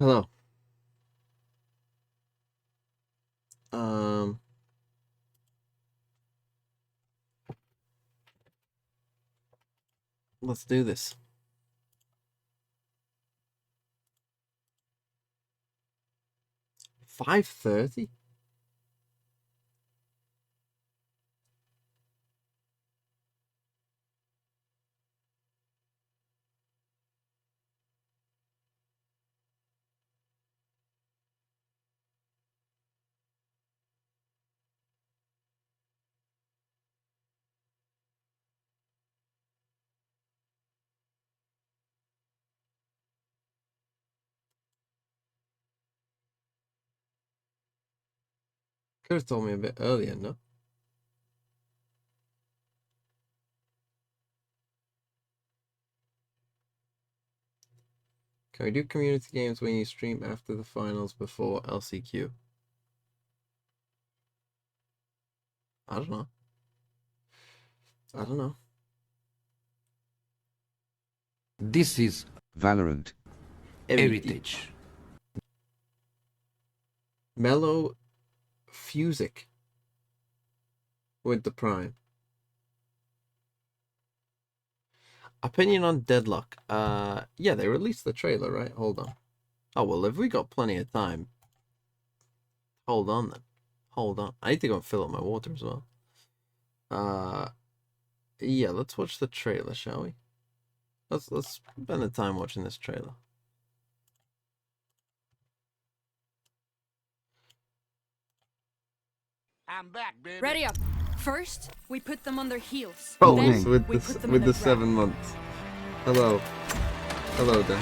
Hello. Um, let's do this. 5:30? Could have told me a bit earlier, no? Can we do community games when you stream after the finals before LCQ? I don't know. I don't know. This is Valorant Heritage. Mellow Fusic with the Prime. Opinion on Deadlock. Yeah, they released the trailer, right? Hold on. Oh, well, if we got plenty of time. Hold on, then. Hold on. I need to go and fill up my water as well. Yeah, let's watch the trailer, shall we? Let's spend the time watching this trailer. I'm back, baby. Ready up. First, we put them on their heels. Oh, Then with we the put them with in the the 7 months. Hello. Hello there.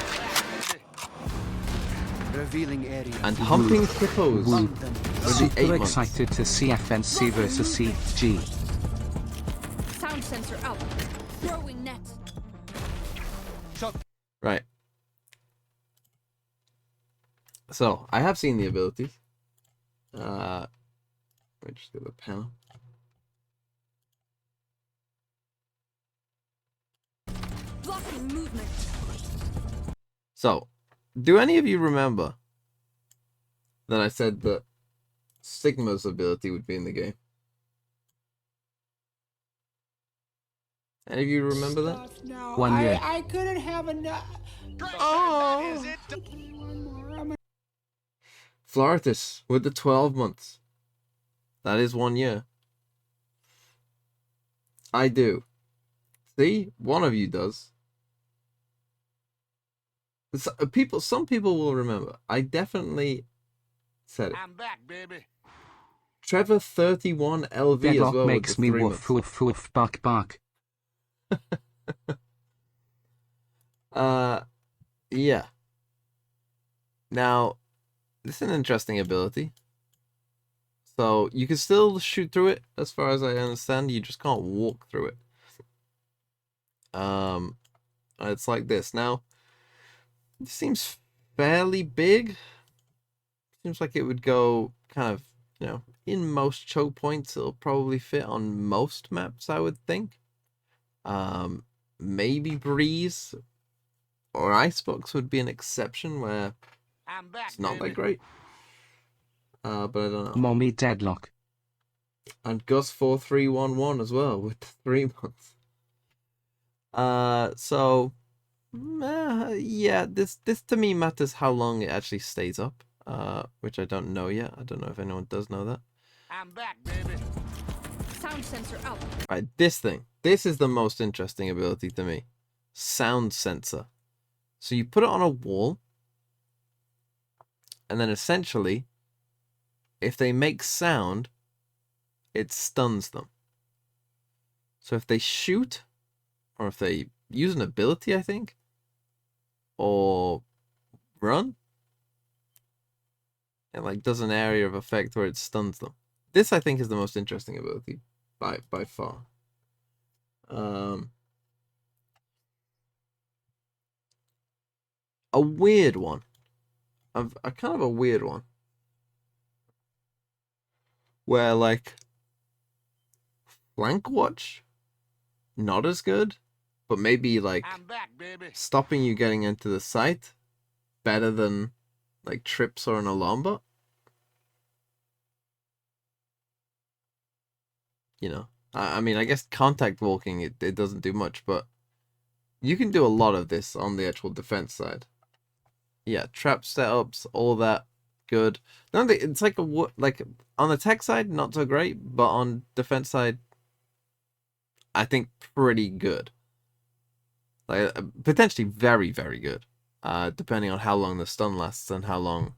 Revealing area. And humping hippos. With the 8 Super months. excited to see FNC versus CG. Sound sensor out. Throwing net. Right. So, I have seen the abilities. Let me just get the panel. Blocking movement. So, do any of you remember that I said that Sigma's ability would be in the game? Any of you remember that? No, 1 year. I couldn't have enough. Oh, is it? Floritus with the 12 months. That is 1 year. I do. See? One of you does. Some people will remember. I definitely said it. I'm back, baby. Trevor 31 LV as Deadlock well with makes the me 3 woof months. woof woof bark bark. Yeah. Now, this is an interesting ability. So you can still shoot through it, as far as I understand. You just can't walk through it. It's like this. Now, it seems fairly big. Seems like it would go kind of, in most choke points. It'll probably fit on most maps, I would think. Maybe Breeze or Icebox would be an exception where I'm back, it's not baby. that great. But I don't know. Mommy Deadlock. And Gus4311 as well with 3 months. So yeah, this to me matters how long it actually stays up. Which I don't know yet. I don't know if anyone does know that. I'm back, baby. Sound sensor out. Right, this thing. This is the most interesting ability to me. Sound sensor. So you put it on a wall, and then essentially, if they make sound, it stuns them. So if they shoot, or if they use an ability, I think, or run, it like does an area of effect where it stuns them. This I think is the most interesting ability by far. A weird one. A kind of a weird one. Where like flank watch, not as good, but maybe like I'm back, baby. stopping you getting into the site better than like trips or an alarm bot. You know, I mean, I guess contact walking, it doesn't do much, but you can do a lot of this on the actual defense side. Yeah, trap setups, all that, good. No, it's like like on the tech side, not so great, but on defense side, I think pretty good. Like potentially very, very good. Depending on how long the stun lasts and how long,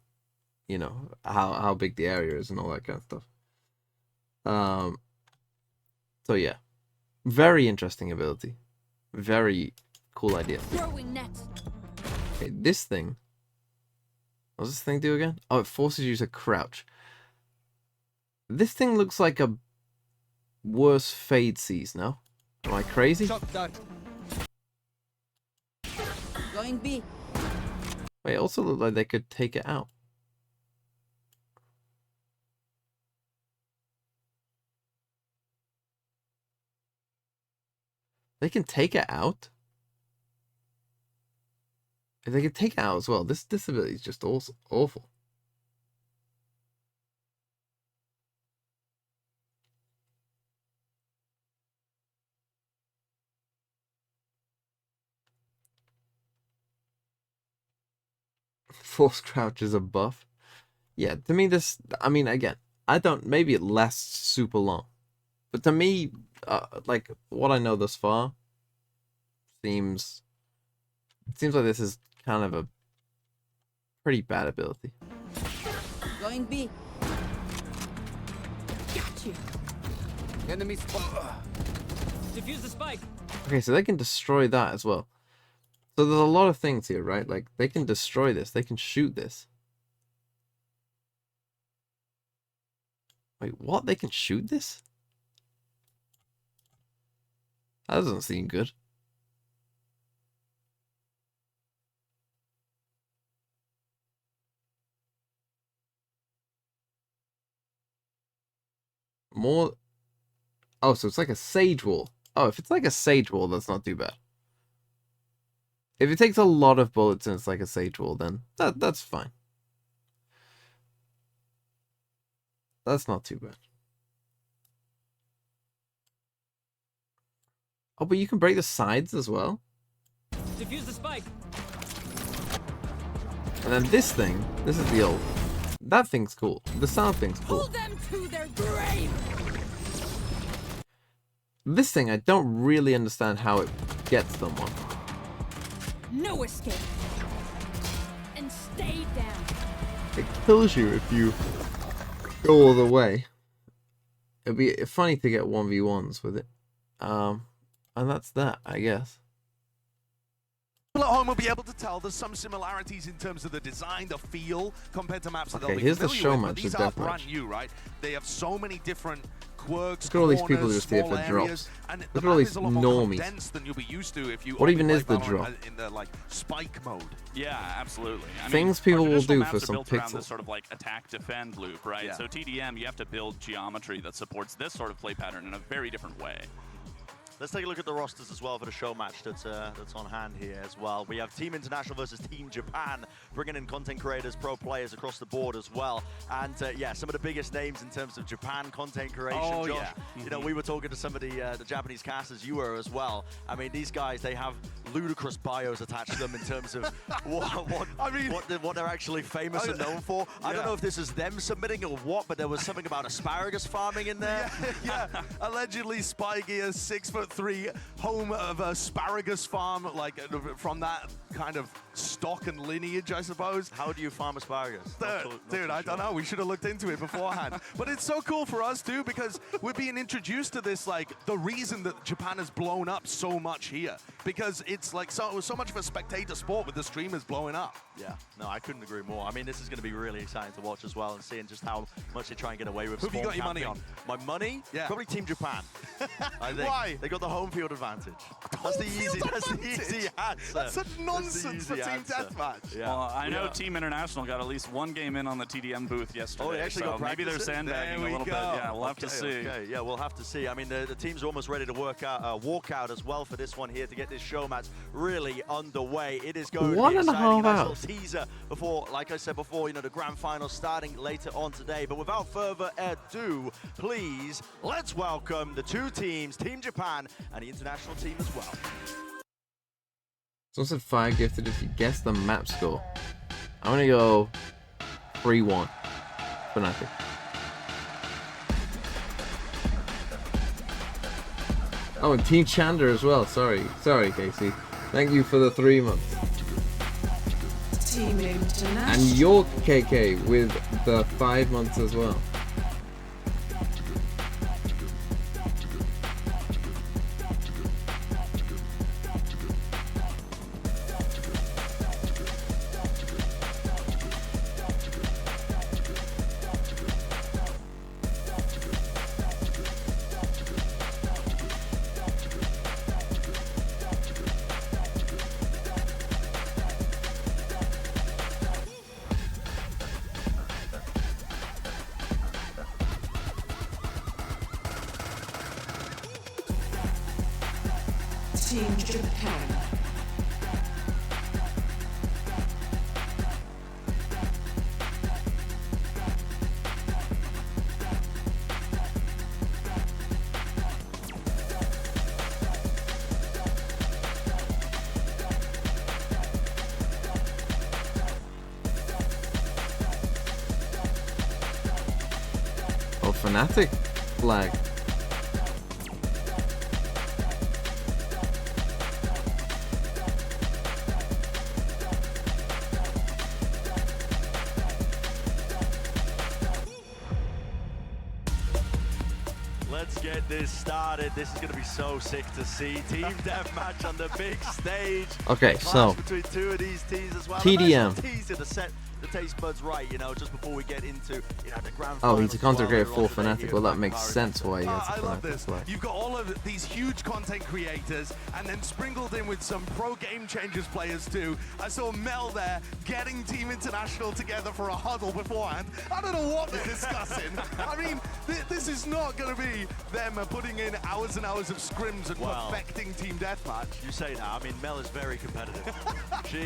you know, how big the area is and all that kind of stuff. So yeah, very interesting ability, very cool idea. Throwing net. Okay, this thing. What does this thing do again? Oh, it forces you to crouch. This thing looks like a worse Fade Seas, no? Am I crazy? Going B. Wait, it also looked like they could take it out. They can take it out? If they can take it out as well, this ability is just awful. Force crouch is a buff. Yeah, to me this, I mean, again, maybe it lasts super long. But to me, like, what I know thus far, seems like this is kind of a pretty bad ability. Going B. Got you. Enemy spot. Defuse the spike. Okay, so they can destroy that as well. So there's a lot of things here, right? Like, they can destroy this. They can shoot this. Wait, what? They can shoot this? That doesn't seem good. More... Oh, so it's like a Sage Wall. Oh, if it's like a Sage Wall, that's not too bad. If it takes a lot of bullets and it's like a Sage Wall, then that's fine. That's not too bad. Oh, but you can break the sides as well. Defuse the spike. And then this thing, this is the old. That thing's cool. The sound thing's cool. Pull them to their grave. This thing, I don't really understand how it gets someone. No escape. And stay down. It kills you if you go all the way. It'd be funny to get 1v1s with it. And that's that, I guess. People at home will be able to tell there's some similarities in terms of the design, the feel, compared to maps that they'll be here's the familiar show with, but match, the these are death brand match. new, right? They have so many different quirks, Look at all these people corners, just here for small drops. areas, and Look the at all map these is a lot more normies. condensed than you'll be used to if you What only even play is the Valorant drop? in the like spike mode. Yeah, absolutely. I Things mean, people our will traditional do for maps are some built around pixels. this sort of like attack defend loop, right? Yeah. So TDM, you have to build geometry that supports this sort of play pattern in a very different way. Let's take a look at the rosters as well for the show match that's on hand here as well. We have Team International versus Team Japan, bringing in content creators, pro players across the board as well. And yeah, some of the biggest names in terms of Japan content creation. Oh, Josh, yeah. you know, we were talking to some of the Japanese casters, you were as well. I mean, these guys, they have ludicrous bios attached to them in terms of what they're actually famous and known for. I don't know if this is them submitting or what, but there was something about asparagus farming in there. Yeah, allegedly Spikey, a 6'3", home of asparagus farm, like from that kind of stock and lineage, I suppose. How do you farm asparagus? Dude, I don't know. We should have looked into it beforehand. But it's so cool for us too, because we're being introduced to this, like the reason that Japan has blown up so much here, because it's like so much of a spectator sport with the streamers blowing up. Yeah, no, I couldn't agree more. I mean, this is going to be really exciting to watch as well, and seeing just how much they try and get away with. Who have you got your money camping. on? My money? Yeah. Probably Team Japan. I think Why? they got the home field advantage. That's the easy answer. That's such nonsense for easy Team answer. Deathmatch. Yeah. Well, I know Team International got at least one game in on the TDM booth yesterday. Oh, they actually so got maybe they're practice. sandbagging a little bit. Yeah, we'll have to see. Okay. Yeah, we'll have to see. I mean, the teams are almost ready to walk out as well for this one here to get this show match really underway. It is going to be 1.5 exciting. Nice hours. little teaser before, like I said before, you know, the grand final starting later on today. But without further ado, please, let's welcome the two teams, Team Japan and the international team as well. Someone said Fire Gifted if you guess the map score. I'm gonna go 3-1. Fnatic. Oh, and Team Chander as well. Sorry, Casey. Thank you for the 3 months. Team International. And your KK with the 5 months as well. Team Japan. Oh, Fnatic flag. Let's get this started. This is going to be so sick to see. Team deathmatch on the big stage. Okay, Clash so between two of these teams as well. TDM. A nice teaser to set the taste buds right, you know, just before we get into, you know, the grand Oh, finals he's a as well content creator later for on today Fnatic. here Well, at that makes Bakari. sense why he has I a love Fnatic this. flag. You've got all of these huge content creators and then sprinkled in with some pro game changers players too. I saw Mel there getting Team International together for a huddle beforehand. I don't know what they're discussing. I mean, this is not going to be them putting in hours and hours of scrims and Well, perfecting Team Deathmatch. You say that. I mean, Mel is very competitive.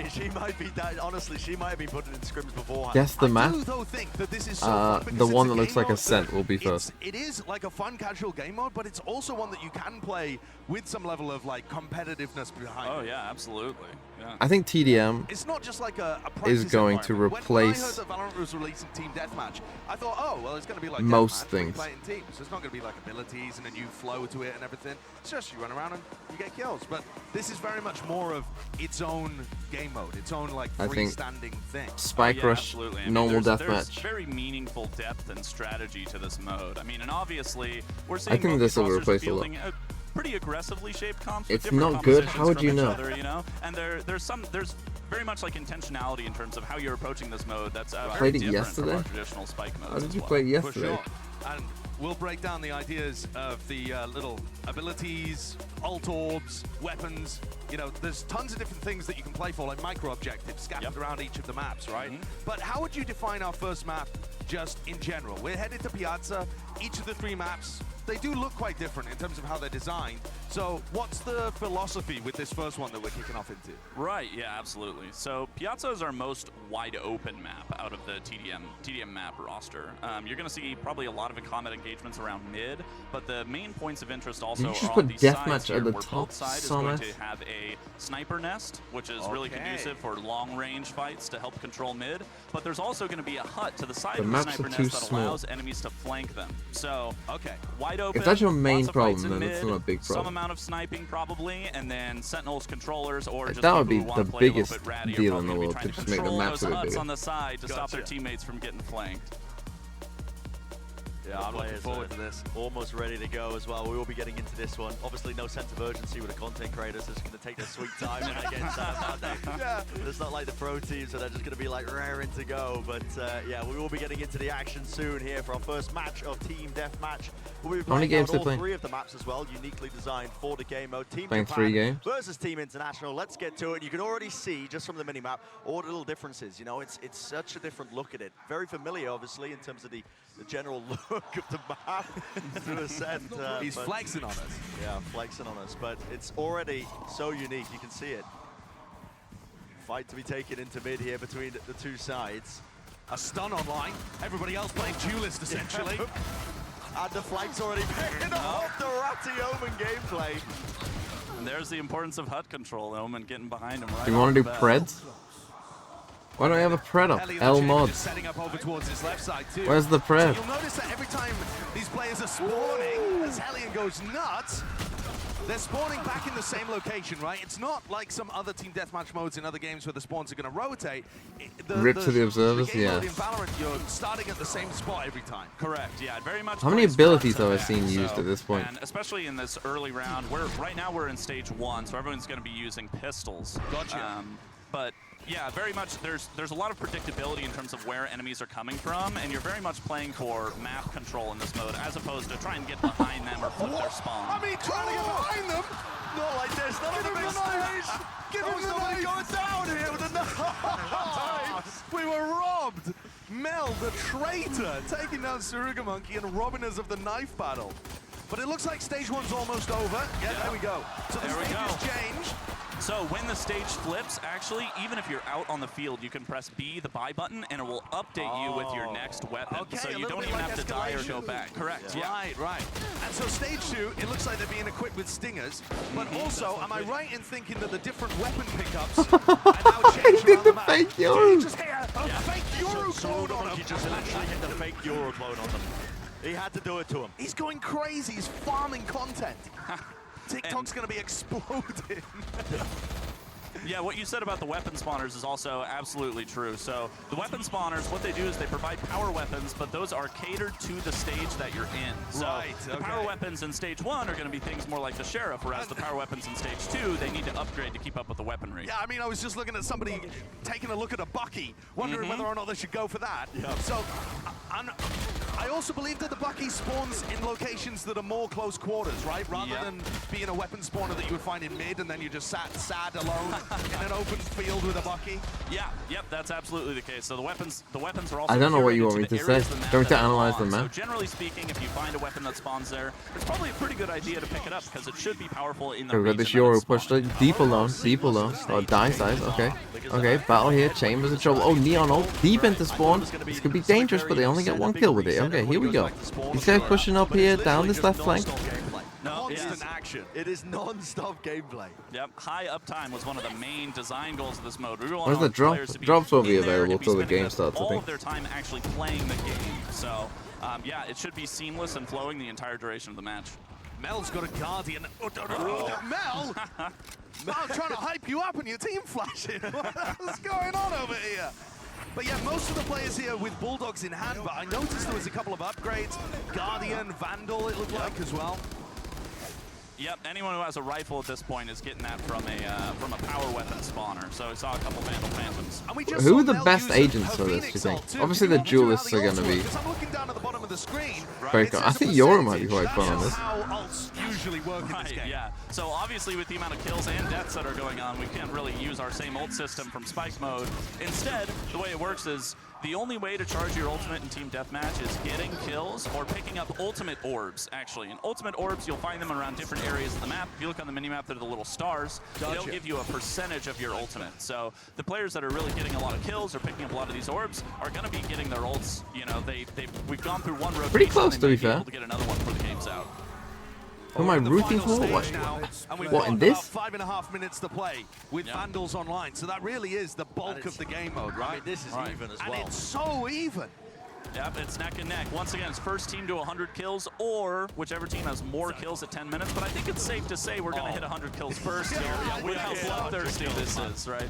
she might be that. Honestly, she might have been putting in scrims beforehand. Guess the map. I do, though, think that this is so fun because The it's one a that looks game like a mode scent that will be first. It is like a fun casual game mode, but it's also one that you can play with some level of like competitiveness behind Oh it. yeah, absolutely. Yeah. I think TDM It's not just like a is practice going to environment. When I heard replace that Valorant was releasing Team Deathmatch, I thought, oh, well, it's going to be like most Deathmatch, but you things. play it in teams. It's not going to be like abilities and a new flow to it and everything. It's just you run around and you get kills. But this is very much more of its own game mode, its own like I think freestanding thing. Spike Yeah, Rush, absolutely. I mean, normal there's deathmatch. very meaningful depth and strategy to this mode. I mean, and obviously, we're seeing I think both this will these rosters replace a lot. fielding pretty aggressively shaped comps. It's with different not good. compositions How would from you each know? Other, you know, and there's very much like intentionality in terms of how you're approaching this mode. That's very Played it different yesterday? from our traditional spike modes. How did as you well. play it For yesterday? sure. And we'll break down the ideas of the little abilities, ult orbs, weapons. You know, there's tons of different things that you can play for, like micro objectives scattered around each of the maps, right? But how would you define our first map just in general? We're headed to Piazza. Each of the 3 maps, they do look quite different in terms of how they're designed. So what's the philosophy with this first one that we're kicking off into? Right, yeah, absolutely. So Piazza is our most wide open map out of the TDM map roster. You're going to see probably a lot of combat engagements around mid, but the main points of interest also Did you just are put on these deathmatch sides here, at the where top, both sides is going Somas? to have a sniper nest, which is really conducive for long-range fights to help control mid, but there's also going to be a hut to the side The of the maps sniper are too nest that small. allows enemies to flank them. So, wide open. If that's your main lots of fights problem, in then it's mid, not a big some problem. amount of sniping probably, and then Sentinels, controllers, or just That would people be who wanna the play a little biggest bit ratty are deal in probably the gonna be world trying to just make the control maps those a bit huts bigger. on the side to stop their teammates from getting flanked. Yeah, I'm looking forward to this. Almost ready to go as well. We will be getting into this one. Obviously, no sense of urgency with the content creators. It's going to take their sweet time when they get set up, aren't they? Yeah. It's not like the pro teams that are just going to be like raring to go. But yeah, we will be getting into the action soon here for our first match of Team Deathmatch. We'll be How many playing games out to all play? 3 of the maps as well, uniquely designed for the game mode. Team Playing Japan 3 games? versus Team International. Let's get to it. You can already see just from the minimap all the little differences. You know, it's such a different look at it. Very familiar, obviously, in terms of the general look of the map to a set. He's flexing on us. Yeah, flexing on us, but it's already so unique. You can see it. Fight to be taken into mid here between the 2 sides. A stun online. Everybody else playing duelist, essentially. And the flag's already picking up the Ratty Omen gameplay. And there's the importance of HUD control. Omen getting behind him right. Do you want to do off the bat. Preds? Why don't I have a Pred up? Hellion L Chamber mods. just setting up over towards his left side too. Where's the Pred? So you'll notice that every time these players are spawning, as Hellion goes nuts, they're spawning back in the same location, right? It's not like some other team deathmatch modes in other games where the spawns are going to rotate. Rip to the observers, game mode yeah. in Valorant, you're starting at the same spot every time. Correct. Yeah, very much. How many plays abilities front to have I seen back, used at this point? And especially in this early round, right now we're in stage 1, so everyone's going to be using pistols. Gotcha. But yeah, very much. There's a lot of predictability in terms of where enemies are coming from, and you're very much playing for map control in this mode, as opposed to trying to get behind them or flip their spawn. I mean, trying to get behind them. Not like this, not on the big stage. Give him somebody going down here with a knife. We were robbed. Mel, the traitor, taking down Suruga Monkey and robbing us of the knife battle. But it looks like stage 1's almost over. Yeah, there we go. So the There we stage go. has changed. So when the stage flips, actually, even if you're out on the field, you can press B, the buy button, and it will update you with your next weapon. Okay, so a you little don't bit even like have to die or go escalation. back. Correct, yeah. Right. And so stage 2, it looks like they're being equipped with stingers. But also, am I right in thinking that the different weapon pickups are now changed He did around the map? fake Did you Euro. just hit a fake Euro clone on He him? just literally hit the fake Euro clone on them. He had to do it to him. He's going crazy. He's farming content. TikTok's going to be exploding. Yeah, what you said about the weapon spawners is also absolutely true. So the weapon spawners, what they do is they provide power weapons, but those are catered to the stage that you're in. So Right, the power weapons in stage 1 are going to be things more like the Sheriff, whereas the power weapons in stage 2, they need to upgrade to keep up with the weaponry. Yeah, I mean, I was just looking at somebody taking a look at a Bucky, wondering whether or not they should go for that. Yeah. So, I also believe that the Bucky spawns in locations that are more close quarters, right? Rather than being a weapon spawner that you would find in mid, and then you just sat sad alone in an open field with a Bucky. Yeah, yep, that's absolutely the case. So the weapons are also. I don't know what you curated want me the to areas say. of the map Do you want me to that they're analyze the on. map? So generally speaking, if you find a weapon that spawns there, it's probably a pretty good idea to pick it up because it should be powerful in the Okay, we got region this that Euro it's pushed spawned. deep alone. Oh, die size, okay. Okay, battle here, Chambers in trouble. Oh, Neon ult deep into spawn. This could be dangerous, but they only get 1 kill with it. Okay, here we go. These guys pushing up here, down this left flank. No, Constant action. It is non-stop gameplay. Yep, high uptime was one of the main design goals of this mode. We want Where's the our drop? players to be Drops will be in there, available to be till the spending game starts, I all think. of their time actually playing the game. So, yeah, it should be seamless and flowing the entire duration of the match. Mel's got a Guardian. Mel? Mel's trying to hype you up and your team flashing. What's going on over here? But yeah, most of the players here with Bulldogs in hand, but I noticed there was a couple of upgrades. Guardian, Vandal, it looked like as well. Yep, anyone who has a rifle at this point is getting that from a power weapon spawner. So we saw a couple Vandal Phantoms. And we just Who saw are the Mel best use agents her for this, Phoenix you think? ult too. Obviously Can the you walk me through duelists how are the gonna ults be work? 'Cause I'm looking down at the bottom of the screen. very It cool. says I think a Euro might be percentage. quite fun on That's this. how ults usually work in this Right, game. yeah. So obviously with the amount of kills and deaths that are going on, we can't really use our same ult system from Spike mode. Instead, the way it works is the only way to charge your ultimate in Team Deathmatch is getting kills or picking up ultimate orbs, actually. And ultimate orbs, you'll find them around different areas of the map. If you look on the minimap, they're the little stars. They'll give you a percentage of your ultimate. So the players that are really getting a lot of kills or picking up a lot of these orbs are going to be getting their ults. You know, we've gone through one rotation. Pretty close, they to may be fair. able to get another one before the game's out. Who am I We're in the rooting final for? stage What? now, and we've What, got in this? about 5.5 minutes to play with Vandals online. So that really is the bulk of the game mode, right? I mean, this is even as and well. it's so even. Yep, it's neck and neck. Once again, it's first team to 100 kills, or whichever team has more kills at 10 minutes. But I think it's safe to say we're going to hit 100 kills first here. Yeah, with how bloodthirsty this is, right?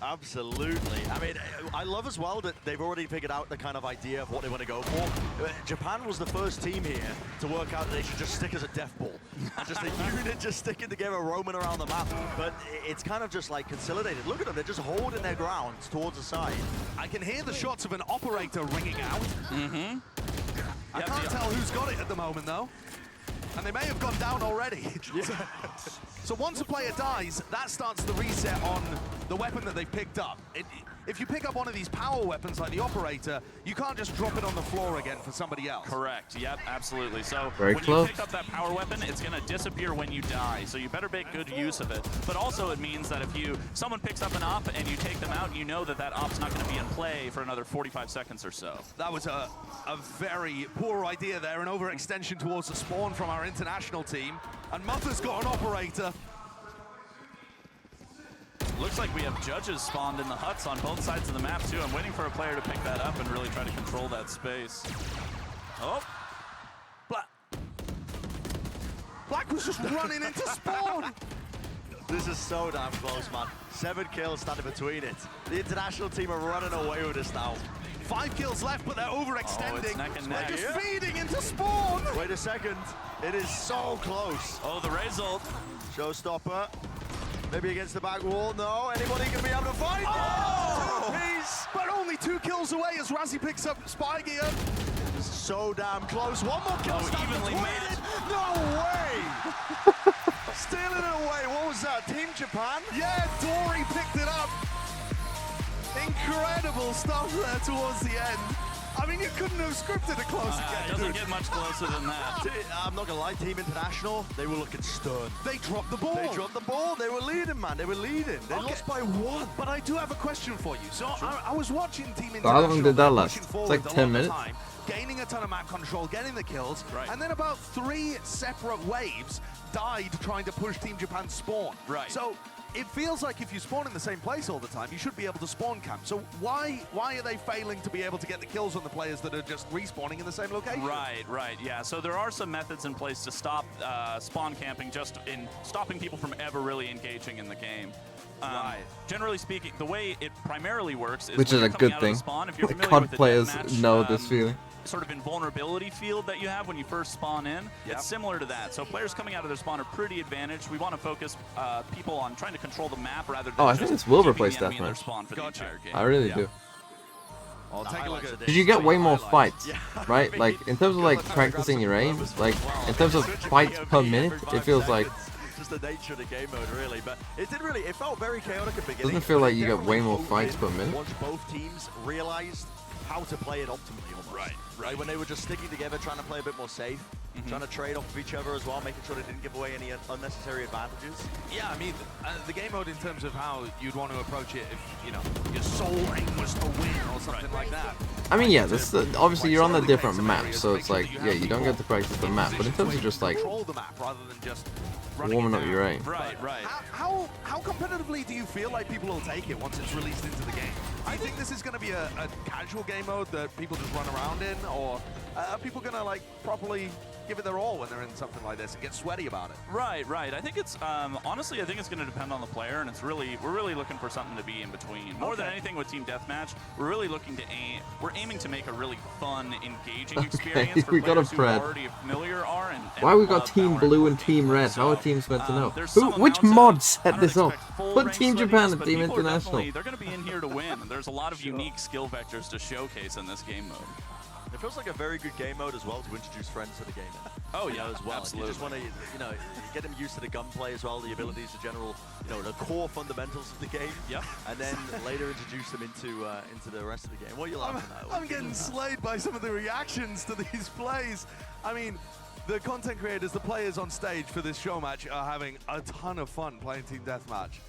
Absolutely. I mean, I love as well that they've already figured out the kind of idea of what they want to go for. Japan was the first team here to work out that they should just stick as a death ball. Just a unit just sticking together, roaming around the map. But it's kind of just like consolidated. Look at them, they're just holding their ground towards the side. I can hear the shots of an operator ringing out. I can't tell who's got it at the moment, though. And they may have gone down already. So once a player dies, that starts the reset on the weapon that they've picked up. If you pick up one of these power weapons like the operator, you can't just drop it on the floor again for somebody else. Correct. Yep, absolutely. So Very when close. you pick up that power weapon, it's going to disappear when you die. So you better make good use of it. But also it means that if someone picks up an op and you take them out, you know that that op's not going to be in play for another 45 seconds or so. That was a very poor idea there, an overextension towards the spawn from our international team. And Mutter's got an operator. Looks like we have judges spawned in the huts on both sides of the map too. I'm waiting for a player to pick that up and really try to control that space. Oh, Black was just running into spawn. This is so damn close, man. 7 kills standing between it. The international team are running away with this now. 5 kills left, but they're overextending. Oh, it's neck and neck. They're just feeding into spawn. Wait a second. It is so close. Oh, the result. Showstopper. Maybe against the back wall. No, anybody can be able to find Oh! Peace. But only 2 kills away as Razzie picks up spy gear. So damn close. One more kill. Evenly made it. No way. Stealing it away. What was that? Team Japan? Yeah, Dory picked it up. Incredible stuff there towards the end. I mean, you couldn't have scripted a closer game. It doesn't get much closer than that. I'm not gonna lie, Team International, they were looking stern. They dropped the ball. They dropped the ball. They were leading, man. They were leading. They lost by 1. But I do have a question for you. So I was watching Team International. So how long did that last? pushing It's forward like a 10 lot of the minutes. time, gaining a ton of map control, getting the kills, Right. and then about 3 separate waves died trying to push Team Japan's spawn. Right. So it feels like if you spawn in the same place all the time, you should be able to spawn camp. So why are they failing to be able to get the kills on the players that are just respawning in the same location? Right, yeah. So there are some methods in place to stop spawn camping, just in stopping people from ever really engaging in the game. Generally speaking, the way it primarily works is Which when is you're a coming good out of the thing. spawn, if you're The familiar COD with the players deathmatch, know this feeling. sort of invulnerability field that you have when you first spawn in. It's similar to that. So players coming out of their spawn are pretty advantaged. We want to focus people on trying to control the map rather than I just think this will keeping replace the enemy in their deathmatch. spawn for the entire game. I really do. I'll take a look at Because you get way more fights, right? Like, in terms of, like, practicing your aim, like, in terms of fights per minute, it feels like... Just the nature of the game mode, really. But it felt very chaotic at the beginning. Doesn't feel like you get Definitely way more honed fights in per minute. Once both teams realized how to play it optimally, almost. Right. When they were just sticking together, trying to play a bit more safe, trying to trade off of each other as well, making sure they didn't give away any unnecessary advantages. Yeah, I mean, the game mode in terms of how you'd want to approach it if, you know, your sole aim was to win or something like that. I mean, yeah, this obviously you're on a different map, so it's like, yeah, you don't get to practice the map, but in terms of just, like, Control the map rather than just warming up your aim. Right. How competitively do you feel like people will take it once it's released into the game? Do you think this is going to be a casual game mode that people just run around in, or are people going to like properly give it their all when they're in something like this and get sweaty about it? Right. I think it's honestly, I think it's going to depend on the player, and we're really looking for something to be in between. More than anything with Team Deathmatch, we're really looking to we're aiming to make a really fun, engaging experience for we got players a who Fred. already familiar are and Why we got love Team Valorant Blue and game Team mode. Red? How are So, teams meant to know? there's some Which amounts mod of- set I don't this up? expect full Put rank Team studies, Japan and but Team people are International. definitely- They're going to be in here to win. There's a lot of unique skill vectors to showcase in this game mode. It feels like a very good game mode as well to introduce friends to the game. Oh yeah, as well. absolutely. You just want to, get them used to the gunplay as well, the abilities, the general, the core fundamentals of the game. Yep. And then later introduce them into the rest of the game. What are you laughing at? I'm getting slayed by some of the reactions to these plays. I mean, the content creators, the players on stage for this show match are having a ton of fun playing Team Deathmatch.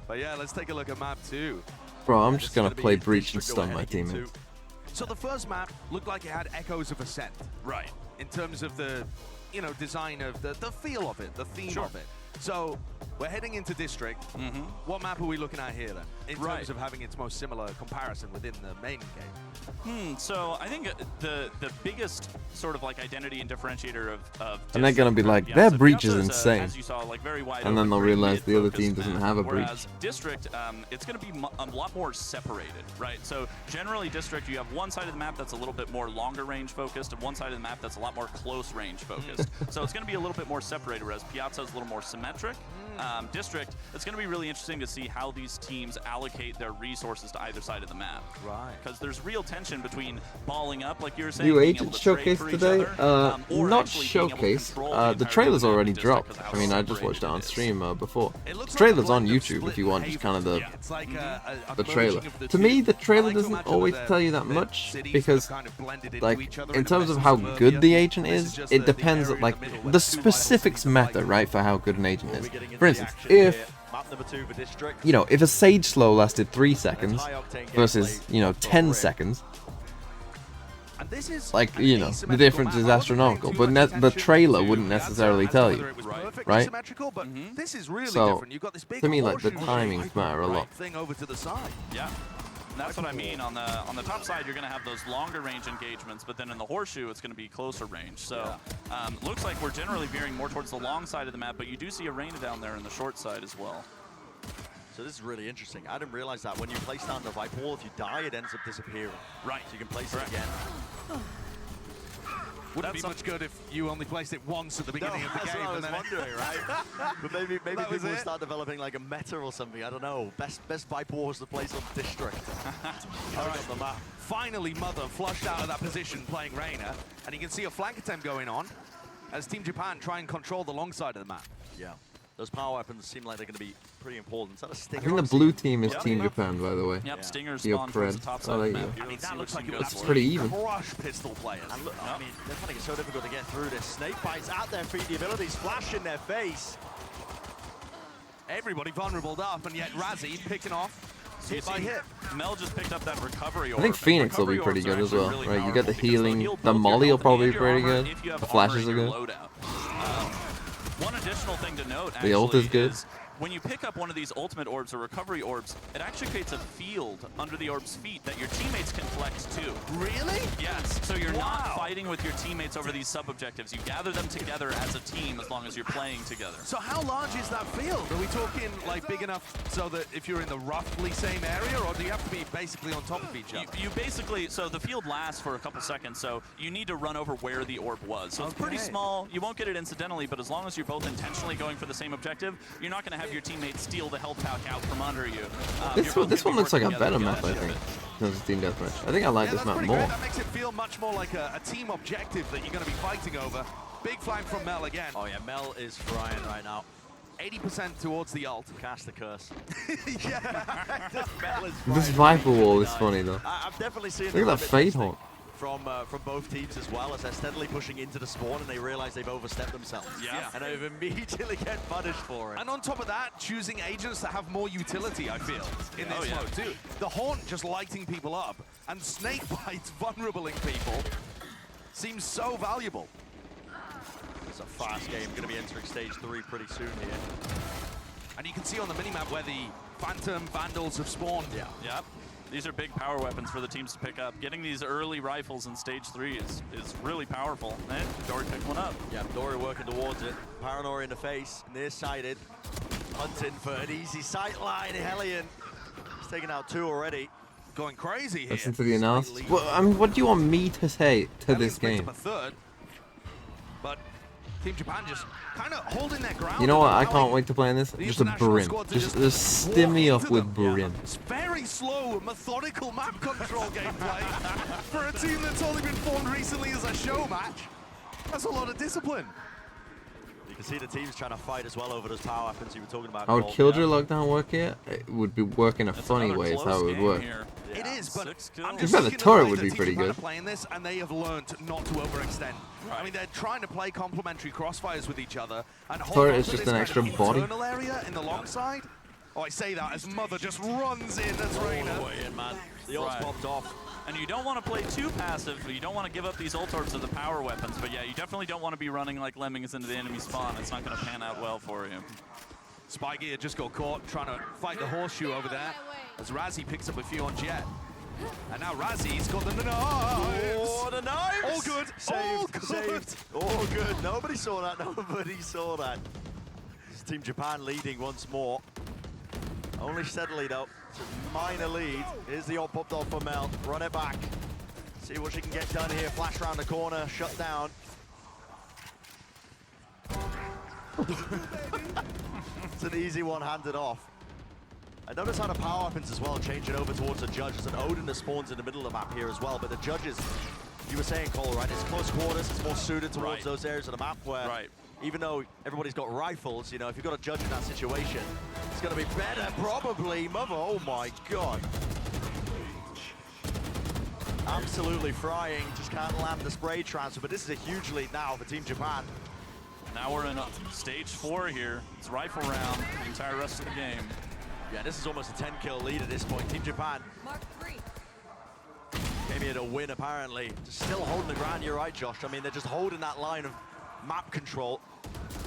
But yeah, let's take a look at map 2. Bro, I'm just This is gonna gonna be play a Breach and district we're stun my heading into. teammates. So the first map looked like it had echoes of Ascent. Right. In terms of the, design of the feel of it, the theme Sure. of it. So we're heading into District. What map are we looking at here then? in terms of having its most similar comparison within the main game? So I think the biggest sort of like identity and differentiator of And they're gonna be like, Piazza. their breach is Piazza's, insane. As you saw, like very wide And then open, they'll very realize the other mid-focused team doesn't map. have a breach. Whereas District, it's going to be a lot more separated, right? So generally District, you have one side of the map that's a little bit more longer range focused and one side of the map that's a lot more close range focused. So it's going to be a little bit more separated, whereas Piazza is a little more symmetric. District, it's going to be really interesting to see how these teams allocate their resources to either side of the map. Right. Because there's real tension between balling up, like you were saying, New being agent able to trade showcase for each today? other, or Not actually being able to showcase. control The entire trailer's game already District dropped. 'cause of how I mean, I just separated watched it on is. stream before. It looks The like a trailer's on blend of YouTube split if you want just kind of the behavior. It's like a the merging trailer. of the To two. me, the I trailer like to doesn't imagine always that tell you that the much cities because, kind of blended into like, each other in the terms of best how suburbia. good the agent This is, just it the depends. area in Like the middle where the two rivals specifics teams are matter, fighting. right, for how good an agent We'll is. be getting into For the instance, action if here. Map number 2 for District. you know, if a Sage slow lasted 3 seconds High octane versus gameplay 10 for seconds, And this is like an the asymmetrical difference map. is I wasn't paying astronomical. too But much the attention trailer to wouldn't Piazza necessarily as to tell whether you, it was perfectly right? symmetrical, but this is really So, different. You've got this big to me, like, the horseshoe timings shape matter a lot. thing over to the side. Yeah. And that's what I mean. On the top side, you're going to have those longer range engagements, but then in the horseshoe, it's going to be closer range. So looks like we're generally veering more towards the long side of the map, but you do see Arena down there in the short side as well. So this is really interesting. I didn't realize that when you place down the Viper Wall, if you die, it ends up disappearing. Right. So you can place it again. Wouldn't be much good if you only placed it once at the beginning of the That's game. what I was and then wondering, right? But maybe That was people will it. start developing like a meta or something. I don't know. Best Viper Wars to place on District. All right, on the map. Finally, Mother flushed out of that position playing Reina, and you can see a flank attempt going on as Team Japan try and control the long side of the map. Yeah. Those power weapons seem like they're going to be pretty important. Is that a I Stinger? think the on blue scene? team is Yep. Team Japan, by the way. Yep, Stingers Yo, spawn towards the Fred. top Oh, side of there the you map. go. I mean, Let's see that what looks like team it goes would for. pretty even. crush pistol players. And look, I mean, they're finding it so difficult to get through this. Snake bites at their feet, the abilities flash in their face. Everybody vulnerable up, and yet Razzie picking off hit by hit. Mel just picked up that recovery orb. I think Phoenix will be Recovery pretty orbs good are as well, actually right? really You get the powerful because they'll healing, heal the both your molly will health probably and be your pretty armor good. if you have The armor flashes in are your good. loadout. One additional thing to note, The ult is good. when you pick up one of these ultimate orbs or recovery orbs, it actually creates a field under the orb's feet that your teammates can flex too. Really? Yes, so you're not fighting with your teammates over these sub-objectives. You gather them together as a team as long as you're playing together. So how large is that field? Are we talking like big enough so that if you're in the roughly same area, or do you have to be basically on top of each other? You basically, so the field lasts for a couple seconds, so you need to run over where the orb was. So it's pretty Okay. small. You won't get it incidentally, but as long as you're both intentionally going for the same objective, you're not going to have your teammates steal the health pack out from under you. This one looks like a better map, I think, than the Team Deathmatch. I think I like this that's map pretty more. great. That makes it feel much more like a team objective that you're going to be fighting over. Big flank from Mel again. Oh yeah, Mel is frying right now. 80% towards the ult. Cast the curse. Yeah. Mel is This frying. Viper wall is funny though. I've definitely seen Look at that Fate Hawk. from both teams as well, as they're steadily pushing into the spawn and they realize they've overstepped themselves. Yeah. And they've immediately get punished for it. And on top of that, choosing agents that have more utility, I feel, in this yeah. mode too. The Haunt just lighting people up, and Snake Bites vulnerabling people seems so valuable. It's a fast game, going to be entering stage 3 pretty soon here. And you can see on the minimap where the Phantom Vandals have spawned. Yeah. Yep. These are big power weapons for the teams to pick up. Getting these early rifles in stage 3 is really powerful. And Dory picked one up. Yeah, Dory working towards it. Paranoia in the face, nearsighted. Hunting for an easy sight line. Hellion. He's taken out 2 already. Going crazy here. Listen to the analysis. Well, I mean, what do you want me to say to this Hellion's picked game? up a third, but Team Japan just kind of holding their ground. You know what? I and can't allowing wait to play in this. the Just a international Burin. squad to Just stim me walk up into with them. Burin. It's very slow, methodical map control gameplay for a team that's only been formed recently as a show match. That's a lot of discipline. You can see the teams trying to fight as well over those power weapons you were talking about. How would Cole. Killjoy lockdown work here? It would be work in a That's funny another way is close how it would game work. here. It is, but 6 I'm kills. just The looking at turret ways would that be Team pretty Japan good. are playing this, and they have learned not to overextend. I mean, they're trying to play complementary crossfires with each other and hold Turret on is to just this an kind extra of body. internal area in the long side. Oh, I say that as Mother just runs in as Reina. Man, the ult's Right. popped off. And you don't want to play too passive. You don't want to give up these ult orbs to the power weapons. But yeah, you definitely don't want to be running like lemmings into the enemy spawn. It's not going to pan out well for you. Spygear just got caught trying to fight the horseshoe over there as Razzie picks up a few on Jet. And now Razzie's got the knives! Oh, the knives! All good! Saved, All good! saved. All good. Nobody saw that. Nobody saw that. This is Team Japan leading once more. Only steadily though. It's a minor lead. Here's the up though for Mel. Run it back. See what she can get done here. Flash around the corner. Shut down. It's an easy one handed off. I notice how the power weapons as well change it over towards the judge. There's an Odin that spawns in the middle of the map here as well, but the judges, you were saying, Cole, right? It's close quarters, it's more suited towards those areas of the map where, even though everybody's got rifles, you know, if you've got a judge in that situation, it's going to be better, probably. Mother, oh my god. Absolutely frying, just can't land the spray transfer, but this is a huge lead now for Team Japan. Now we're in stage 4 here. It's rifle round the entire rest of the game. Yeah, this is almost a 10-kill lead at this point. Team Japan Mark 3. came here to win, apparently. Just still holding the ground, you're right, Josh. I mean, they're just holding that line of map control.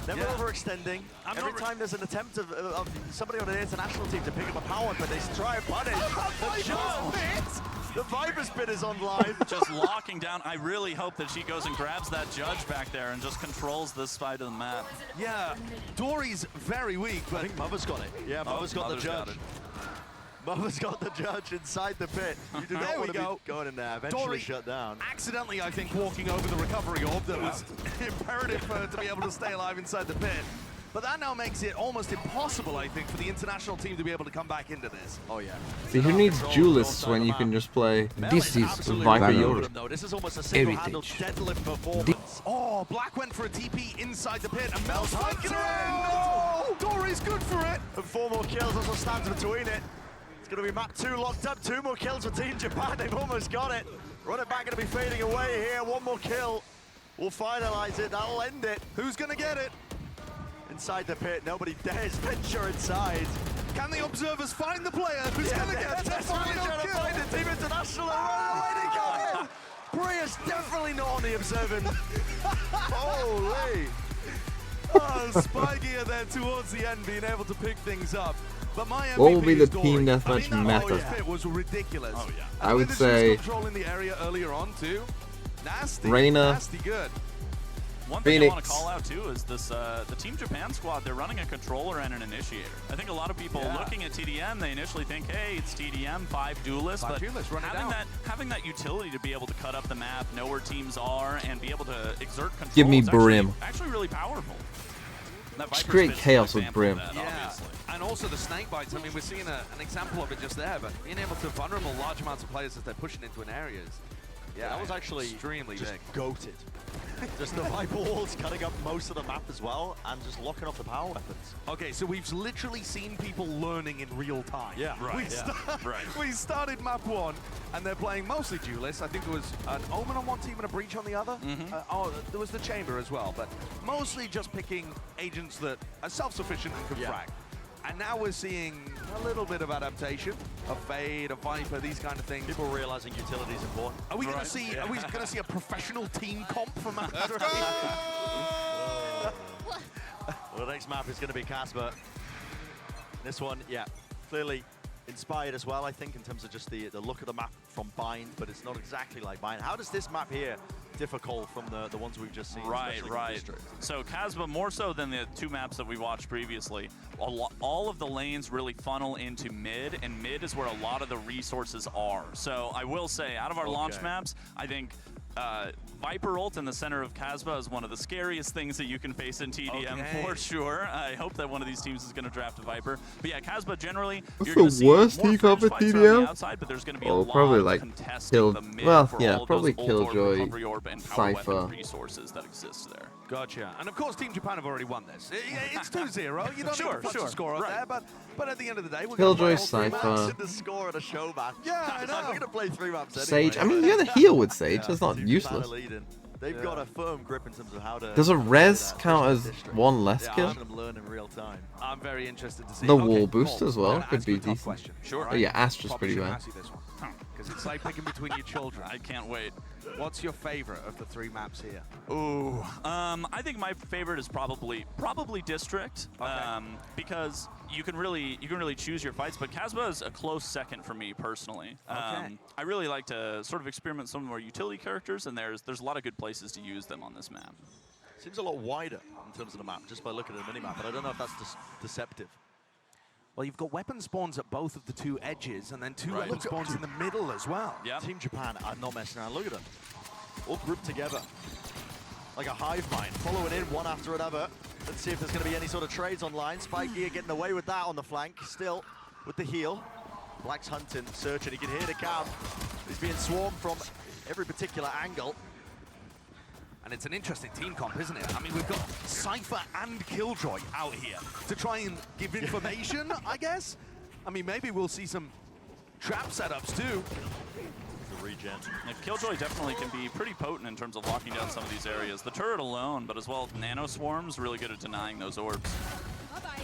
Never overextending. Every time there's an attempt of somebody on an international team to pick up a power, but they try and punish. The Viper Spin is online. Just locking down. I really hope that she goes and grabs that judge back there and just controls this side of the map. Yeah, Dory's very weak, but I think Mother's got it. Yeah, Mother's got the judge. Mother's got the judge inside the pit. You do not want to be going in there. Eventually Dory shut down. Accidentally, I think, walking over the recovery orb that was imperative for her to be able to stay alive inside the pit. But that now makes it almost impossible, I think, for the international team to be able to come back into this. Oh, yeah. See, who needs duelists when you can just play? This is Viper Yoda. This is almost a single-handed deadlift performance. Oh, Black went for a TP inside the pit, and Mel's taking it. Oh, Dory's good for it. And 4 more kills also stands between it. It's going to be map 2 locked up. 2 more kills for Team Japan. They've almost got it. Run it back, going to be fading away here. 1 more kill. We'll finalize it. That'll end it. Who's going to get it? Inside the pit, nobody dares venture inside. Can the observers find the player who's going to get the final trying to kill? find it. Team International are already got him. Bria's definitely not on the observing. Holy. Oh, Spygear there towards the end, being able to pick things up. But my MVP What will be the is Dory. team I deathmatch think that method? always pit was ridiculous. Oh, yeah. I would say controlling the area earlier on too. Nasty. Reyna, Nasty good. One thing I want to Phoenix. call out too is this: the Team Japan squad. They're running a controller and an initiator. I think a lot of people looking at TDM, they initially think, "Hey, it's TDM, 5 duelists." Five But duelists, run it down. having that utility to be able to cut up the map, know where teams are, and be able to exert control. Give me is Brim. Actually, really powerful. That Just Viper create Spit's an chaos with example of Brim. that, Yeah, obviously. and also the snake bites. I mean, we're seeing an example of it just there, but being able to vulnerable large amounts of players as they're pushing into an area is, That was actually extremely just big. goated. Just the Viper walls cutting up most of the map as well, and just locking off the power weapons. Okay, so we've literally seen people learning in real time. Yeah, We started map 1, and they're playing mostly duelists. I think there was an Omen on one team and a Breach on the other. There was the Chamber as well, but mostly just picking agents that are self-sufficient and can frag. And now we're seeing a little bit of adaptation, a Fade, a Viper, these kind of things. People realizing utility is important. Are we going to see? Are we going to see a professional team comp from map 3? Well, the next map is going to be Casper. This one, clearly inspired as well, I think, in terms of just the look of the map from Bind, but it's not exactly like Bind. How does this map here differ, Cole, from the ones we've just seen? Right. So Casbah, more so than the 2 maps that we watched previously, all of the lanes really funnel into mid, and mid is where a lot of the resources are. So I will say, out of our launch maps, I think Viper ult in the center of Casbah is one of the scariest things that you can face in TDM for sure. I hope that one of these teams is going to draft a Viper. But yeah, Casbah generally, What's you're going to the see worst more team comp fringe at fights TDM? on the outside, but there's going to be a lot probably of like contesting the mid for all of probably those ult orb, Killjoy, recovery orb, and power Cypher. weapon resources that exist there. Gotcha. And of course, Team Japan have already won this. It's 2-0. You don't need to put the score up there, but at the end of the day, we're Killjoy, going to play all 3 maps. Cypher. The score at a show match. Yeah, I know. We're going to play 3 maps anyway. Sage. I mean, you're gonna heal with Sage. That's not Team useless. Japan are leading. They've got a firm grip in terms of how to... Does a res that, count as especially district. 1 less kill? I'm learn in real time. I'm very interested to see. The Okay, wall boost Cole, as well I'm gonna could ask be you a tough decent. question. Sure. Oh yeah, Astra's Probably pretty shouldn't bad. ask you this one, because it's like picking between your children. I can't wait. What's your favorite of the 3 maps here? Ooh, I think my favorite is probably District, because you can really choose your fights. But Casbah is a close second for me personally. I really like to sort of experiment with some of our utility characters, and there's a lot of good places to use them on this map. Seems a lot wider in terms of the map, just by looking at the minimap, but I don't know if that's deceptive. Well, you've got weapon spawns at both of the 2 edges, and then 2 weapon spawns in the middle as well. Yeah. Team Japan are not messing around. Look at them. All grouped together. Like a hive mind, following in one after another. Let's see if there's going to be any sort of trades online. Spike Gear getting away with that on the flank, still with the heal. Black's hunting, searching, he can hear the camp. He's being swarmed from every particular angle. And it's an interesting team comp, isn't it? I mean, we've got Cypher and Killjoy out here to try and give information, I guess. I mean, maybe we'll see some trap setups too. The regen. Yeah, Killjoy definitely can be pretty potent in terms of locking down some of these areas. The turret alone, but as well Nano Swarm's really good at denying those orbs. Bye-bye.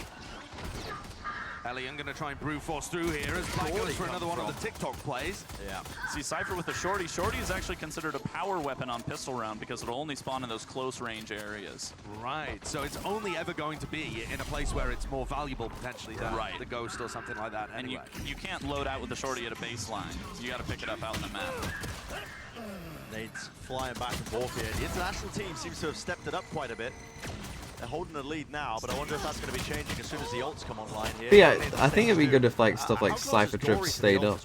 Elian gonna try and brute force through here as Black goes for another one of the TikTok plays. Yeah. See Cypher with the Shorty. Shorty is actually considered a power weapon on pistol round because it'll only spawn in those close range areas. Right, so it's only ever going to be in a place where it's more valuable potentially than the Ghost or something like that anyway. And you can't load out with the Shorty at a baseline. You gotta pick it up out in the map. Nate's flying back and forth here. The international team seems to have stepped it up quite a bit. They're holding the lead now, but I wonder if that's going to be changing as soon as the ults come online here. But yeah, I think it'd be good if like stuff like Cypher Drift stayed up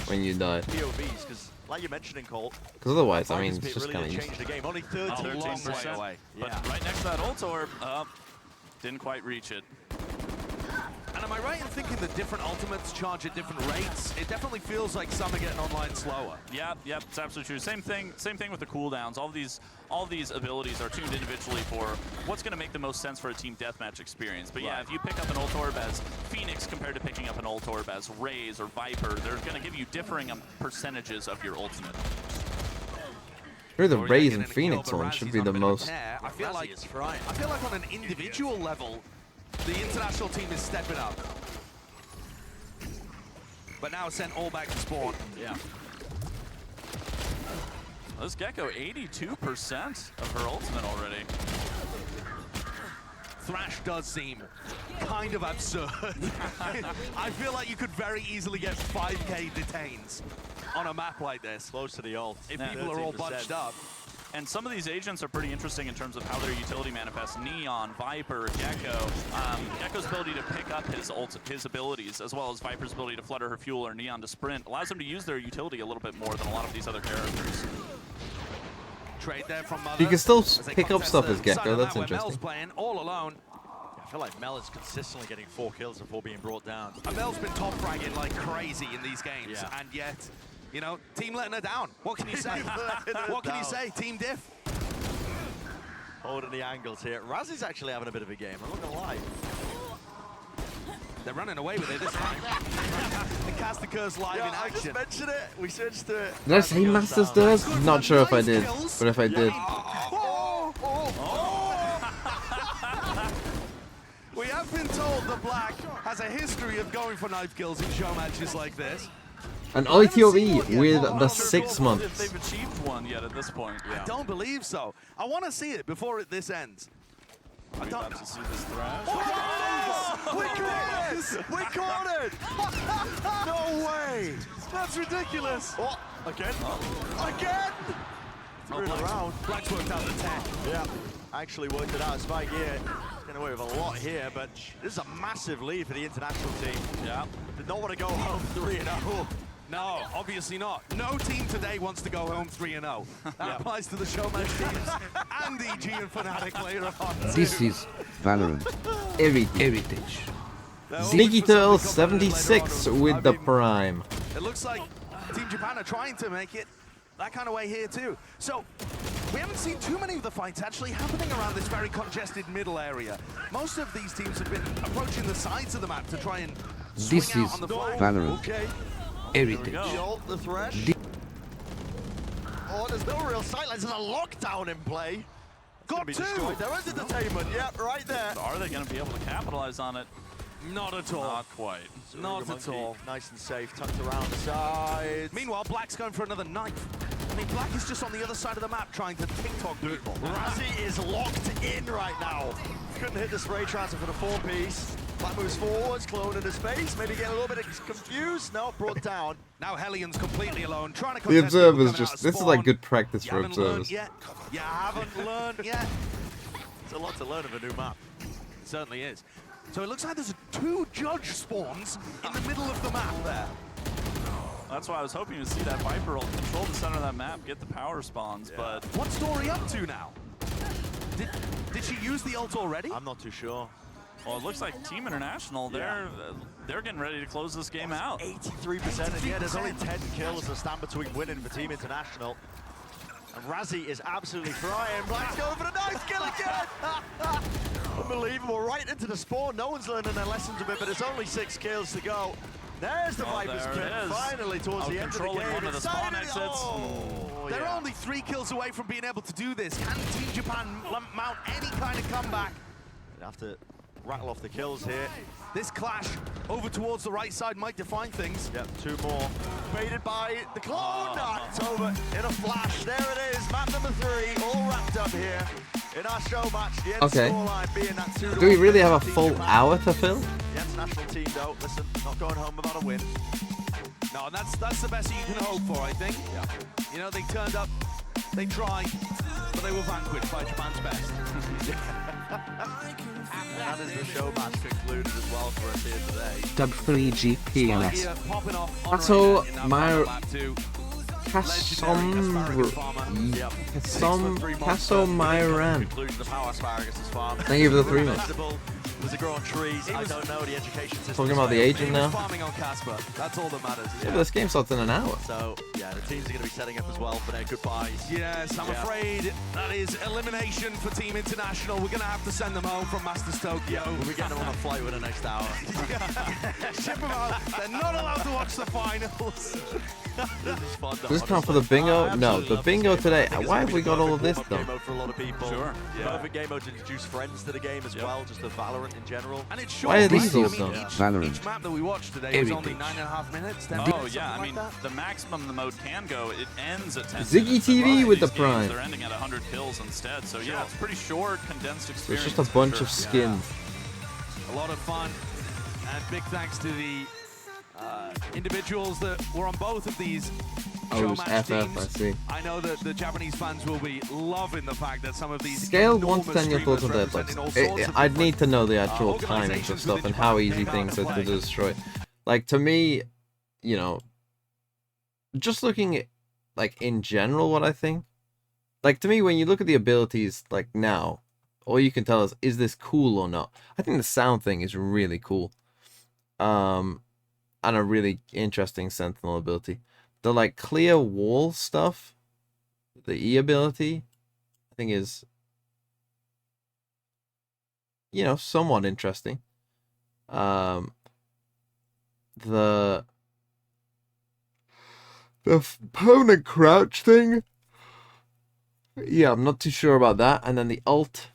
when you died. POVs, because like you're mentioning, Colt. Because otherwise, I mean, it's just really kind of changed useless. the game. Only 13% away. But right next to that ult orb, didn't quite reach it. And am I right in thinking the different ultimates charge at different rates? It definitely feels like some are getting online slower. Yep, it's absolutely true. Same thing with the cooldowns. All these abilities are tuned individually for what's going to make the most sense for a team deathmatch experience. But yeah, if you pick up an ult orb as Phoenix compared to picking up an ult orb as Raze or Viper, they're going to give you differing percentages of your ultimate. Sure, the Raze and Phoenix one should be the most. I feel like on an individual level, the international team is stepping up. But now sent all back to spawn. Yeah. This Gecko, 82% of her ultimate already. Thrash does seem kind of absurd. I feel like you could very easily get 5k detains on a map like this. Close to the ult. If people are all bunched up. And some of these agents are pretty interesting in terms of how their utility manifests. Neon, Viper, Gecko. Gecko's ability to pick up his abilities, as well as Viper's ability to flutter her fuel or Neon to sprint, allows them to use their utility a little bit more than a lot of these other characters. Trade there from Mother. You can still pick up stuff as Gecko, that's Mel's interesting. playing all alone. I feel like Mel is consistently getting 4 kills before being brought down. And Mel's been top fragging like crazy in these games, and yet, you know, team letting her down. What can you say? What can you say, Team Diff? Holding the angles here. Razzy's actually having a bit of a game, I'm not gonna lie. They're running away with it this time. And Cast the Curse live in I just action. mentioned it. We switched to it. Did I say Masters does? Not sure if I did, but if I did. We have been told that Black has a history of going for knife kills in show matches like this. An ITOE with the 6 months. If they've achieved one yet at this point. I don't believe so. I want to see it before this ends. We're about to see this Thrash. Oh, we caught it! We caught it! No way! That's ridiculous! Oh, again? Again! Threw it around. Black's worked out the tech. Yeah, actually worked it out. Spike here. Getting away with a lot here, but this is a massive lead for the international team. Yeah. Did not want to go home 3-0. No, obviously not. No team today wants to go home 3-0. That applies to the showmatch teams and EG and Fnatic later on. This is Valorant. Heritage. Sneaky Turtle 76 with the Prime. It looks like Team Japan are trying to make it that kind of way here too. So we haven't seen too many of the fights actually happening around this very congested middle area. Most of these teams have been approaching the sides of the map to try and swing This out is on the flank. Valorant. Okay. Heritage. The ult, the Thresh. Oh, there's no real sightlines. There's a lockdown in play. Got two! There is entertainment. Yep, right there. Are they going to be able to capitalize on it? Not at all. Not quite. Not at all. Nice and safe, tucked around the sides. Meanwhile, Black's going for another knife. I mean, Black is just on the other side of the map trying to TikTok people. Razzie is locked in right now. Couldn't hit the spray transfer for the 4-piece. Black moves forwards, clone in his space, maybe getting a little bit confused. No, brought down. Now Hellion's completely alone, trying to The contest people observers coming just, out of this is spawn. like good practice You for haven't learned observers. yet. You haven't learned yet. It's a lot to learn of a new map. It certainly is. So it looks like there's 2 judge spawns in the middle of the map there. That's why I was hoping to see that Viper will control the center of that map, get the power spawns, but... What's Dory up to now? Did she use the ult already? I'm not too sure. Well, it looks like Team International, they're getting ready to close this game out. 83%, and yeah, there's only 10 kills that stand between winning for Team International. And Razzie is absolutely frying. Black's going for the nice kill again! Unbelievable, right into the spawn. No one's learning their lessons a bit, but it's only 6 kills to go. There's the Viper's there kill, it is. finally towards the end of the Controlling game. one of the spawn exits. Oh, They're yeah. only 3 kills away from being able to do this. Can Team Japan mount any kind of comeback? They have to rattle off the kills here. This clash over towards the right side might define things. Yep, 2 more. Baited by the clone. It's over in a flash. There it is, map number 3, all wrapped up here in our show match. The end Okay. scoreline being that 2-1. Do we really have a Team full Japan. hour to fill? The international team, though, listen, not going home without a win. No, and that's the best you can hope for, I think. Yeah. You know, they turned up, they tried, but they were vanquished by Japan's best. And that is the show match concluded as well for us here today. W3GPNS. Here, popping off on So, Arena in that my- battle lap too. Myran. Conclusion of how asparagus is farmed. Thank you for the 3 months. Vegetable, does it grow on trees? I don't know. The education system. Talking about the agent He now. was farming on Casper. That's all that matters. Yeah, but this game starts in an hour. So, yeah, the teams are going to be setting up as well for their goodbyes. Yes, I'm afraid that is elimination for Team International. We're going to have to send them home from Masters Tokyo. We'll be getting them on a flight within the next hour. Ship them out. They're not allowed to watch the finals. This is fun, though, Does this count for the honestly. bingo? I No, absolutely the love bingo this game. today. I think it's Why gonna have be we the got all of perfect this warm-up done? game mode for a lot of people. Sure. Perfect game mode to introduce friends to the game as well, just the Valorant in general. And it's short. Why are these right? all I done? mean, Valorant. each map that we watched today was only Heritage. 9.5 minutes, 10 Oh, minutes, yeah, I something mean, like that. the maximum the mode can go, it ends at 10 Ziggy minutes. TV A lot of with the these games, Prime. They're ending at 100 kills instead, so yeah, it's pretty short, condensed It's experience. just a for bunch sure. of skins. A lot of fun, and big thanks to the individuals that were on both of these Oh, it show was match FF, teams. I see. I know that the Japanese fans will be loving the fact that some of these Scale 1 to enormous 10 your thoughts on streamers Deadlifts. representing all sorts of I'd different, need to know the actual timings of organizations stuff within and how Japan easy came out things to are to play. destroy. Like, to me, you know, just looking at, like, in general, what I think, like, to me, when you look at the abilities, like, now, all you can tell is this cool or not? I think the sound thing is really cool. And a really interesting Sentinel ability. The, like, clear wall stuff, the E ability, I think is, you know, somewhat interesting. The permanent crouch thing, yeah, I'm not too sure about that. And then the ult,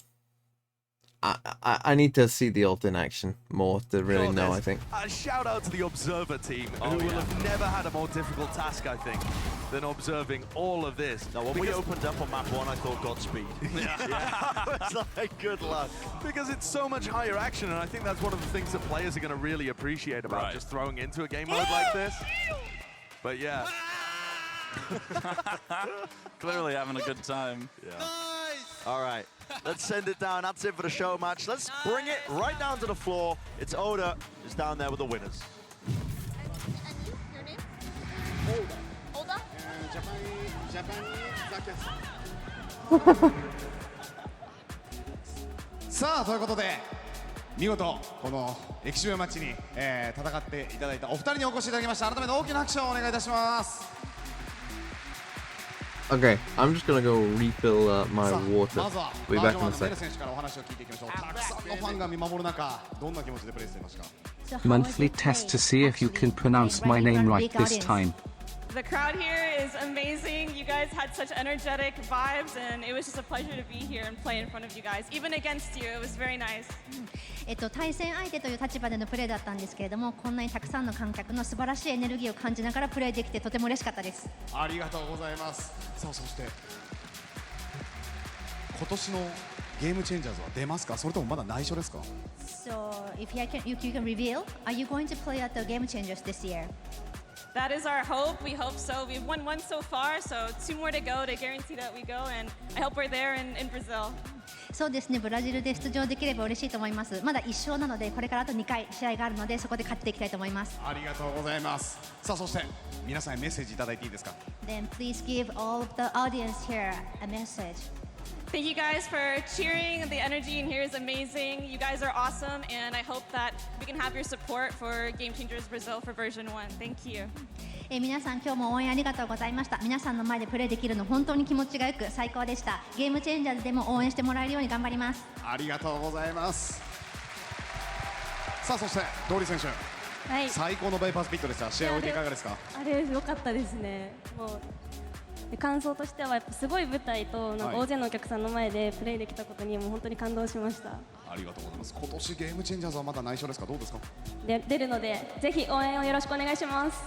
I need to see the ult in action more to really know, I think. A shout out to the Observer team, who will have never had a more difficult task, I think, than observing all of this. Now, when we opened up on map 1, I thought Godspeed. I was like, good luck. Because it's so much higher action, and I think that's one of the things that players are going to really appreciate about just throwing into a game mode like this. But yeah. Clearly having a good time. Yeah. All right, let's send it down. That's it for the show match. Let's bring it right down to the floor. It's Oda is down there with the winners. Your name? Oda. Japanese. さあということで見事この歴史上マッチに、戦っていただいたお二人にお越しいただきました。改めて大きな拍手をお願いいたします。 Okay, I'm just gonna go refill my さあ water. まずは We'll be バー back ジョン in 1 a のネル sec. 選手からお話を聞いていきましょう。たくさんのファンが見守る中、どんな気持ちでプレーしていますか？ Monthly test to see if you can pronounce my name right this time. The crowd here is amazing. You guys had such energetic vibes, and it was just a pleasure to be here and play in front of you guys. Even against you, it was very nice. 対戦相手という立場でのプレーだったんですけれども、こんなにたくさんの観客の素晴らしいエネルギーを感じながらプレーできてとても嬉しかったです。ありがとうございます。さあ、そして今年のゲームチェンジャーズは出ますか、それともまだ内緒ですか？ So, if you can reveal, are you going to play at the Game Changers this year? That is our hope. We hope so. We've won one so far, so 2 more to go to guarantee that we go, and I hope we're there in Brazil. そうですね、ブラジルで出場できれば嬉しいと思います。まだ1勝なので、これからあと2回試合があるので、そこで勝っていきたいと思います。ありがとうございます。さあ、そして皆さんにメッセージいただいていいですか？ Then please give all of the audience here a message. Thank you guys for cheering. The energy in here is amazing. You guys are awesome, and I hope that we can have your support for Game Changers Brazil for version 1. Thank you. 皆さん今日も応援ありがとうございました。皆さんの前でプレーできるの本当に気持ちがよく最高でした。ゲームチェンジャーズでも応援してもらえるように頑張ります。ありがとうございます。さあ、そしてドーリー選手、はい、最高のバイパスピットでした。試合を終えていかがですか？あれ良かったですね。もう感想としてはやっぱすごい舞台となんか大勢のお客さんの前でプレーできたことにもう本当に感動しました。ありがとうございます。今年ゲームチェンジャーズはまだ内緒ですか？どうですか？出るのでぜひ応援をよろしくお願いします。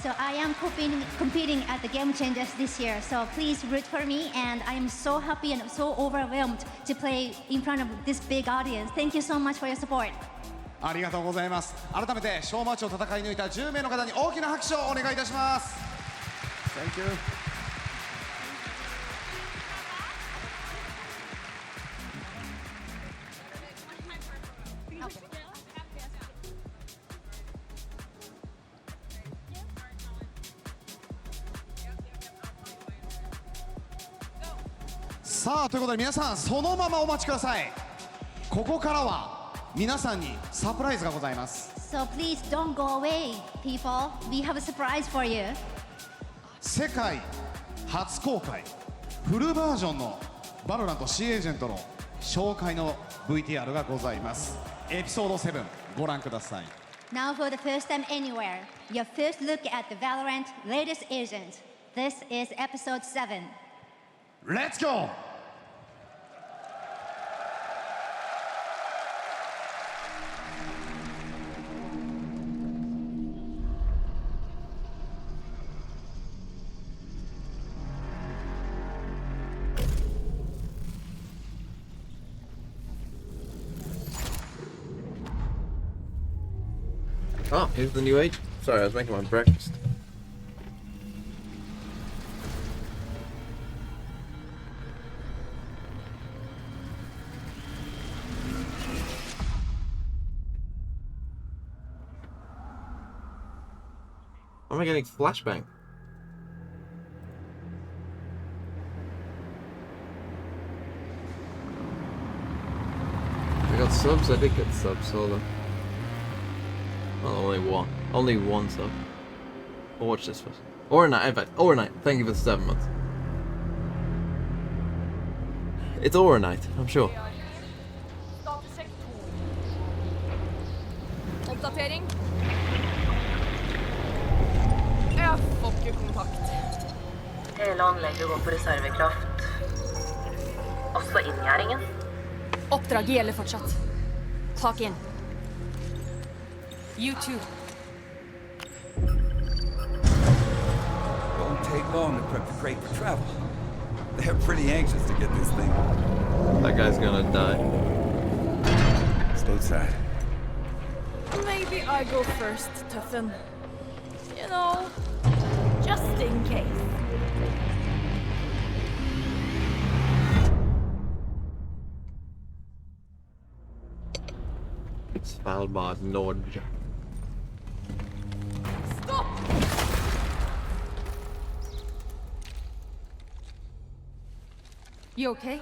So I am competing at the Game Changers this year. So please root for me, and I am so happy and so overwhelmed to play in front of this big audience. Thank you so much for your support. ありがとうございます。改めてショーマッチを戦い抜いた10名の方に大きな拍手をお願いいたします。Thank you. さあ、ということで皆さんそのままお待ちください。ここからは皆さんにサプライズがございます。 So please don't go away, people. We have a surprise for you. 世界初公開フルバージョンのバロラント C エージェントの紹介の VTR がございます。エピソード7ご覧ください。 Now for the first time anywhere, your first look at the Valorant latest agent. This is episode 7. Let's go! Oh, here's the new agent. Sorry, I was making my breakfast. Why am I getting flashbang? I got subs, I did get subs, hold on. Well, only one sub. We'll watch this first. Overnight, in fact, Overnight, thank you for the 7 months. It's Overnight, I'm sure. Oppdatering. Jeg får ikke kontakt. Hele anlegget går på reservekraft. Også inngjerdingen. Oppdraget gjelder fortsatt. Tak inn. You too. Won't take long to prep the crate for travel. They're pretty anxious to get this thing. That guy's gonna die. Stateside. Maybe I go first, Tuffen. You know, just in case. Svalbard Nord. Stop! You okay?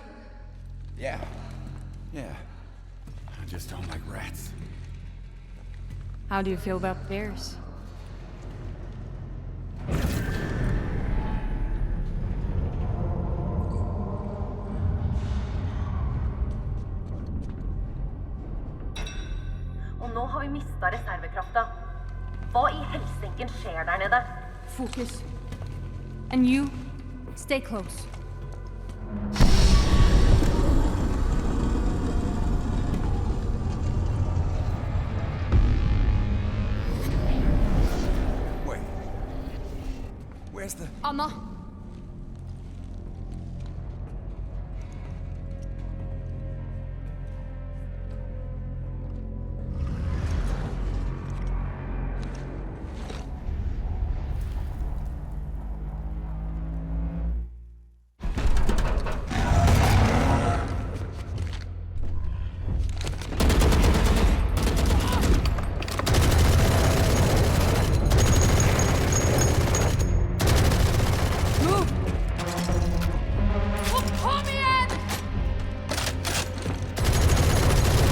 Yeah. I just don't like rats. How do you feel about bears? Og nå har vi mistet reservekrafta. Hva i helsinken skjer der nede? Focus. And you, stay close. Wait. Where's the... Anna.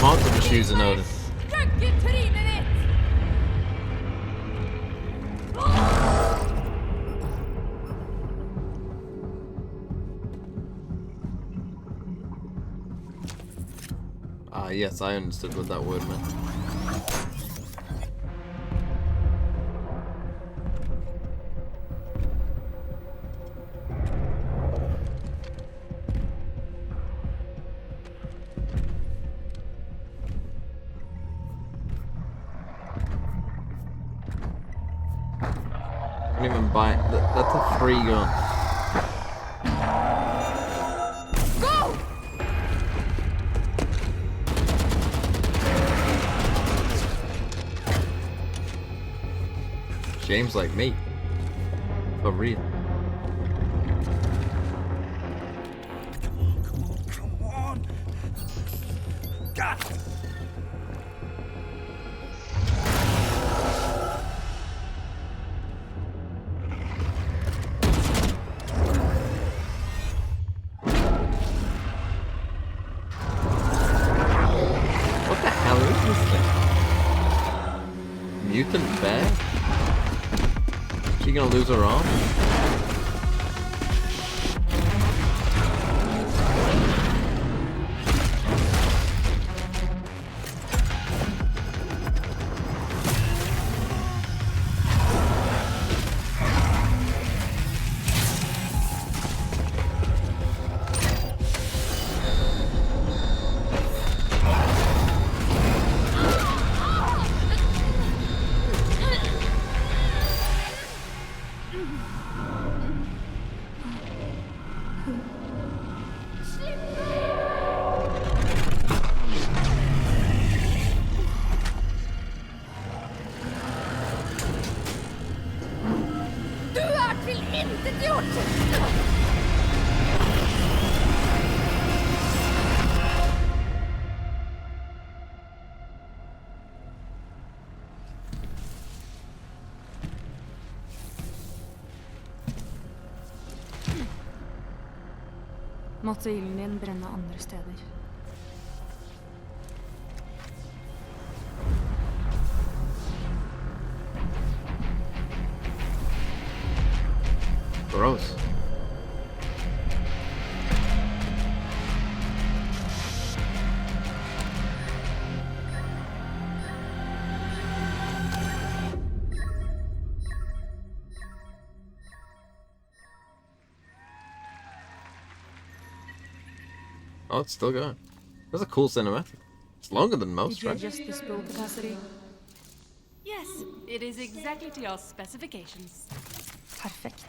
Monster just using Odin. Ah, yes, I understood what that word meant. I can't even buy it. That's a free gun. Go! James like me. For real. Come on. God. What the hell is this thing? Mutant bear? She gonna lose her arm? Du är tillintetgjort! Måtte ilden brenne andre steder. Gross. Oh, it's still going. That's a cool cinematic. It's longer than most, Did you right? adjust the spool capacity? Yes, it is exactly to your specifications. Perfect.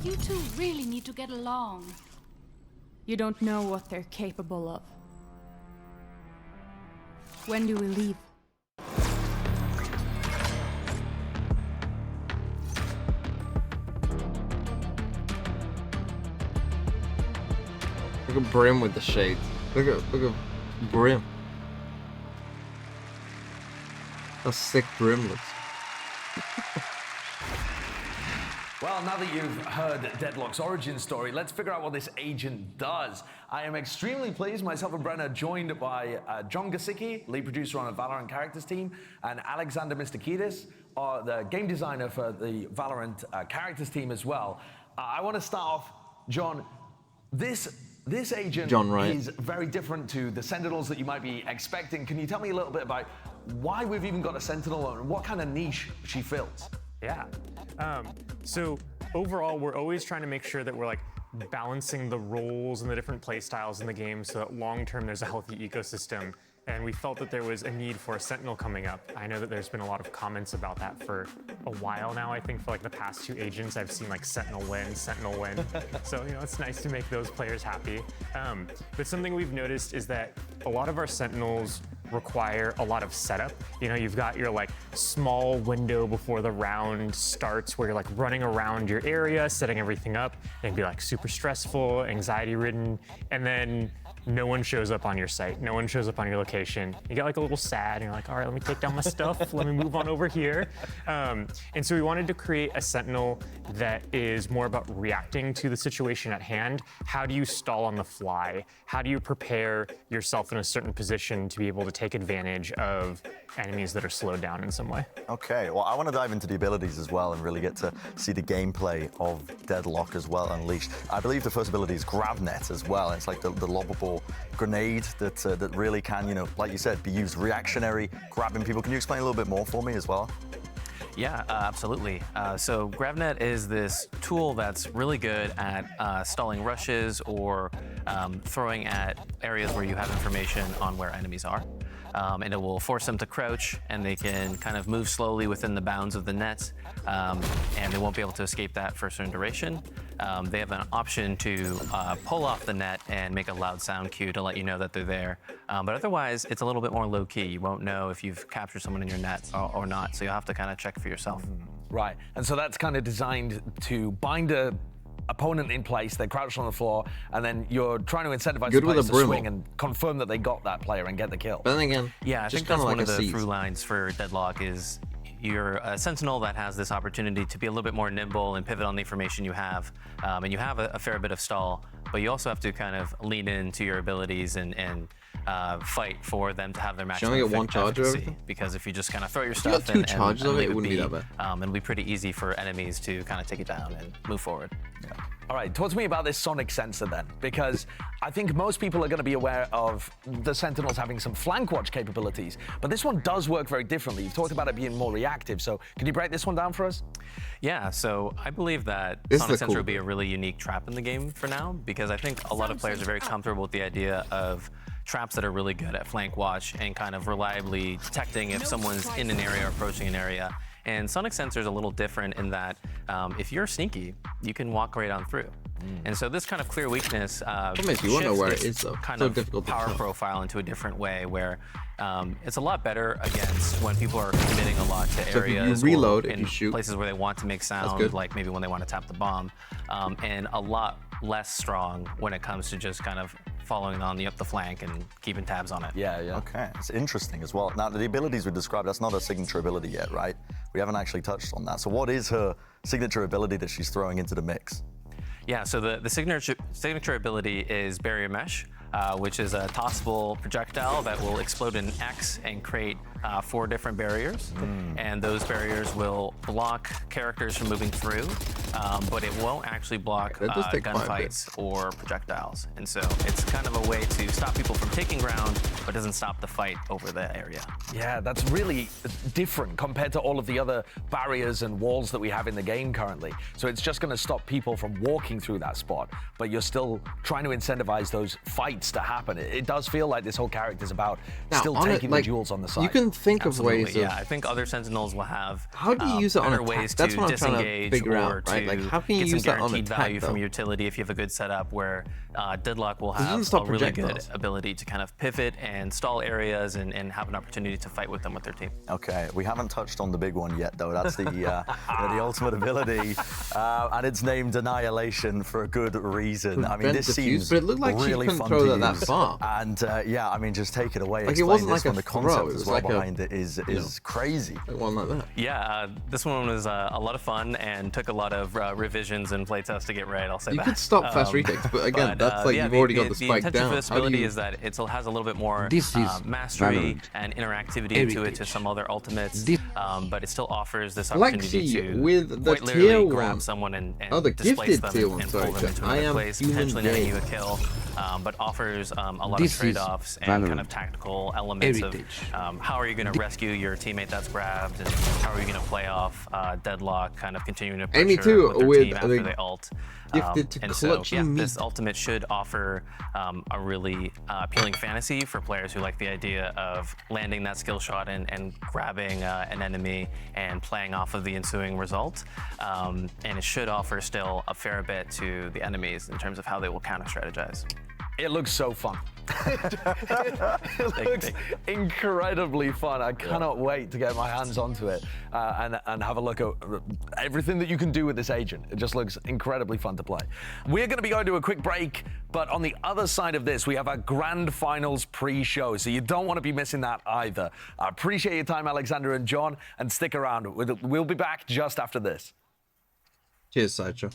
You two really need to get along. You don't know what they're capable of. When do we leave? Look at Brim with the shades. Look at Brim. How sick Brim looks. Well, now that you've heard Deadlock's origin story, let's figure out what this agent does. I am extremely pleased, myself and Brenna, joined by John Gasicki, lead producer on the Valorant characters team, and Alexander Mistakidis, the game designer for the Valorant characters team as well. I want to start off, John, this agent John Wright. is very different to the Sentinels that you might be expecting. Can you tell me a little bit about why we've even got a Sentinel and what kind of niche she fills. Yeah. So overall, we're always trying to make sure that we're like balancing the roles and the different play styles in the game so that long term there's a healthy ecosystem. And we felt that there was a need for a Sentinel coming up. I know that there's been a lot of comments about that for a while now. I think for like the past 2 agents, I've seen like Sentinel win. So, you know, it's nice to make those players happy. But something we've noticed is that a lot of our Sentinels require a lot of setup. You know, you've got your like small window before the round starts where you're like running around your area, setting everything up, and it'd be like super stressful, anxiety ridden, and then no one shows up on your site. No one shows up on your location. You get like a little sad and you're like, all right, let me take down my stuff. Let me move on over here. And so we wanted to create a Sentinel that is more about reacting to the situation at hand. How do you stall on the fly? How do you prepare yourself in a certain position to be able to take advantage of enemies that are slowed down in some way? Okay, well, I want to dive into the abilities as well and really get to see the gameplay of Deadlock as well unleashed. I believe the first ability is Grab Net as well. It's like the lobbable grenade that really can, you know, like you said, be used reactionary, grabbing people. Can you explain a little bit more for me as well? Yeah, absolutely. So GravNet is this tool that's really good at stalling rushes or throwing at areas where you have information on where enemies are. And it will force them to crouch, and they can kind of move slowly within the bounds of the net, and they won't be able to escape that for a certain duration. They have an option to pull off the net and make a loud sound cue to let you know that they're there. But otherwise, it's a little bit more low-key. You won't know if you've captured someone in your net or not, so you'll have to kind of check for yourself. Right, and so that's kind of designed to bind a opponent in place, they're crouched on the floor, and then you're trying to incentivize the players to swing and confirm that they got that player and get the kill. But then again, yeah, I think that's one of the through lines for Deadlock is you're a Sentinel that has this opportunity to be a little bit more nimble and pivot on the information you have, and you have a fair bit of stall, but you also have to kind of lean into your abilities and fight for them to have their match. Should I get one charge of everything? Because if you just kind of throw your stuff and charges of it, wouldn't be that bad. It'll be pretty easy for enemies to kind of take it down and move forward. Yeah. All right, talk to me about this sonic sensor then, because I think most people are going to be aware of the Sentinels having some flank watch capabilities, but this one does work very differently. You've talked about it being more reactive, so can you break this one down for us? Yeah, so I believe that sonic sensor will be a really unique trap in the game for now, because I think a lot of players are very comfortable with the idea of traps that are really good at flank watch and kind of reliably detecting if someone's in an area or approaching an area. And sonic sensor is a little different in that if you're sneaky, you can walk right on through. And so this kind of clear weakness you won't know where it is, though. Kind so of difficult power profile into a different way where it's a lot better against when people are committing a lot to areas if you reload, or if you shoot, places where they want to make sound, like maybe when they want to tap the bomb, and a lot less strong when it comes to just kind of following on up the flank and keeping tabs on it. Yeah. Okay, it's interesting as well. Now, the abilities we described, that's not a signature ability yet, right? We haven't actually touched on that. So what is her signature ability that she's throwing into the mix? Yeah, so the signature ability is Barrier Mesh, which is a tossable projectile that will explode in X and create 4 different barriers. And those barriers will block characters from moving through, but it won't actually block gunfights or projectiles. And so it's kind of a way to stop people from taking ground, but doesn't stop the fight over the area. Yeah, that's really different compared to all of the other barriers and walls that we have in the game currently. So it's just going to stop people from walking through that spot, but you're still trying to incentivize those fights to happen. It does feel like this whole character is about still taking the jewels on the side. You can think of ways Yeah, I think other Sentinels will have how do you use it on better attack? ways That's to what I'm trying to disengage figure or out, right? to Like, how can you get use some that on guaranteed attack, value though? from utility if you have a good setup where Deadlock will have stop a really good projectiles. ability to kind of pivot and stall areas and have an opportunity to fight with them with their team. Okay, we haven't touched on the big one yet, though. That's the the ultimate ability, and it's named Annihilation for a good reason. I mean, this seems but it looked like really she couldn't fun throw to that use. far. And yeah, I mean, just take it away. Like, it Explain wasn't this like one. a The concept throw, it as was well like behind it is crazy. Like one like that. Yeah, this one was a lot of fun and took a lot of revisions and playtests to get right. I'll say You that. could stop fast retakes, but again, that's like you've already got the spike intention down. for this ability is that it has a little bit more mastery and interactivity to it to some other ultimates, but it still offers this opportunity to with the quite literally tier grab one. someone and Oh, the displace gifted them tier and, one, and sorry, pull them into I another am place, human potentially netting you a Jade. kill, but offers a lot of trade-offs and kind of tactical elements of how are you going to rescue your teammate that's grabbed, and how are you going to play off deadlock, kind of continuing to Amy pressure too, with their with team after they ult. gifted to And so, clutching yeah, meat. this ultimate should offer a really appealing fantasy for players who like the idea of landing that skill shot and grabbing an enemy and playing off of the ensuing result. And it should offer still a fair bit to the enemies in terms of how they will counter-strategize. It looks so fun. It looks incredibly fun. I cannot wait to get my hands onto it and have a look at everything that you can do with this agent. It just looks incredibly fun to play. We're going to be going to a quick break, but on the other side of this, we have our grand finals pre-show, so you don't want to be missing that either. I appreciate your time, Alexander and John, and stick around. We'll be back just after this. Cheers, Sideshow.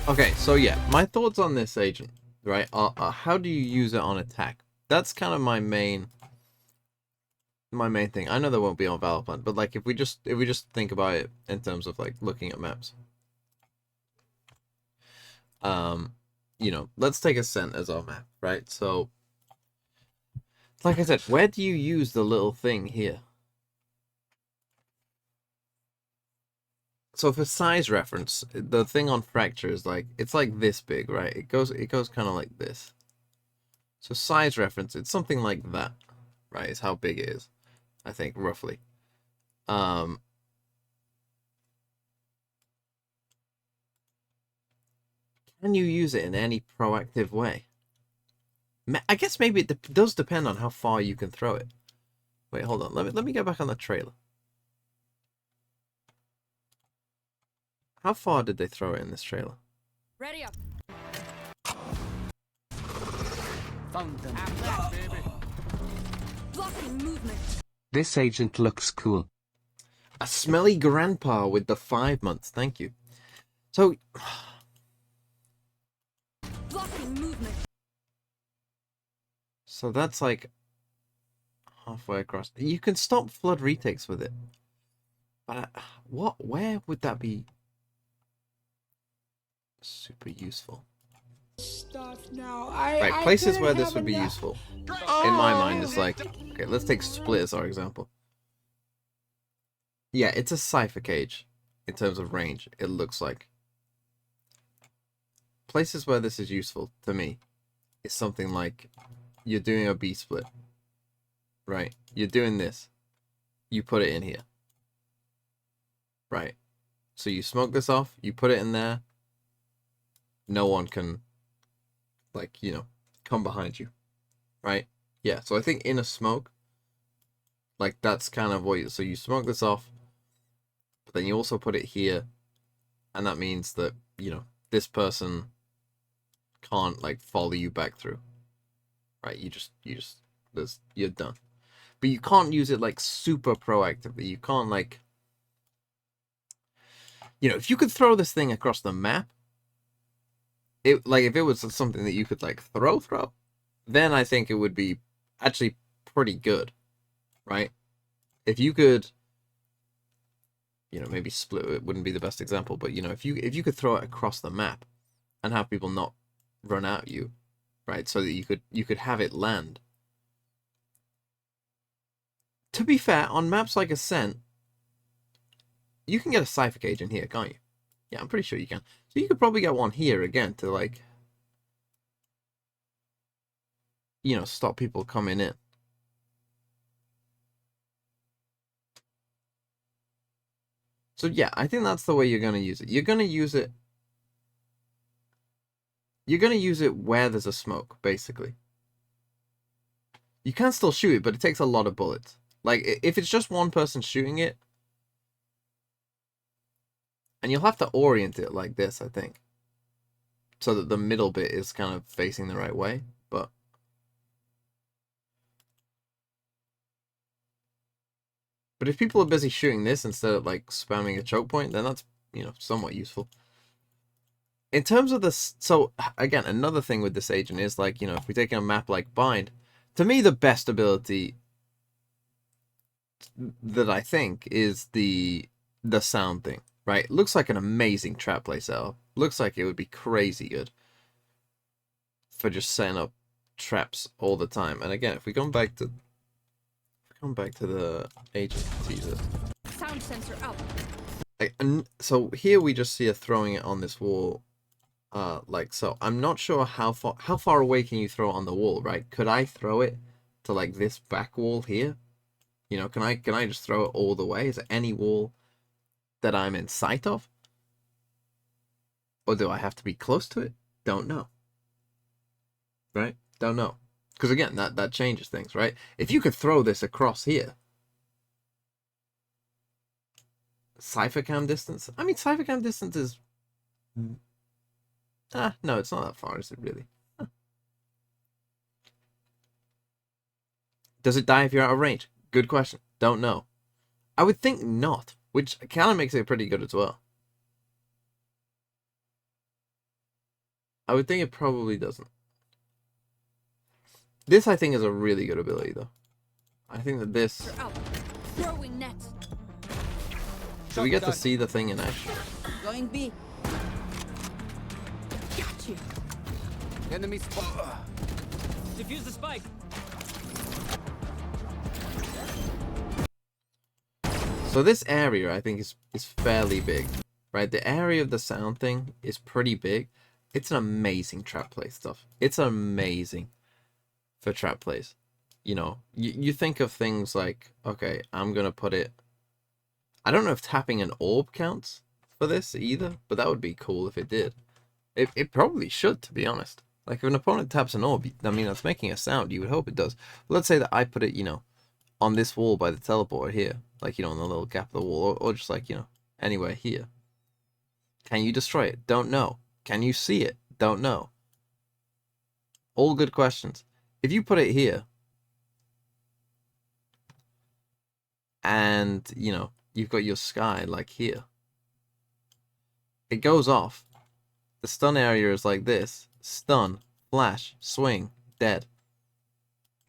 Okay, so yeah, my thoughts on this agent, right, are how do you use it on attack? That's kind of my main thing. I know there won't be on Valorant, but like if we just think about it in terms of like looking at maps. You know, let's take Ascent as our map, right? So like I said, where do you use the little thing here? So for size reference, the thing on Fracture is like, it's like this big, right? It goes kind of like this. So size reference, it's something like that, right? Is how big it is, I think, roughly. Can you use it in any proactive way? I guess maybe it does depend on how far you can throw it. Wait, hold on. Let me get back on the trailer. How far did they throw it in this trailer? Ready up. Found them. Baby. Blocking movement. This agent looks cool. A smelly grandpa with the 5 months. Thank you. So, Blocking movement. so that's like halfway across. You can stop flood retakes with it. But where would that be super useful? Stuff now. Right, places where this would be useful, in my mind, is like, okay, let's take Split as our example. Yeah, it's a Cypher cage in terms of range, it looks like. Places where this is useful, to me, is something like, you're doing a B-split, right? You're doing this. You put it in here. Right. So you smoke this off, you put it in there, no one can, like, you know, come behind you, right? Yeah, so I think in a smoke, like, that's kind of what so you smoke this off, but then you also put it here, and that means that, you know, this person can't, like, follow you back through, right? You're done. But you can't use it, like, super proactively. You can't, like, you know, if you could throw this thing across the map, if it was something that you could like throw, then I think it would be actually pretty good, right? If you could, you know, maybe Split, it wouldn't be the best example, but you know, if you could throw it across the map and have people not run at you, right? So that you could have it land. To be fair, on maps like Ascent, you can get a Cypher cage in here, can't you? Yeah, I'm pretty sure you can. So you could probably get one here again to, like, you know, stop people coming in. So yeah, I think that's the way you're going to use it. You're going to use it where there's a smoke, basically. You can still shoot it, but it takes a lot of bullets. Like, if it's just one person shooting it, and you'll have to orient it like this, I think, so that the middle bit is kind of facing the right way, but if people are busy shooting this instead of like spamming a choke point, then that's, you know, somewhat useful. In terms of this, so again, another thing with this agent is like, you know, if we take a map like Bind, to me the best ability that I think is the sound thing, right? It looks like an amazing trap play setup. Looks like it would be crazy good for just setting up traps all the time. And again, if we come back to the agent teaser, Sound sensor out. and so here we just see her throwing it on this wall, like so. I'm not sure how far away can you throw it on the wall, right? Could I throw it to like this back wall here? You know, can I just throw it all the way? Is there any wall that I'm in sight of? Or do I have to be close to it? Don't know. Right? Don't know. Because again, that changes things, right? If you could throw this across here. Cypher cam distance? I mean, cypher cam distance is... no, it's not that far, is it really? Huh. Does it die if you're out of range? Good question. Don't know. I would think not, which kind of makes it pretty good as well. I would think it probably doesn't. This, I think, is a really good ability, though. I think that this... Throwing net. So we get to see the thing in action. Going B. Got you. Enemy spot. Defuse the spike. So this area, I think, is fairly big, right? The area of the sound thing is pretty big. It's an amazing trap play stuff. It's amazing for trap plays. You know, you think of things like, okay, I'm going to put it... I don't know if tapping an orb counts for this either, but that would be cool if it did. It probably should, to be honest. Like, if an opponent taps an orb, I mean, that's making a sound. You would hope it does. But let's say that I put it, you know, on this wall by the teleporter here. Like, you know, on the little gap of the wall. Or just like, you know, anywhere here. Can you destroy it? Don't know. Can you see it? Don't know. All good questions. If you put it here, and, you know, you've got your sky, like here. It goes off. The stun area is like this. Stun, flash, swing, dead.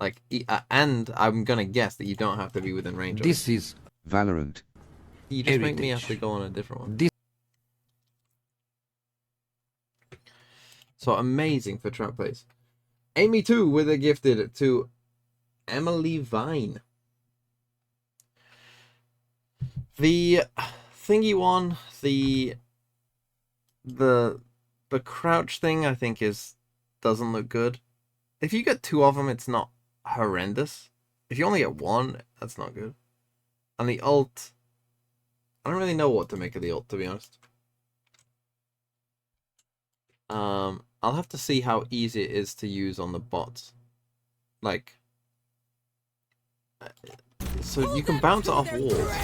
Like, and I'm gonna guess that you don't have to be within range of it. This is Valorant. You just make me have to go on a different one. So amazing for trap plays. Amy 2 with a gifted to Emily Vine. The thingy one, the crouch thing, I think doesn't look good. If you get 2 of them, it's not horrendous. If you only get 1, that's not good. And the ult, I don't really know what to make of the ult, to be honest. I'll have to see how easy it is to use on the bots. Like, so you can bounce it off walls.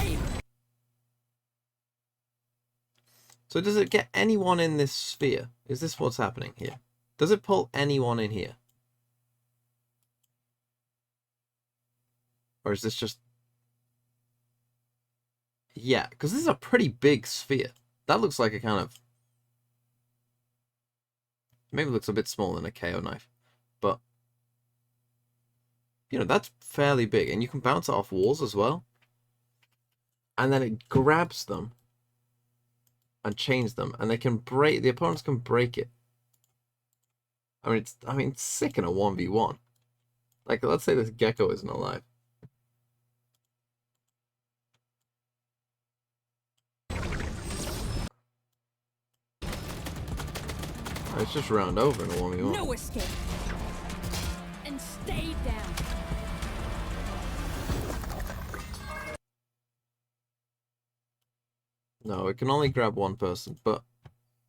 So does it get anyone in this sphere? Is this what's happening here? Does it pull anyone in here? Or is this just... Yeah, because this is a pretty big sphere. That looks like a kind of... Maybe it looks a bit smaller than a KO knife. But, you know, that's fairly big. And you can bounce it off walls as well. And then it grabs them and chains them. And they can break... The opponents can break it. I mean, it's sick in a 1v1. Like, let's say this gecko isn't alive. It's just round over in a 1v1. No escape. And stay down. No, it can only grab one person, but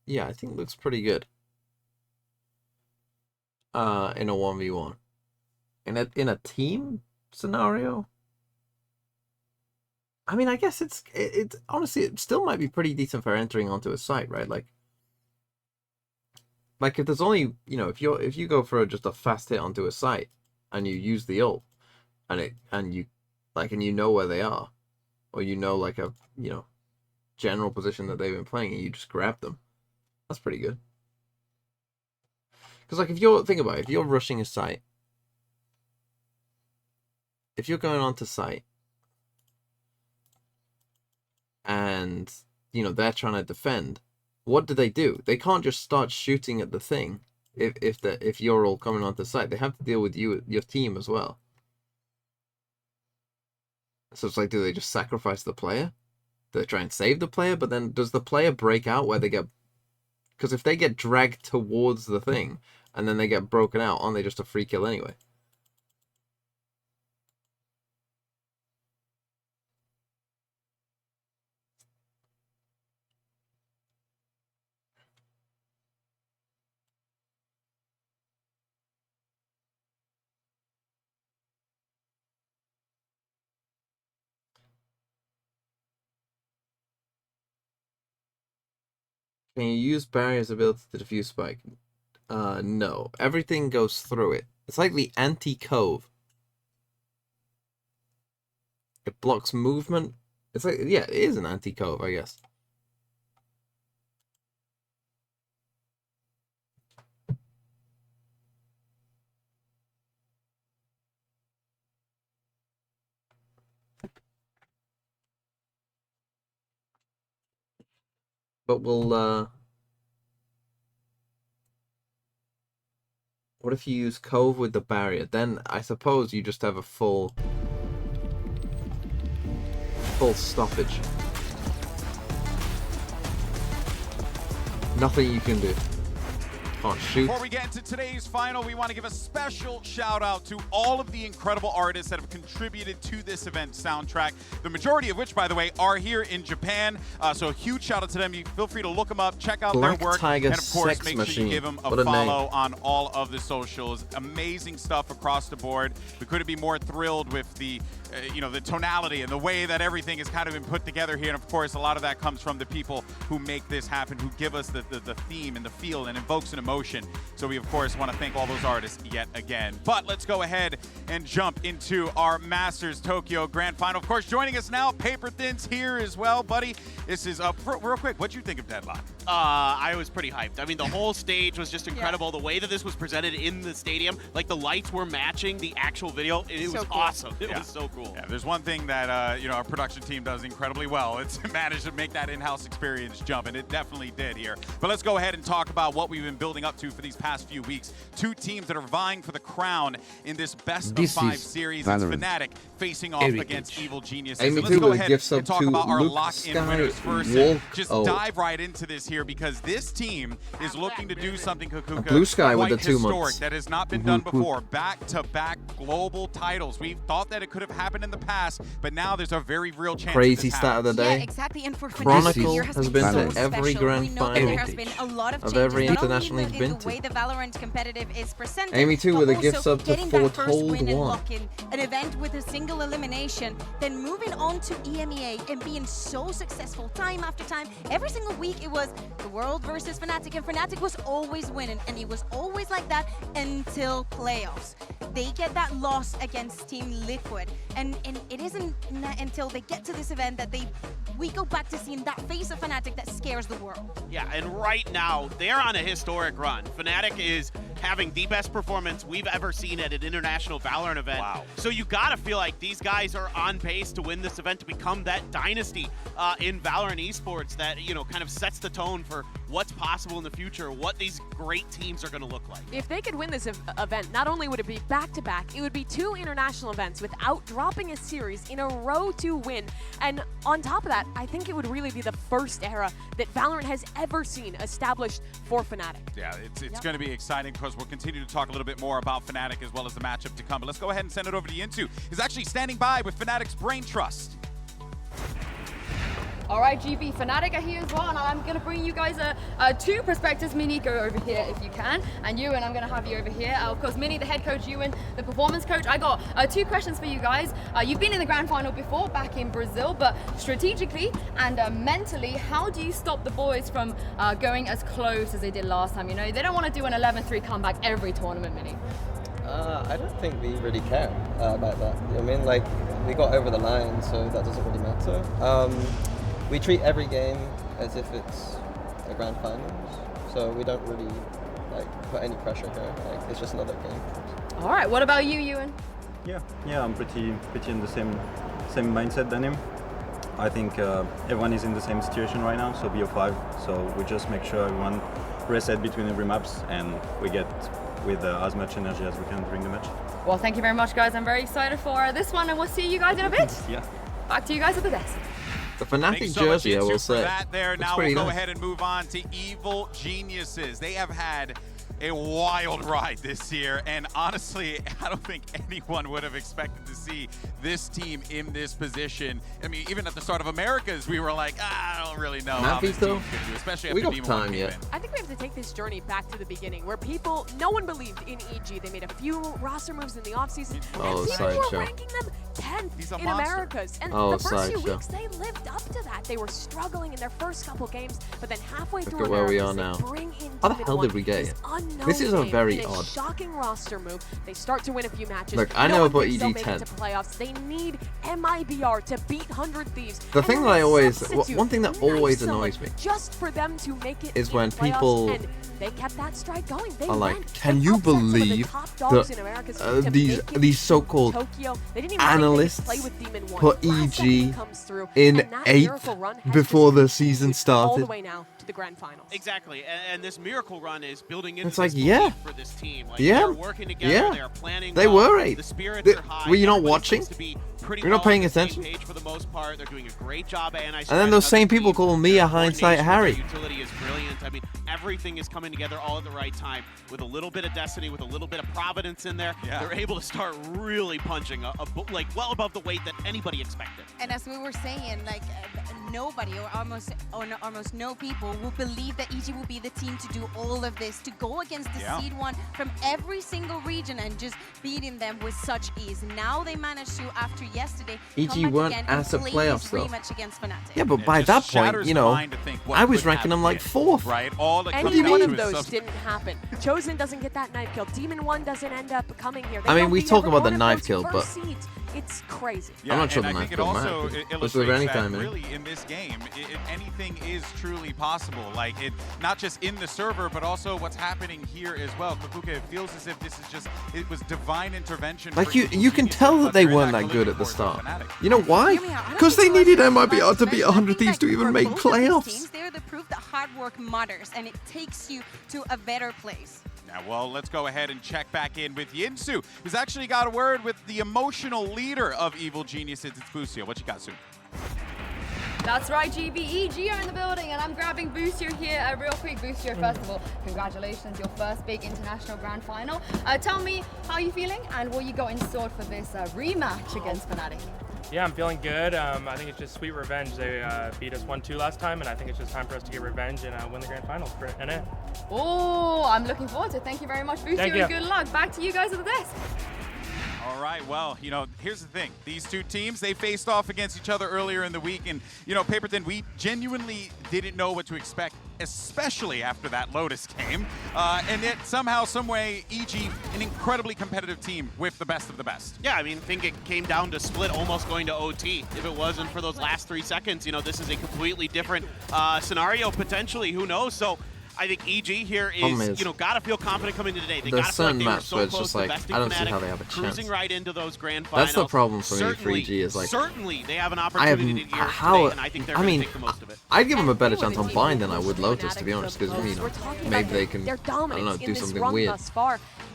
yeah, I think it looks pretty good. In a 1v1. In a team scenario? I mean, I guess it's honestly, it still might be pretty decent for entering onto a site, right? Like like if there's only, you know, if you go for just a fast hit onto a site and you use the ult and you know where they are, or you know like a, you know, general position that they've been playing and you just grab them, that's pretty good. Because like if you're rushing a site, if you're going onto site and, you know, they're trying to defend, what do? They can't just start shooting at the thing if you're all coming onto site. They have to deal with your team as well. So it's like, do they just sacrifice the player? Do they try and save the player? But then does the player break out where they get... Because if they get dragged towards the thing and then they get broken out, aren't they just a free kill anyway? Can you use Barrier's ability to defuse Spike? No. Everything goes through it. It's like the anti-cove. It blocks movement. It's like, yeah, it is an anti-cove, I guess. But we'll, what if you use Cove with the barrier? Then I suppose you just have a full stoppage. Nothing you can do. Can't shoot. Before we get into today's final, we want to give a special shout out to all of the incredible artists that have contributed to this event soundtrack. The majority of which, by the way, are here in Japan. So a huge shout out to them. You feel free to look them up, check out Black their work, Tiger and of course, Sex make Machine. sure you give them a follow on all of the socials. Amazing stuff across the board. We couldn't be more thrilled with the you know, the tonality and the way that everything has kind of been put together here. And of course, a lot of that comes from the people who make this happen, who give us the theme and the feel and invokes an emotion. So we, of course, want to thank all those artists yet again. But let's go ahead and jump into our Masters Tokyo Grand Final. Of course, joining us now, Paper Thin's here as well, buddy. This is, real quick, what'd you think of Deadlock? I was pretty hyped. I mean, the whole stage was just incredible. The way that this was presented in the stadium, like the lights were matching the actual video. It was awesome. It was so cool. Yeah, there's one thing that you know, our production team does incredibly well. It's managed to make that in-house experience jump, and it definitely did here. But let's go ahead and talk about what we've been building up to for these past few weeks. Two teams that are vying for the crown in this best-of-5 series. It's Fnatic facing off against Evil Geniuses. Amy, And let's go ahead gifts and up talk to about our Luke lock-in Sky winners first. Wolf. Just Oh. dive right into this here, because this team is looking to do something, Kakuka, Blue Sky with quite the 2 historic months. that has not been done before. Back-to-back global titles. We thought that it could have happened in the past, but now there's a very real chance. Crazy this start of the happens. day. Yeah, exactly. And for Fnatic, Chronicle this year has has been been so to every special. grand We know that there has final been a lot of of changes, every not international only he's in been the to. way the Valorant competitive is presented, Amy too, but with a also gift sub to getting that first Foretold win and One. locking an event with a single elimination, then moving on to EMEA and being so successful time after time. Every single week it was the world versus Fnatic, and Fnatic was always winning, and it was always like that until playoffs. They get that loss against Team Liquid, and it isn't until they get to this event that we go back to seeing that face of Fnatic that scares the world. Yeah, and right now, they're on a historic run. Fnatic is having the best performance we've ever seen at an international Valorant event. Wow. So you gotta feel like these guys are on pace to win this event, to become that dynasty in Valorant esports that, you know, kind of sets the tone for what's possible in the future, what these great teams are gonna look like. If they could win this event, not only would it be back-to-back, it would be 2 international events without dropping a series in a row to win. And on top of that, I think it would really be the first era that Valorant has ever seen established for Fnatic. Yeah, it's going to be exciting, because we'll continue to talk a little bit more about Fnatic as well as the matchup to come. But let's go ahead and send it over to Yintu. He's actually standing by with Fnatic's Brain Trust. All right, GB, Fnatic are here as well, and I'm going to bring you guys two perspectives. Mini, go over here if you can, and Ewan, I'm going to have you over here. Of course, Mini, the head coach, Ewan, the performance coach. I got two questions for you guys. You've been in the grand final before, back in Brazil, but strategically and mentally, how do you stop the boys from going as close as they did last time? You know, they don't want to do an 11-3 comeback every tournament, Mini. I don't think we really care about that. You know what I mean? Like, we got over the line, so that doesn't really matter. We treat every game as if it's a grand finals, so we don't really like put any pressure here. Like, it's just another game. All right, what about you, Ewan? Yeah, I'm pretty in the same mindset than him. I think everyone is in the same situation right now, so BO5. So we just make sure everyone reset between every maps, and we get with as much energy as we can during the match. Well, thank you very much, guys. I'm very excited for this one, and we'll see you guys in a bit. Yeah. Back to you guys at the desk. The Fnatic jersey, I will say. That there. Now we'll go nice. ahead and move on to Evil Geniuses. They have had a wild ride this year, and honestly, I don't think anyone would have expected to see this team in this position. I mean, even at the start of Americas, we were like, I don't really know how this team's gonna do, especially after Demon 1 came in. I think we have to take this journey back to the beginning, where no one believed in EG. They made a few roster moves in the offseason, and people were ranking them 10th in Americas. And the first few weeks, they lived up to that. They were struggling in their first couple games, but then halfway through where we are Americas, now. they bring in How the hell did we get here? This is a very odd. Shocking roster move. They start to win a few matches. Look, I know about EG 10. Playoffs. They need MIBR to beat 100 Thieves. The thing that I always, one thing that always annoys me, just for them to make it is when people and they kept that strike going. They are like, can you believe that these so-called analysts put EG in 8th before the season started? All the way now to the grand finals. Exactly, and this miracle run is building into it's like, this yeah, for this team. Like, yeah, they're working together, yeah. they're planning they well, were 8th. The spirits are high. Were you not Everybody watching? seems to be pretty You're not well paying on the same attention? page for the most part. They're doing a great job at And then those same people call me a hindsight Harry. Utility is brilliant. I mean, everything is coming together all at the right time with a little bit of destiny, with a little bit of providence in there. Yeah. They're able to start really punching like well above the weight that anybody expected. And as we were saying, like nobody or almost no people will believe that EG will be the team to do all of this, to go against the seed one from every single region and just beating them with such ease. Now they managed to, after yesterday, EG weren't as a playoffs though. Rematch against Fnatic. Yeah, but by that point, you know, I was ranking them like 4th. Right? All that Any one of those didn't happen. Chosen doesn't get that knife kill. Demon 1 doesn't end up coming here. I mean, we talk about the knife kill, but it's crazy. I'm not sure the knife kill also illustrates that anytime, really in this game, anything is truly possible. Like, not just in the server, but also what's happening here as well. Kakuka, it feels as if this is just, it was divine intervention. Like, you can tell that they weren't that good at the start. You know why? Because they needed MIBR to beat 100 Thieves to even make playoffs. They're the proof that hard work matters, and it takes you to a better place. Now, well, let's go ahead and check back in with Yinsu, who's actually got a word with the emotional leader of Evil Geniuses. It's Busio. What you got, Sue? That's right, GB. EG are in the building, and I'm grabbing Boostio here. Real quick, Boostio, first of all, congratulations, your first big international grand final. Tell me how you feeling and what you got in store for this rematch against Fnatic. Yeah, I'm feeling good. I think it's just sweet revenge. They beat us 1-2 last time, and I think it's just time for us to get revenge and win the grand finals for NA. Oh, I'm looking forward to it. Thank you very much, Boostio, and good luck. Back to you guys at the desk. All right, well, you know, here's the thing. These two teams, they faced off against each other earlier in the week, and, you know, Paperton, we genuinely didn't know what to expect, especially after that Lotus game. And yet, somehow, someway, EG, an incredibly competitive team with the best of the best. Yeah, I mean, I think it came down to split almost going to OT. If it wasn't for those last 3 seconds, you know, this is a completely different scenario, potentially. Who knows? So I think EG here is, you know, gotta feel confident coming into today. They gotta feel like they were so close to besting Fnatic, cruising right into those grand finals. That's the problem for me for EG is like, certainly they have an opportunity to today, and I think they're gonna take the most of it. I'd give them a better chance on Bind than I would Lotus, to be honest, because, you know, maybe they can, I don't know, do something weird.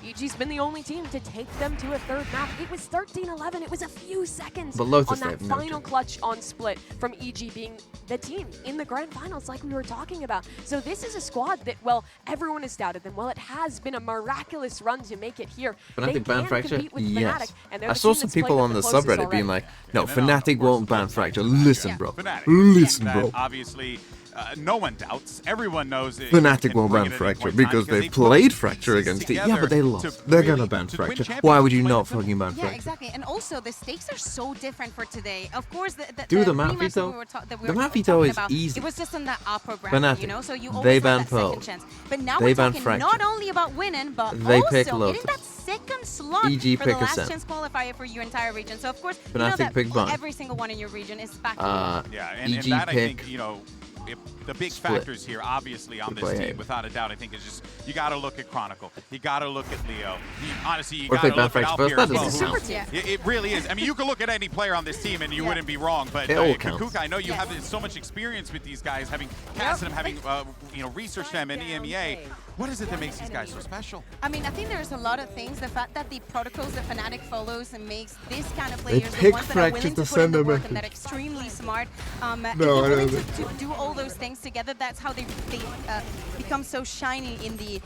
EG's been the only team to take them to a third map. It was 13-11. It was a few seconds But Lotus on that they've final clutch on Split from EG being the team in the grand finals like we were talking about. So this is a squad that, well, everyone has doubted them. Well, it has been a miraculous run to make it here. Fnatic They ban can Fracture? compete with Yes. Fnatic, and they're I the saw team some that's playing people them on the closest subreddit being already. like, no, Fnatic won't ban Fracture. Listen, bro. Fnatic. Listen, That bro. obviously, no one doubts. Everyone knows it. Fnatic can won't bring ban it at any Fracture point in time because they've put played pieces Fracture against it. Yeah, together but they to lost. They're really- gonna ban to win Fracture. Why would you not championships. fucking ban Yeah, Fracture? exactly. And also, the stakes are so different for today. Of course, Do the rematch map that veto? we were that we The were map veto talking is about, easy. It was just in the upper bracket, Fnatic, you know, so you they always ban have that second Pearl. chance. But now They we're ban talking Fracture. not only about winning, but They also pick getting Lotus. that second slot EG for the pick a last Sen. chance qualifier for your entire region. So of course, you know Fnatic that pick Bond. every single one in your region is back. Yeah, and EG that I pick think, you know, the big Split. factors here, obviously, on To this play team, Haven. without a doubt, I think is just you got to look at Chronicle, you got to look at Leo. Honestly, you Or got to if they ban look at Fracture first, Alfier that as well. doesn't who's- count. It really is. I mean, you could look at any player on this team and you wouldn't be wrong. But It all counts. Kukuka, I know you have so much experience with these guys, having casted them, having you know, researched them in EMEA. What is it that makes these guys so special? I mean, I think there's a lot of things. The fact that the protocols that Fnatic follows and makes this kind of They players the pick ones that are willing Fracture to to put in send the a work and that are message. extremely smart. And No, they're I willing know to do all those things together. That's how they become so shiny in the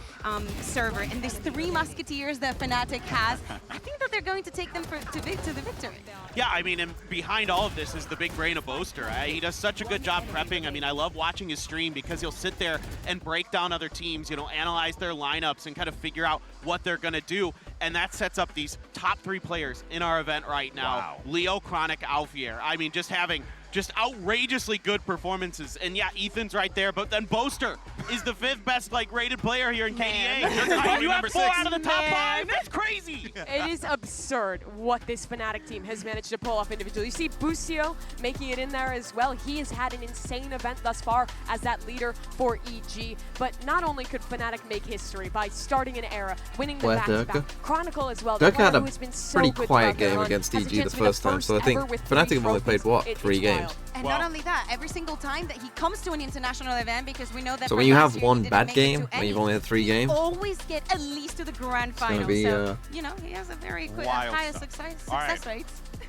server. And these three musketeers that Fnatic has, I think that they're going to take them to the victory. Yeah, I mean, and behind all of this is the big brain of Boaster. He does such a good job prepping. I mean, I love watching his stream because he'll sit there and break down other teams, you know, analyze their lineups and kind of figure out what they're going to do. And that sets up these top three players in our event right now. Wow. Leo, Chronic, Alfier. I mean, just having just outrageously good performances. And yeah, Ethan's right there, but then Boaster is the fifth best rated player here in KDA. I mean, you have 4 out of the top 5. That's crazy. It is absurd what this Fnatic team has managed to pull off individually. You see Busio making it in there as well. He has had an insane event thus far as that leader for EG. But not only could Fnatic make history by starting an era, winning the back-to-back, Chronicle as well. Dirk had a who has been so pretty good quiet throughout their game run, against has a EG chance the to be first time, so I first think ever with Fnatic 3 have only played, trophies. what, 3 games? And not only that, every single time that he comes to an international event, because we know that So for when you last have year he one didn't bad make it to game, when any, you've only had 3 you games, always get at least to the grand gonna final. be, So, you know, he has a very good, Wild high stuff. success All right. rate.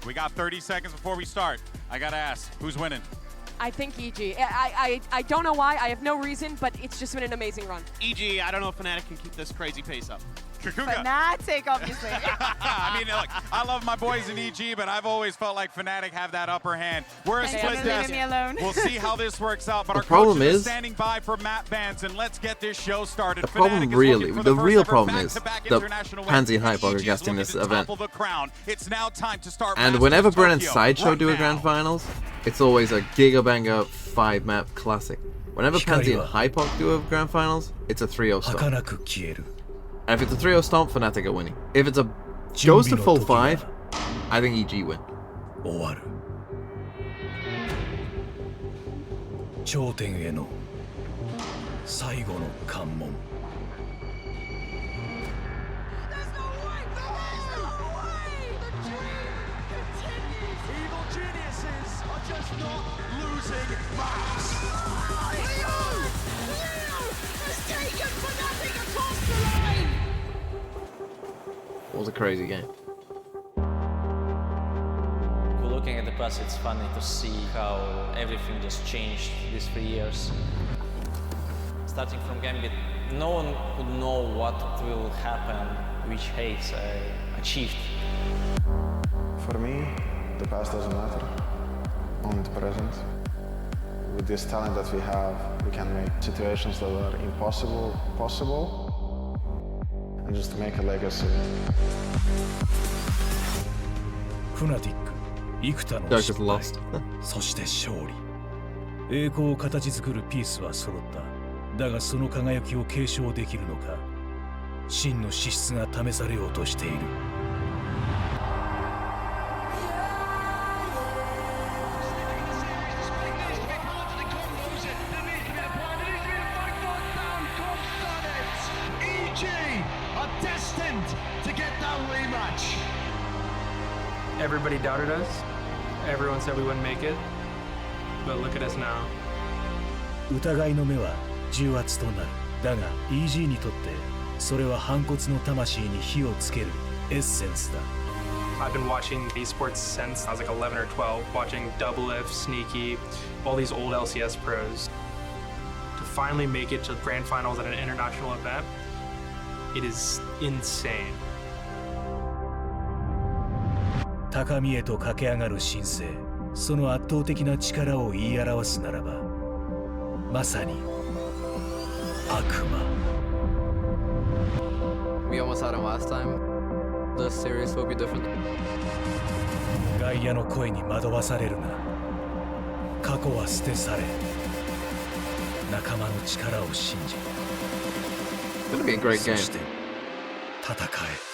We got 30 seconds before we start. I got to ask, who's winning? I think EG. I don't know why. I have no reason, but it's just been an amazing run. EG, I don't know if Fnatic can keep this crazy pace up. Kukuka. Fnatic, obviously. I mean, look, I love my boys in EG, but I've always felt like Fnatic have that upper hand. We're a Thanks split for leaving test. me alone. We'll see how this works out, but The our problem coaches are is- standing by for map bans, and let's get this show started. the problem Fnatic is really, looking for the first real ever problem is back-to-back the international win, Pansy and and Hype are EG is guesting looking this to event. topple the crown. It's now time to start and Masters whenever of Brent and Tokyo Sideshow right do a now. grand finals, it's always a gigabanger 5-map classic. Whenever Pansy and Hypoc do a grand finals, it's a 3-0 stomp. And if it's a 3-0 stomp, Fnatic are winning. If it's a goes to full 5, I think EG win. 頂点への最後の関門 Evil geniuses are just not losing maps. It was a crazy game. Looking at the past, it's funny to see how everything just changed these 3 years. Starting from Gambit, no one could know what will happen, which Hayes achieved. For me, the past doesn't matter, only the present. With this talent that we have, we can make situations that are impossible possible, and just make a legacy. Fnatic、幾多の Dark 失 is 敗 lost. そして勝利。栄光を形作るピースは揃った。だがその輝きを継承できるのか。真の資質が試されようとしている。EG are destined to get that rematch. Everybody doubted us. Everyone said we wouldn't make it. But look at us now. 疑いの目は重圧となる。だが EG にとってそれは反骨の魂に火をつけるエッセンスだ。 I've been watching esports since I was like 11 or 12, watching Double If, Sneaky, all these old LCS pros. To finally make it to grand finals at an international event, it is insane. 高みへと駆け上がる新星、その圧倒的な力を言い表すならば、まさに悪魔。 We almost had him last time. The series will be different. 外野の声に惑わされるな。過去は捨て去れ。仲間の力を信じ。 It's gonna be a great game. そして戦え。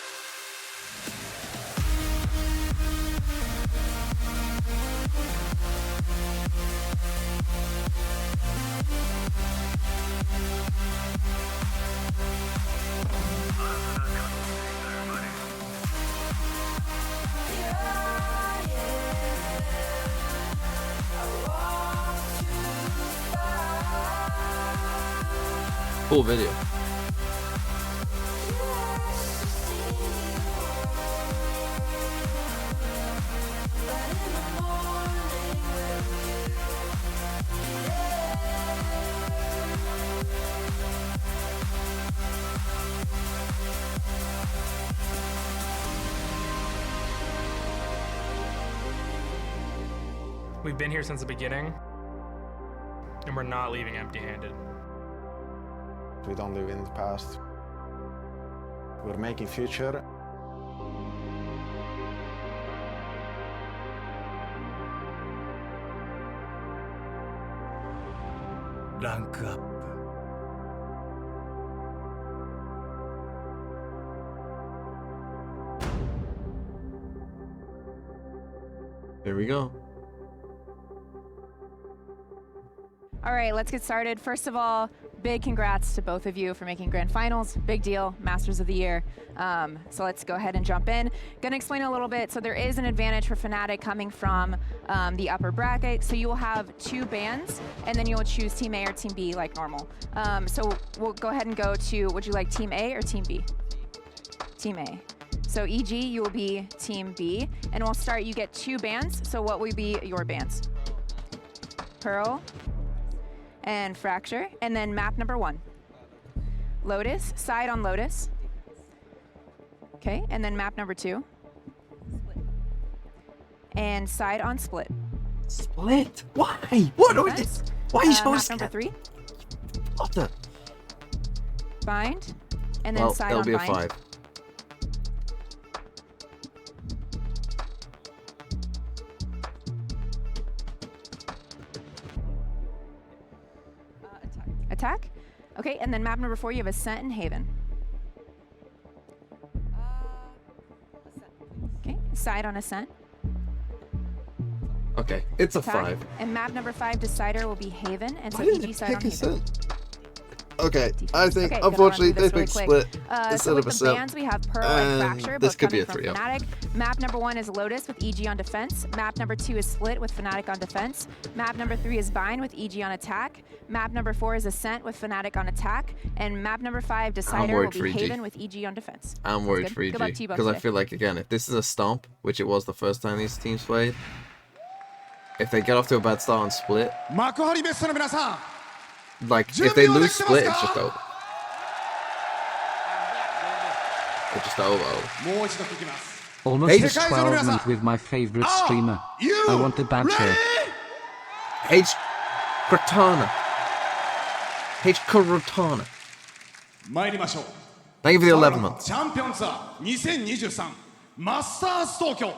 Cool video. We've been here since the beginning, and we're not leaving empty-handed. We don't live in the past. We're making future. Rank up. Here we go. All right, let's get started. First of all, big congrats to both of you for making grand finals. Big deal, Masters of the Year. So let's go ahead and jump in. Gonna explain a little bit. So there is an advantage for Fnatic coming from the upper bracket. So you will have 2 bans, and then you'll choose Team A or Team B like normal. So we'll go ahead and go to, would you like Team A or Team B? Team A. So EG, you will be Team B, and we'll start, you get 2 bans. So what will be your bans? Pearl and Fracture, and then map number 1. Lotus, side on Lotus. Okay, and then map number 2. And side on Split. Split? Why? What are this? Why are you so map scared? number 3. What the? Bind, and then Well, side that'll on be a Bind. 5. Attack. Okay, and then map number 4, you have Ascent and Haven. Okay, side on Ascent. Okay, it's a Attack. 5. And map number 5 decider will be Haven, and so Why did EG it side on pick Haven. Ascent? Okay, I think Okay, unfortunately gonna they run through picked this Split really quick. instead So of with the Ascent. bans, we have Pearl and Fracture, This both could be coming a from 3. Fnatic. Map number 1 is Lotus with EG on defense. Map number 2 is Split with Fnatic on defense. Map number 3 is Bind with EG on attack. Map number 4 is Ascent with Fnatic on attack. And map number 5, Decider, will worried be for EG. Haven with EG on defense. I'm worried Good. for EG Good luck to you both because I today. feel like, again, if this is a stomp, which it was the first time these teams played, if they get off to a bad start on Split, like if they lose Split, it's just over. It's just over. Almost H- a 12 month with my favorite streamer. I want the badge. H. Cortana. H. Cortana. 参りましょう。 Thank you for the 11 months. チャンピオンツアー2023マスターズ東京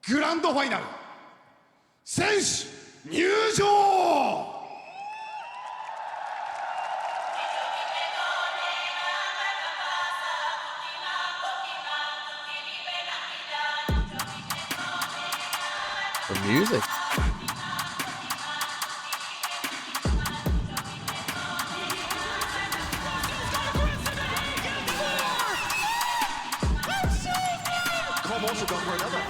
グランドファイナル選手入場 The music. Com also gone for another.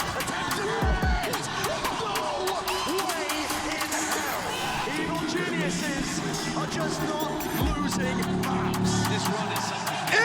Evil geniuses are just not losing maps. This run is something.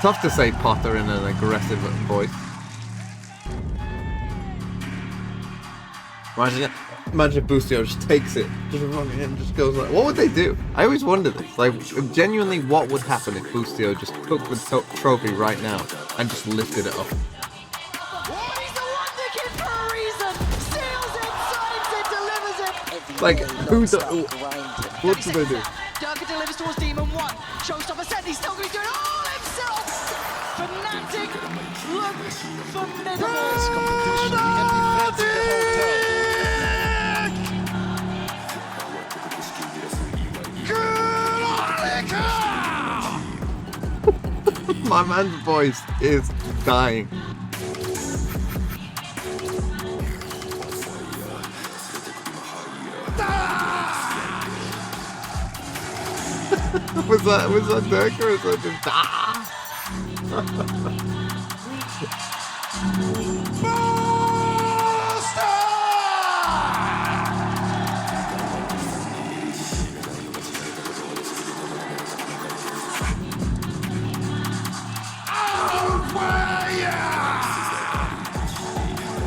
Tough to say Potter in an aggressive voice. Imagine if Bustio just takes it, and just goes like, what would they do? I always wonder this. Like, genuinely, what would happen if Bustio just took the trophy right now and just lifted it up? Like, who do, what do they do? Durka delivers towards Demon 1. Showstopper set, he's still going to do it all himself! Fnatic looks formidable! This competition can be fed the whole time. My man's voice is dying. was that Dirk or was that just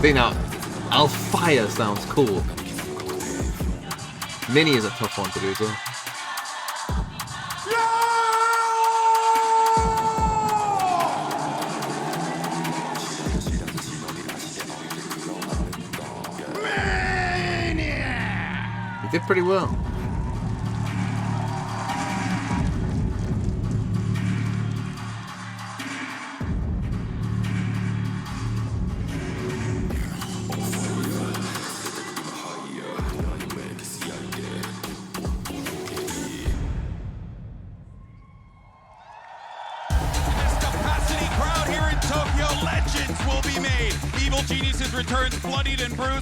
See now, Alfire sounds cool. Mini is a tough one to do as well. He did pretty well.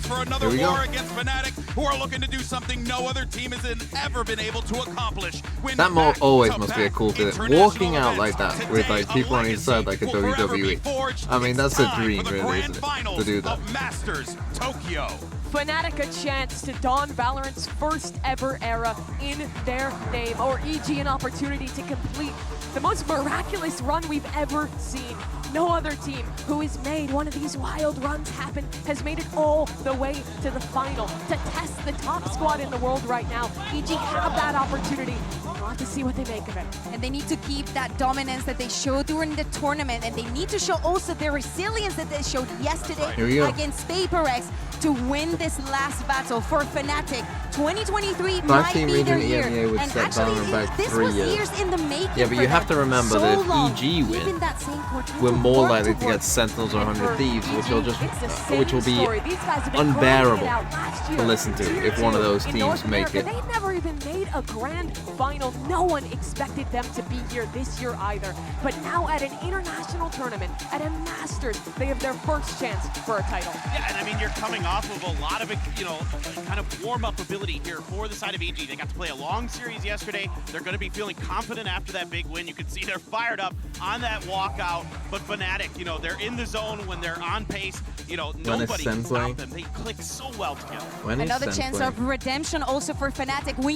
Another war against Fnatic, who are looking to do something no other team has ever been able to accomplish. That always must be a cool feeling. Walking out like that with like people on each side like a WWE. I mean, that's a dream, really, isn't it? To do that. Masters Tokyo. Fnatic a chance to don Valorant's first ever era in their name, or EG an opportunity to complete the most miraculous run we've ever seen. No other team who has made one of these wild runs happen has made it all the way to the final to test the top squad in the world right now. EG have that opportunity. We'll have to see what they make of it. And they need to keep that dominance that they showed during the tournament, and they need to show also their resilience that they showed yesterday against PaperX to win this last battle for Fnatic. 2023 might be their year. EMEA And actually, this was years in the making. Yeah, but you have to remember that if EG win, we're more likely to get Sentinels or 100 Thieves, which will be unbearable to listen to if one of those teams make it. They never even made a grand final. No one expected them to be here this year either. But now at an international tournament, at a Masters, they have their first chance for a title. Yeah, and I mean, you're coming off of a lot of, kind of warm-up ability here for the side of EG. They got to play a long series yesterday. They're going to be feeling confident after that big win. You can see they're fired up on that walkout. But Fnatic, they're in the zone when they're on pace. Nobody can stop them. They click so well together. Another chance of redemption also for Fnatic. We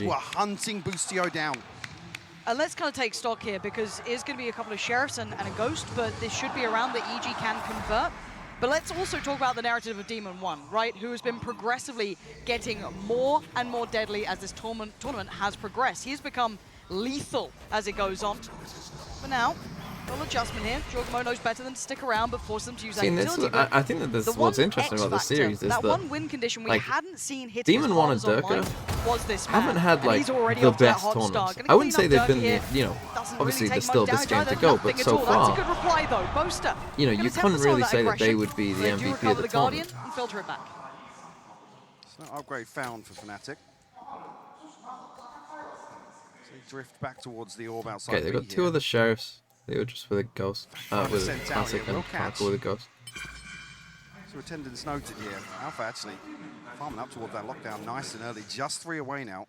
Liquid were hunting Boostio down. And let's kind of take stock here, because it's going to be a couple of Sheriffs and a Ghost, but this should be a round that EG can convert. But let's also talk about the narrative of Demon 1, right? Who has been progressively getting more and more deadly as this tournament has progressed. He has become lethal as it goes on. But now, a little adjustment here. Giacomo knows better than to stick around, but force them to use that utility. I think that this is what's interesting about the series is that that one win condition we like, hadn't seen hit Demon 1 and Durka was this haven't had like the best tournaments. I wouldn't say they've been, you know, obviously there's still this game to go, but so far, that's a good reply though. Boaster, you know, you couldn't really say that they would be the MVP of the tournament. And filter it back. So upgrade found for Fnatic. So they drift back towards the orb outside. Okay, they've got two other Sheriffs. They were just with a Ghost, with a Classic and Alpha with a Ghost. So attendance noted here. Alpha actually farming up towards that lockdown nice and early. Just 3 away now.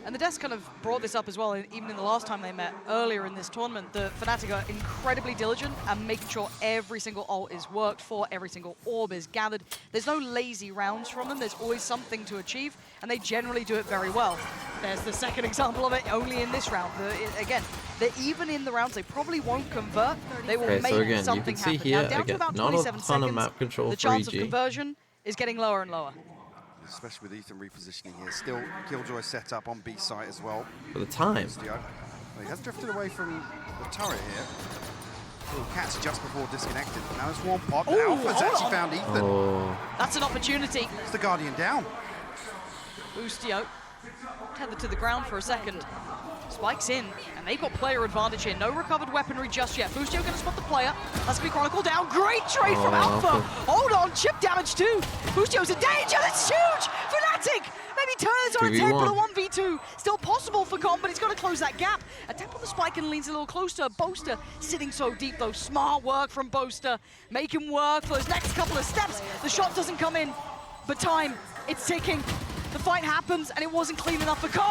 And the desk kind of brought this up as well, even in the last time they met earlier in this tournament. The Fnatic are incredibly diligent and making sure every single ult is worked for, every single orb is gathered. There's no lazy rounds from them. There's always something to achieve, and they generally do it very well. There's the second example of it only in this round. Again, they're even in the rounds they probably won't convert. They will make so again, something you can see happen. here, Now, down again, to about not 27 a ton seconds, of map control the for chance EG. of conversion is getting lower and lower. Especially with Ethan repositioning here. Still Killjoy set up on B site as well. For the time. Well, he has drifted away from the turret here. Little catch just before disconnected. Now there's one pop. Ooh, Alpha's actually found Ethan. Oh. That's an opportunity. It's the Guardian down. Boostio tethered to the ground for a second. Spikes in, and they've got player advantage here. No recovered weaponry just yet. Boostio going to spot the player. That's going to be Chronicle down. Great trade from Alpha. Hold on, chip damage too. Boostio's in danger. That's huge. Fnatic maybe turns on its head for the 1v2. Still possible for Con, but he's got to close that gap. Attempt on the spike and leans a little closer. Boaster sitting so deep though. Smart work from Boaster. Make him work for those next couple of steps. The shot doesn't come in, but time, it's ticking. The fight happens, and it wasn't clean enough for Con.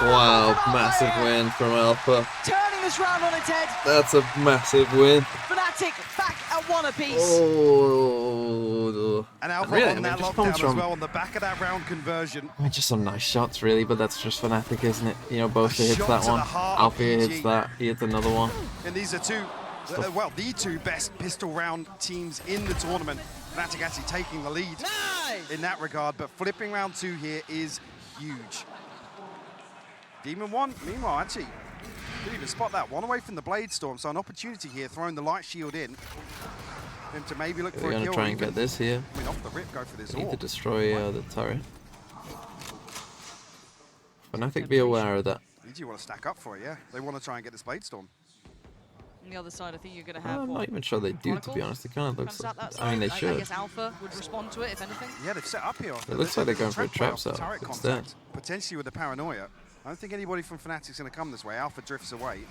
Wow, massive win from Alpha. Turning this round on its head. That's a massive win. Fnatic back at 1 apiece. Oh, and Alpha really, on that just lockdown comes from, as well on the back of that round conversion. I mean, just some nice shots, really, but that's just Fnatic, isn't it? You know, Boaster hits that one, Alpha hits that, he hits another one. And these are two, well, the two best pistol round teams in the tournament. Fnatic actually taking the lead in that regard, but flipping round 2 here is huge. Demon 1, meanwhile, actually, didn't even spot that. 1 away from the Blade Storm, so an opportunity here, throwing the light shield in. Him to maybe look for a kill. They're going to try and get this here. I mean, off the rip, go for this They need to orb. destroy the turret. Fnatic, be aware of that. EG want to stack up for it, yeah. They want to try and get this Blade Storm. On the other side, I think you're going to have I'm not even sure they do, to be honest. It kind of looks like, I mean, they I should. guess Alpha would respond to it, if anything. Yeah, they've set up here. It looks like they're going for a trap set Turret instead. contact, potentially with the paranoia. I don't think anybody from Fnatic's going to come this way. Alpha drifts away.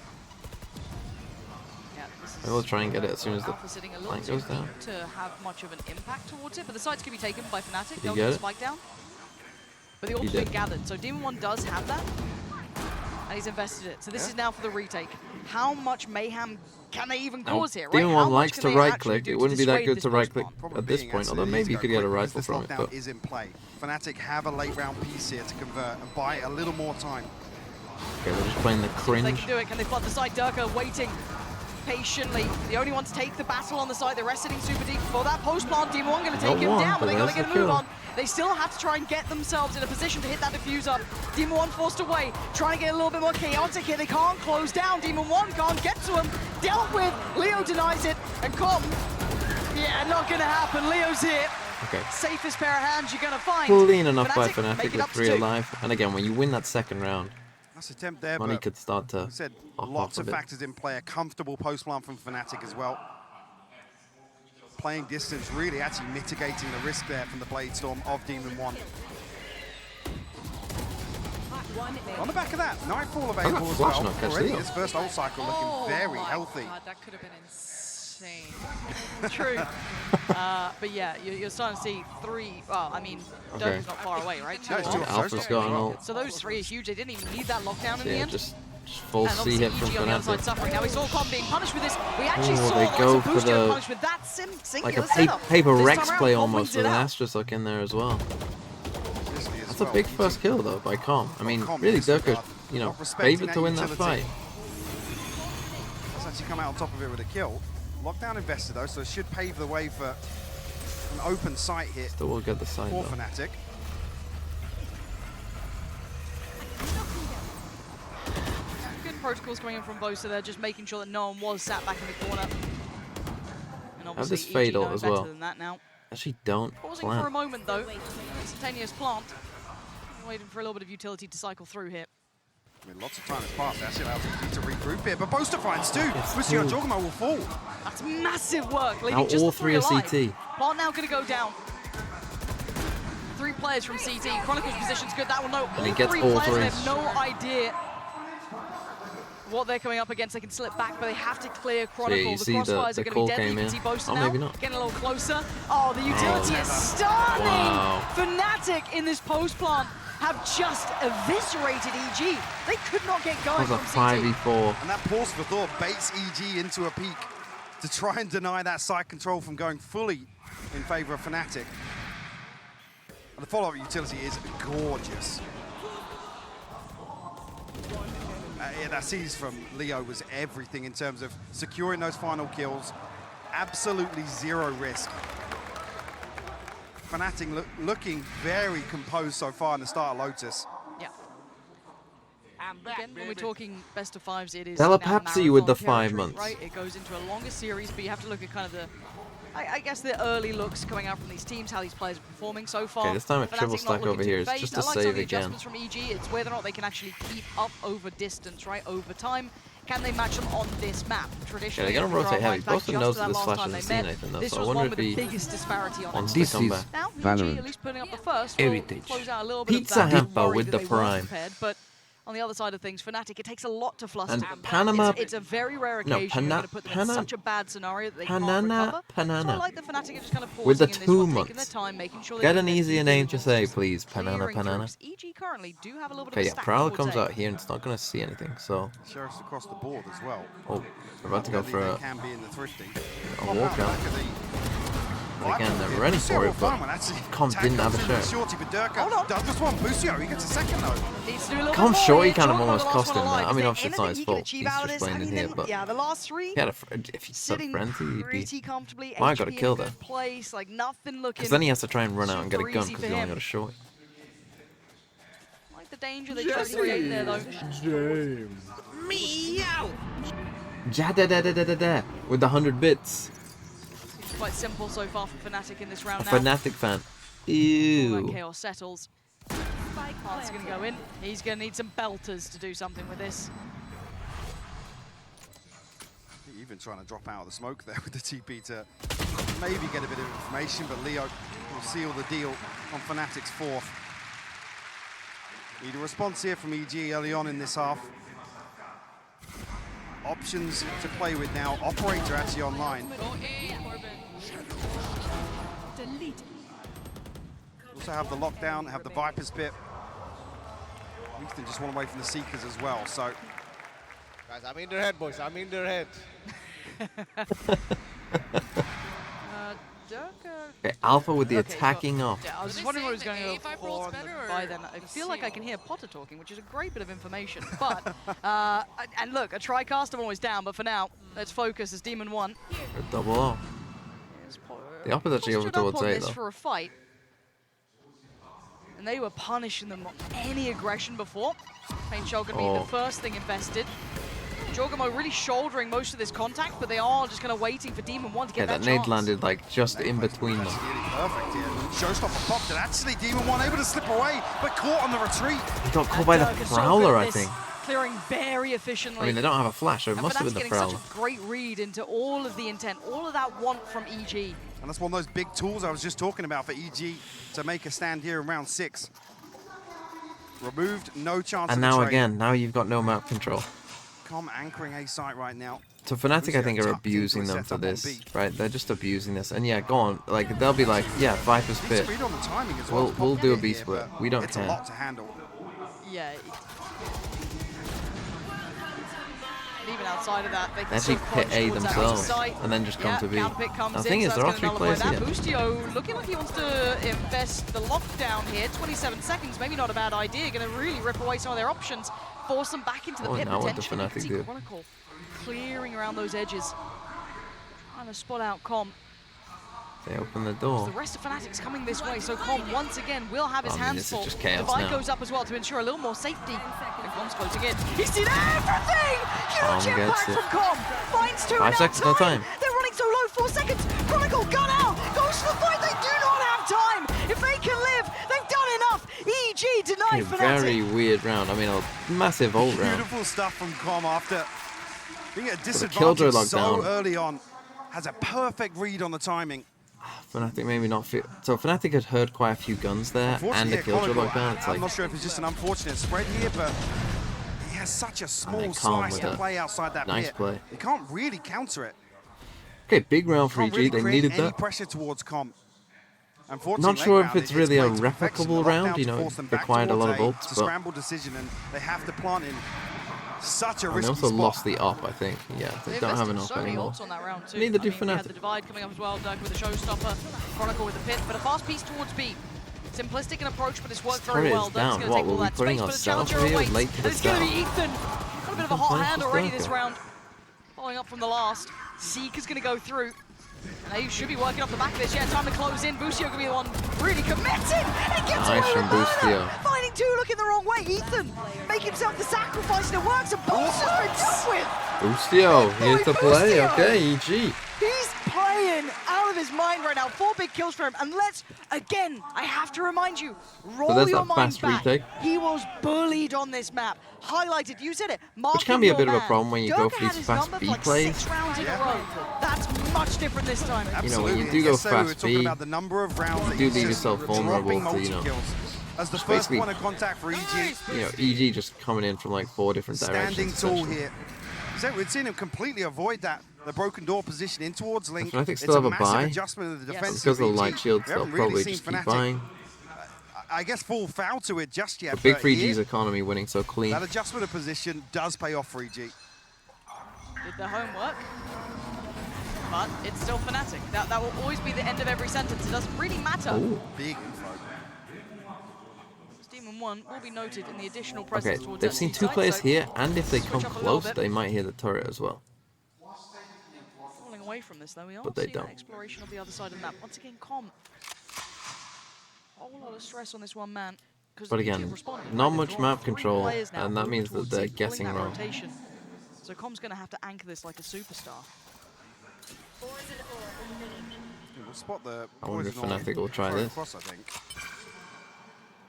Yeah, I will try and get it as soon as the Alpha sitting a little flank too goes down. deep to have much of an impact towards it, but the sites can be taken by Fnatic. Did They'll he get get the it? spike down. But the He ult's been did. gathered, so Demon 1 does have that. And he's invested it. So this is now for the retake. How much mayhem can they even cause here, right? Demon How 1 much likes can to they right actually click. do It to wouldn't be that dissuade good this to right post-spawn? click at this point, although maybe you could get a rifle this from it. lockdown But is in play. Fnatic have a late round piece here to convert and buy a little more time. okay, we're just playing the They cringe. can do it. Can they flood the side? Durka waiting patiently. The only one to take the battle on the side. They're sitting super deep for that post plant. Demon 1 going to take Not him one, down, but but they got to there's get a the move kill. on. They still have to try and get themselves in a position to hit that diffuser. Demon 1 forced away, trying to get a little bit more chaotic here. They can't close down. Demon 1 can't get to him. Dealt with. Leo denies it, and Com, yeah, not going to happen. Leo's here. Okay. Safest pair of hands you're going to find. Clean enough by make Fnatic it with up to 3 2. alive. And again, when you win that second round, Nice attempt there, money but could start to I said hop lots off a of bit. factors in play. A comfortable post plant from Fnatic as well. Playing distance, really actually mitigating the risk there from the Blade Storm of Demon 1. On the back of that, Nightfall available as flash well. knock, actually. Already his first ult cycle looking very my healthy. God, that could have been insane. True. But yeah, you're starting to see 3. Well, I mean, Okay. Durka's not far away, right? No, it's two Alpha's got an ult. So those 3 are huge. They didn't even need that lockdown in the Yeah, end. just full And C obviously hit from EG on the other side Fnatic. suffering. Now we saw Com being punished with this. We actually Ooh, saw they the go likes of for Boostio the- punished with that singular Like a setup. paper This Rex time around, play Com almost wins with it an out. Astra's Hook in there as well. Obviously as That's a big first kill though by Calm. I mean, really, Durka, you know, favored to win that fight. Let's actually come out on top of it with a kill. Lockdown invested though, so it should pave the way for an open sight hit. Still will get the side for though. Fnatic. Good protocols coming in from both, so they're just making sure that no one was sat back in the corner. And Have obviously this fatal as well. than that now. Actually, don't Pausing for a plan. moment though. Instantaneous plant. Waiting for a little bit of utility to cycle through here. I mean, lots of time has passed. Actually allows him to regroup here, but Boaster finds two. Lucio and Jorgamo will fall. That's massive work. Leaving Now just all the three are alive. CT. Plant now going to go down. 3 players from CT. Chronicles position's good. That will know And he all gets 3 all players. They three. have no idea what they're coming up against. They can slip back, but they have to clear Chronicle. you The see crossfires the are going to call be deadly. came You can in. see Boaster Oh, now maybe not. getting a little closer. Oh, the utility is stunning. Wow. Fnatic in this post plant have just eviscerated EG. They could not get going That was a from CT. 5v4. And that pause for thought baits EG into a peak to try and deny that side control from going fully in favor of Fnatic. And the follow-up utility is gorgeous. Yeah, that series from Leo was everything in terms of securing those final kills. Absolutely zero risk. Fnatic looking very composed so far in the start of Lotus. Yeah. Again, when we're talking best of fives, it is Telepapsy now with the marathon 5 territory, months. Right? It goes into a longer series, but you have to look at kind of the, I guess, the early looks coming out from these teams, how these players are performing so far. Okay, this time a Fnatic triple not stack looking over too here. It's phased. just I to like some of save the again. adjustments from EG. It's whether or not they can actually keep up over distance, right, over time. Can they match them on this map? Traditionally, they're gonna if we rotate draw heavy. right back Boaster just knows to that this last Flash time hasn't they seen met, anything though, this so I was wonder one if with the he biggest disparity on wants it. to This come is back. Now, Valorant. EG at least putting up the first will Heritage. close out a little bit Pizza of that Hamper worry with that the they weren't Prime. prepared, but on the other side of things, Fnatic, it takes a lot to fluster And them. Panama- It's a very rare No, occasion you're going to put them in such a bad scenario that they can't recover. So I like the Fnatic are just kind of With the pausing in this 2 one, taking their months. time, making sure they Get get an their easier due name to diligence, say, just please. Panana clearing through, Panana. 'cause EG currently do have a little bit Okay, of a yeah, stack Prowl towards comes A. out here and it's not going to see anything, so... Sheriffs across the board as well. Oh, we're about to go for a Can be in the thrifty. walkout. Again, they're ready for it, but Com didn't have a shot. Shorty, but Durka does just one. Lucio, he gets a second though. Needs to do a little Com bit more shorty here. kind of Jordan almost the last cost one him alive. that. I Is mean, there obviously it's not his anything he can fault. achieve He's out of just this? playing in here, but... Yeah, the last 3 He had if he's at sitting frenzy, he'd be... pretty comfortably. Well, I got a HP kill in a there. good place, like nothing looking. Because then he has to try and run out and get a super gun easy because for he only him. got a short. Like the danger they try to create there, though. Meow! Ja-da-da-da-da-da-da! With the 100 bits. It's quite simple so far for Fnatic in this A round now. Fnatic fan. All Ew. that chaos settles. Plant's going to go in. He's going to need some belters to do something with this. Even trying to drop out of the smoke there with the TP to maybe get a bit of information, but Leo will seal the deal on Fnatic's 4th. Need a response here from EG early on in this half. Options to play with now. Operator actually online. Also have the lockdown, have the Viper's pit. Ethan just one away from the Seekers as well, so. Guys, I'm in their head, boys. I'm in their head. Okay, Alpha with the attacking off. Yeah, I was just wondering what was going on before by then. I feel like I can hear Potter talking, which is a great bit of information. But, and look, a TriCast, I'm always down, but for now, let's focus as Demon 1. A double off. The Alpha's actually over towards A this though. for a fight. And they were punishing them on any aggression before. Pain Shell going to be the first thing invested. Jorgamo really shouldering most of this contact, but they are just kind of waiting for Demon 1 to Yeah, get that that nade chance. landed like just in between them. Perfect here. Showstopper popped it. Actually, Demon 1 able to slip away, but caught on the retreat. He got caught by the Durk is so Prowler, good I at this, think. Clearing very efficiently. I mean, they don't have a flash, so it And must have been Fnatic's the getting Prowler. such a great read into all of the intent, all of that want from EG. And that's one of those big tools I was just talking about for EG to make a stand here in round 6. Removed, no chance And of now the trade. again, now you've got no map control. Com anchoring A site right now. So Fnatic, I think, are tucked into abusing a them for setup on this, B. right? They're just abusing this. And yeah, go on. Like, they'll be like, yeah, Viper's Need pit. to read on the timing as well. We'll to do a pop B here, split. but We don't it's care. a lot to handle. Yeah. And even outside of that, they can They still actually crunch hit A towards that themselves site. and then just come to B. Counterpick comes The in, thing so is, that's there are gonna 3 nullify players that. here. Boostio looking like he wants to invest the lockdown here. 27 seconds, maybe not a bad idea. Going to really rip away some of their options, force them back into the pit Now what the potentially. You can Fnatic see do? Chronicle clearing around those edges, trying to spot out Com. They open the door. The rest of Fnatic's coming this way, so Com once again will have his I mean, hands this is full. just chaos Divide now. goes up as well to ensure a little more safety. And Com's closing in. He's seen everything! Huge impact from Com. Finds 2 5 in seconds, time. no time. They're running so low, 4 seconds. Chronicle gun out, goes for the fight. They do not have time. If they can live, they've done enough. EG denied A Fnatic. very weird round. I mean, a massive ult round. Beautiful stuff from Com after being at a Killjoy disadvantage so lockdown. early on. Has a perfect read on the timing. Fnatic maybe not fit. So Fnatic had heard quite a few guns there and a Unfortunately, Killjoy Chronicle, lockdown. It's I'm like, not sure if it's just an unfortunate spread here, but he has such a small calm slice with to it. play outside that Nice pit. play. He can't really counter it. okay, big round for Can't EG. really They create needed any that. pressure towards Com. Unfortunately, Not late sure if round, it's really a played to perfection. replicable The round. lockdown You to know, force them it back required a lot of towards ults, It's a but scramble decision, and they have to plant in such a and they risky also spot. lost the op. I think. Yeah, they don't have an op so many anymore. ults on that round too. Neither do I mean, we had Fnatic. the divide coming up as well. Dirk with the showstopper, Chronicle with the pit, but a fast piece towards B. Simplistic an approach, but it's worked very Torre well. is Dirk's down. going to What, take all were we that putting space, but the ourselves challenger here awaits. late to And the it's going to be start? Ethan. Got a bit of a hot Playing hand for already Dirk. this round. Following up from the last. Seek is going to go through. And they should be working off the back of this. Yeah, time to close in. Boostio going to be the one really committed. And he gets Nice away from with Boostio. murder. Finding 2 looking the wrong way. Ethan make himself the sacrifice and it works. And Boostio's been dealt with. Boostio, here's the play. Boostio. Okay, EG. He's playing out of his mind right now. 4 big kills for him. And let's, again, I have to remind you, roll there's your that mind fast back. retake. He was bullied on this map. Highlighted, you said it. Which can be a marking bit of your a problem when you go Dirk for had these his fast number B for like plays. 6 rounds in a row. That's much different this time. You know, when you do go Yesterday we were fast talking B, about the number of rounds that you he's do leave just yourself vulnerable dropping to, you know, multi-kills. As the just first basically, point of contact for EG. you know, EG just coming in from like 4 different Standing directions. tall essentially. here. So we've seen him completely avoid that, the broken door position in towards Link. I think It's still have a massive buy. adjustment of the defense. Because of the light shields, We they'll haven't really probably seen just keep Fnatic, buying. I guess, fall foul to it just yet. But big but for here, EG's economy winning so clean. that adjustment of position does pay off for EG. Did the homework. But it's still Fnatic. That will always be the end of every sentence. It doesn't really matter. Ooh. Big info. Demon 1 will be noted in the additional Okay, presence towards they've that seen C 2 side, players so here, and if they come switch up a little close, bit. they might hear the turret as well. Falling away from this though, we are But they seeing that don't. exploration of the other side of the map. Once again, Com. A whole lot of stress on this one man. 'cause But the EG again, responded. not They've much drawn map 3 control, players now and that over means that towards they're C, pulling guessing that wrong. rotation. So Com's going to have to anchor this like a superstar. We'll spot the I wonder if poison orb Fnatic will try thrown this. across, I think.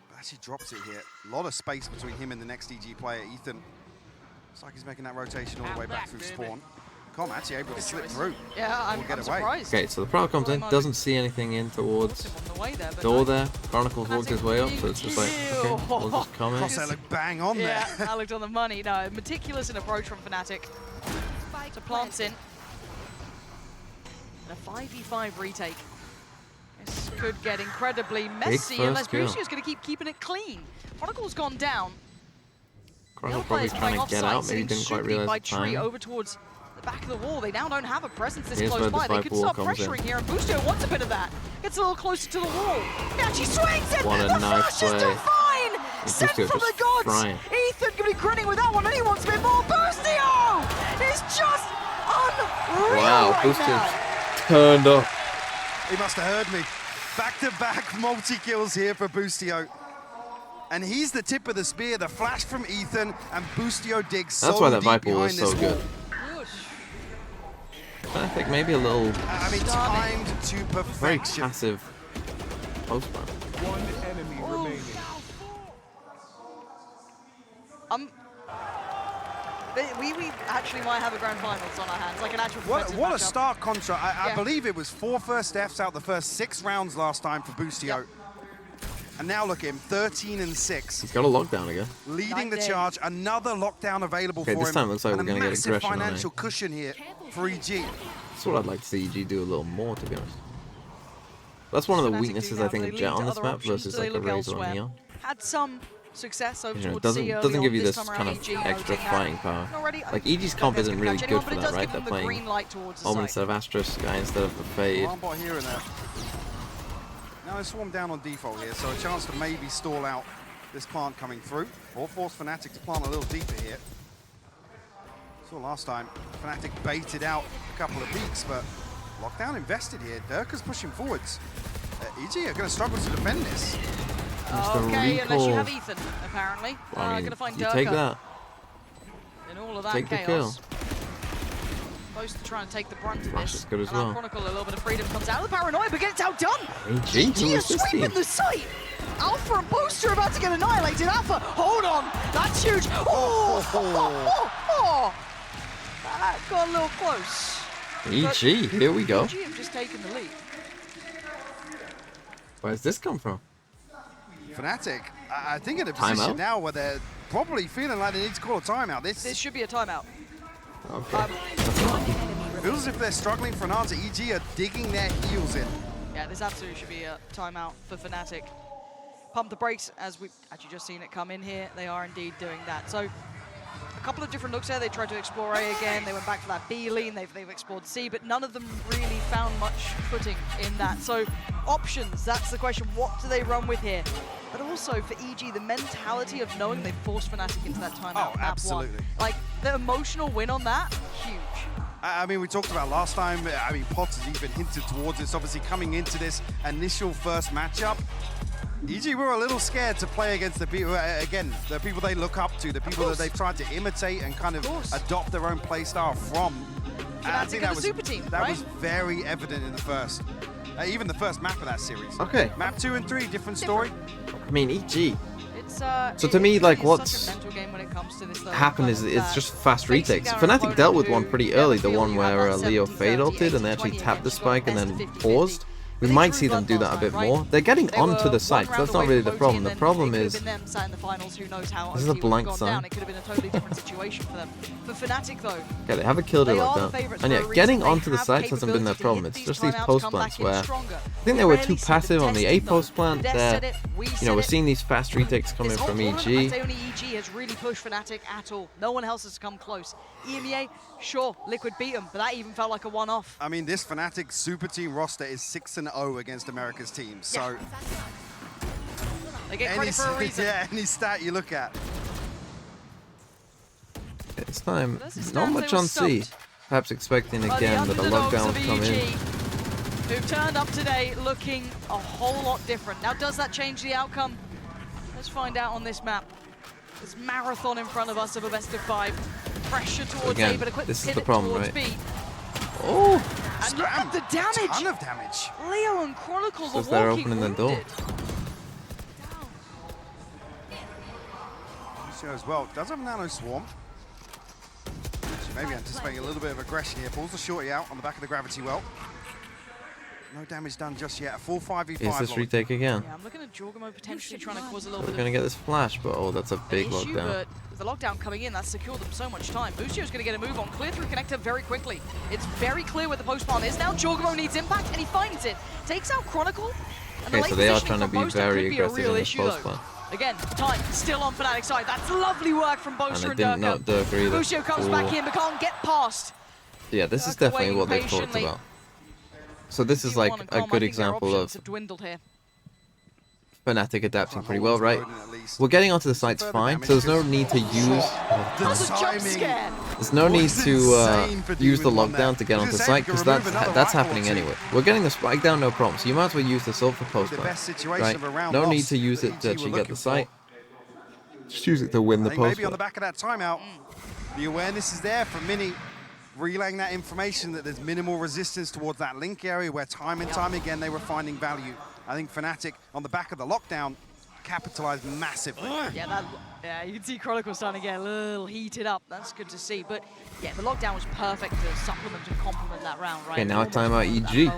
But actually drops it here. A lot of space between him and the next EG player, Ethan. Looks like he's making that rotation all the way back through spawn. Com actually able to slip through. Yeah, I'm get away. surprised. Okay, so the Pro comes in, doesn't see anything in towards door there. Chronicles walked his way up, so it's just like, okay, we'll just come in. Crosshair looked bang on Yeah, there. that looked on the money. No, meticulous in approach from Fnatic. So plants in. And a 5v5 retake. This could get incredibly messy first unless kill. Boostio's going to keep keeping it clean. Chronicle's gone down. Chronicle The probably other player's trying playing to get offside, out, maybe sitting didn't quite stupidly realize by the tree time. over towards the back of the wall. They now don't have a presence this Here's close where the by. They sniper could wall start comes in. pressuring here, and Boostio wants a bit of that. Gets a little closer to the wall. He actually swings it. What a The nice flash is play. divine. And Sent Boostio from the just gods. frying. Ethan can be grinning with that one, and he wants a bit more. Boostio is just unreal Wow, right Boostio now. turned up. He must have heard me. Back-to-back multi-kills here for Boostio. And he's the tip of the spear, the flash from Ethan, and Boostio digs That's so why that deep Viper was behind so this good. wall. I think maybe a little I mean, timed to very perfection. passive post-run. One enemy remaining. We actually might have a grand finals on our hands, like an actual What competitive a matchup. stark contrast. I Yeah. believe it was 4 first deaths out the first 6 rounds last time for Boostio. And now look at him, 13 and 6. He's got a lockdown again. Leading the Night day. charge, another lockdown available Okay, for this him. time looks like and we're gonna get massive aggression on it. financial cushion here for EG. That's what I'd like to see EG do a little more, to be honest. That's one of the Fnatic weaknesses, do I think, now, of they Jet lean on to this other map options, versus so they like a look Razor or elsewhere. Neon. Had some success over You know, it towards C early doesn't give on. you This this time kind around, of EG extra noting fighting that. power. Already, Like EG's comp isn't really good for that, right? They're playing Omen instead of Astros guy instead of the Fade. Alarm bot here and there. Now they swarm down on default here, so a chance to maybe stall out this plant coming through, or force Fnatic to plant a little deeper here. So last time, Fnatic baited out a couple of peaks, but Lockdown invested here. Durka's pushing forwards. EG are going to struggle to defend this. Okay, unless you have Ethan, apparently. Well, I mean, going to find you Durka take that. in all of that Take the chaos. kill. Supposed to try and take the brunt of Flash this. is good as And our well. Chronicle, a little bit of freedom comes out of the paranoia, but gets outdone. EG, who EG is this sweeping team? the site. Alpha and Booster are about to get annihilated. Alpha, hold on. That's huge. Oh. That got a little close. EG, here we go. EG have just taken the lead. Where does this come from? Fnatic, I think in a position Timeout? now where they're probably feeling like they need to call a timeout. This should be a timeout. Okay. Feels as if they're struggling for an answer. EG are digging their heels in. Yeah, this absolutely should be a timeout for Fnatic. Pump the brakes, as we've actually just seen it come in here. They are indeed doing that. So a couple of different looks there. They tried to explore A again. They went back for that B lean. They've explored C, but none of them really found much footing in that. So options, that's the question. What do they run with here? But also for EG, the mentality of knowing they forced Fnatic into that timeout. Oh, absolutely. Like the emotional win on that, huge. I mean, we talked about last time. I mean, Potts has even hinted towards this. Obviously, coming into this initial first matchup, EG were a little scared to play against the people, again, the people they look up to, the people that they've tried to imitate and kind of adopt their own play style from. And I think that was super team, that was very evident in the first, even the first map of that series. Okay. Map 2 and 3, different story. I mean, EG. It's, So to me, like, it's what's such a mental game when it comes to this, though. happened is it's just fast facing retakes. down Fnatic opponent dealt with who one pretty never early, the feel one you have where that Leo 70, fade 30, ulted and they actually 80, tapped the 20 spike and best then of 50, paused. We They might drew see them do blood that a last bit time, right? more. They're getting They onto were the site, one so that's round not really away the from problem. OT, The and problem then it is could have been them sat in the finals. Who knows how This is OT a would have blank gone sign. down. It could have been a totally different situation for them. For Fnatic, though, yeah, they have a kill to they lock are the down. favourites And for a yeah, reason. getting They onto the have sites hasn't been their capability to problem. hit It's these just these timeouts, post come back plants in where stronger. I think We they were rarely too see them passive on the test A it, though. post plant. Des There, said it, we you know, said we're it. seeing these fast retakes coming This whole from tournament, EG. I'd say only EG has really pushed Fnatic at all. No one else has come close. EMEA, sure, Liquid beat them, but that even felt like a one-off. I mean, this Fnatic super team roster is 6-0 against America's teams. So They get credit for a reason. yeah, any stat you look at. This time, This is not Stan, much they were on C. stumped. Perhaps expecting By the again that a underdogs lockdown of would come EG, in. who turned up today looking a whole lot different. Now, does that change the outcome? Let's find out on this map. This marathon in front of us of a best of 5. Pressure towards Again, A, but a quick this is pivot the problem, towards right? B. Oh! And look at the damage! Ton of damage. Leo and Chronicle, Says the they're walking opening the door. wounded. Lucio as well does have a nano swarm. Maybe anticipating a little bit of aggression here. Pulls the shorty out on the back of the gravity well. No damage done just yet. A full 5v5. Is this Lord. retake again? Yeah, I'm looking at Jorgamo potentially trying to cause a little We're bit gonna of get this flash, but oh, that's a big issue, lockdown. but with the lockdown coming in, that's secured them so much time. Lucio's going to get a move on. Clear through connector very quickly. It's very clear where the post plant is. Now Jorgamo needs impact, and he finds it. Takes out Chronicle. And the Okay, late so they are positioning trying to from be Boaster very could be a aggressive real in this issue, post though. plant. Again, time still on Fnatic side. That's lovely work from And Boaster they and didn't know Durka. Durka either. Lucio comes back Ooh. in, but can't get past. Yeah, this is Durka definitely waiting what they talked patiently. about. So this is like T1 and a Calm, I good think their example options of have dwindled here. Fnatic adapting pretty well, right? We're getting onto the sites fine, so there's no need to use... That's a jump scare. There's no need to use the lockdown to get onto site, because that's happening anyway. We're getting the spike down, no problem, so you might as well use the salt for post plant, right? No need to use it to actually get the site. Just use it to win I the think post maybe on the plant. back of that timeout, the awareness is there for Mini, relaying that information that there's minimal resistance towards that link area where time and time again they were finding value. I think Fnatic, on the back of the lockdown, capitalized massively. Yeah, you can see Chronicle starting to get a little heated up. That's good to see. But yeah, the lockdown was perfect to supplement and complement that round, right? Okay, now timeout EG.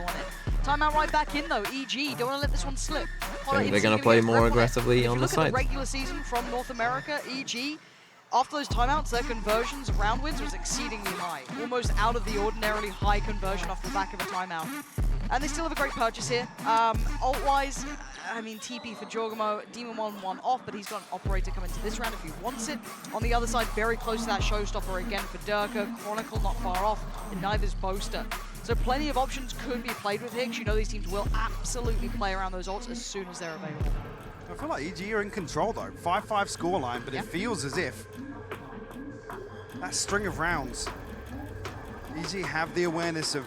Timeout right back in though. EG, don't want to let this one slip. Okay, they're going to play more aggressively on the Look at site. the regular season from North America, EG after those timeouts, their conversions of round wins was exceedingly high. Almost out of the ordinarily high conversion off the back of a timeout. And they still have a great purchase here. Ult-wise, I mean, TP for Jorgamo, Demon 1 off, but he's got an Operator come into this round if he wants it. On the other side, very close to that showstopper again for Durka. Chronicle not far off, and neither's Boaster. So plenty of options could be played with Higgs. You know these teams will absolutely play around those ults as soon as they're available. I feel like EG are in control though. 5-5 scoreline, but it feels as if that string of rounds, EG have the awareness of.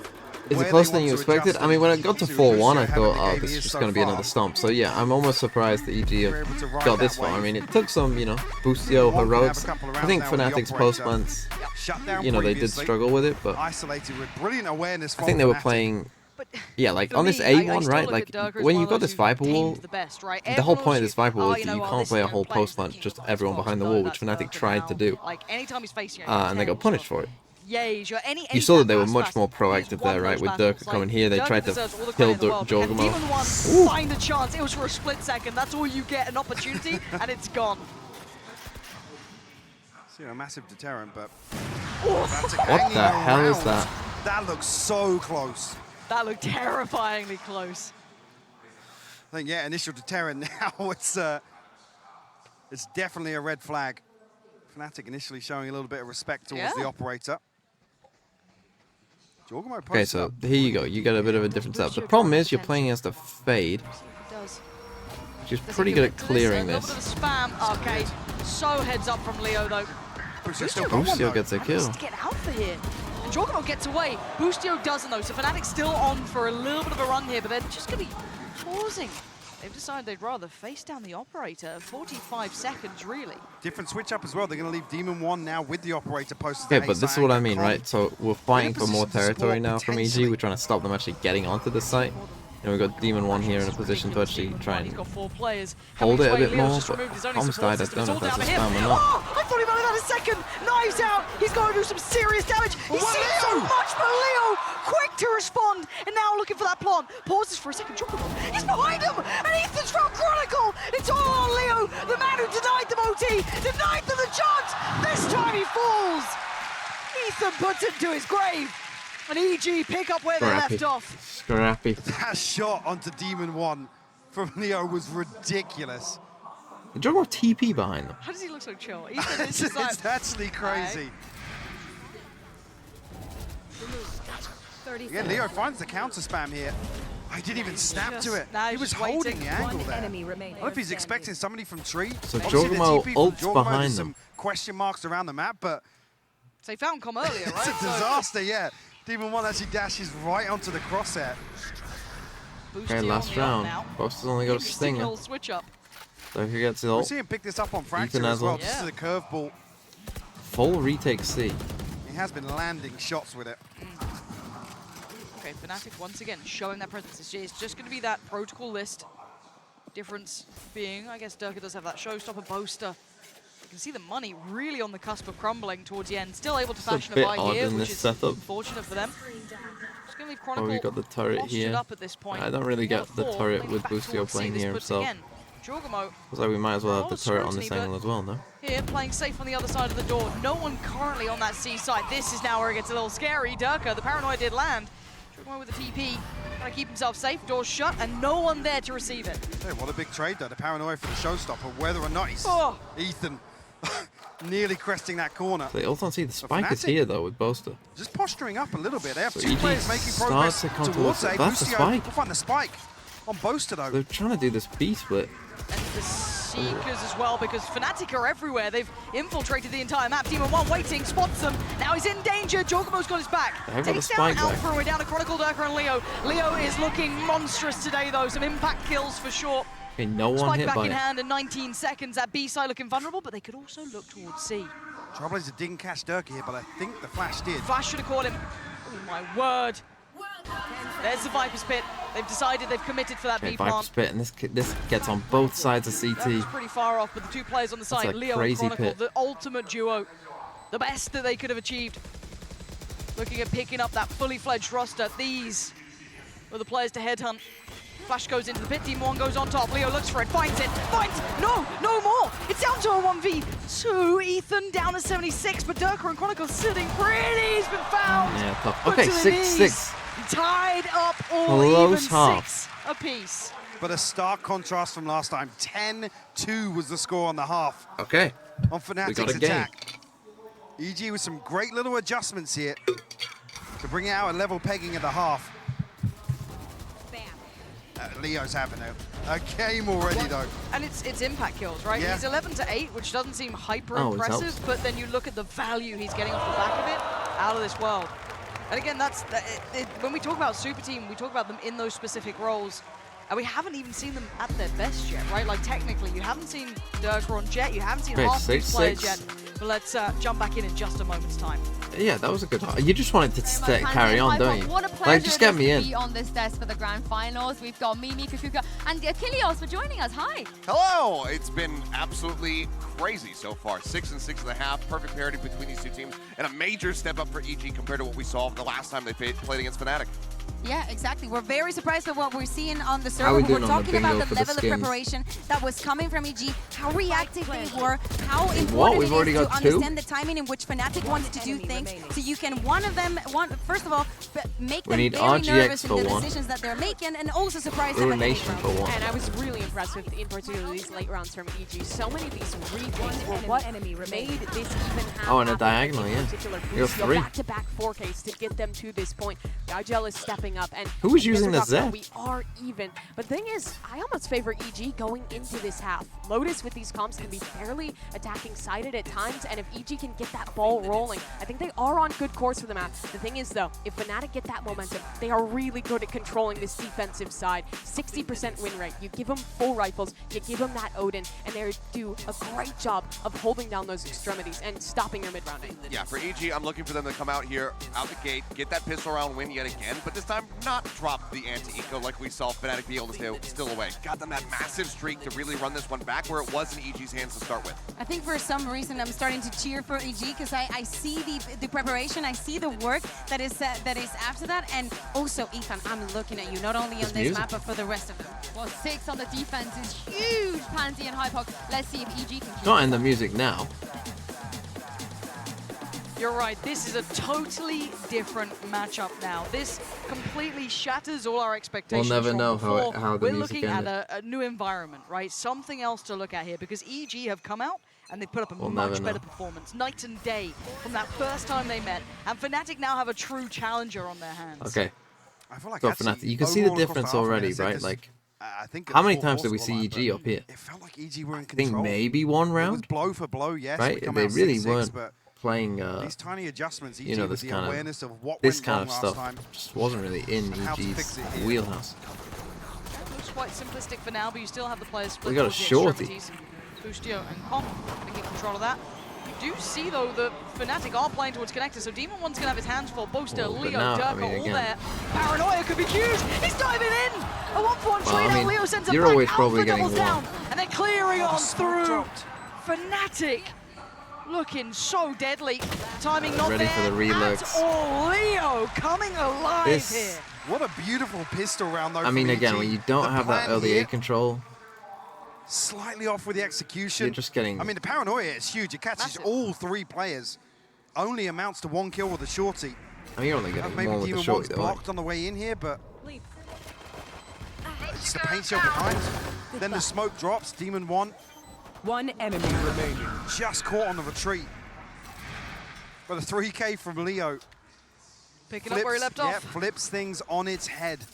Is it closer than you expected? I mean, when it got to 4-1, I thought, oh, this is just going to be another stomp. So yeah, I'm almost surprised that EG have got this far. I mean, it took some, you know, Boostio heroics. I think Fnatic's post-plants, you know, they did struggle with it, but I isolated with brilliant awareness. think they were playing, yeah, like on this A1, right? Like when you got this Viper wall, the whole point of this Viper wall is that you can't play a whole post-plant, just everyone behind the wall, which Fnatic tried to do, and they got punished for it. You saw that they were much more proactive there, right? With Durka coming here, they tried to kill Jorgamo. Demon 1 find a chance. It was for a split second. That's all you get, an opportunity, and it's gone. See, a massive deterrent, but what the hell is that? That looks so close. That looked terrifyingly close. I think, yeah, initial deterrent now. It's definitely a red flag. Fnatic initially showing a little bit of respect towards the Operator. Okay, so here you go. You get a bit of a different setup. The problem is you're playing against a Fade, which is pretty good at clearing this. Spam. Okay, so heads up from Leo though. Boostio gets a kill. To get Alpha here. And Jorgamo gets away. Boostio doesn't though, so Fnatic's still on for a little bit of a run here, but they're just going to be pausing. They've decided they'd rather face down the Operator. 45 seconds, really. Different switch up as well. They're going to leave Demon 1 now with the Operator posted. Okay, but this is what I mean, right? So we're fighting for more territory now from EG. We're trying to stop them actually getting onto the site. And we've got Demon 1 here in a position to actually try and hold it a bit more, but almost died. I don't know if that's a spam or not. Oh, I thought he might have had a second. Knives out. He's going to do some serious damage. He's seen so much, but Leo quick to respond. And now looking for that plant. Pauses for a second. He's behind him. And Ethan's from Chronicle. It's all on Leo, the man who denied them OT, denied them the chance. This time he falls. Ethan puts it to his grave. And EG pick up where they left off. Scrappy. That shot onto Demon 1 from Leo was ridiculous. Did you have TP behind them? How does he look so chill? Ethan is just like, it's actually crazy. Again, Leo finds the counter spam here. I didn't even snap to it. He was holding the angle there. I don't know if he's expecting somebody from Tree. So Jorgamo ults behind them. Some question marks around the map, but... So he found Com earlier, right? It's a disaster, yeah. Demon 1 actually dashes right onto the crosshair. Okay, last round. Boaster's only got a stinger. Switch up. So he gets the ult. We'll see him pick this up on Fracture as well. This is a curveball. Full retake C. He has been landing shots with it. Okay, Fnatic once again showing that presence. It's just going to be that protocol list. Difference being, I guess Durka does have that showstopper Boaster. You can see the money really on the cusp of crumbling towards the end. Still able to fashion a buy here, which is unfortunate for them. Just going to leave Chronicle we got the turret here. up at this point. I don't really get the turret with Boostio playing here himself. Jorgamo. Looks like we might as well have the turret on this angle as well, no? Here, playing safe on the other side of the door. No one currently on that C side. This is now where it gets a little scary. Durka, the paranoid did land. Jorgamo with the TP. Trying to keep himself safe, doors shut, and no one there to receive it. Hey, what a big trade though, the paranoia for the showstopper, whether or not he's Ethan nearly cresting that corner. So they also see the spike is here though with Boaster. Just posturing up a little bit. They have two players making progress towards A. That's the spike. We'll find the spike on Boaster though. They're trying to do this B split. And the Seekers as well, because Fnatic are everywhere. They've infiltrated the entire map. Demon 1 waiting, spots them. Now he's in danger. Jorgamo's got his back. Takes down Alpha, and we're down to Chronicle, Durka, and Leo. Leo is looking monstrous today, though. Some impact kills for sure. Okay, no one Spike hit back by in it. hand in 19 seconds. That B side looking vulnerable, but they could also look towards C. Trailblazer didn't catch Durka here, but I think the Flash did. Flash should have caught him. Oh my word. There's the Viper's Pit. They've decided they've committed for that B plant. Viper's Pit, and this gets on both sides of CT. That was pretty far off, but the two players on the side, Leo and Chronicle, the ultimate duo. The best that they could have achieved. Looking at picking up that fully fledged roster. These were the players to headhunt. Flash goes into the pit, Demon 1 goes on top, Leo looks for it, finds it, no more! It's down to a 1v2, Ethan down to 76, but Durka and Chronicle sitting pretty, he's been found! Yeah, tough. Put Okay, to the 6-6. knees. Tied up all Close even, half. 6 apiece. But a stark contrast from last time. 10-2 was the score on the half. Okay. On We got Fnatic's a game. attack. EG with some great little adjustments here to bring it out a level pegging at the half. Leo's having a game already, though. And it's impact kills, right? Yeah. He's 11-8, which doesn't seem hyper Oh, it impressive, helps. but then you look at the value he's getting off the back of it, out of this world. And again, when we talk about Super Team, we talk about them in those specific roles, and we haven't even seen them at their best yet, right? Like, technically, you haven't seen Durka on Jet, you haven't seen Okay, half these players 6-6. yet, but let's jump back in just a moment's time. Yeah, that was a good. You just wanted to carry on, don't you? What a pleasure Like, just get me to in. be on this desk for the grand finals. We've got Mimi, Kukuka, and Achilles for joining us. Hi. Hello! It's been absolutely crazy so far. 6 and 6.5, perfect parity between these two teams, and a major step up for EG compared to what we saw the last time they played against Fnatic. Yeah, exactly. We're very surprised with what we're seeing on the How server. we We're doing on the talking about bingo the for the level of skins? preparation that was coming from EG, how reactive they were, how What? important We've it already is to got two? understand the timing in which Fnatic wants to do things. So you can, first of all, make We them need very RGX nervous in for the one. decisions that they're making, and also surprise them at the Ruination late for round. one. And I was really impressed with, in particular, these late rounds from EG. So many of these retakes were what made this even happen. Oh, and a diagonal, yeah. You got 3. Back-to-back 4Ks to get them to this point. Gagel is stepping up, and Who was as using we're the talking about, Zed? We are even. But the thing is, I almost favor EG going into this half. Lotus with these comps can be fairly attacking-sided at times, and if EG can get that ball rolling, I think they are on good course for the map. The thing is, though, if Fnatic get that momentum, they are really good at controlling this defensive side. 60% win rate. You give them full rifles, you give them that Odin, and they do a great job of holding down those extremities and stopping your mid-round aim. Yeah, for EG, I'm looking for them to come out here, out the gate, get that pistol round win yet again, but this time not drop the anti-eco like we saw Fnatic be able to stay still away. Got them that massive streak to really run this one back where it was in EG's hands to start with. I think for some reason I'm starting to cheer for EG because I see the preparation, I see the work that is after that, and also Ethan, I'm looking at you not only on this map but for the rest of them. Well, 6 on the defense is huge, Pansy and Hypok. Let's see if EG can keep Not in the music now. You're right, this is a totally different matchup now. This completely shatters all our expectations. never from know before. how the We're music looking ended. at a new environment, right? Something else to look at here because EG have come out and they've put up a We'll much never better know. performance, night and day, from that first time they met. And Fnatic now have a true challenger on their hands. Okay. I feel like Go actually, Fnatic. You can see the overall across difference the half, already, I said right? this, Like, I think how at many the times did we possible see line, EG up here? It felt like EG were in I think control. maybe one It was round, blow for blow, yes. right? We come They out really 6-6, weren't but playing, these tiny adjustments, EG you know, with this the kind awareness of what this went kind wrong of last stuff time. just wasn't really in How to fix EG's it here. wheelhouse. Looks quite simplistic for now, but you still have the players split We got a towards the shorty. extremities. Boostio and Comp to get control of that. You do see, though, that Fnatic are playing towards Connector, so Demon 1's going to have his hands full. Boaster, Oh, but Leo, now, I Durka, mean, all again. there. Paranoia could be huge. He's diving in. A 1-for-1 Well, I trade out. mean, Leo sends a you're back. always Alpha probably getting doubles down. one. And they're clearing on smoke through. dropped. Fnatic looking so deadly. Timing not Ready there for the relux. at all. Leo coming alive This- here. What a beautiful pistol round, though. I mean, from again, EG. when you don't The have that plan early here, A control, slightly off with the execution. you're just getting. I mean, the paranoia is huge. It catches all 3 players. Only amounts to 1 kill with a shorty. I mean, you're only getting Maybe one with the Demon short. One's Though, blocked on the way in here, but it's the paint shell behind. Then the smoke drops. Demon 1 One enemy remaining. just caught on the retreat. But a 3K from Leo. Picking up where he left Yeah, off. flips things on its head.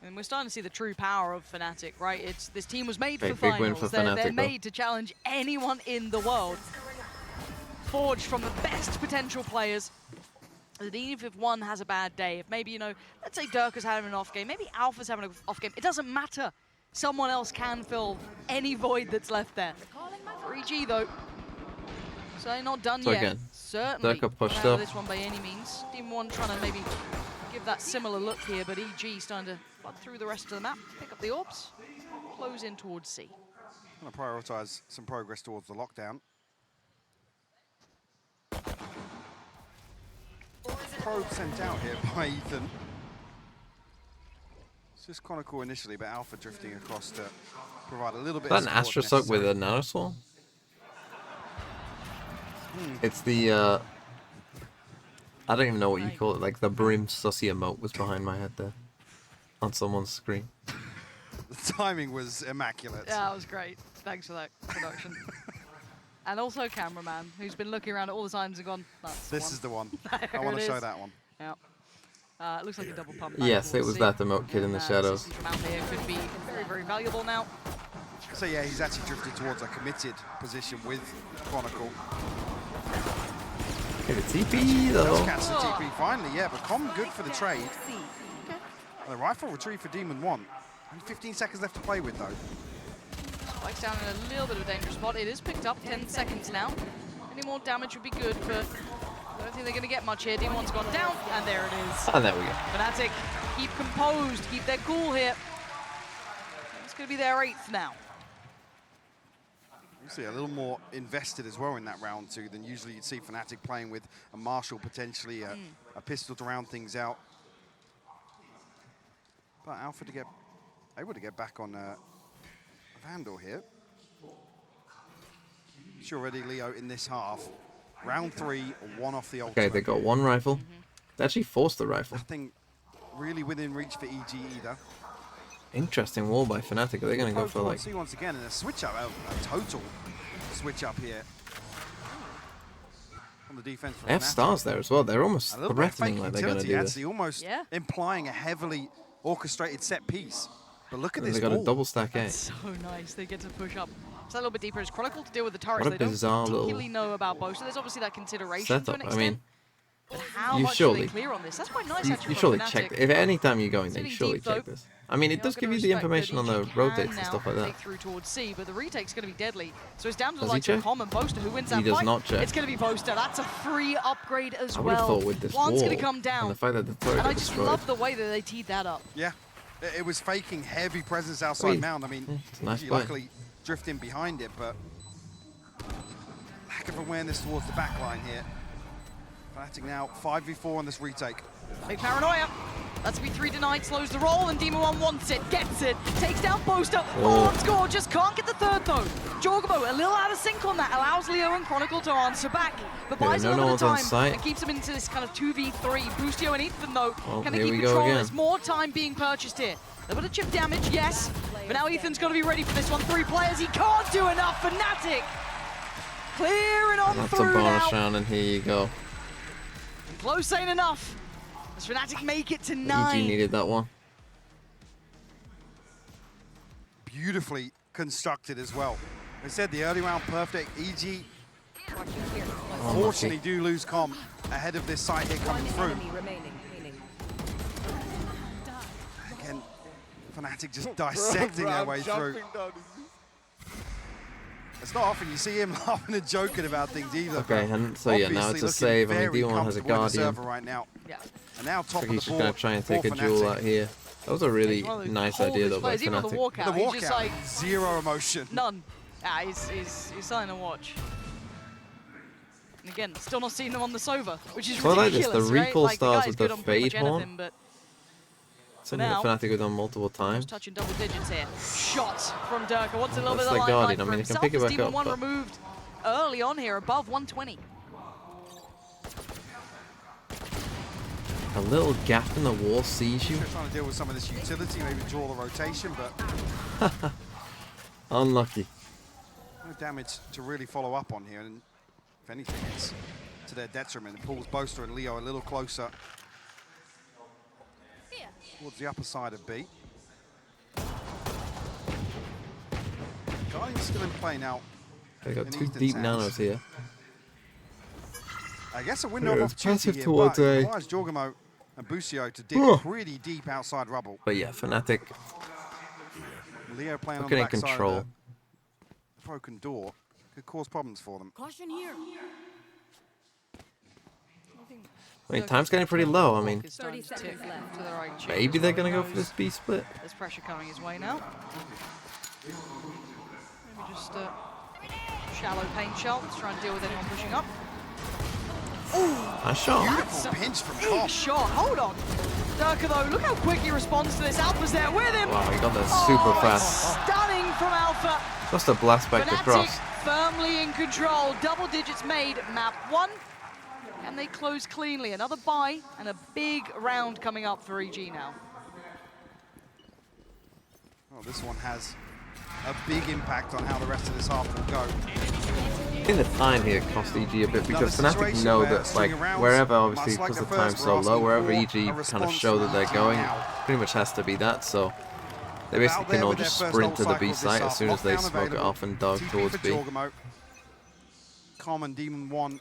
And we're starting to see the true power of Fnatic, right? This team was made Big- for big finals. win for they're Fnatic, though. made to challenge anyone in the world. Forged from the best potential players. That even if one has a bad day, if maybe, you know, let's say Durka's having an off game, maybe Alpha's having an off game, it doesn't matter. Someone else can fill any void that's left there. For EG, though, so they're not done So yet. again, Certainly Durka pushed not out of up. this one by any means. Demon 1 trying to maybe give that similar look here, but EG starting to flood through the rest of the map, pick up the orbs, close in towards C. I'm going to prioritize some progress towards the lockdown. Probe sent out here by Ethan. It's just Chronicle initially, but Alpha drifting across to provide a little bit Is of that an support Astro Soak with necessary. a Nanoswarm? It's the, I don't even know what you call it, like the Brim Sussy emote was behind my head there. On someone's screen. The timing was immaculate. Yeah, that was great. Thanks for that production. And also cameraman, who's been looking around at all the signs and gone, that's This is the one. There I want it to show is. that one. Yeah. It looks like a double pump. Yes, it was that emote kid in the shadows. From out here could be very, very valuable now. So yeah, he's actually drifted towards a committed position with Chronicle. Okay, the TP though. Does catch the TP finally, yeah, but Com good for the trade. And the rifle retrieve for Demon 1. Only 15 seconds left to play with though. Spike's down in a little bit of a dangerous spot. It is picked up, 10 seconds now. Any more damage would be good, but I don't think they're going to get much here. Demon 1's gone down, and there it is. And there we go. Fnatic, keep composed, keep their cool here. It's going to be their 8th now. You see a little more invested as well in that round 2 than usually you'd see Fnatic playing with a Marshall, potentially a pistol to round things out. But Alpha able to get back on Vandal here. It's already Leo in this half. Round 3, 1 off the ultimate. Okay, they got one rifle. They actually forced the rifle. Nothing really within reach for EG either. Interesting wall by Fnatic. Are they going to go for like... See once again, and a switch up, a total switch up here. On the defense for They have Fnatic. stars there as well. They're almost A little bit of threatening fake like they're going to utility, do this. actually, almost implying a heavily orchestrated set piece. But look at this They got wall. a double stack A. That's so nice. They get to push up. It's a little bit deeper as Chronicle to deal with the turrets. What a They bizarre don't little particularly know about both. So there's obviously that consideration to Setup. an I extent. mean, But how you much surely, do they clear on this? That's quite nice you actually. surely from check. Fnatic. If any time you go in there, you Sitting surely deep, check though. this. I mean, it does give you the information on the rotates and stuff like that. Take through towards C, but the retake's going to be deadly. So it's down to the Does he likes of check? Com and Boaster. Who wins He that does fight? not check. It's going to be Boaster. That's a free upgrade as I would have well. thought with this One's wall going to come down. and the fact that the turret And I got just destroyed. love the way that they teed that up. Yeah, it was faking heavy presence outside Mound. I mean, it's a nice he play. luckily drifting behind it, but lack of awareness towards the back line here. Fnatic now 5v4 on this retake. Big paranoia. That's B3 denied, slows the roll, and Demon 1 wants it, gets it, takes down Boaster. Oh. On score, just can't get the third though. Jorgamo a little out of sync on that, allows Leo and Chronicle to answer back, but Yeah, buys no a little bit one's of on time site. and keeps him into this kind of 2v3. Boostio and Ethan though, Oh, can they here keep we go control? again. There's more time being purchased here. A little bit of chip damage, yes, but now Ethan's got to be ready for this one. 3 players, he can't do enough. Fnatic clearing on That's a through bonus now. round, and here you go. Close ain't enough. As Fnatic make it to EG 9. needed that one. Beautifully constructed as well. They said the early round perfect. EG, unfortunately, do lose Com ahead of this side here coming through. Again, Fnatic just dissecting their way through. It's not often you see him laughing and joking about things either. Okay, but and so yeah, now obviously it's a looking save. I mean, very D1 has a comfortable in the Guardian. server right now. Yeah. And now top So of he's the just board going to try and take for a duel Fnatic. out here. That was a really One of those nice idea though by coldest plays, even Fnatic. the walkout. The He's just walkout, like zero emotion. none. Yeah, he's something to watch. And again, still not seeing them on the Sova, which is Well, I like ridiculous. this. The right? recall Like, stars guy's with good the on pretty much fade horn. anything, but Something that now, Fnatic have done multiple times. touching double digits here. Shot from Durka. Wants a little bit That's of the the Guardian. limelight I for mean, he can himself. pick it As back Demon up, 1 but- removed early on here, above 120. A little gap in the wall sees you. Trying to deal with some of this utility, maybe draw the rotation, but Unlucky. no damage to really follow up on here. And if anything, it's to their detriment. It pulls Boaster and Leo a little closer towards the upper side of B. Guardian's still in play now. They got in two Ethan's deep hands. nanos here. I guess a window Yeah, of it's opportunity passive here, towards but it A. requires Jorgamo and Busio to dig Oh. pretty deep outside rubble. But yeah, Fnatic Leo playing looking on in the backside control. of the broken door could cause problems for them. Caution here. I mean, time's getting pretty low. I mean, 30 seconds left. To the right tune maybe as they're well. going to go for this B split. There's pressure coming his way now. Maybe just shallow paint shot. Let's try and deal with anyone pushing up. Nice shot. Beautiful pinch from Big Com. shot. Hold on. Durka though, look how quick he responds to this. Alpha's there with him. Wow, he got there super fast. Stunning from Alpha. Just a blast back Fnatic across. firmly in control. Double digits made. Map 1. And they close cleanly. Another bye and a big round coming up for EG now. Well, this one has a big impact on how the rest of this half will go. I think the time here cost EG a bit because Fnatic know that, like, wherever, obviously, because the time's so low, wherever EG kind of show that they're going, pretty much has to be that, so they basically can all just sprint to the B site as soon as they smoke it off and dog towards B. Common Demon 1.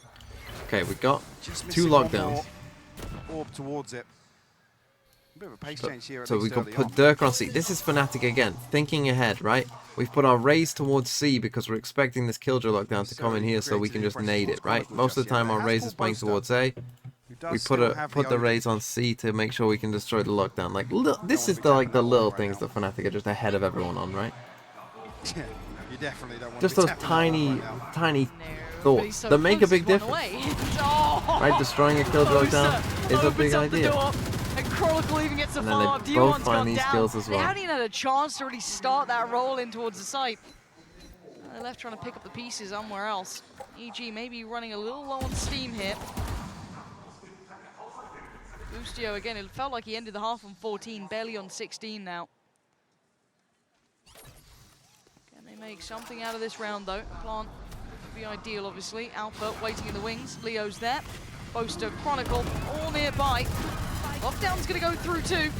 Okay, we got 2 lockdowns. Orb towards it. A bit of a pace change here. So we can put Durka on C. This is Fnatic again, thinking ahead, right? We've put our Raze towards C because we're expecting this Killjoy lockdown to come in here so we can just nade it, right? Most of the time our Raze is playing towards A. We put the Raze on C to make sure we can destroy the lockdown. Like, this is the little things that Fnatic are just ahead of everyone on, right? Yeah, you definitely don't want just to be those tapping tiny thoughts that make a big difference. Right, destroying a Killjoy lockdown is a big idea. And Chronicle even gets a And then follow-up. they both D1's find gone these down. kills as They well. haven't even had a chance to really start that roll in towards the site. They're left trying to pick up the pieces somewhere else. EG maybe running a little low on steam here. Boostio again, it felt like he ended the half on 14, barely on 16 now. Can they make something out of this round though? Plant would be ideal, obviously. Alpha waiting in the wings. Leo's there. Boaster, Chronicle, all nearby. Lockdown's going to go through too.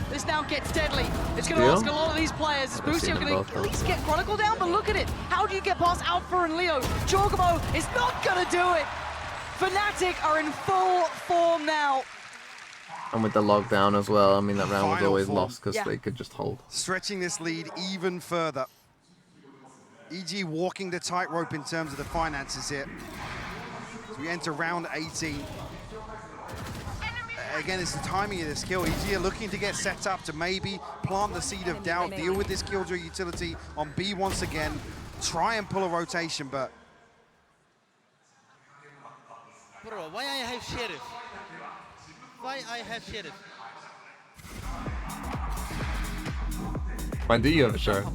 This now gets deadly. It's going to ask a lot of these players. Is Boostio going to at least get Chronicle down? But look at it. How do you get past Alpha and Leo? Jorgamo is not going to do it. Fnatic are in full form now. And with the lockdown as well, I mean, that round was Final always form. lost because they could just hold. Stretching this lead even further. EG walking the tightrope in terms of the finances here. As we enter round 18. Again, it's the timing of this kill. EG are looking to get set up to maybe plant the seed of doubt, deal with this Killjoy utility on B once again, try and pull a rotation, but... Bro, why I have Sheriff? Why I have Sheriff? Why do you have a sheriff?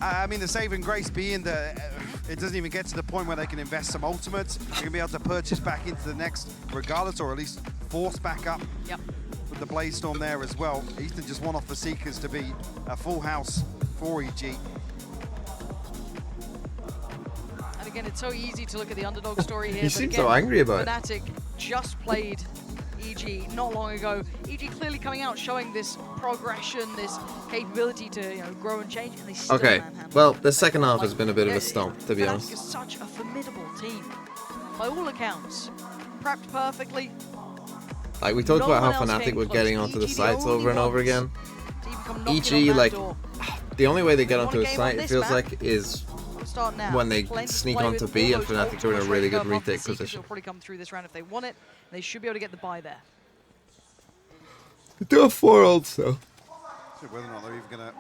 I mean, the saving grace being that it doesn't even get to the point where they can invest some ultimates. They're going to be able to purchase back into the next regardless, or at least force back up with the Blaze Storm there as well. Ethan just one off the Seekers to be a full house for EG. And again, it's so easy to look at the underdog story here. He seems so angry about it. Fnatic just played EG not long ago. EG clearly coming out, showing this progression, this capability to grow and change, and they still manhandle. Well, the second half has been a bit of a stomp, to be honest. Fnatic is such a formidable team, by all accounts. Prepped perfectly. Like, we talked about how Fnatic were getting onto the sites over and over again. EG, like, the only way they get onto a site, it feels like, is when they sneak onto B, and Fnatic are in a really good retake position. They'll probably come through this round if they want it. They should be able to get the buy there. They do have 4 ults, though. Whether or not they're even going to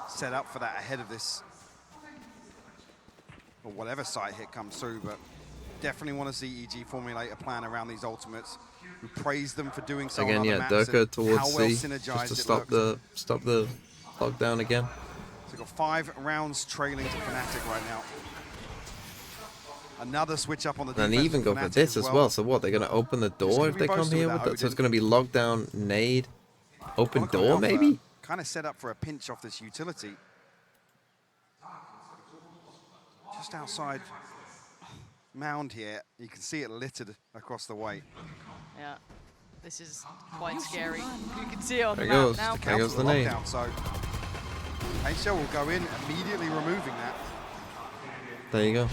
set up for that ahead of this, or whatever side hit comes through, but definitely want to see EG formulate a plan around these ultimates. We praise them for doing so. Again, on other yeah, maps Durka and towards how well C, just synergized to it stop the lockdown again. So we've got 5 rounds trailing to Fnatic right now. Another switch up on the defense. And they even go for this as well. So what? They're going to open the door if they come here with that? So it's going to be lockdown, nade, open door maybe? Kind of set up for a pinch off this utility. Just outside mound here, you can see it littered across the way. Yeah, this is quite scary. You can see it on There the map goes. now. There goes the nade. So HL will go in, immediately removing that. There you go.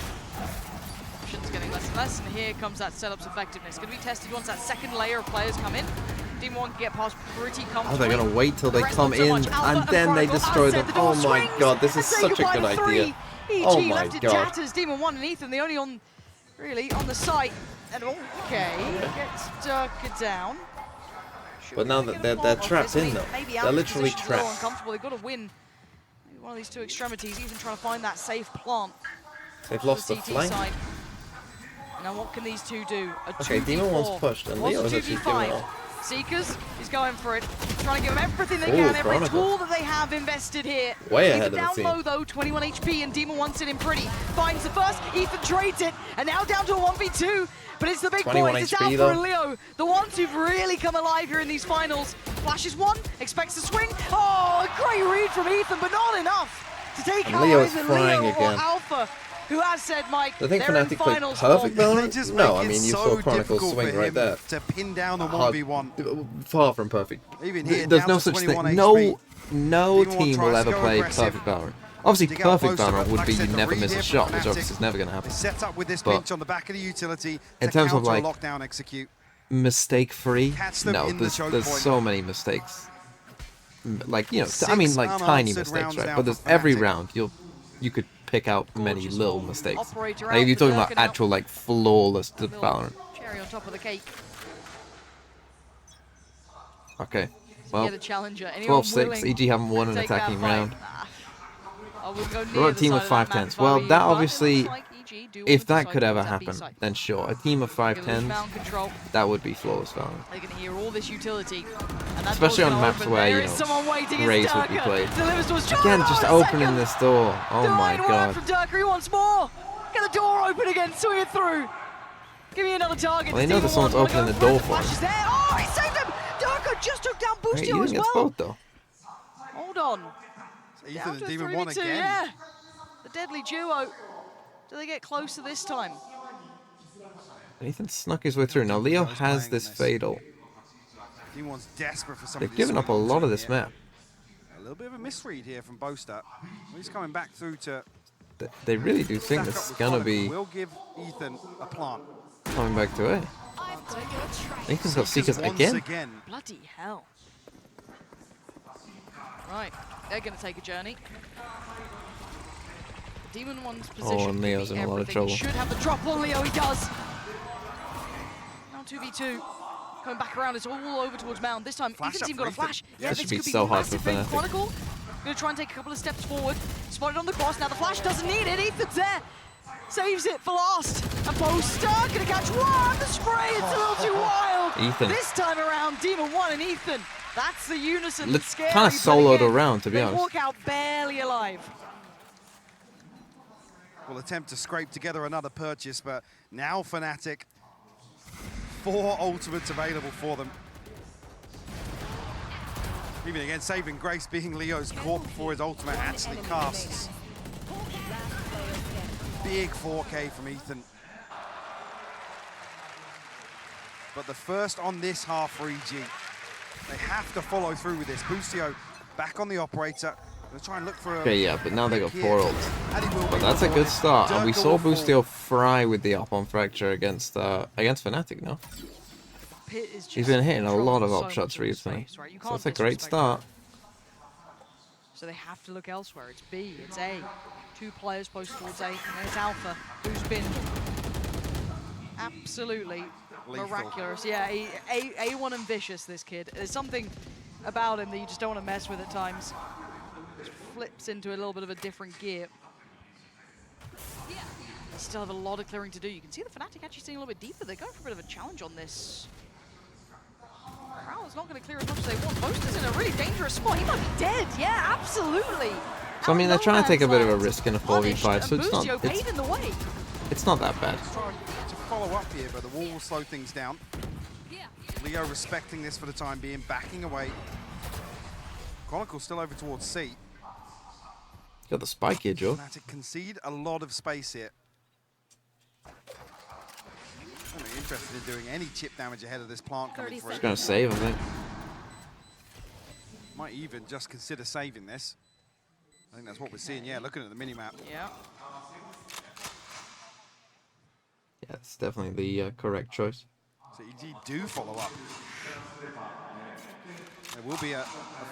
Options getting less and less, and here comes that setup's effectiveness. Going to be tested once that second layer of players come in. Team 1 can get past pretty comfortably. Oh, they're going to wait till they come in, and then they destroy them. Oh my god, this is such a good idea. Oh my left it god. Jatters, Demon 1 and Ethan, the only on, really, on the site. And okay, gets Durka down. But now that they're trapped in though. They're literally trapped. Uncomfortable. They've got to win maybe one of these two extremities, even trying to find that safe plant. They've lost the TT flank. side. Now what can these two do? A Okay, Demon 1's pushed, and What's Leo is a actually giving it 2v5? all. Seekers, he's going for it. Trying to give him everything they Ooh, can, every Chronicle. tool that they have invested here. Way Ethan ahead of the down team. low though, 21 HP, and Demon wants it in pretty. Finds the first, Ethan trades it, and now down to a 1v2. But it's the big 21 boys, it's HP Alpha though. and Leo, the ones who've really come alive here in these finals. Flashes one, expects to swing. Oh, a great read from Ethan, but not enough to take And out Leo is either frying Leo or again. Alpha, who has said, Mike, I think they're in Fnatic played finals perfect form. Valorant. No, I mean, you saw Chronicle swing right there. To pin down the Hard- 1v1. Far from perfect. Even here, There's down no to such 21 thing. HP. No Demon team tries will to ever go play aggressive. perfect Valorant. Obviously, Dig out perfect closer, Valorant but would like be I you said, the never read miss a here shot, from which Fnatic obviously is never going to happen. is set up with this But pinch on the back of the utility in to terms of, counter like, a lockdown execute. Mistake-free? Catch them No, in the there's choke point. so many mistakes. Like, you know, Six I mean, like tiny unanswered mistakes, rounds right? now But there's for every Fnatic. round you could pick out many little mistakes. Operator Like out if you're for talking about Durkin out. actual like flawless Valorant. Cherry on top of the cake. Okay. Yeah, Well, the challenger. Anyone 12-6. willing EG haven't won to an take that attacking fight? round. I wouldn't go near We're a the team side of that 5-10s. map Well, value, that but it obviously, looks like EG do if want to that decide could ever to tap happen, B side. then sure. A team of They're gonna lose 5-10s, mound control. that would be flawless Valorant. They're going to hear all this utility. And that Especially door's on gonna maps open. where, There you is know, someone waiting. It's Raze would be Durka. played. Delivers to us. Again, just a opening second. this door. Oh my Divine word god. from Durka. He wants more. Get the door open again. Swing it through. Give me another target. Well, they know that someone's opening the door for Flash is him. there. Oh, he saved him. Durka just took down Right, Boostio as Ethan gets well. both though. Hold on. Ethan Down and to a Demon won 3v2, again. yeah. The deadly duo. Do they get closer this time? Ethan snuck his way through. Now Leo has this fatal. Demon's desperate for something. They've given up a lot of this map. A little bit of a misread here from Bosta. He's coming back through to They really do think stack this up is with gonna Chronicle. be We'll give Ethan a plant. coming back to A. Ethan's got Seekers once again. Bloody hell. Right, they're going to take a journey. Demon One's position. Oh, and Leo's in a lot of trouble. He should have the drop on Leo, he does. Now 2v2. Coming back around, it's all over towards Mound. This time, Flash Ethan's up even got a for Ethan. flash. Yeah, This this should be could so hard massive for for Fnatic. Chronicle. Going to try and take a couple of steps forward. Spotted on the cross. Now the flash doesn't need it. Ethan's there. Saves it for last. And Bosta going to catch one. The spray, it's a little too wild. Ethan. This time around, Demon 1 and Ethan. That's the unison that's scary. Kind of but soloed again, around, to be they honest. walk out barely alive. Will attempt to scrape together another purchase, but now Fnatic, 4 ultimates available for them. Even again, saving grace being Leo's caught before his ultimate actually casts. Big 4K from Ethan. But the first on this half for EG. They have to follow through with this. Boostio back on the operator. Gonna try and look for a... Okay, yeah, but now they got 4 ults. And he will But be that's a good rewarded. start. And we Durka saw will fall. Boostio fry with the up on Fracture against Fnatic, no? Pit is He's just been hitting a lot of controlling up so shots much of the recently. space, right? You So can't that's a great disrespect start. So they have to look elsewhere. It's B, it's A. 2 players close towards A, and then it's Alpha, who's been absolutely Lethal. miraculous. Yeah, A1 and vicious, this kid. There's something about him that you just don't want to mess with at times. Just flips into a little bit of a different gear. They still have a lot of clearing to do. You can see the Fnatic actually staying a little bit deeper. They're going for a bit of a challenge on this. Prowler's not going to clear as much as they want. Bosta's in a really dangerous spot. He might be dead. Yeah, absolutely. So I mean, they're trying to take a bit of a Outlands risk in a punished, 4v5, so and it's not Boostio paid in the way. it's not that bad. Trying to follow up here, but the wall will slow things down. Leo respecting this for the time being, backing away. Chronicle still over towards C. Got the spike here, Joe. Fnatic concede a lot of space here. I'm not interested in doing any chip damage ahead of this plant coming through. Just gonna save, I think. Might even just consider saving this. I think that's what we're seeing, yeah, looking at the minimap. Yeah. Yeah, it's definitely the correct choice. So EG do follow up. There will be a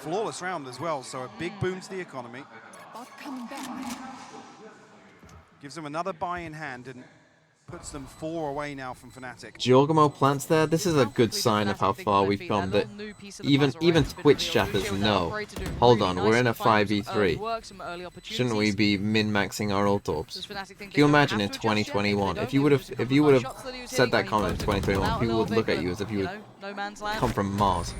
flawless round as well, so a big boon to the economy. Gives them another buy in hand, and puts them 4 away now from Fnatic. Giorgamo plants there. This is a good sign of how far we've come. That even Twitch chatters know. Hold on, we're in a 5v3. Shouldn't we be min-maxing our ult orbs? Can you imagine in 2021 if you would have said that comment in 2021, people would look at you as if you would come from Mars.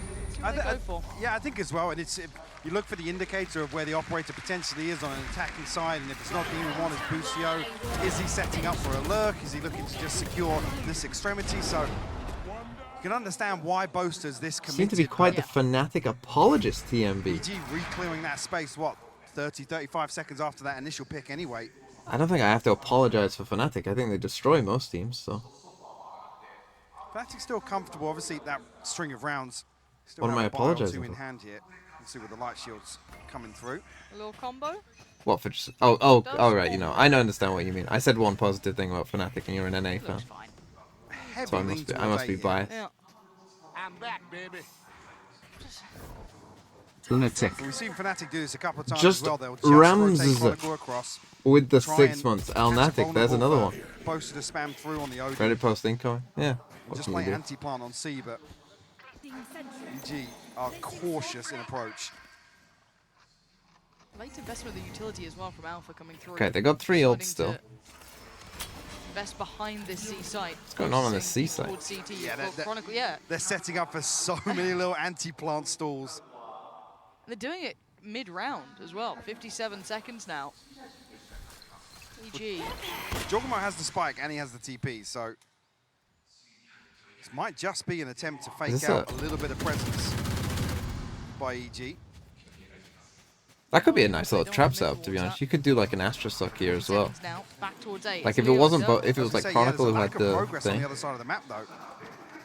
Yeah, I think as well, and it's you look for the indicator of where the operator potentially is on an attacking side, and if it's not Demon 1, it's Busio. Is he setting up for a lurk? Is he looking to just secure this extremity? So you can understand why Boaster's this committed. Seem to be quite the Fnatic apologist, TMB. EG re-clearing that space, what, 30, 35 seconds after that initial pick anyway. I don't think I have to apologize for Fnatic. I think they destroy most teams, so. Fnatic's still comfortable, obviously, that string of rounds. Still What am I apologizing in for? hand here. You can see with the light shields coming through. A little combo. What for just... Oh, right, you know. I understand what you mean. I said one positive thing about Fnatic and you're an NA fan. So I must be biased. Yeah. I'm back, baby. Lunatic. We've seen Fnatic do this a couple of times Just as well. They'll Rams rotate Chronicle across, with the try 6 and months. catch Alnatic, there's another one. Boaster to spam through on the OD. Reddit post incoming. Yeah. What Just can you playing do? anti-plant on C, but EG are cautious in approach. Late investment of the utility as well from Alpha coming through. Okay, they got 3 ults still. Invest behind this C site. What's going on this C site? They're setting up for so many little anti-plant stalls. They're doing it mid-round as well. 57 seconds now. EG. Giorgamo has the spike and he has the TP, so this might just be an attempt to fake out a little bit of presence by EG. That could be a nice little trap setup, to be honest. You could do like an Astra suck here as well. Now, back towards A. Like if it wasn't, if it was like Chronicle who had the progress on thing. the other side of the map, though.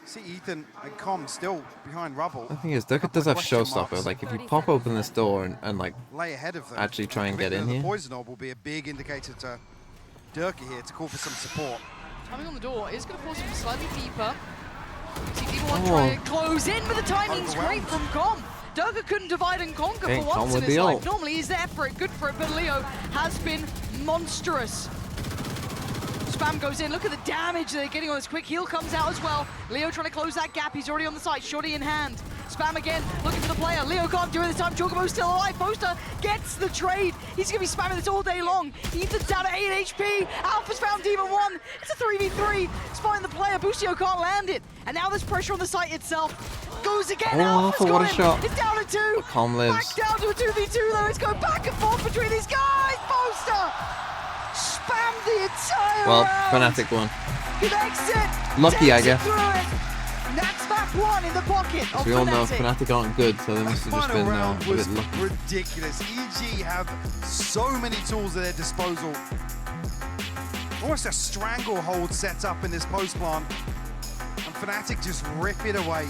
See Ethan and Com still behind rubble. The thing is, Durka does have Showstopper. Like if you pop open this door and like lay ahead of them, actually try and get in the here. poison orb will be a big indicator to Durka here to call for some support. Timing on the door is going to force him slightly deeper. See D1 trying to close in, but the timing's great from Com. Durka couldn't divide and conquer for once in his life. Normally he's there for it, good for it, but Leo has been monstrous. Spam goes in, look at the damage they're getting on this quick heal comes out as well. Leo trying to close that gap, he's already on the side, shorty in hand. Spam again, looking for the player. Leo can't do it this time, Giorgamo's still alive. Boaster gets the trade. He's gonna be spamming this all day long. Ethan's down at 8 HP. Alpha's found Demon 1. It's a 3v3. Spotting the player, Busio can't land it. And now there's pressure on the site itself. Goes again, Alpha's got what a him. shot. It's down to 2. Com lives. Back down to a 2v2 though. It's going back and forth between these guys. Boaster spammed the entire round. Fnatic won. Connects it. Lucky, I guess. That's map 1 in the pocket of We all know Fnatic. Fnatic aren't good, so they must have just been a was bit lucky. ridiculous. EG have so many tools at their disposal. Almost a stranglehold set up in this post plant, and Fnatic just rip it away.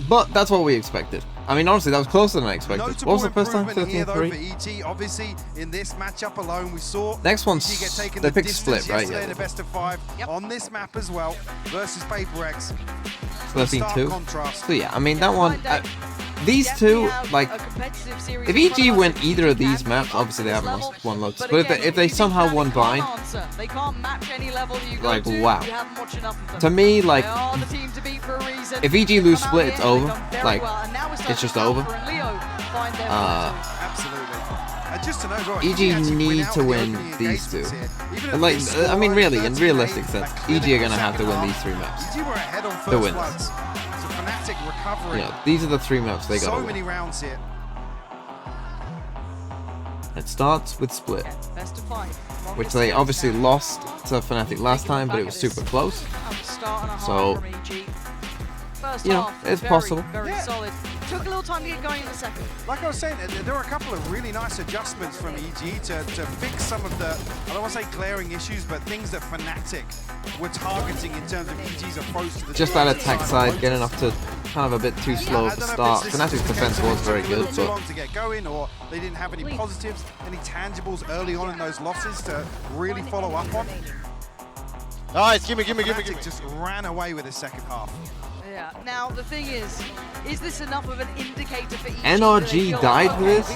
But that's what we expected. I mean, honestly, that was closer than I expected. Notable What was the first time? improvement here, though, 13-3? for EG. Obviously, in this matchup alone, we saw Next one's EG get taken they the picked distance split, right? yesterday Yeah. in a best of 5 on this map as well versus Paper X. 13-2. Contrast. So yeah, I mean that one. These two, like, if EG win either of these maps, obviously they haven't won loads. But if they somehow won blind, They can't match any level that you go like to. wow. You haven't watched enough of them. To me, like, They are the team to beat for a reason. if EG lose Come out split, here, it's they've over. done very Like, well, and now we're it's just starting over. Alpha and Leo find their way too. Absolutely. And just to know, as well, EG actually need out to in the win opening these two. engagements here. Even And if like, they score I mean, really, in 13-8, realistic sense, that EG are clinical gonna have to win second these 3 half, maps. EG were ahead on To first win bloods. this. So Fnatic recovering. You know, these are the 3 maps they So gotta many win. rounds here. It starts with split, Best of 5. which they obviously lost to Fnatic last time, but it was super close. So, First you know, half, it's very, possible. Very solid. Took a little time to get going in the second. Like I was saying, there were a couple of really nice adjustments from EG to fix some of the, I don't want to say glaring issues, but things that Fnatic were targeting in terms of EG's approach to the Just that attack side getting off to kind of a bit too slow at the start. Fnatic's defense was very good, too but long to get going, or they didn't have any positives, any tangibles early on in those losses to really follow up on. Nice, gimme. Fnatic just ran away with the second half. Yeah. Now the thing is this enough of an indicator for EG? NRG died for this?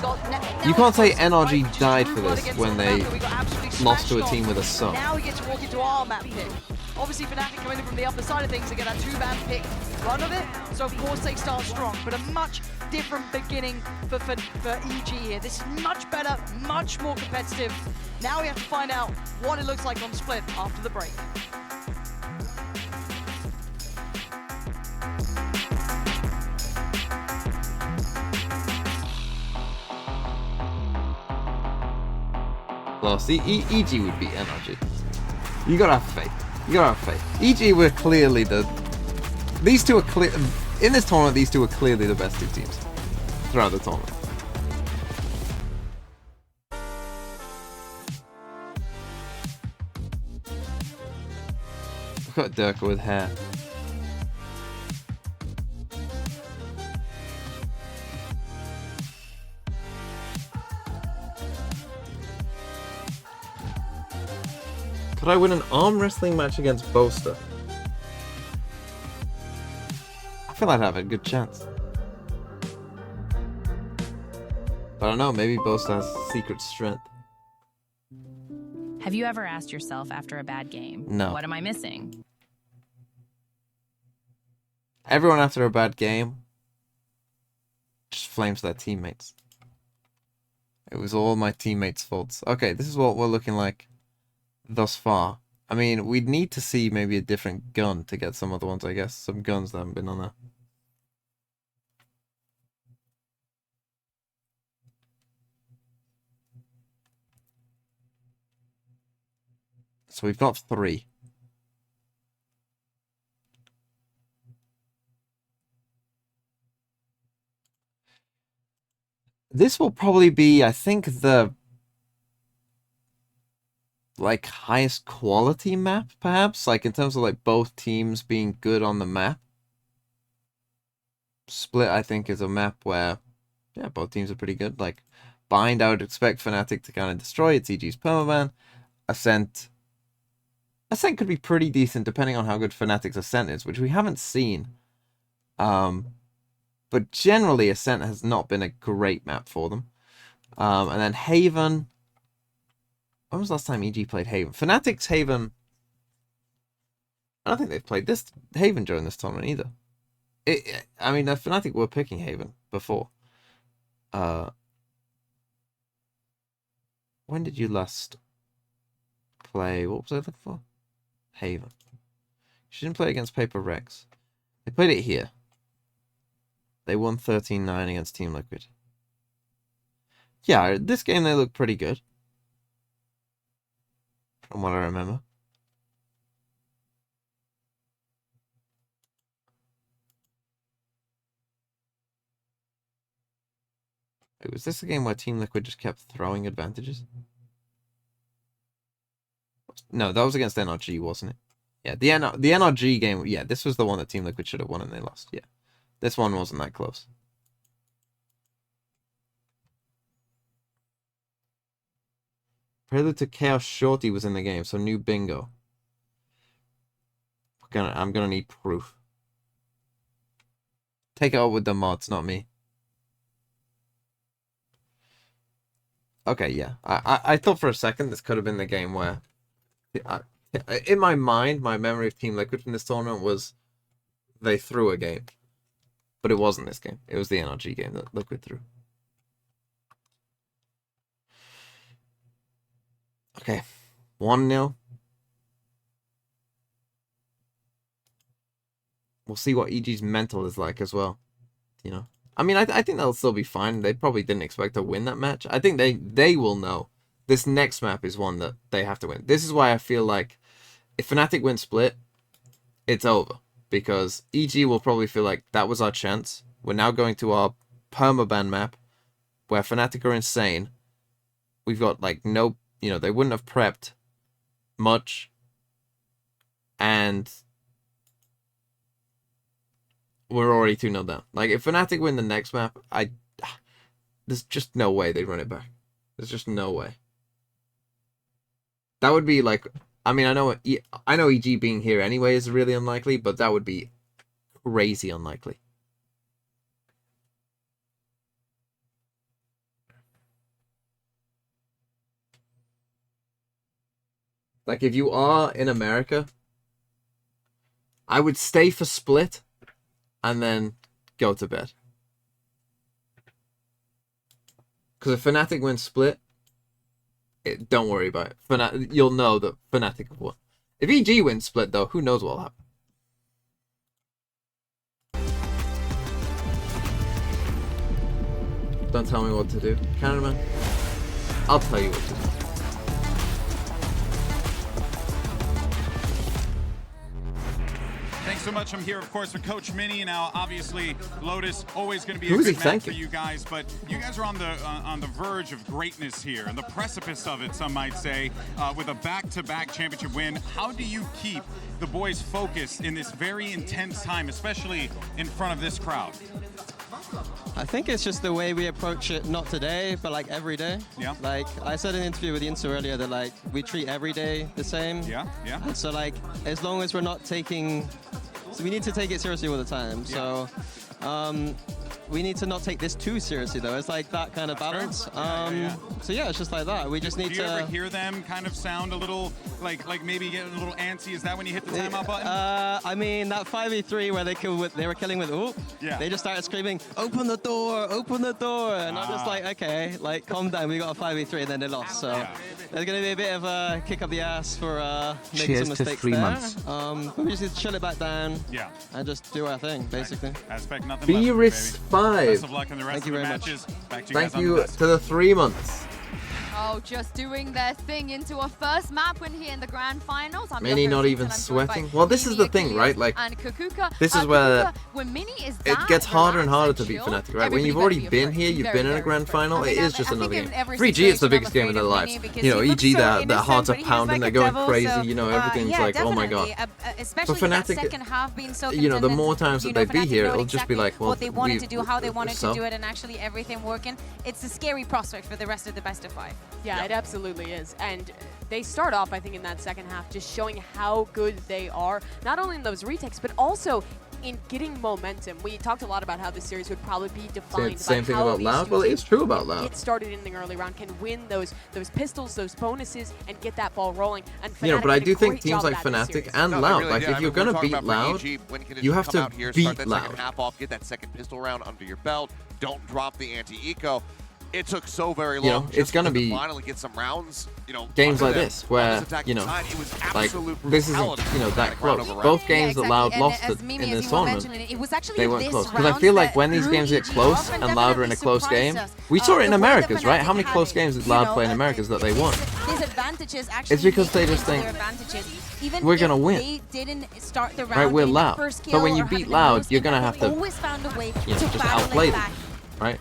You can't say NRG died for this when they lost to a team with a sub. Now we get to walk into our map pick. Obviously, Fnatic coming in from the upper side of things to get that 2-man pick run of it. So, of course, they start strong, but a much different beginning for EG here. This is much better, much more competitive. Now we have to find out what it looks like on Split after the break. Well, see, EG would beat NRG. You gotta have faith. You gotta have faith. EG were clearly these two are clear in this tournament. These two are clearly the best two teams throughout the tournament. Look at Durka with hair. Could I win an arm wrestling match against Boaster? I feel I'd have a good chance. But I don't know, maybe Boaster has secret strength. Have you ever asked yourself after a bad game, No. what am I missing? Everyone after a bad game just flames their teammates. It was all my teammates' faults. Okay, this is what we're looking like thus far. I mean, we'd need to see maybe a different gun to get some other ones, I guess. Some guns that haven't been on there. So we've got 3. This will probably be, I think, the like highest quality map, perhaps, like in terms of like both teams being good on the map. Split, I think, is a map where, yeah, both teams are pretty good. Like Bind, I would expect Fnatic to kind of destroy. It's EG's permaban. Ascent could be pretty decent depending on how good Fnatic's Ascent is, which we haven't seen. But generally, Ascent has not been a great map for them. And then Haven. When was the last time EG played Haven? Fnatic's Haven. I don't think they've played this Haven during this tournament either. I mean, Fnatic were picking Haven before. When did you last play? What was I looking for? Haven. She didn't play against Paper Rex. They played it here. They won 13-9 against Team Liquid. Yeah, this game they look pretty good. From what I remember. Wait, was this a game where Team Liquid just kept throwing advantages? No, that was against NRG, wasn't it? Yeah, the NRG game, yeah, this was the one that Team Liquid should have won and they lost, yeah. This one wasn't that close. Prelude to Chaos Shorty was in the game, so new bingo. I'm gonna need proof. Take it out with the mods, not me. Okay, yeah. I thought for a second this could have been the game where... in my mind, my memory of Team Liquid from this tournament was they threw a game. But it wasn't this game. It was the NRG game that Liquid threw. Okay. 1-0. We'll see what EG's mental is like as well. You know? I mean, I think they'll still be fine. They probably didn't expect to win that match. I think they will know. This next map is one that they have to win. This is why I feel like if Fnatic win Split, it's over. Because EG will probably feel like that was our chance. We're now going to our permaban map where Fnatic are insane. We've got like no, you know, they wouldn't have prepped much. And we're already 2-0 down. Like if Fnatic win the next map, there's just no way they'd run it back. There's just no way. That would be like, I mean, I know EG being here anyway is really unlikely, but that would be crazy unlikely. Like, if you are in America I would stay for split and then go to bed. Because if Fnatic wins split, don't worry about it. You'll know that Fnatic have won. If EG wins split, though, who knows what'll happen. Don't tell me what to do. Cameraman, I'll tell you what to do. Thanks so much. I'm here, of course, with Coach Mini. Now, obviously, Lotus always going to be Who a is he good match for thanking? you guys, but you guys are on the verge of greatness here, and the precipice of it, some might say, with a back-to-back championship win. How do you keep the boys focused in this very intense time, especially in front of this crowd? I think it's just the way we approach it, not today, but like every day. Yeah. Like I said in an interview with Insta earlier that like we treat every day the same. Yeah, yeah. And so like as long as we're not taking, so we need to take it seriously all the time. Yeah. So we need to not take this too seriously though. It's like that kind of balance. So yeah, it's just like that. We just need Do you to. ever hear them kind of sound a little like maybe get a little antsy? Is that when you hit the timeout button? I mean that 5v3 where they were killing with oop. Yeah. They just started screaming, "Open the door! Open the door!" And I'm just like, okay, like calm down. We got a 5v3 and then they lost. So there's gonna be a bit of a kick up the ass for making Cheers some to mistakes 3 there. months. But we just need to chill it back down. Yeah. And just do our thing, basically. I expect nothing less from you, Beerus baby. 5. Best of luck in the rest Thank of you the very much. matches. Back to you Thank guys on you the desk. to the 3 months. Oh, just doing their thing into a first map win here in the grand finals. I'm Mini Yoko not Seats even and I'm joined by sweating. Well, this is the Mimi, thing, Achilles, right? Like, and Kukuka. this is where Kukuka, when Mini is it that gets harder and harder to relaxed beat and Fnatic, chill, right? When you've everybody already better be been here, afraid. you've been in a grand final, it is just I think another in game. every 3G, it's the situation, biggest I'm game of their afraid of lives. Mini because You know, he looks EG, so their hearts are innocent, but he's pounding, like they're a going devil, crazy, so, you know, everything's yeah, like, oh my god. definitely. Especially that second half being so you know, the contended, more times you that know, they be Fnatic here, knowing it'll just be exactly like, well, what they wanted we- to do, how they wanted so? to do it, and actually everything working. It's a scary prospect for the rest of the best of 5. Yeah, it absolutely is. And they start off, I think, in that second half, just showing how good they are, not only in those retakes, but also in getting momentum. We talked a lot about how this series would probably be defined Same by thing how about these Loud? two Well, teams it's true about can Loud. Get started in the early round, can win those pistols, those bonuses, and get that ball rolling. And You know, Fnatic but I did a do think great teams job like of that this Fnatic series. and No, they Loud, really like did. if I you're mean, we're gonna talking beat about for Loud, EG, when conditions you have come to out here, beat start that second Loud. half off, get that second pistol round under your belt. Don't drop the anti-eco. It took so very long. You know, just it's gonna to be finally get some rounds. You know, games under like them. this On where, this attacking you know, side, it was like absolute this isn't, brutality you know, from that Fnatic round close. over Both round. games that exactly. Loud And lost as in Mimi, this as you were tournament, mentioning, it was actually they weren't this close. Because I round feel like that when these threw games get EG close off and and Loud are in a definitely close game, surprised us. we saw it in The way that Americas, right? How Fnatic many had close it, games did you Loud know, play in Americas that they won? These advantages actually It's because they make just their think, advantages. Even we're if gonna win. They didn't start the round Right, we're in Loud. first But kill when you or beat having the Loud, most you're gonna impact, have they to, always found a way you know, to just battle outplay it them, back. right?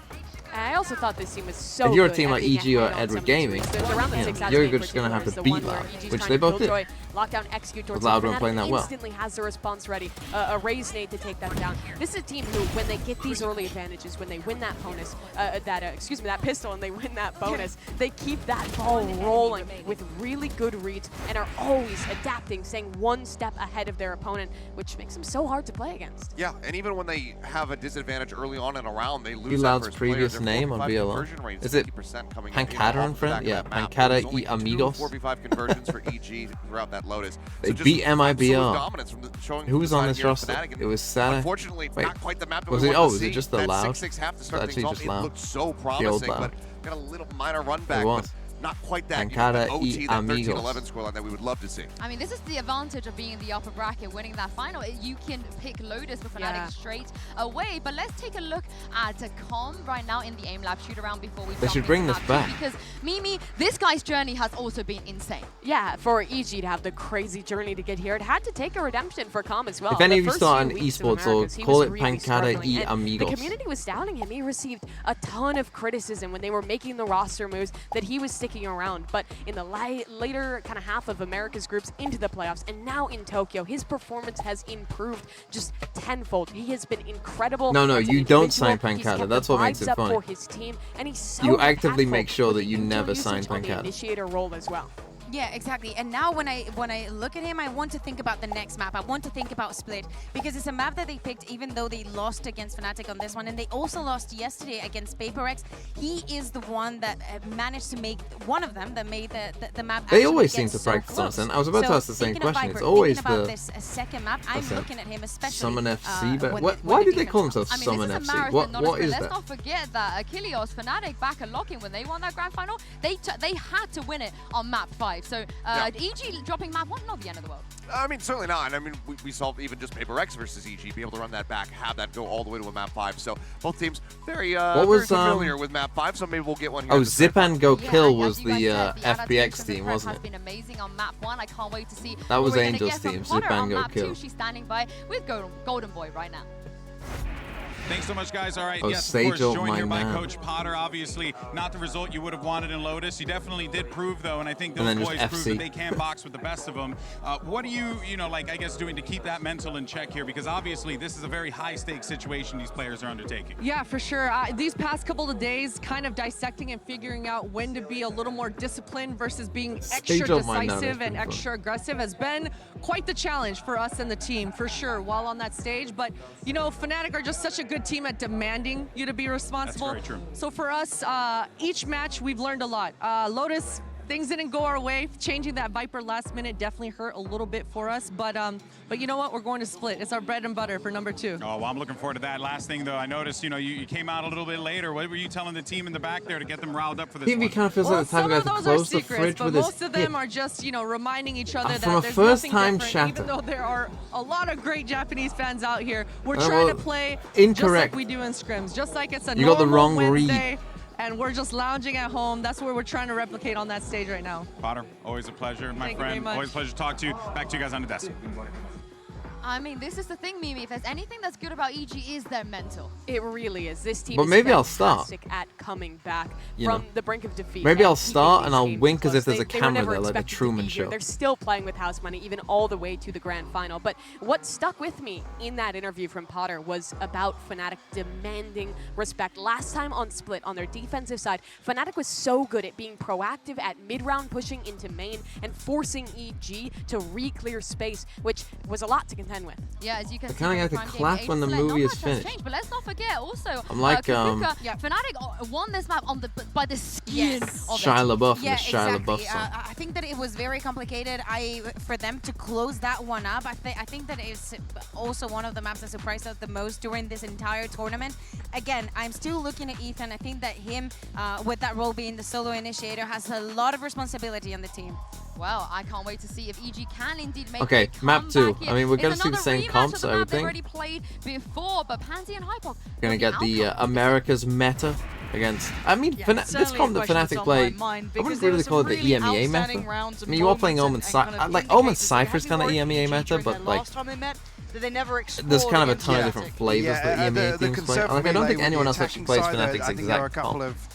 I also thought this team was so If you're a good team at like being EG or ahead on some Edward of these Gaming, routes. There's around the you know, 6 out of you're eight just gonna have particular to is the beat one where Loud, EG's which trying they to both Killjoy, did. lockdown, execute towards Loud it. weren't playing Fnatic that well. instantly has the response ready, a raise nade to take that down. This is a team who, when they get these early advantages, when they win that bonus, that pistol, and they win that bonus, they keep that ball rolling with really good reads and are always adapting, staying one step ahead of their opponent, which makes them so hard to play against. Yeah, and even when they have a disadvantage early on in a round, they lose Be that Loud's first player. previous Their name on 4v5 BLO. conversion rate Is it 50% coming Pancata off in the front? back of Yeah, that map. Pancata There's only y 2 Amigos. 4v5 conversions for EG throughout that Lotus. They So just beat absolute MIBR. dominance from showing Who was the on side this here in roster? Fnatic, and It was Sada. Unfortunately, Wait, not quite the map that was we it? wanted Oh, to was see. it just the That Loud? 6-6 half to start Actually things off, just it Loud. looked so old promising, Loud. but got a little minor run back. It was. Not quite that, Pancata OT, y that Amigos. 13-11 scoreline that we would love to see. I mean, this is the advantage of being in the upper bracket, winning that final. You can pick Lotus with Fnatic straight away. But let's take a look at Com right now in the aim lab shoot around before we They jump should bring into this map two, back. because Mimi, this guy's journey has also been insane. Yeah, for EG to have the crazy journey to get here, it had to take a redemption for Com as well. If any The of you first saw few on weeks of esports, or Americas, he call was it really Pancata struggling, y and Amigos. The community was doubting him. He received a ton of criticism when they were making the roster moves that he was sticking around. But in the later kind of half of America's groups into the playoffs, and now in Tokyo, his performance has improved just tenfold. He has been incredible. No, as an you don't individual. sign He's Pancata. kept That's the what makes vibes it up funny. for his team, and he's so You actively impactful make sure with that the you intel never usage sign on the Pancata. initiator role as well. Yeah, exactly. And now when I look at him, I want to think about the next map. I want to think about Split because it's a map that they picked even though they lost against Fnatic on this one, and they also lost yesterday against PaperX. He is the one that managed to make one of them that made the map. They always seem to practice on it. I was about to ask the same question. It's always about the this second map. I'm looking at him especially. Summon FC, but why did they call themselves Summon FC? What is that? Let's not forget that Achilles, Fnatic back at Locking when they won that grand final, they had to win it on map 5. So EG dropping map 1, not the end of the world. I mean, certainly not. I mean, we saw even just PaperX versus EG be able to run that back, have that go all the way to a map 5. So both teams very, very familiar with map 5. So maybe we'll get one here. Oh, Zip and Go Kill was the FBX team, wasn't has it? been amazing on map 1. I can't wait to see. That was what we're gonna Angel's get from team, Potter Zip and on Go map Kill. 2. She's standing by with Golden Boy right now. Thanks so much, guys. All right, Oh, yes, of Sage, course, oh, joined my here by man. Coach Potter. Obviously, not the result you would have wanted in Lotus. You definitely did prove, though, and I think And those then just boys proved FC. that they can box with the best of them. What are you like, I guess, doing to keep that mental in check here? Because obviously, this is a very high-stakes situation these players are undertaking. Yeah, for sure. These past couple of days, kind of dissecting and figuring out when to be a little more disciplined versus being extra decisive and extra aggressive has been quite the challenge for us and the team, for sure, while on that stage. But, you know, Fnatic are just such a good team at demanding you to be responsible. That's very true. So for us, each match, we've learned a lot. Lotus, things didn't go our way. Changing that Viper last minute definitely hurt a little bit for us. But you know what? We're going to Split. It's our bread and butter for number 2. Oh, well, I'm looking forward to that. Last thing, though, I noticed, you came out a little bit later. What were you telling the team in the back there to get them riled up for this TV one? kind of feels like the type of guy to close the fridge but with his most of them hip. are just, reminding each other From a that there's first-time nothing shatter. different. Even though there are a lot of great Japanese fans out here, we're well, trying to play incorrect. just like we do in scrims, just like it's a You got the normal wrong Wednesday, read. and we're just lounging at home. That's what we're trying to replicate on that stage right now. Potter, always a pleasure, my Thank you very friend. much. Always a pleasure to talk to you. Back to you guys on the desk. I mean, this is the thing, Mimi. If there's anything that's good about EG is their mental. It really is. This team But is maybe I'll start. fantastic at coming back You from know. the brink of defeat. Maybe and I'll start keeping and these I'll games wink as close. if there's a They were camera never there, like a expected to Truman be here. Show. They're still playing with house money, even all the way to the grand final. But what stuck with me in that interview from Potter was about Fnatic demanding respect. Last time on Split, on their defensive side, Fnatic was so good at being proactive at mid-round pushing into main and forcing EG to re-clear space, which was a lot to contend with. Yeah, as you can I see, kinda from like the to prime clap game, when the Ace Select, movie not is much has finished. changed, but let's not forget also, I'm like, Kabuka, Fnatic won this map by the skin of Shia it. LaBeouf, Yeah, the Shia exactly. LaBeouf song. I think that it was very complicated. For them to close that one up, I think that is also one of the maps that surprised us the most during this entire tournament. Again, I'm still looking at Ethan. I think that him, with that role being the solo initiator, has a lot of responsibility on the team. Well, I can't wait to see if EG can indeed make Okay, a map 2. comeback here. I mean, we're It's going to see the another same rematch comps, of the I map would they've think. already played before, but Pansy and Hypok. Going to get the America's meta against... I mean, Yeah, this certainly comp a that question that's Fnatic on play... my mind I because wouldn't there really were call it some the really EMEA meta. outstanding rounds I and mean, you are playing Omen moments and kind of Like, Omen indicators that Cypher is they kind of have been EMEA working meta, during but their like... last time they met, that they never There's kind of a against ton of Fnatic. different flavors that the EMEA teams play. concern for Like, me, I don't think with anyone the else actually attacking plays side, Fnatic's I think there are a exact couple comp. of,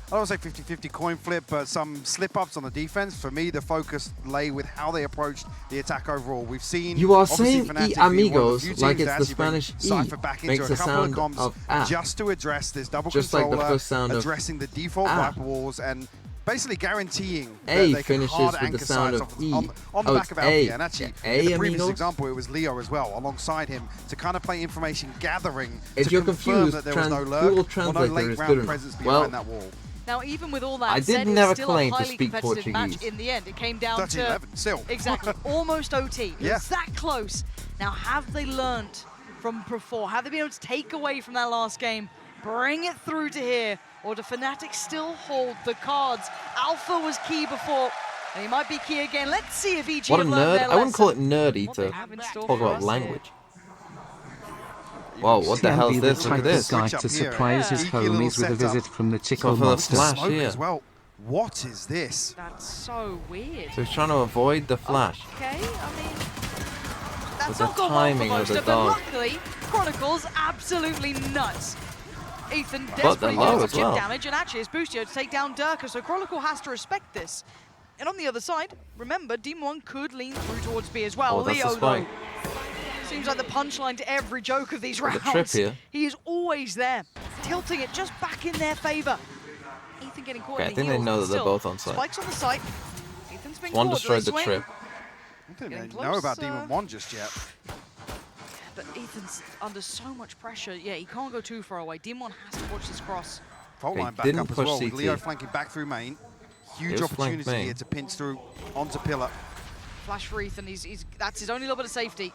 I don't want to say 50-50 coin flip, but some slip-ups on the defense. For me, the focus lay with how they approached the attack overall. We've seen You are obviously saying Fnatic E be one of the amigos few like teams it's that the actually bring Spanish Cypher E. back Makes into a the couple of sound comps of A. just to address this double Just like controller, the first sound of addressing the default A. wipe walls, and basically guaranteeing A that they can finishes hard with the anchor sound sides of E. on the Oh, back it's of A. Alfie. And actually, Yeah, in A, the previous amigos. example, it was Leo as well, alongside him, to kind of play information gathering If to you're confirm confused, that there was no lurk Google or no Translator late is round good enough. presence Well, behind that wall. Now, even with all that I said, did it never was still claim a to highly speak competitive match Portuguese. in the end. It came down 13-11, to still. exactly almost OT. It Yeah. was that close. Now, have they learned from before? Have they been able to take away from that last game, bring it through to here, or do Fnatic still hold the cards? Alpha was key before, and he might be key again. Let's see if EG What a have learned nerd. their I wouldn't call it lesson. nerdy What to they have in store talk for about us language. Whoa, what the hell is Be this? the Look at type this. of guy to surprise his Geeky little homies with a setup. visit from the So Chico for the Monster. flash Smoke here. as well. What is this? That's so weird. So he's trying to avoid the flash. Okay, I mean, that's With the not gone well for timing of most the of them. dog. Luckily, Chronicles absolutely nuts. Ethan But desperately the low doing as some chip well. damage, and actually it's Boostio to take down Durka, so Chronicle has to respect this. And on the other side, remember, Demon 1 could lean through towards B as well. Oh, that's Leo, the spike. though, seems like the punchline to every joke of these With rounds. the trip here. He is always there, tilting it just back in their favor. Ethan getting caught Okay, in I the think they heels, know but that they're still, both on site. Spikes on the site. Ethan Swing's been One caught. destroyed the Swing? trip. I don't Getting know about close, Demon 1 just yet. But Ethan's under so much pressure. Yeah, he can't go too far away. Demon has to watch this cross. Fault Okay, line back didn't up as push well, with CT. Leo flanking back through main. Huge Leo's opportunity flanked main. here to pinch through onto Pillar. Flash for Ethan. That's his only little bit of safety.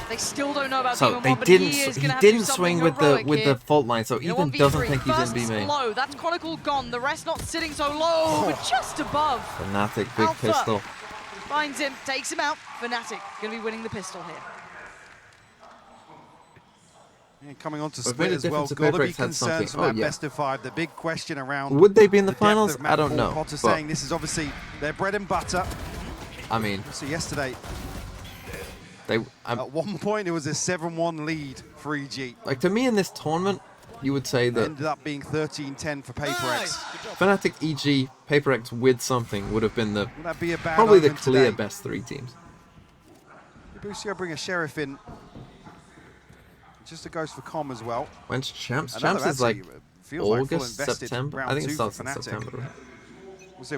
They still don't know about So Demon they 1, but didn't. he is He gonna have to do didn't something swing with heroic here. the fault line, so In a Ethan 1v3. doesn't think he's in First B main. low. That's Chronicle gone. The rest not sitting so low, but just above. Fnatic, big Alpha pistol. finds him, takes him out. Fnatic going to be winning the pistol here. And coming on to But split maybe as well, difference if got to be Paperex had concerned something. from Oh, that yeah. best of 5. The big question around Would they be in the depth finals? of map I don't pool. know, Potter but- saying this is obviously their bread and butter. I mean, So yesterday, they. at one point, it was a 7-1 lead for EG. Like, to me in this tournament, you would say that Ended up being 13-10 for Paperex. Fnatic, EG, Paperex with something would have been the Would that be a bad probably the omen clear today? best 3 teams. Busio bring a Sheriff in. Just a ghost for Com as well. When's Champs? Another Champs is like actually feels like full August, invested September. round I think it 2 starts for in Fnatic. September.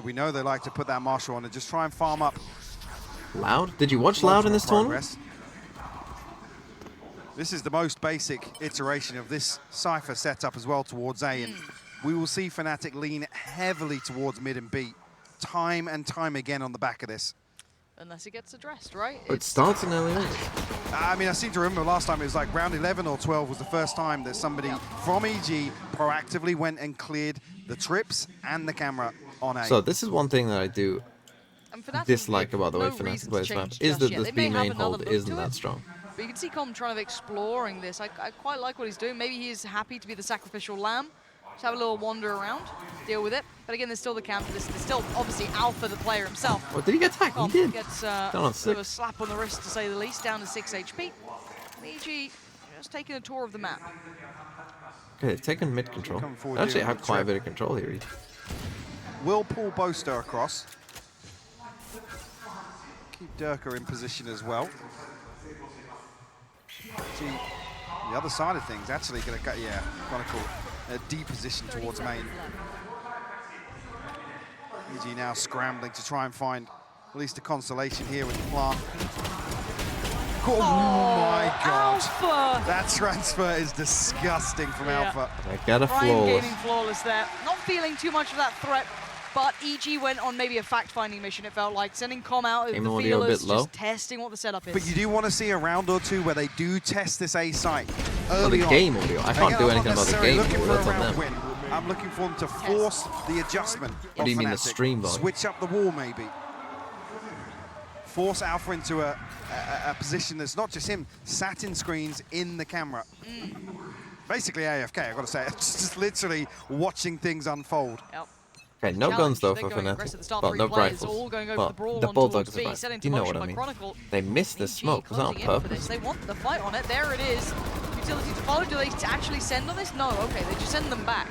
We know they like to put that Marshal on and just try and farm up. Loud? Did you watch Loud in this tournament? Progress. This is the most basic iteration of this Cypher setup as well towards A, and we will see Fnatic lean heavily towards mid and B, time and time again on the back of this. Unless it gets addressed, right? It starts in early August. I mean, I seem to remember last time it was like round 11 or 12 was the first time that somebody from EG proactively went and cleared the trips and the camera on A. So this is one thing that I do And Fnatic dislike about the way no Fnatic reason to plays map, change is just that yet. this They may B have main another hold look isn't to that it. strong. But you can see Com trying of exploring this. I quite like what he's doing. Maybe he's happy to be the sacrificial lamb. Just have a little wander around, deal with it. But again, there's still the camp. There's still obviously Alpha, the player himself. Oh, did he get tagged? He Com did. gets Down on sort of a 6. slap on the wrist, to say the least, down to 6 HP. And EG just taking a tour of the map. Okay, they've taken mid control. Come forward, They actually doing have the quite a trip. bit of control here. Will pull Boaster across. Keep Durka in position as well. See, the other side of things actually going to cut, yeah, Chronicle deposition towards main. EG now scrambling to try and find at least a consolation here with Plant. Oh my god. Alpha! That transfer is disgusting from Yeah. Alpha. They got a Ryan flawless. Gaming flawless there. Not feeling too much of that threat, but EG went on maybe a fact-finding mission, it felt like. Sending Com out of Game the audio a feelers, bit low. just testing what the setup is. But you do want to see a round or two where they do test this A site Oh, early the on. game audio. I Again, can't do I'm anything not about the necessarily game looking audio. for a That's on round them. win. I'm looking for them to force the adjustment. What do you of mean the Fnatic. stream volume? Switch up the wall, maybe. Force Alpha into a position that's not just him, satin screens in the camera. Basically AFK, I've got to say. It's just literally watching things unfold. Yep. Okay, no guns though for They're going aggressive at the Fnatic. start, Well, 3 no players, rifles. all going over Well, the brawl the on Bulldogs towards are B, fine. set into You know motion what I by mean. Chronicle. They missed the EG smoke. It was not on closing in for purpose. this. They want the fight on it. There it is. Utility to follow. Do they actually send on this? No. Okay, they just send them back.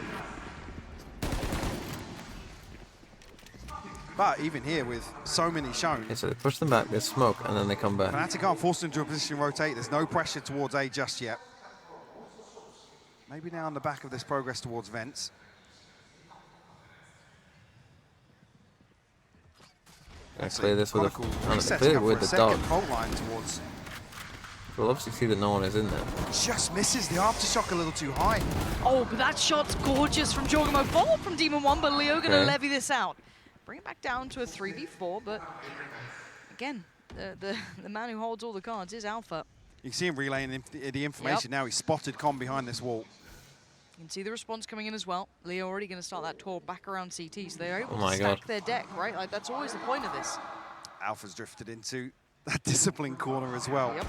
But even here with so many shown, Okay, so they push them back, there's smoke, and then they come back. Fnatic can't force them into a position to rotate. There's no pressure towards A just yet. Maybe now on the back of this progress towards Vents. I clear this with Chronicle a resetting clear up with for a the dog. second fault line towards. We'll obviously see that no one is in there. Just misses the aftershock a little too high. Oh, but that shot's gorgeous from Jorgamo. Follow from Demon 1, but Leo going to Okay. levy this out. Bring it back down to a 3v4, but again, the man who holds all the cards is Alpha. You can see him relaying the information now. He's spotted Com behind this wall. You can see the response coming in as well. Leo already going to start that tour back around CT, so they're able Oh to my stack God. their deck, right? Like, that's always the point of this. Alpha's drifted into that discipline corner as well. Yep.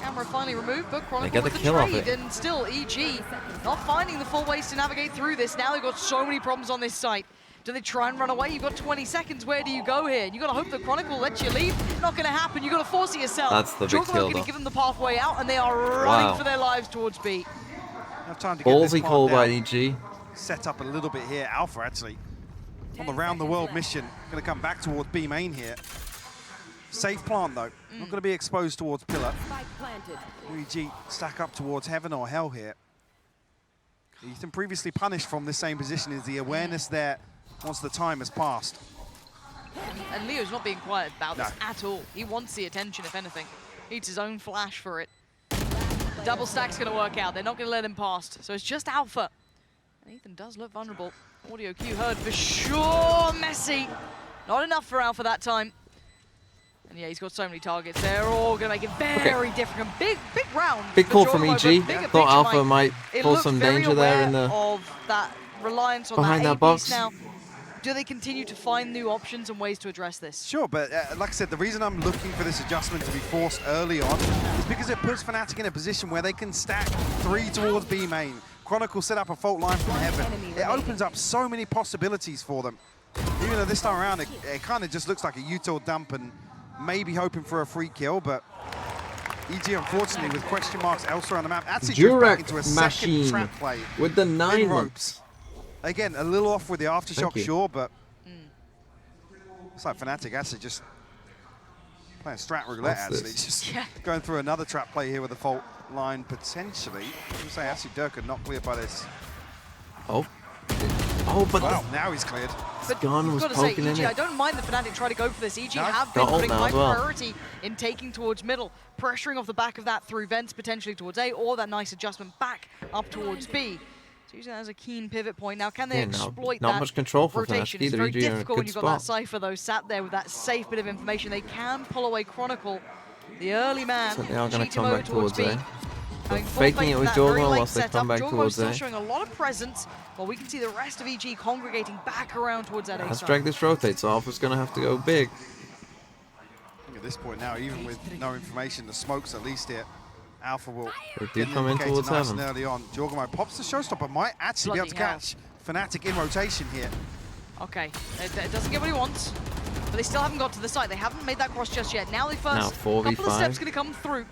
Camera finally removed, but Chronicle get with the the kill off trade, it. and still EG not finding the full ways to navigate through this. Now they've got so many problems on this site. Do they try and run away? You've got 20 seconds. Where do you go here? You got to hope the Chronicle lets you leave. Not going to happen. You got to force it yourself. That's the big Jorgamo kill, going though. to give them the pathway out, and they are running Wow. for their lives towards B. Have time to get this Ballsy part call by down. EG. Set up a little bit here. Alpha actually on the round the world mission. Going to come back towards B main here. Safe plant though. Not going to be exposed towards pillar. EG stack up towards heaven or hell here. Ethan previously punished from this same position. Is the awareness there once the time has passed? And Leo's not being quiet about this at all. He wants the attention, if anything. Needs his own flash for it. Double stack's going to work out. They're not going to let him past. So it's just Alpha. And Ethan does look vulnerable. Audio cue heard for sure. Messi. Not enough for Alpha that time. And yeah, he's got so many targets. They're all going to make it very different. Big round. Big call from EG. Thought Thought Alpha might cause some danger there in the of that reliance on behind that box. Now, do they continue to find new options and ways to address this? Sure, but like I said, the reason I'm looking for this adjustment to be forced early on is because it puts Fnatic in a position where they can stack 3 towards B main. Chronicle set up a fault line from heaven. It opens up so many possibilities for them. Even though this time around, it kind of just looks like a util dump and maybe hoping for a free kill, but EG, unfortunately, with question marks elsewhere on the map, actually drifts back into a second trap play with the 9 ropes. Again, a little off with the aftershock, sure, but it's like Fnatic actually just playing strat roulette, actually. Just going through another trap play here with the fault line, potentially. I would say actually Dirk not cleared by this. Oh, but well, now he's cleared. But Gun was poking in EG, it. I don't mind the Fnatic try to go for this. EG have been putting high priority in taking towards middle, pressuring off the back of that through vents potentially towards A, or that nice adjustment back up towards B. So using that as a keen pivot point. Now, can they exploit that? Not much control for rotation? Fnatic It's either. very EG are in a difficult when good you've got that spot. Cypher, though, sat there with that safe bit of information. They can pull away Chronicle, the early man. So they are going to come back towards towards B. A. Faking it with Jorgo whilst they come back towards still A. showing a lot of presence, while we can see the rest of EG congregating back around towards that A Let's side. drag this rotate, so Alpha's going to have to go big. I think at this point now, even with no information, the smoke's at least here. Alpha will They do come in towards nice heaven. and early on. Jorgamo pops the showstopper, might actually be able to catch Fnatic in rotation here. Okay, it doesn't get what he wants, but they still haven't got to the site. They haven't made that cross just yet. Now they first couple of steps going to come through.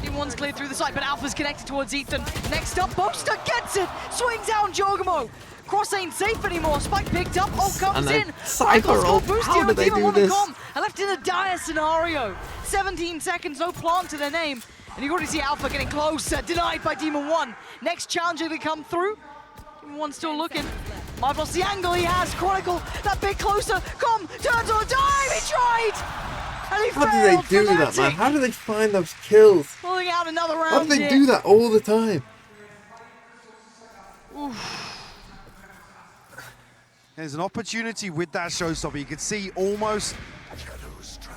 Team 1's cleared through the site, but Alpha's connected towards Ethan. Next up, Boaster gets it! Swings down Jorgamo! Cross ain't safe anymore. Spike picked up. Oh, comes in. Cypher ult. How do they do this? And left in a dire scenario. 17 seconds, no plant to their name. And you already see Alpha getting closer. Denied by Demon 1. Next challenger to come through. Demon 1 still looking. Might lost the angle he has. Chronicle, that bit closer. Come, turns on a dive. He tried. And he How do they do that, man? How do they find those kills? Pulling out another round. How do they do that all the time? Oof. There's an opportunity with that showstopper. You could see almost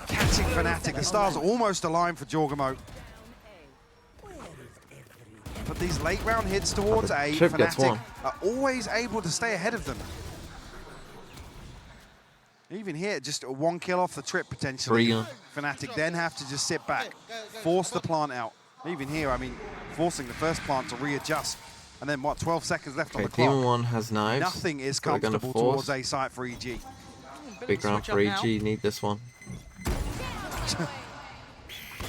catching Fnatic. The stars almost aligned for Jorgamo. But these late round hits towards A, Fnatic are always able to stay ahead of them. Even here, just 1 kill off the trip potentially. Fnatic then have to just sit back, force the plant out. Even here, I mean, forcing the first plant to readjust. And then, what, 12 seconds left on the clock. Demon 1 has knives. Nothing is So they're gonna comfortable force. towards A site for EG. Big round for EG, need this one.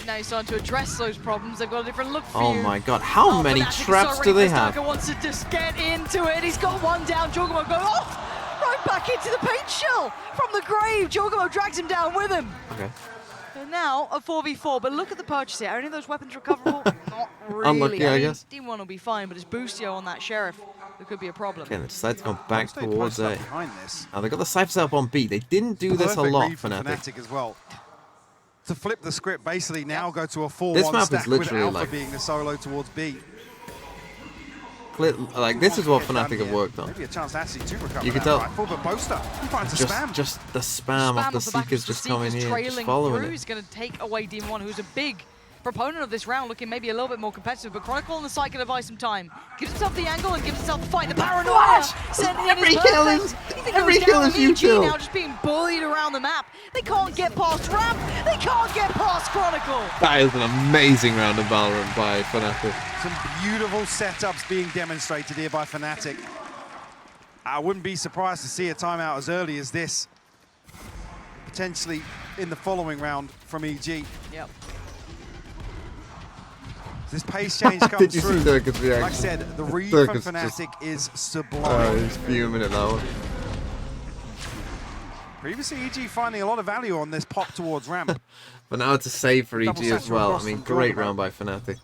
Now he's starting to address those problems. They've got a different look for Oh you. my god, how many traps do they have? Wants to just get into it. He's got one down. Jorgamo going off. Right back into the paint shell from the grave. Jorgamo drags him down with him. Okay. And now a 4v4, but look at the purchase here. Are any of those weapons recoverable? Not really. Unlucky, I guess. Team 1 will be fine, but it's Boostio on that Sheriff. There could be a problem. Okay, they decide to go back Stay towards posted A. up behind this. Now they got the Cyphers up on B. They didn't do this a Perfect lot, read for Fnatic. as well. To flip the script, basically now go to a 4-1 This map is stack with literally Alpha like- being the solo towards B. Like, this is what Fnatic have worked on. Maybe a chance actually to recover You can that tell. rifle, but Boaster, he finds a spam. Just the spam of the off the back Seekers of the just coming Seekers in, just trailing following through. it. He's going to take away Demon 1, who's a big proponent of this round, looking maybe a little bit more competitive, but Chronicle on the side can buy some time. Gives himself the angle and gives himself the fight. The paranoia sending in his kill is util. now just being bullied around the map. They can't get past Ramp. They can't get past Chronicle. That is an amazing round of Valorant by Fnatic. Some beautiful setups being demonstrated here by Fnatic. I wouldn't be surprised to see a timeout as early as this. Potentially in the following round from EG. Yep. This pace change comes Did you see through. Dirk's reaction? Like I said, the read Dirk's from just- Fnatic is sublime. Oh, he's fuming at that one. Previously, EG finding a lot of value on this pop towards ramp. But now it's a save for Double EG as satchel well. across I mean, from great Jorgamo. round by Fnatic.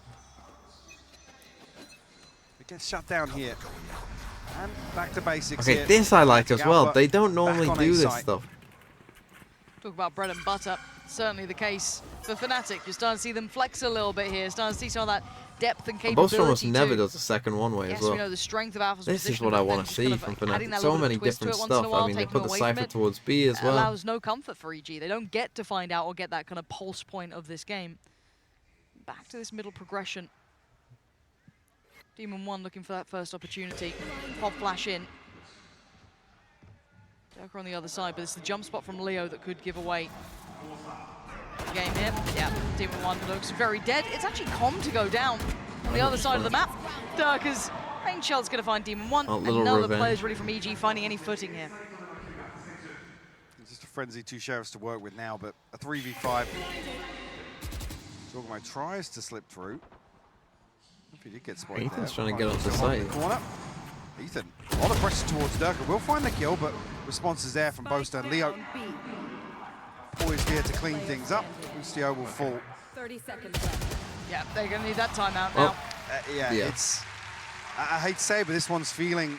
It gets shut down here. And back to basics Okay, here. this I like as well. Alpha They don't back normally on do A this site. stuff. Talk about bread and butter. Certainly the case for Fnatic. You're starting to see them flex a little bit here. Starting to see some of that depth and capability. Both almost never too. does the second one way Yes, as well. we know the strength of Alpha's This is position, what I but want then to just see kind of from adding Fnatic. that So little many twist to different it once in a stuff. while, I mean, they taking put the away from Cypher it. towards B as well. Allows no comfort for EG. They don't get to find out or get that kind of pulse point of this game. Back to this middle progression. Demon 1 looking for that first opportunity. Pop flash in. Joker on the other side, but it's the jump spot from Leo that could give away the game here. Yeah, Demon 1 looks very dead. It's actually calm to go down on the other side of the map. Durka's main shell's going to find Demon 1, and none of the players really from EG finding any footing here. Just a frenzy, 2 sheriffs to work with now, but a 3v5. Jorgmo tries to slip through. If he did get spotted Ethan's there. trying to get off the side. Corner. Ethan, a lot of pressure towards Durka. Will find the kill, but responses there from Boaster and Leo. Poised here to clean things up. Ustio will fall. 30 seconds left. Yeah, they're going to need that timeout now. Yeah, it's... I hate to say it, but this one's feeling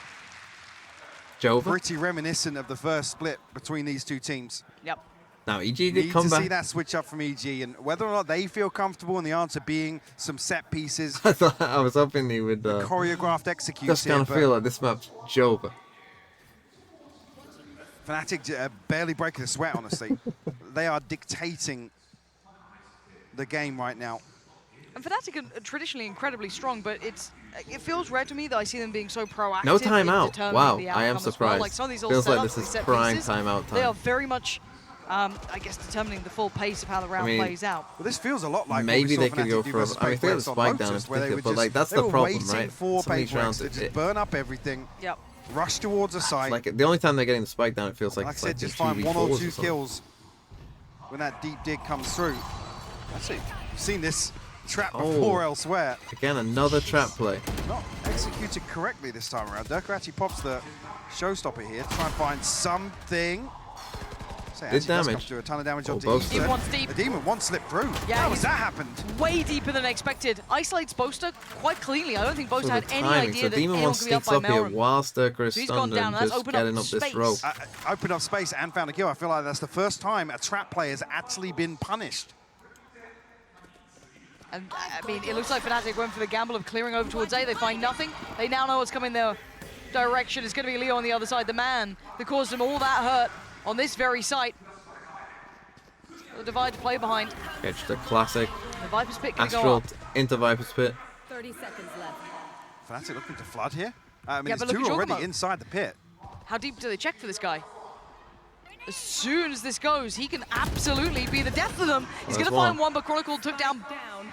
Jova? pretty reminiscent of the first split between these two teams. Yep. Now, EG did Need come to back. see that switch up from EG, and whether or not they feel comfortable, and the answer being some set pieces. I was hoping he would... choreographed execute just kind of here, feel like this map's Jova. Fnatic barely breaking a sweat, honestly. They are dictating the game right now. And Fnatic are traditionally incredibly strong, but it feels rare to me that I see them being so proactive. No in timeout. determining Wow, the I am outcome as well. surprised. Like some of these Feels like setups, this these is set prime pieces, timeout They are time. very much, I guess, determining the full pace of how the round plays out. Well, this feels a lot like Maybe what we they saw could go Fnatic do for... versus I mean, if they had a Paperbreaks on spike down in Lotus, where they particular, were but just- like, that's they the were problem, waiting right? for Some of these Paperbreaks rounds, to just it- burn up everything, Yep. rush towards a site. Like, the only time they're getting the spike down, it feels like Like I it's said, like just in find 1 or 2v4s 2 something. kills when that deep dig comes through. Actually, we've seen this trap before elsewhere. Again, another trap play. Not executed correctly this time around. Durka actually pops the showstopper here to try and find something. So Did damage. Do a ton of damage on both Ethan. Demon 1's deep. The Demon 1 slipped through. Yeah, How has he's that happened? Way deeper than expected. Isolates Boaster quite cleanly. I don't think Boaster So had the any timing. idea So that Demon anyone 1 could be up sneaks by up here Melron. while Durka is So he's gone stunned down, and and that's just opened up getting up this space. rope. Opened up space and found a kill. I feel like that's the first time a trap player has actually been punished. And I mean, it looks like Fnatic went for the gamble of clearing over towards A. They find nothing. They now know what's coming their direction. It's going to be Leo on the other side, the man that caused them all that hurt on this very site. The divide to play behind. Okay, just a classic The Viper's Pit going to go Astral up. into Viper's Pit. 30 seconds left. Fnatic looking to flood here. I mean, Yeah, there's but look 2 at already Jorgmo. inside the pit. How deep do they check for this guy? As soon as this goes, he can absolutely be the death of them. He's going to find one, but Chronicle took down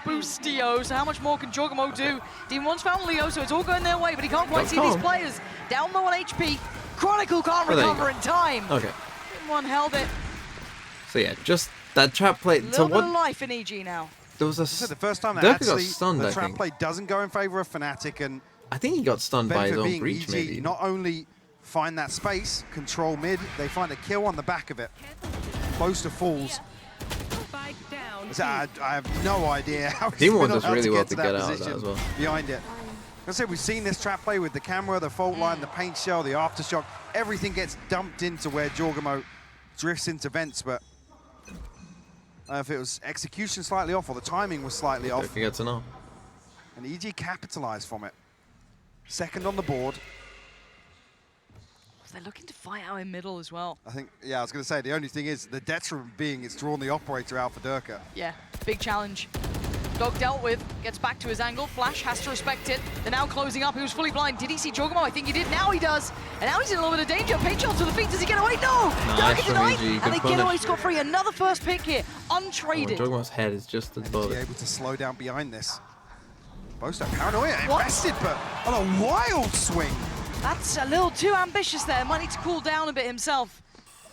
Boostio. So how much more can Jorgmo do? Demon 1's found Leo, so it's all going their way, but he can't quite see these players. Down low on HP. Chronicle can't Oh, there you recover go. in time. Okay. Demon 1 held it. So yeah, just that trap play. A So little bit of what? life in EG now. There was a... So the first time that Durka got actually stunned, the I trap think. play doesn't go in favor of Fnatic, and I think he got stunned by his benefit own being breach, EG maybe. not only find that space, control mid, they find a kill on the back of it. Close to falls. So I have no idea how he's Demon 1 been does allowed really to well get to to get that out of that position as well. behind it. Like I said, we've seen this trap play with the camera, the fault line, the paint shell, the aftershock. Everything gets dumped into where Jorgmo drifts into vents, but if it was execution slightly off or the timing was slightly off, You get to know. and EG capitalized from it. Second on the board. They're looking to fight out in middle as well. I think, yeah, I was going to say, the only thing is the detriment being it's drawn the operator out for Durka. Yeah, big challenge. Dog dealt with, gets back to his angle. Flash has to respect it. They're now closing up. He was fully blind. Did he see Jorgmo? I think he did. Now he does. And now he's in a little bit of danger. Paint shot to the feet. Does he get away? No! Nice Durka from denied. EG. And Good they get punish. away scot-free. Another first pick here. Oh, Untraded. Jorgmo's head is just above Be it. able to slow down behind this. Boaster paranoia, What? invested, but on a wild swing. That's a little too ambitious there. Might need to cool down a bit himself.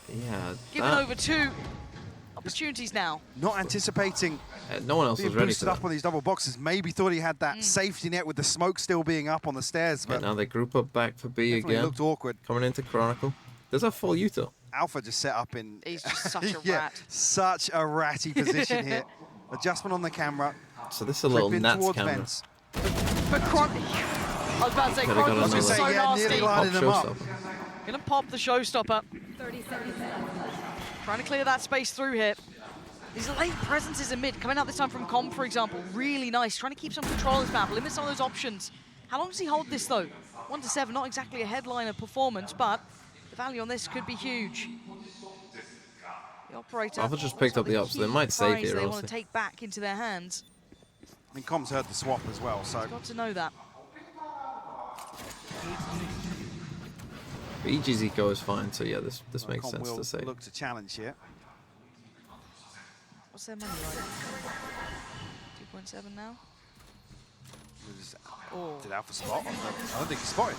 Yeah. Given that- over 2 opportunities now. Not anticipating no one else being was ready boosted for up that. on these double boxes. Maybe thought he had that safety net with the smoke still being up on the stairs, Yeah, but now they group up back for B definitely again. looked awkward. Coming into Chronicle. There's a full Uto. Alpha just set up in... He's just such a yeah, rat. such a ratty position here. Adjustment on the camera. So this is a little Flip in Nats towards camera. vents. But I was about to say, Could've got Chronicles was another so yeah, nasty. nearly Pop lining them up. showstopper. Gonna pop the showstopper. 30 seconds left. Trying to clear that space through here. These late presences in mid, coming out this time from Com, for example, really nice. Trying to keep some control of this map, limit some of those options. How long does he hold this, though? 1 to 7, not exactly a headliner performance, but the value on this could be huge. The operator. Alpha just picked up the up, so they might save here. They want to take back into their hands. I mean, Com's heard the swap as well, so. He's got to know that. EG's eco is fine, so yeah, this makes Com sense will to say. look to challenge here. What's their money like? 2.7 now? Oh. Did Alpha spot? I don't think he spotted.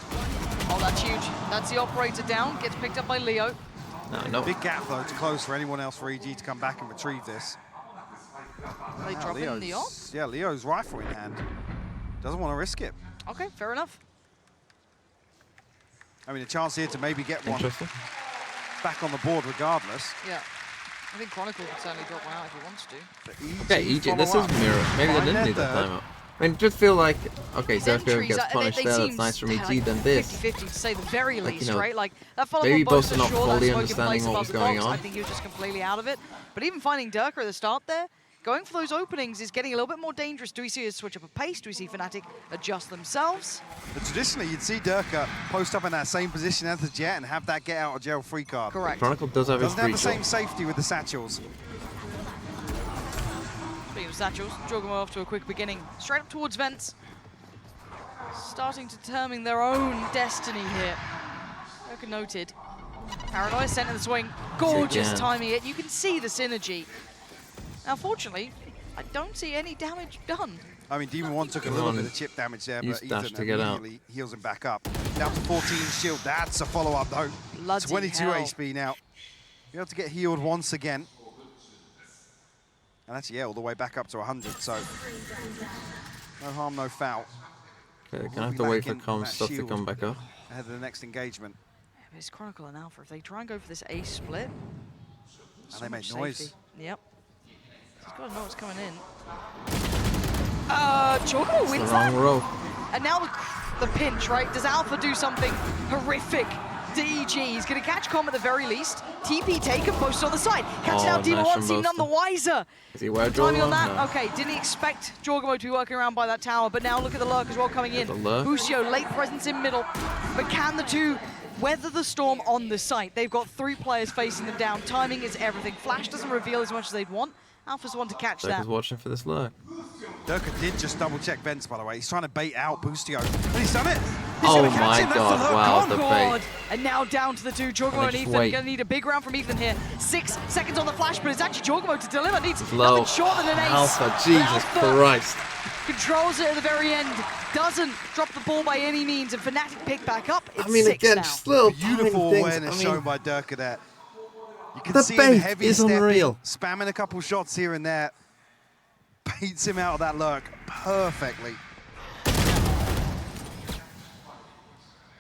Oh, that's huge. That's the operator down. Gets picked up by Leo. No. Big gap, though, to close for anyone else for EG to come back and retrieve this. Are they dropping the op? Yeah, Leo's rifle in hand. Doesn't want to risk it. Okay, fair enough. I mean, a chance here to maybe get one back on the board regardless. Yeah. I think Chronicle could certainly drop one out if he wants to. Okay, EG, this is mirror. Maybe they didn't need that timeout. I mean, just feel like, okay, Zerko gets punished there, that's nice from EG, then this. 50-50 to say the very Like, least, you know, right? Like, that follow-up maybe on both are Boaster, not sure, fully that smoke in understanding place what above was the going box, on. I think he was just completely out of it. But even finding Durka at the start there, going for those openings is getting a little bit more dangerous. Do we see a switch up of pace? Do we see Fnatic adjust themselves? But traditionally, you'd see Durka post up in that same position as the Jet and have that get out of jail free card. Correct. Chronicle does have his Doesn't have the breach same up. safety with the satchels. Speaking of satchels, Jorgamo off to a quick beginning. Straight up towards Vents. Starting to determine their own destiny here. Durka noted. Paranoia sent in the swing. Gorgeous timing it. You can see the synergy. Now, fortunately, I don't see any damage done. I mean, Demon 1 took a little bit of chip damage there, but Ethan immediately heals him back up. Down to 14 shield. That's a follow-up, though. Bloody 22 hell. HP now. Be able to get healed once again. And that's, yeah, all the way back up to 100, so no harm, no foul. Okay, gonna have to wait for Com stuff to come back up. Ahead of the next engagement. Yeah, but it's Chronicle and Alpha. If they try and go for this ace split, And they made noise. safety. Yep. He's got to know what's coming in. Jorgamo wins that. Row. And now the pinch, right? Does Alpha do something horrific to EG? He's going to catch Com at the very least. TP taken, posted on the side. Catching out Demon 1, seemed none the wiser. Is he aware of Timing on Jorgamo? that, No. okay, didn't expect Jorgamo to be working around by that tower, but now look at the lurk as well coming in. Busio, late presence in middle, but can the two weather the storm on the site? They've got 3 players facing them down. Timing is everything. Flash doesn't reveal as much as they'd want. Alpha's the one to catch that. Durka's watching for this lurk. Durka did just double-check Vents, by the way. He's trying to bait out Boostio. And he's done it! Oh my god, wow, the bait. And now down to the two, Jorgamo and Ethan. Gonna need a big round from Ethan here. 6 seconds on the flash, but it's actually Jorgamo to deliver. Needs Low. nothing short than an ace. Alpha, Jesus Alpha Christ. controls it at the very end. Doesn't drop the ball by any means, and Fnatic pick back up. It's I mean, 6 again, now. just little Beautiful tiny awareness things. I mean, shown by Durka there. You can the see bait him heavy is stepping, unreal. spamming a couple shots here and there. Baits him out of that lurk perfectly.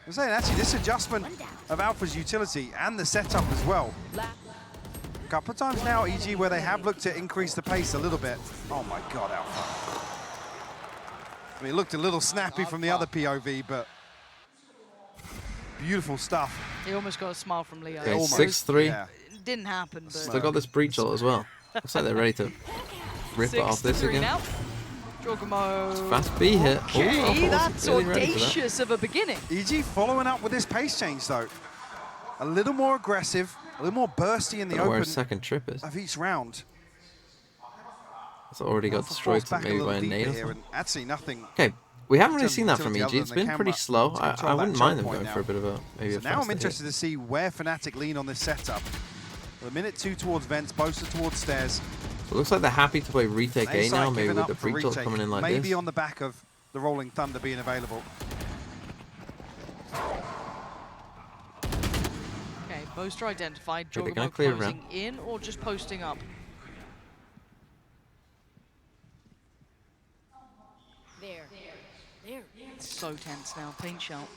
I'm saying, actually, this adjustment of Alpha's utility and the setup as well. A couple of times now, EG, where they have looked to increase the pace a little bit. Oh my God, Alpha. I mean, it looked a little snappy from the other POV, but beautiful stuff. He almost got a smile from Leo. Okay, Almost. 6-3. Yeah. It didn't happen, but... Still got this breach ult as well. Looks like they're ready to rip it off this 6-3 again. now. Jorgamo. Fast B hit. Okay, Ooh, Alpha that's wasn't really ready for that. audacious of a beginning. EG following up with this pace change, though. A little more aggressive, a little more bursty in the Don't know where open his second trip is. of each round. It's already got destroyed Back maybe by a deeper nade or here, something. and actually nothing. Okay, we haven't really in terms seen of that from EG. utility It's other than been the pretty camera slow. to I control wouldn't that mind them choke going point for a now. bit of a maybe So a now faster I'm interested hit. to see where Fnatic lean on this setup. A minute 2 towards Vents, Boaster towards Stairs. So it looks like they're happy to play retake A now, maybe with the breach ult coming in like Maybe this. on the back of the Rolling Thunder being available. Okay, Boaster identified. Okay, they're Jorgamo gonna clear closing around. in or just posting up? It's so tense now. Paint shell.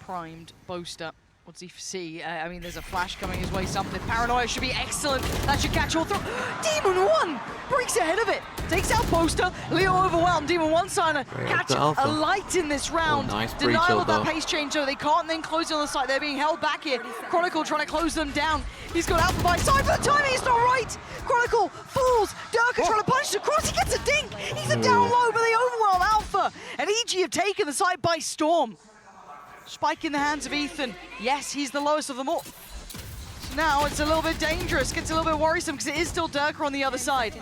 Primed. Boaster. What's he see? I mean, there's a flash coming his way. Something. Paranoia should be excellent. That should catch all through. Demon 1 breaks ahead of it. Takes out Poster. Leo overwhelmed. Demon One trying to catch Alpha. a light in this round. nice Denial pre-chill of that though. pace change, so they can't then close it on the side. They're being held back here. Chronicle trying to close them down. He's got Alpha by side, but the timing is not right. Chronicle falls. Durka trying to punch across. He gets a dink. He's a down low, but they overwhelm Alpha. And EG have taken the side by storm. Spike in the hands of Ethan. Yes, he's the lowest of them all. So now it's a little bit dangerous. Gets a little bit worrisome because it is still Durka on the other side.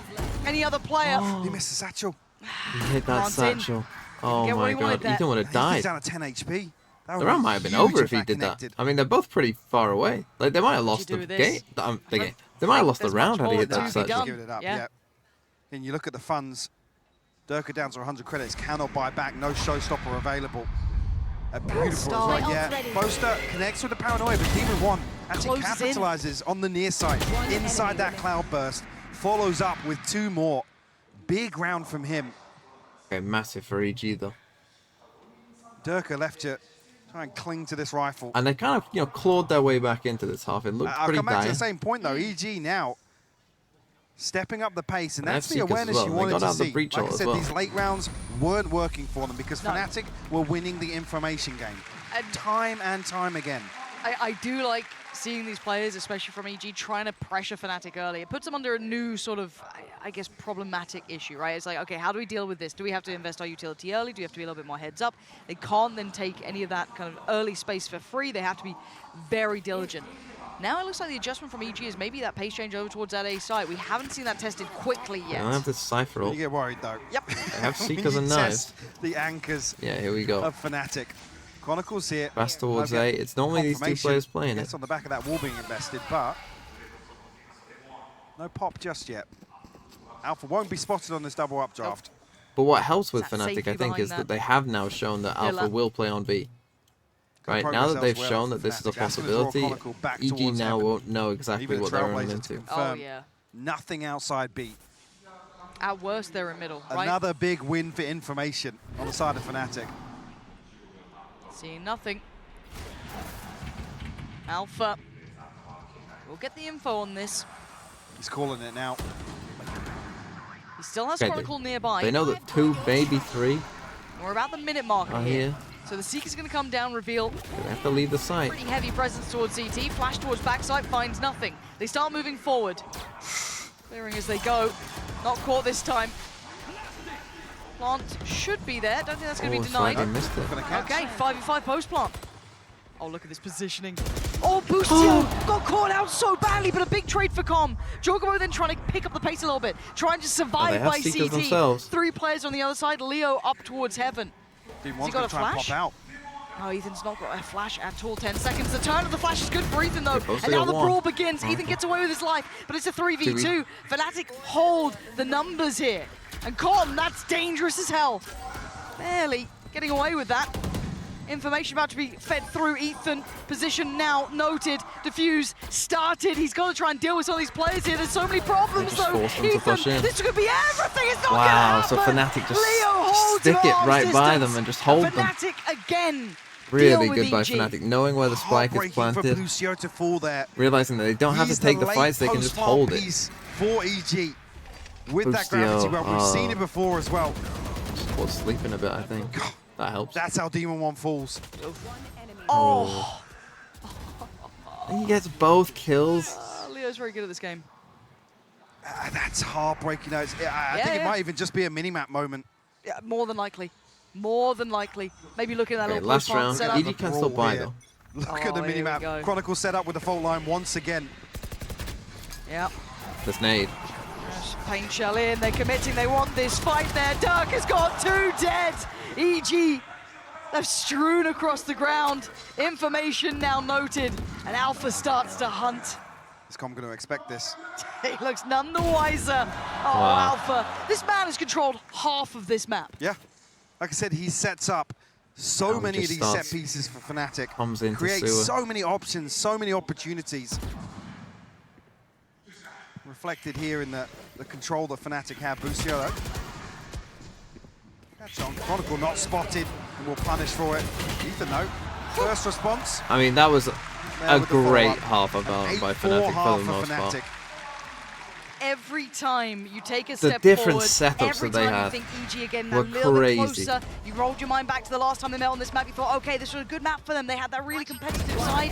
Any other player? He missed the satchel. He hit that satchel. Oh my god, Ethan would have died. He's down to 10 HP. The round might have been over if he did that. I mean, they're both pretty far away. Like, they might have lost the game. They might have lost the round had he hit that satchel. Give it up, yeah. And you look at the funds. Durka down to 100 credits. Cannot buy back. No showstopper available. A beautiful as well, yeah. Poster connects with the paranoia, but Demon One actually capitalizes on the near side. Inside that cloud burst. Follows up with 2 more. Big round from him. Okay, massive for EG though. Durka left you try and cling to this rifle. And they kind of, you know, clawed their way back into this half. It looked I'll pretty come back to dire. the same point though. EG now stepping up the pace, and that's the FNC awareness as well. you They wanted got to out the see. breach Like I as said, well. these late rounds weren't working for them because Fnatic were winning the information game time and time again. I do like seeing these players, especially from EG, trying to pressure Fnatic early. It puts them under a new sort of, I guess, problematic issue, right? It's like, okay, how do we deal with this? Do we have to invest our utility early? Do we have to be a little bit more heads up? They can't then take any of that kind of early space for free. They have to be very diligent. Now it looks like the adjustment from EG is maybe that pace change over towards that A site. We haven't seen that tested quickly yet. They don't have this Cypher ult. You get worried though. Yep. They have Seekers and Knives. The anchors Yeah, here we go. of Fnatic. Chronicles here. Fast towards A. It's normally these 2 players playing it. It's on the back of that wall being invested, but no pop just yet. Alpha won't be spotted on this double updraft. But what helps with That Fnatic, safety I think, behind is that they have now shown that Villa. Alpha will play on B. Right, now that they've shown that this is a possibility, EG now won't know exactly Even what they're running Trailblazers into. to confirm nothing outside B. At worst, they're in middle, right? Another big win for information on the side of Fnatic. Seeing nothing. Alpha. We'll get the info on this. He's calling it now. He still has Okay, Chronicle nearby. They know that 2, maybe 3 We're about the minute marker are here. here. So the Seeker's going to come down, reveal They have to leave the site. pretty heavy presence towards CT. Flash towards backside, finds nothing. They start moving forward. Clearing as they go. Not caught this time. Plant should be there. Don't think that's going to be it's like denied. they missed it. Okay, 5v5 post plant. Oh, look at this positioning. Oh, Boostio got caught out so badly, but a big trade for Com. Jogomo then trying to pick up the pace a little bit, trying to survive have by Seekers CT. themselves. 3 players on the other side. Leo up towards heaven. Dude, Has he got a flash? Pop out. Oh, Ethan's not got a flash at all. 10 seconds. The turn of the flash is good for Ethan, though. both And now got the one. brawl begins. Ethan gets away with his life, but it's a 3v2. Fnatic hold the numbers here. And Com, that's dangerous as hell. Barely getting away with that. Information about to be fed through Ethan. Position now noted. Diffuse started. He's got to try and deal with some of these players here. There's so many problems, Just though. force them to push Ethan, in. this could be everything. It's not Wow, so gonna happen. Fnatic just Leo holds stick at it arm's right by distance. them and just hold them. Fnatic again. Really deal good with by EG. Fnatic, knowing where the spike is Heartbreaking for planted, Lucio to fall there. realizing that they don't have to He's take the late fights, they can just post-flop hold it. piece for EG. With that Boostio, gravity well, we've seen it before as well. Just sleeping a bit, I think. That helps. That's how Demon One falls. Oh. He gets both kills. Leo's very good at this game. That's heartbreaking. I think it might even just be a mini-map moment. Yeah, more than likely. More than likely. Maybe looking at that Okay, little last post-plant round. setup. EG can still buy though. Look at the mini-map. Chronicle set up with the fault line once again. Yeah. This nade. Pain shell in. They're committing. They want this fight there. Dark has got 2 dead. EG. They've strewn across the ground. Information now noted. And Alpha starts to hunt. Is Com going to expect this? He looks none the wiser. Oh, Wow. Alpha. This man has controlled half of this map. Yeah. Like I said, he sets up so Now he many of just these set starts- pieces for Fnatic. comes into Creates sewer. so many options, so many opportunities. Reflected here in the control that Fnatic have. Boostio, catch on. Chronicle not spotted and will punish for it. Ethan, though, first response. I mean, that was a with the great follow-up. half of Valorant by 8-4 Fnatic half for the most part. Fnatic. every time you take a The step different forward, setups every that they time had you think EG again were a little bit crazy. closer. You rolled your mind back to the last time they met on this map. You thought, okay, this was a good map for them. They had that really competitive side.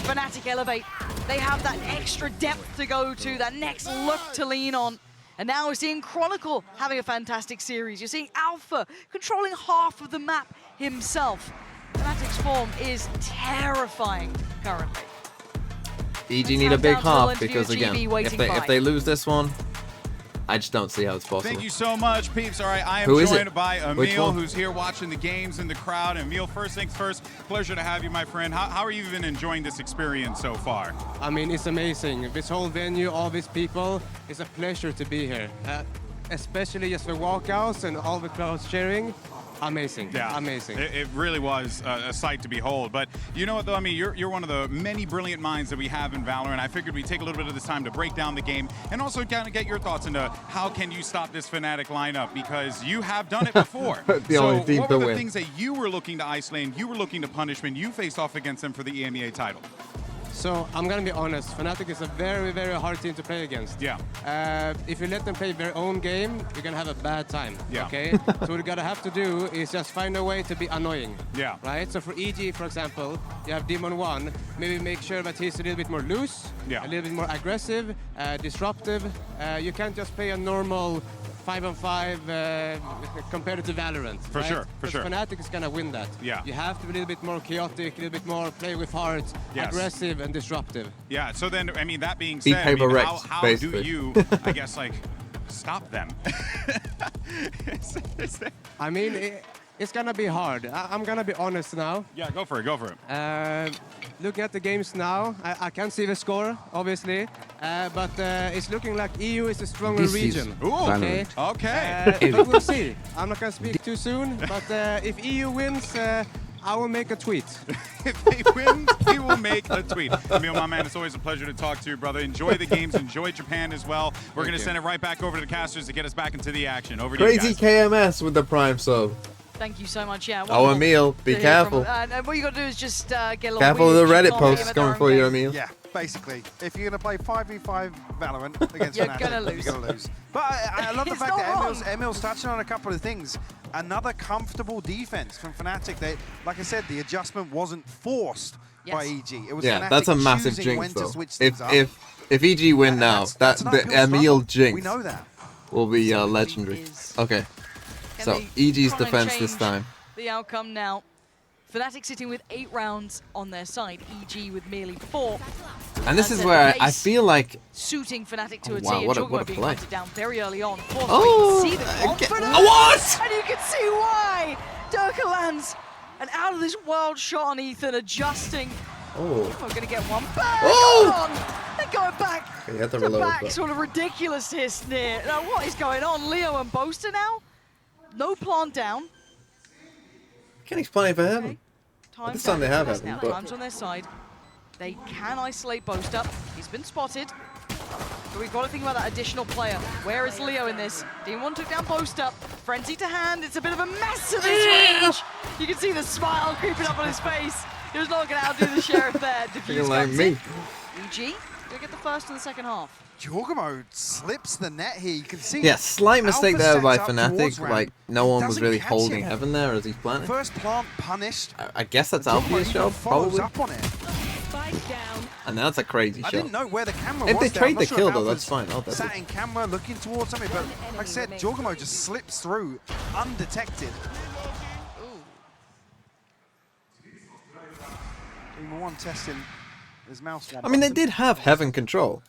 Fnatic elevate. They have that extra depth to go to, that next look to lean on. And now we're seeing Chronicle having a fantastic series. You're seeing Alpha controlling half of the map himself. Fnatic's form is terrifying currently. EG need a big down to a little half because interview again, of GB waiting if by. they lose this one, I just don't see how it's possible. Thank you so much, peeps. All right, I am Who is joined it? by Which Emil, one? who's here watching the games in the crowd. Emil, first things first, pleasure to have you, my friend. How are you even enjoying this experience so far? I mean, it's amazing. This whole venue, all these people, it's a pleasure to be here. Especially just the walkouts and all the crowds cheering. Amazing. Yeah, amazing. It really was a sight to behold. But you know what, though? I mean, you're one of the many brilliant minds that we have in Valorant. I figured we'd take a little bit of this time to break down the game and also kind of get your thoughts into how can you stop this Fnatic lineup, because you have done it before. The only team what to were the win. things that you were looking to isolate and you were looking to punish when you faced off against them for the EMEA title? So I'm gonna be honest, Fnatic is a very, very hard team to play against. Yeah. If you let them play their own game, you're gonna have a bad time. Yeah. Okay. So what you gotta have to do is just find a way to be annoying. Yeah. Right. So for EG, for example, you have Demon 1. Maybe make sure that he's a little bit more loose, Yeah. a little bit more aggressive, disruptive. You can't just play a normal 5-on-5 compared to Valorant. For right? sure, for sure. Fnatic is gonna win that. Yeah. You have to be a little bit more chaotic, a little bit more play with heart, Yes. aggressive and disruptive. Yeah, so then, I mean, that being Beat said, I Paper mean, Rex, how do basically. you, I guess, like, stop them? I mean, it's gonna be hard. I'm gonna be honest now. Yeah, go for it, go for it. Look at the games now. I can't see the score, obviously, but it's looking like EU is a stronger This is region. Valorant. Okay. But we'll see. I'm not gonna speak too soon, but if EU wins, I will make a tweet. If they win, he will make a tweet. Emil, my man, it's always a pleasure to talk to you, brother. Enjoy the games, enjoy Japan as well. We're going to send it right back over to the casters to get us back into the action. Over to you Crazy guys. KMS with the prime sub. Thank you so much. Yeah. Oh, Emil, be careful. And what you got to do is just get a little Careful of weird the Reddit comment posts at coming their for own you, game. Emil. Yeah, basically. If you're going to play 5v5 Valorant against You're Fnatic, gonna lose. you're going to lose. But I love the It's fact that not Emil's touching on a couple of things. Another comfortable defense from Fnatic. They, like I said, the adjustment wasn't forced by EG. It was Yeah, Fnatic that's a massive choosing when jinx, to though. switch things up. If EG win now, that's an the uphill Emil struggle. jinx We know that. will be legendary. Okay, so they EG's try and defense this change time. The outcome now. Fnatic sitting with 8 rounds on their side, EG with merely 4. And this As is at where the I pace feel like suiting Fnatic to Oh, a wow, T, what a- and what Jogma a being play. hunted down very early on. Of course, Oh, you can see the confidence. what? And you can see why. Durka lands an out of this world shot on Ethan, adjusting. Oh. We're going to get one back. Oh! On. They're going back Okay, you have to to reload, back. but- Sort of ridiculous hiss near. Now, what is going on? Leo and Boaster now? No plant down. Can't explain for heaven. Time's This time they have heaven, now. but Time's on their side. They can isolate Boaster. He's been spotted. But we've got to think about that additional player. Where is Leo in this? D1 took down Boaster. Frenzy to hand. It's a bit of a mess at this range. You can see the smile creeping up on his face. He was not going to outdo the sheriff there. Diffuse like comes me. in. EG, gonna get the first in the second half. Jorgamo slips the net here. You can see. Yeah, slight mistake Alpha there by sets up towards Fnatic. Ram. Like no one was Doesn't really catch holding it. heaven there as he's planning. First plant punished. I guess that's Jorgamo Alpha's even job, follows probably. up on it. And that's a crazy I shot. didn't know where the camera If was. they there. trade I'm not the sure kill if though, Alpha's that's fine. Oh, that's sat in camera looking towards something, but like I said, Jorgamo just slips through undetected. Even one testing his mouse one. I mean, they button. did have heaven control.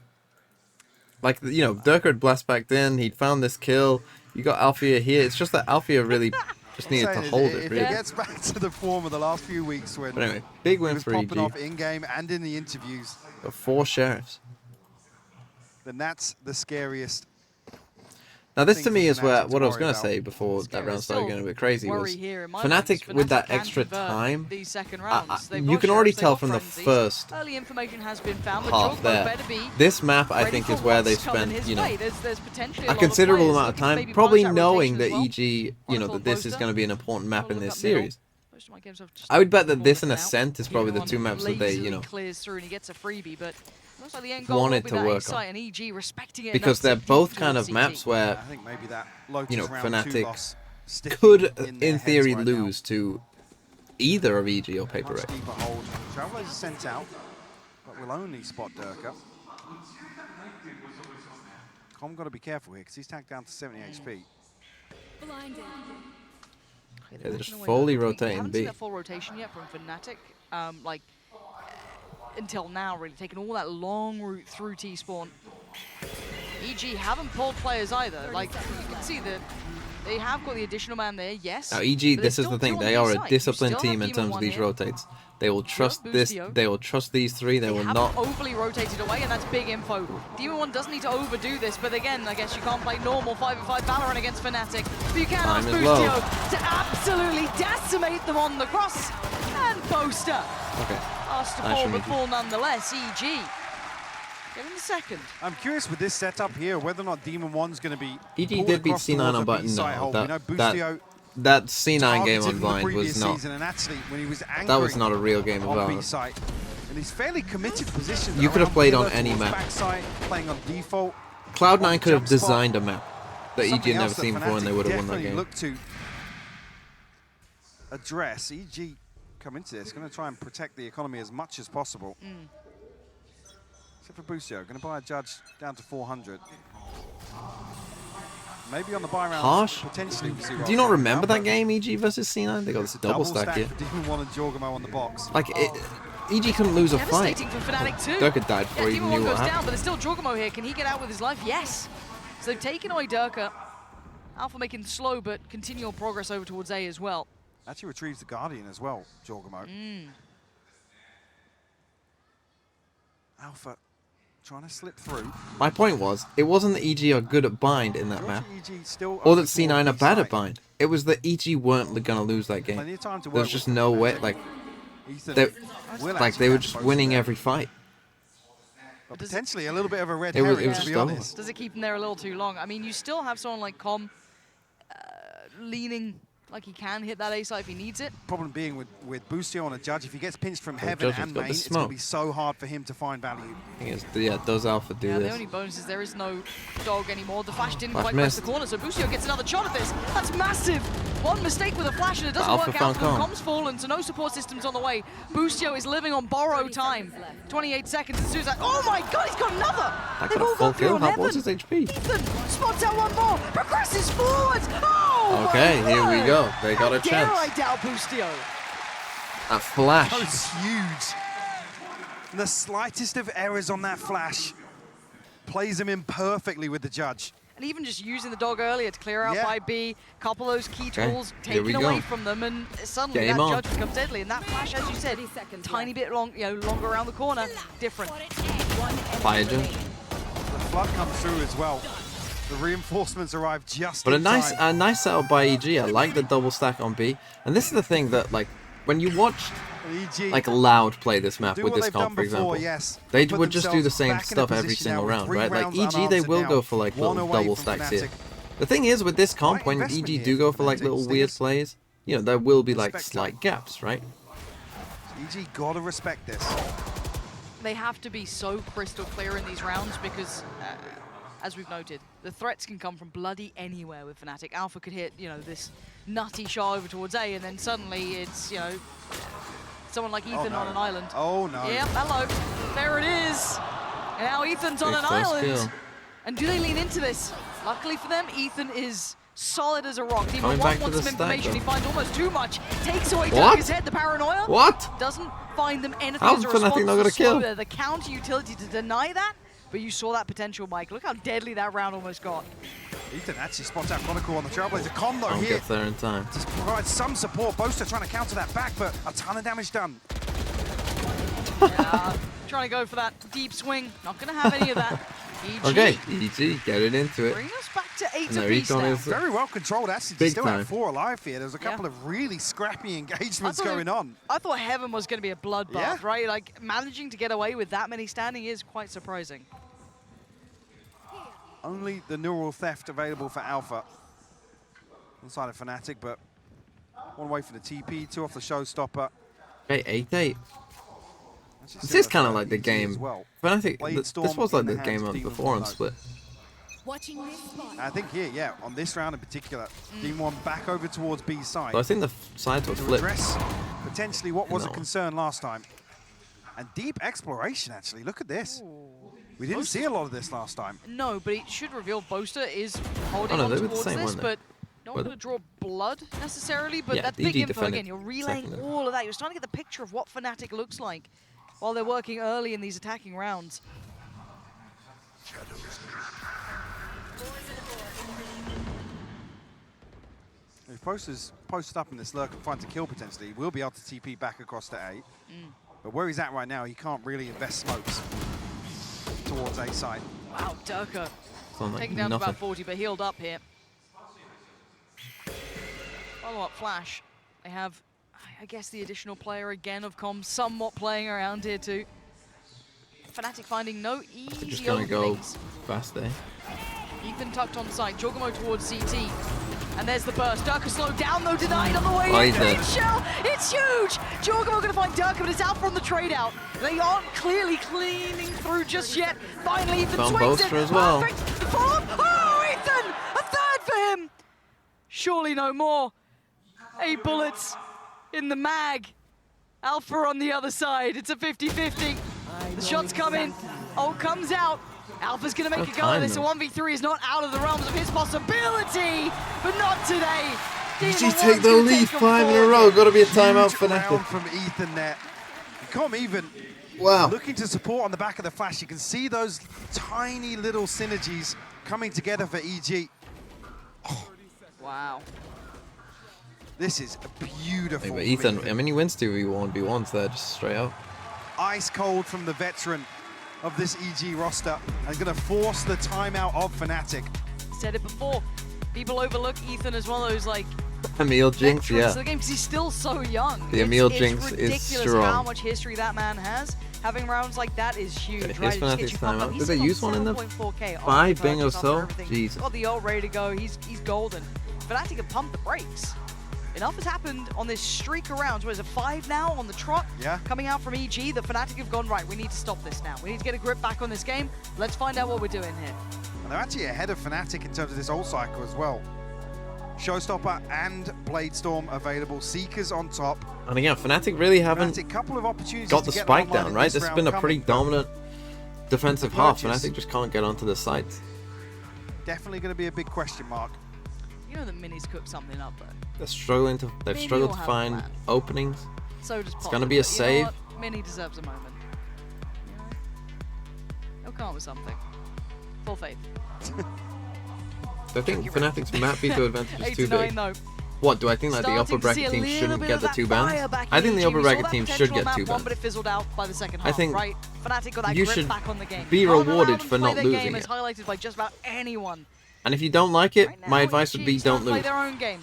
Like, you know, Durka had blessed back then. He'd found this kill. You got Althea here. It's just that Althea really just needed to Saying hold if it, If really. he gets back to the form of the last few weeks when But anyway, big he win was for popping EG. off in-game and in the interviews, Got 4 sheriffs. then that's the scariest. Now this thing to for me is Fnatic where to what I was worry going to about. say before that round started getting a bit crazy Worry was here in my Fnatic minds, with that Fnatic can extra convert time. these second rounds. They've You got can already sheriffs, they've tell got from the frenzies. first Early information has been found, but half Jogma there. better be This map, I ready think, for is where they've what's coming spent, his you know, way. There's potentially a lot of considerable players amount of looking to time, maybe probably punish that knowing rotation that as well. EG, you know, that this is going to be an important map in this up middle. series. Most of my games have just I would bet that fallen this and out. Ascent is probably the P1 two maps that they, lazily you know, clears through and he gets a freebie, but Looks like the end goal want will it be to that work A-site on. and EG respecting it. Because they're both kind of maps where, I think maybe that Lotus you know, round 2 Fnatic loss sticking could, their in heads theory, right now. lose to either of EG or Paper Much Red. deeper hold. Travelers are sent out, but will only spot Durka. Com got to be careful here because he's tagged down to 70 HP. Yeah, they're just fully We rotating haven't B. seen that full rotation yet from Fnatic. Like, until now, really, taking all that long route through T-spawn. EG haven't pulled players either. Like, you can see that they have got the additional man there, yes. Now, EG, but this there's is the still thing. two on They the are a side. You disciplined still have team in Demon terms of One these here. rotates. They will trust this. Boostio. They will trust these three. They will haven't not. overly rotated away, and that's big info. Demon One doesn't need to overdo this, but again, I guess you can't play normal 5v5 Valorant against Fnatic. But you can ask Time is low. Boostio to absolutely decimate them on the cross. And Poster Okay. asked to Nice fall from but EG. fall nonetheless. EG getting the second. I'm curious with this setup here whether or not Demon 1's going to be EG pulled did beat across C9 towards on a button. B-side No, hold. We know Boostio that C9 game targeted on in the blind previous was not. season, and actually when he was That was angry not a real game of on Valorant. B-side. And he's fairly committed position. You could have around played on pillar any towards map. Backside, playing on default. Cloud9 could have jump spot. designed a map that EG Something had never else that seen before, and they Fnatic would have won that definitely game. look to address. EG come into this, going to try and protect the economy as much as possible. Except for Boostio, going to buy a judge down to 400. Maybe on the buy round. Harsh. Potentially, we see Do you not remember that game, EG versus C9? They got this double stack here. for Demon 1 and Jorgamo on the box. Like, EG couldn't lose a fight. Devastating for Fnatic too. Durka died Yeah, before he Demon even One knew goes what down, happened. but there's still Jorgamo here. Can he get out with his life? Yes. So they've taken away Durka. Alpha making slow but continual progress over towards A as well. Actually retrieves the Guardian as well, Jorgamo. Alpha trying to slip through. My point was, it wasn't that EG are good at bind in that map, EG still or that over C9 are towards bad B-side. at bind. It was that EG weren't going to lose that game. Plenty of time to There was work just with no Fnatic. way, like, Ethan they, will like actually they were catch just both winning of them. every fight. But potentially a little bit of a red It was- herring, it was to be just over. honest. Does it keep him there a little too long? I mean, you still have someone like Com leaning like he can hit that A side if he needs it. Problem being with Boostio on a judge, if he gets pinched from Oh, heaven Judge has and got the main, it's going smoke. to be so hard for him to find value. Thing is, yeah, does Alpha do Yeah, the this? only bonus is there is no dog anymore. The flash didn't Flash quite press missed. the corner, so Boostio gets another shot at this. That's massive! One mistake with a flash and it doesn't Alpha work out found for him. Com. Com's fallen, so no support systems on the way. Boostio is living on borrowed time. 28 seconds and Suzanne. Oh my god, he's got another! That They've got a all full gone through kill. on How heaven. what's his HP? Ethan spots out one more, progresses forwards! Oh Okay, my here we word. go. They got How a dare chance. I doubt Boostio? A flash. That's huge. And the slightest of errors on that flash plays him in perfectly with the judge. And even just using the dog earlier to clear out Yeah. by B, couple of those key Okay, tools here we taken away go. from them, and suddenly Game that on. judge becomes deadly. And that flash, as you said, tiny bit long, longer around the corner, different. Fire jump. The flood comes through as well. The reinforcements arrive just But a in nice, time. setup by EG. I like the double stack on B. And this is the thing that, like, when you watched EG like Loud play this map do with what this they've comp, done for before, example, yes. they Put would just do the themselves same back in a stuff every position now single with round, 3 right? Like rounds EG, they unanswered will now. go for like One little away double from stacks Fnatic. here. The thing is, with this comp, Right when investment EG here do go for for like Fnatic. little weird Stingers. plays, you know, there will be like Respect slight gaps, right? EG gotta respect this. They have to be so crystal clear in these rounds because, as we've noted, the threats can come from bloody anywhere with Fnatic. Alpha could hit, this nutty shot over towards A, and then suddenly it's, someone like Ethan no. on an island. Oh no. Yep, hello. There it is. And now Ethan's on Big an first island. kill. And do they lean into this? Luckily for them, Ethan is solid as a rock. Demon Coming 1 back to wants the some stack, information. though. He finds almost too much. Takes away What? Durka's head, the paranoia. What? Doesn't find them anything How as a Fnatic response not to gonna slow kill? there. The counter utility to deny that, but you saw that potential, Mike. Look how deadly that round almost got. Ethan actually spots out Chronicle on the Trailblazer combo Don't here. get there in time. Just provides some support. Boaster trying to counter that back, but a ton of damage done. Yeah, trying to go for that deep swing. Not going to have any of that. EG. Okay, EG, get it into it. Bring us back to 8 And their apiece econ now. is Very well controlled. Actually, Big still time. had 4 alive here. There was a couple of really scrappy engagements I thought going on. I thought Heaven was going to be a bloodbath, Yeah. right? Like, managing to get away with that many standing is quite surprising. Only the neural theft available for Alpha. On the side of Fnatic, but 1 away for the TP, 2 off the showstopper. Okay, 8-8. This is kind of like the EG game. as well. Fnatic, Blade this Storm was in like the the hands game of on Demon before on One, though. Split. I think here, yeah, on this round in particular, Demon One back over towards B side. So I think the sides were to flipped. address potentially what was a No. concern last time. And deep exploration, actually. Look at this. We didn't see a lot of this last time. No, but it should reveal Boaster is holding Oh, no, on they were the towards same, this, weren't they? but not Were going to draw blood necessarily, but Yeah, that's EG big info defended again. You're relaying second. all of that. You're starting to get the picture of what Fnatic looks like while they're working early in these attacking rounds. If Boaster's posted up in this lurk and find to kill potentially, he will be able to TP back across to A. But where he's at right now, he can't really invest smokes towards A side. Wow, Durka Sound like taken down to nothing. about 40, but healed up here. Follow-up flash. They have, I guess, the additional player again of Com somewhat playing around here too. Fnatic finding no They're just easy gonna go openings. fast there. Ethan tucked on site, Jorgamo towards CT. And there's the burst. Durka slowed down though, denied on the way Oh, in. he's dead. Great shell, it's huge! Jorgamo gonna find Durka, but it's out from the trade out. They aren't clearly cleaning through just yet. Finally, Ethan Found swings it. Boaster as well. Perfect. The follow-up. Oh, Ethan! A third for him! Surely no more. 8 bullets in the mag. Alpha on the other side. It's a 50-50. The shots come in. Ult comes out. Alpha's gonna make Good a go of time, this. A though. 1v3 is not out of the realms of his possibility, but not today. Demon Did you One's take the gonna lead take him 5 in a forward. row? Got to be a timeout Huge for round Fnatic. from Ethan there. Com even Wow. looking to support on the back of the flash. You can see those tiny little synergies coming together for EG. Wow. This is a beautiful. But Ethan, victory. I mean, he wins 2v1v1s there, just straight out. Ice cold from the veteran of this EG roster and going to force the timeout of Fnatic. Said it before. People overlook Ethan as one of those like Emil Jinx, veterans yeah. of the game because he's still so young. The Emil it's Jinx is ridiculous strong. how much history that man has. Having rounds like that is huge, Okay, right? here's It just Fnatic's gets you pumped up. timeout. He's Did they still use one in the 7.4K 5 off bing or purchase so? after everything. Jeez. Got the ult ready to go. He's golden. Fnatic have pumped the brakes. Enough has happened on this streak of rounds. What is it, 5 now on the trot? Yeah. Coming out from EG, the Fnatic have gone, right, we need to stop this now. We need to get a grip back on this game. Let's find out what we're doing here. And they're actually ahead of Fnatic in terms of this ult cycle as well. Showstopper and Blade Storm available. Seekers on top. And again, Fnatic really haven't Fnatic, couple of opportunities got to the get spike online down, in right? this This has round been a coming. pretty dominant defensive half. Purchase. Fnatic just can't get onto the sites. Definitely going to be a big question mark. You know the Minis cook something up though. They've struggled to Maybe struggled we'll to have find a plan. openings. So does It's Pop, gonna be a but you save. know what? Mini deserves a moment. You know? He'll come up with something. Full faith. So I think Fnatic's map beat advantage is 8 too to 9 big. though. What, do I think that the upper Starting to see bracket a team little shouldn't bit get of the that 2 fire bans? back I in think the EG. upper We saw bracket that team potential should on get map 2 one, bans. but it fizzled out by the second I half, think right? Fnatic got that you grip should back on the game. be Run around rewarded and for play not their losing game it. as highlighted by just about anyone. And if you don't like it, Right my now, advice would EG be start don't to play lose. their own game.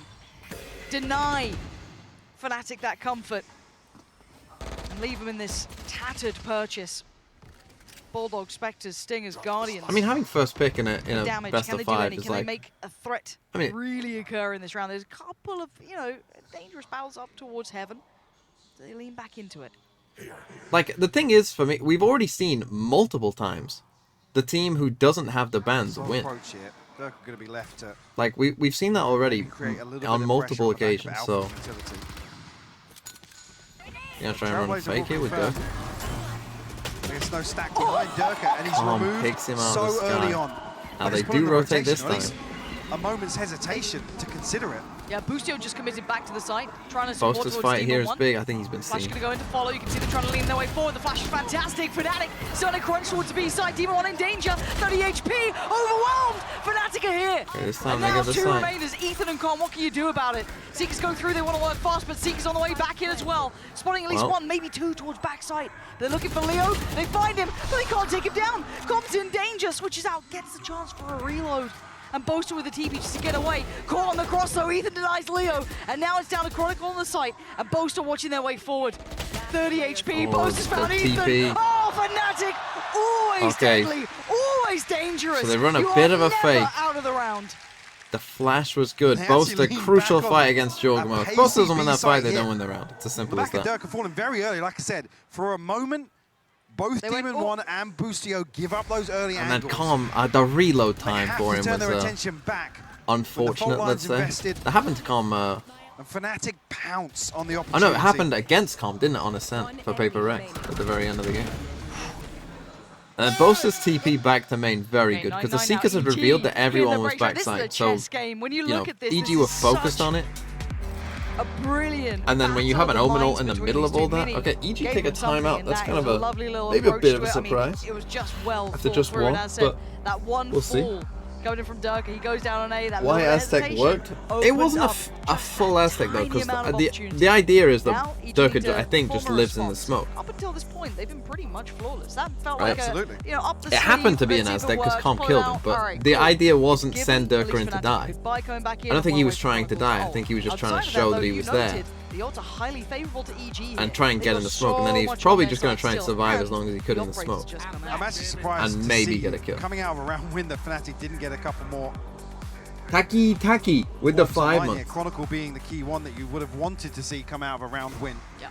Deny Fnatic that comfort. And leave them in this tattered purchase. Bulldog, Spectres, Stingers, Guardians. I mean, having first pick in a damage. best Can of they do 5 any? is Can like they make a threat I mean- really occur in this round? There's a couple of, dangerous battles up towards heaven. Do they lean back into it? Like, the thing is, for me, we've already seen multiple times the team who doesn't have the bans Solid win. approach here. Dirk are going to be left to Like, we've seen that already create a little bit on of multiple pressure on the back of occasions, Alpha's so utility. you're gonna try and run a Trailblazer fake will here with Dirk. confirm. There's no stack behind Durka, and he's removed picks him out so of the sky. early on. Now But they it's put him do in rotate this rotation, or at least time. A moment's hesitation to consider it. Yeah, Boostio just committed back to the site, trying to support Boaster's towards fight Demon here is 1. big. I think he's been Flash seen. going to go in to follow. You can see them trying to lean their way forward. The flash is fantastic. Fnatic starting to crunch towards the B side. Demon 1 in danger. 30 HP. Overwhelmed. Fnatic are here. Okay, this time and they now get the 2 side. remainers. Ethan and Con. What can you do about it? Seekers go through. They want to work fast, but Seekers on the way back in as well. Spotting at least Well. 1, maybe 2 towards backside. They're looking for Leo. They find him, but they can't take him down. Com's in danger. Switches out. Gets the chance for a reload. And Boaster with the TP just to get away. Caught on the cross though, Ethan denies Leo. And now it's down to Chronicle on the site. And Boaster watching their way forward. 30 HP, Oh, Boaster's found the Ethan. TP. Oh, Fnatic, always Okay. deadly, always dangerous. So they run a You bit are of a never fake. out of the round. The flash was good. They Boaster, actually lean crucial back on fight against Jorgamo. If a Boaster doesn't pacey win that fight, they B-side don't hit. win the round. It's as The simple as back of that. Durka falling very early, like I said. For a moment, both Demon 1 and Boostio give up those early And angles. then Calm, the reload time for him turn their was attention back. unfortunate, let's say. Invested. That happened to Calm. And Fnatic pounce on the Oh opportunity. no, it happened against Calm, didn't it, on Ascent for Paper Rex at the very end of the game. Bosa's TP back to main, very good, because the Seekers had revealed that everyone was backside, so, when you you know, look at this, EG this were is focused on it. A brilliant. And then when you have an battle of Omen the ult in the minds middle of between all that, these two. okay, EG Gave take a them something, timeout, and that's that kind of was a, lovely little maybe a approach bit to of a it. I mean, surprise. it was just well After thought just through, one, and as I said, but that one we'll see. fall coming in from Durka, he goes down on A. That Why little Aztec hesitation worked? It opened wasn't up a full Aztec though, because amount of the opportunity. idea is that Now, EG Durka, need to I think, just form a lives in the response. smoke. Up until this point, they've been pretty much flawless. That felt Right. like Absolutely. a, you know, up the It happened to be an let's see if Aztec it because works, Calm pull it killed him, out. but All right, the cool. idea wasn't Give send him at Durka least in to Fnatic die. goodbye coming back in I don't think he one was way trying to Chronicles. die, I think he was just trying to Outside of show that, that he though, was you there. noted The odds are highly favorable to EG And try and They've get got in the smoke, and then so he's much probably on just their going to try and side still. survive as long as he could in the smoke. I'm actually surprised And to maybe see, get a kill. coming out of a round win, that Fnatic didn't get a couple more. Taki with the points online 5 here. months. Chronicle being the key one that you would have wanted to see come out of a round win. Yeah.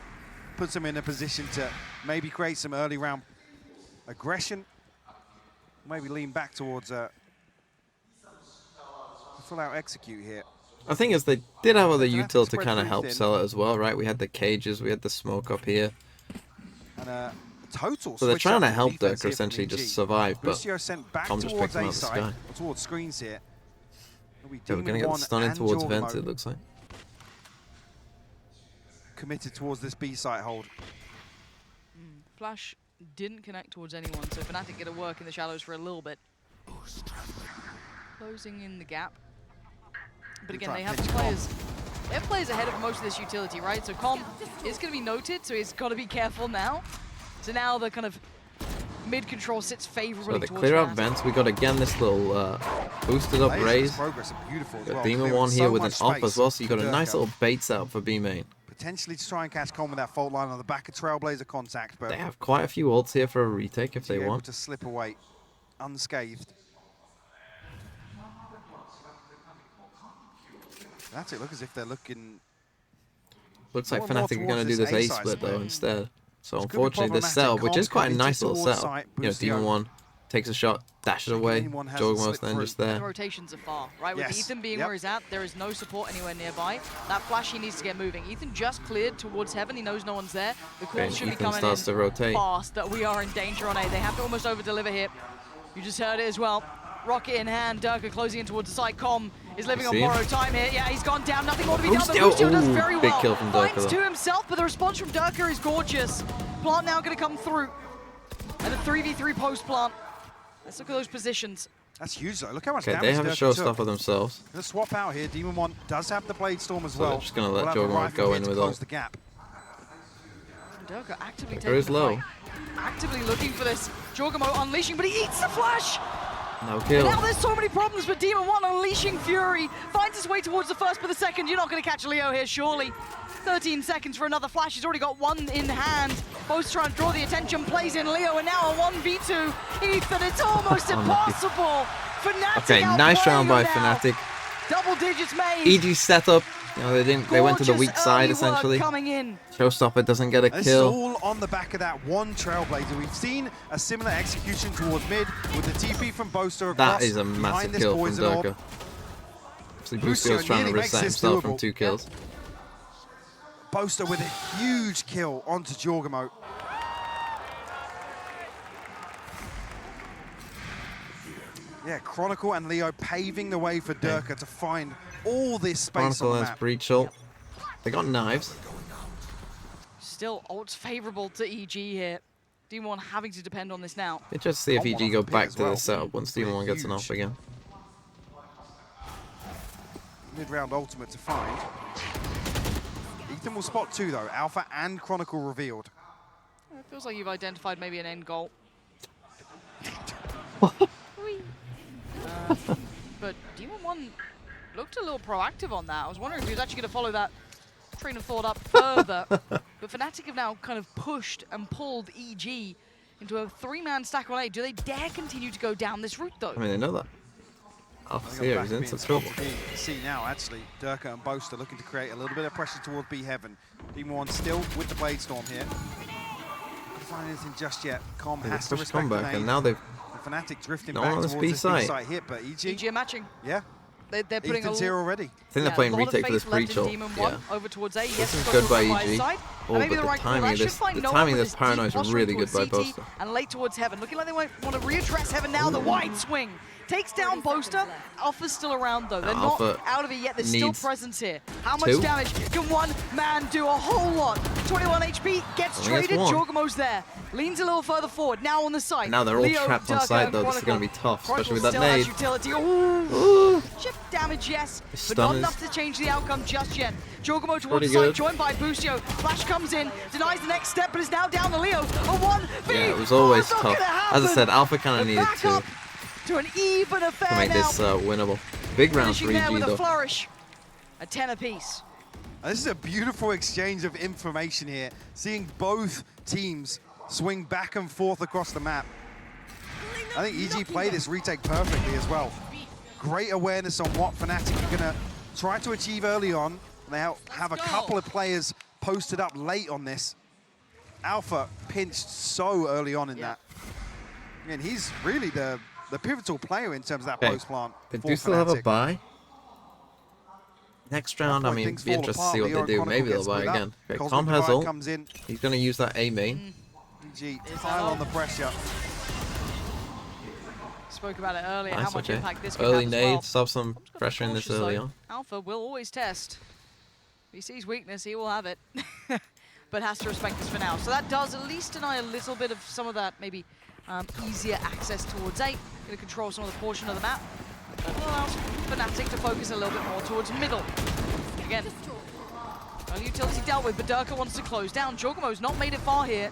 Puts them in a position to maybe create some early round aggression. Maybe lean back towards a full out execute here. I think is they did have other util to spread kind of through help thin. sell it as well, right? We had the cages, we had the smoke up here. And a total So they're switch trying up to in help defense Durka here from essentially EG. just survive, but Boostio sent back Calm just towards picked him A out of the side, sky. or towards screens here. It'll be Yeah, we're Demon gonna get the 1 stun in and towards Jorgamo Vents, it looks like. committed towards this B site hold. Flash didn't connect towards anyone, so Fnatic get to work in the shallows for a little bit. Closing in the gap. But again, they have players. They have players ahead of most of this utility, right? So Com is going to be noted, so he's got to be careful now. So now the kind of mid-control sits favorably So they towards clear out Fnatic. Vents. We got again this little boosted up Layers of raise. progress are beautiful as Got well, Demon clearing 1 so here with much an up space as well, so you got for a nice Durka. little bait setup for B main. Potentially to try and catch Con with that fault line on the back of Trailblazer contact, but They have quite a few ults here for a retake if they able want. to slip away unscathed. That's it. Look as if they're looking. Looks like more and more Fnatic are going to towards do this A A-side split though split. instead. So Which could be unfortunately this cell, problematic. which is Calm quite a committed nice little towards setup. site, You know, Boostio. Demon 1 takes a shot, dashes away, Anyone hasn't Jorgamos slipped then through. just there. The rotations are far, right? With Yes. Ethan being Yep. where he's at, there is no support anywhere nearby. That flash, he needs to get moving. Ethan just cleared towards heaven. He knows no one's there. The calls And should be Ethan coming starts in to rotate. fast that we are in danger on A. They have to almost over-deliver here. You just heard it as well. Rocket in hand, Durka closing in towards the site. Com is living on See him? borrowed time here. Yeah, he's gone down. Nothing more to be done. But Boostio, Boostio does ooh, very big well. kill from Durka Finds though. to himself, but the response from Durka is gorgeous. Plant now going to come through. And a 3v3 post plant. Let's look at those positions. That's huge though. Look how much Okay, damage they have a Durka took. showstopper themselves. Gonna swap out here. Demon 1 does have the Blade Storm as So well. they're just gonna let We'll have the Jorgamo rifle go here in to with close ult. the gap. Durka actively Durka taking is the low. fight. Actively looking for this. Jorgamo unleashing, but he eats the flash! No And kill. now there's so many problems, but Demon 1 unleashing Fury finds his way towards the first, but the second. You're not going to catch Leo here, surely. 13 seconds for another flash. He's already got one in hand. Both trying to draw the attention. Plays in Leo, and now a 1v2. Ethan, it's almost Unlucky. impossible. Fnatic Okay, nice outplaying round by them now. Fnatic. Double digits made. EG setup. You know, they went to the weak Gorgeous side early work essentially. coming in. Showstopper doesn't get a This is kill. all on the back of that one Trailblazer. We've seen a similar execution towards mid with the TP from Boaster across That is a behind massive this kill from poison orb. Durka. Obviously, Boostio Boostio's trying to nearly reset makes this himself from doable. 2 kills. Boaster with a huge kill onto Jorgamo. Yeah, Chronicle and Leo paving the way for Durka to find all this space Chronicle on the has map. breach ult. They got knives. Still ults favorable to EG here. Demon 1 having to depend on this now. Let's just see if Got one EG off go the pick back as to well. the setup once Demon 1 gets an Huge. off again. Mid-round ultimate to find. Ethan will spot 2 though, Alpha and Chronicle revealed. It feels like you've identified maybe an end goal. But Demon 1 looked a little proactive on that. I was wondering if he was actually going to follow that train of thought up further. But Fnatic have now kind of pushed and pulled EG into a 3-man stack on A. Do they dare continue to go down this route though? I mean, they know that. Alpha's here, he's into trouble. See now, actually, Durka and Boaster looking to create a little bit of pressure towards B Heaven. Demon 1 still with the Blade Storm here. find anything just yet. Com They has to pushed respect the comeback, name. and now they've The Fnatic drifting no back one on towards this B this B site. site hit, but EG are matching. Yeah. They're putting Ethan's a here already. I think they're playing a lot retake of for this faith left breach in ult. Demon Yeah. 1 over towards A. Yes, This is got good by his EG. side. Oh, And maybe but the right call. timing That should this, find the no timing one of this with Paranoid is deep really good posturing by towards Boaster. CT and late towards Heaven. Looking like they might want to readdress Heaven now. The wide swing takes down Boaster. Alpha's still around though. They're not Alpha out of it yet. There's still needs presence here. How much 2. damage can one man do? A whole lot. 21 HP gets Only has traded. 1. Jorgamo's there. Leans a little further forward. Now on the side. Now they're all Leo, trapped on Durka, side and though. This is going to Chronicle. be tough, especially with that Chronicle nade. still has utility. Ooh. Chip damage, yes, but Stun not is enough to change the outcome just yet. Jorgamo towards pretty the side, good. joined by Bustio. Flash comes in, denies the next step, but is now down to Leo. A 1v. Yeah, it was always not tough. gonna As I said, happen. Alpha kind of They're needed back to up to an even affair make now. this winnable. Big round for Finishing there EG with a though. flourish. A 10 apiece. This is a beautiful exchange of information here. Seeing both teams swing back and forth across the map. I think EG played this retake perfectly as well. Great awareness on what Fnatic are going to try to achieve early on. They have a couple of players posted up late on this. Alpha pinched so early on in that. And he's really the pivotal player in terms of that Okay. post plant. They for do still have a Fnatic. buy. Next round, I Point mean, things be fall interested to apart. see what Leo they and do. Chronicle Maybe get they'll buy split up. again. Okay, Cosmic Tom has Divide ult. comes in. He's going to use that A main. EG pile on the pressure. Spoke about it earlier, Nice, how much okay. impact this could Early have as nade, well. stop some pressure in this Cautious, early though. on. Alpha will always test. If he sees weakness, he will have it. But has to respect this for now. So that does at least deny a little bit of some of that maybe easier access towards A. Going to control some of the portion of the map. That will allow Fnatic to focus a little bit more towards middle. Again, early utility dealt with, but Durka wants to close down. Jorgamo's not made it far here.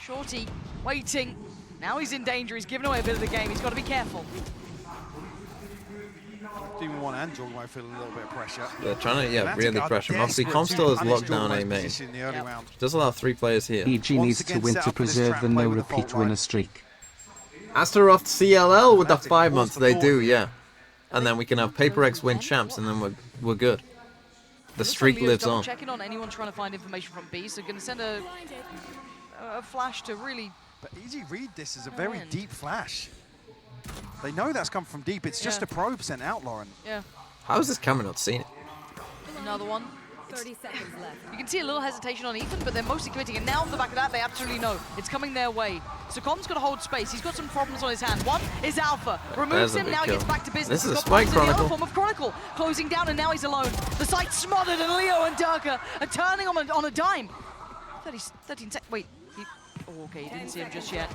Shorty waiting. Now he's in danger. He's given away a bit of the game. He's got to be careful. Demon 1 and Jorgamo feeling a little bit of pressure. They're trying to, yeah, Fnatic really are pressure him. Obviously, desperate Com to still has punish locked down Jorgamo's A main. position in the early round. Does allow 3 players here. EG needs to win to preserve the no repeat winner streak. Astaroth CLL with the 5 months. They do, yeah. And then we can have Paper X win champs, and then we're good. The streak lives on. Checking on anyone trying to find information from B, so going to send a flash to really. But EG read this as a very deep flash. They know that's come from deep. It's just a probe sent out, Lauren. Yeah. How is this camera not seeing it? Another one. 30 seconds left. You can see a little hesitation on Ethan, but they're mostly committing. And now off the back of that, they absolutely know it's coming their way. So Com's got to hold space. He's got some problems on his hand. One is Alpha. Removes him, now he gets back to business. This is a He's got Spike problems in the other Chronicle. form of Chronicle. Closing down, and now he's alone. The site's smothered, and Leo and Durka are turning on a dime. 13 seconds. Wait. Oh, okay, he didn't see him just yet.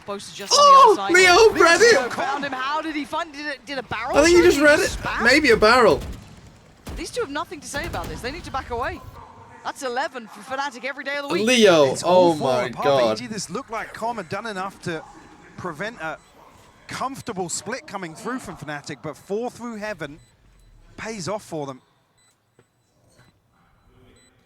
Boaster's just on the other side. Leo read it! Found him. How did he find it? Did a barrel? I think he shoot? just read it. Spam? Maybe a barrel. These two have nothing to say about this. They need to back away. That's 11 for Fnatic every day of the week. Leo, It's all oh falling my apart god. for EG. This looked like Com had done enough to prevent a comfortable split coming through from Fnatic, but 4 through Heaven pays off for them.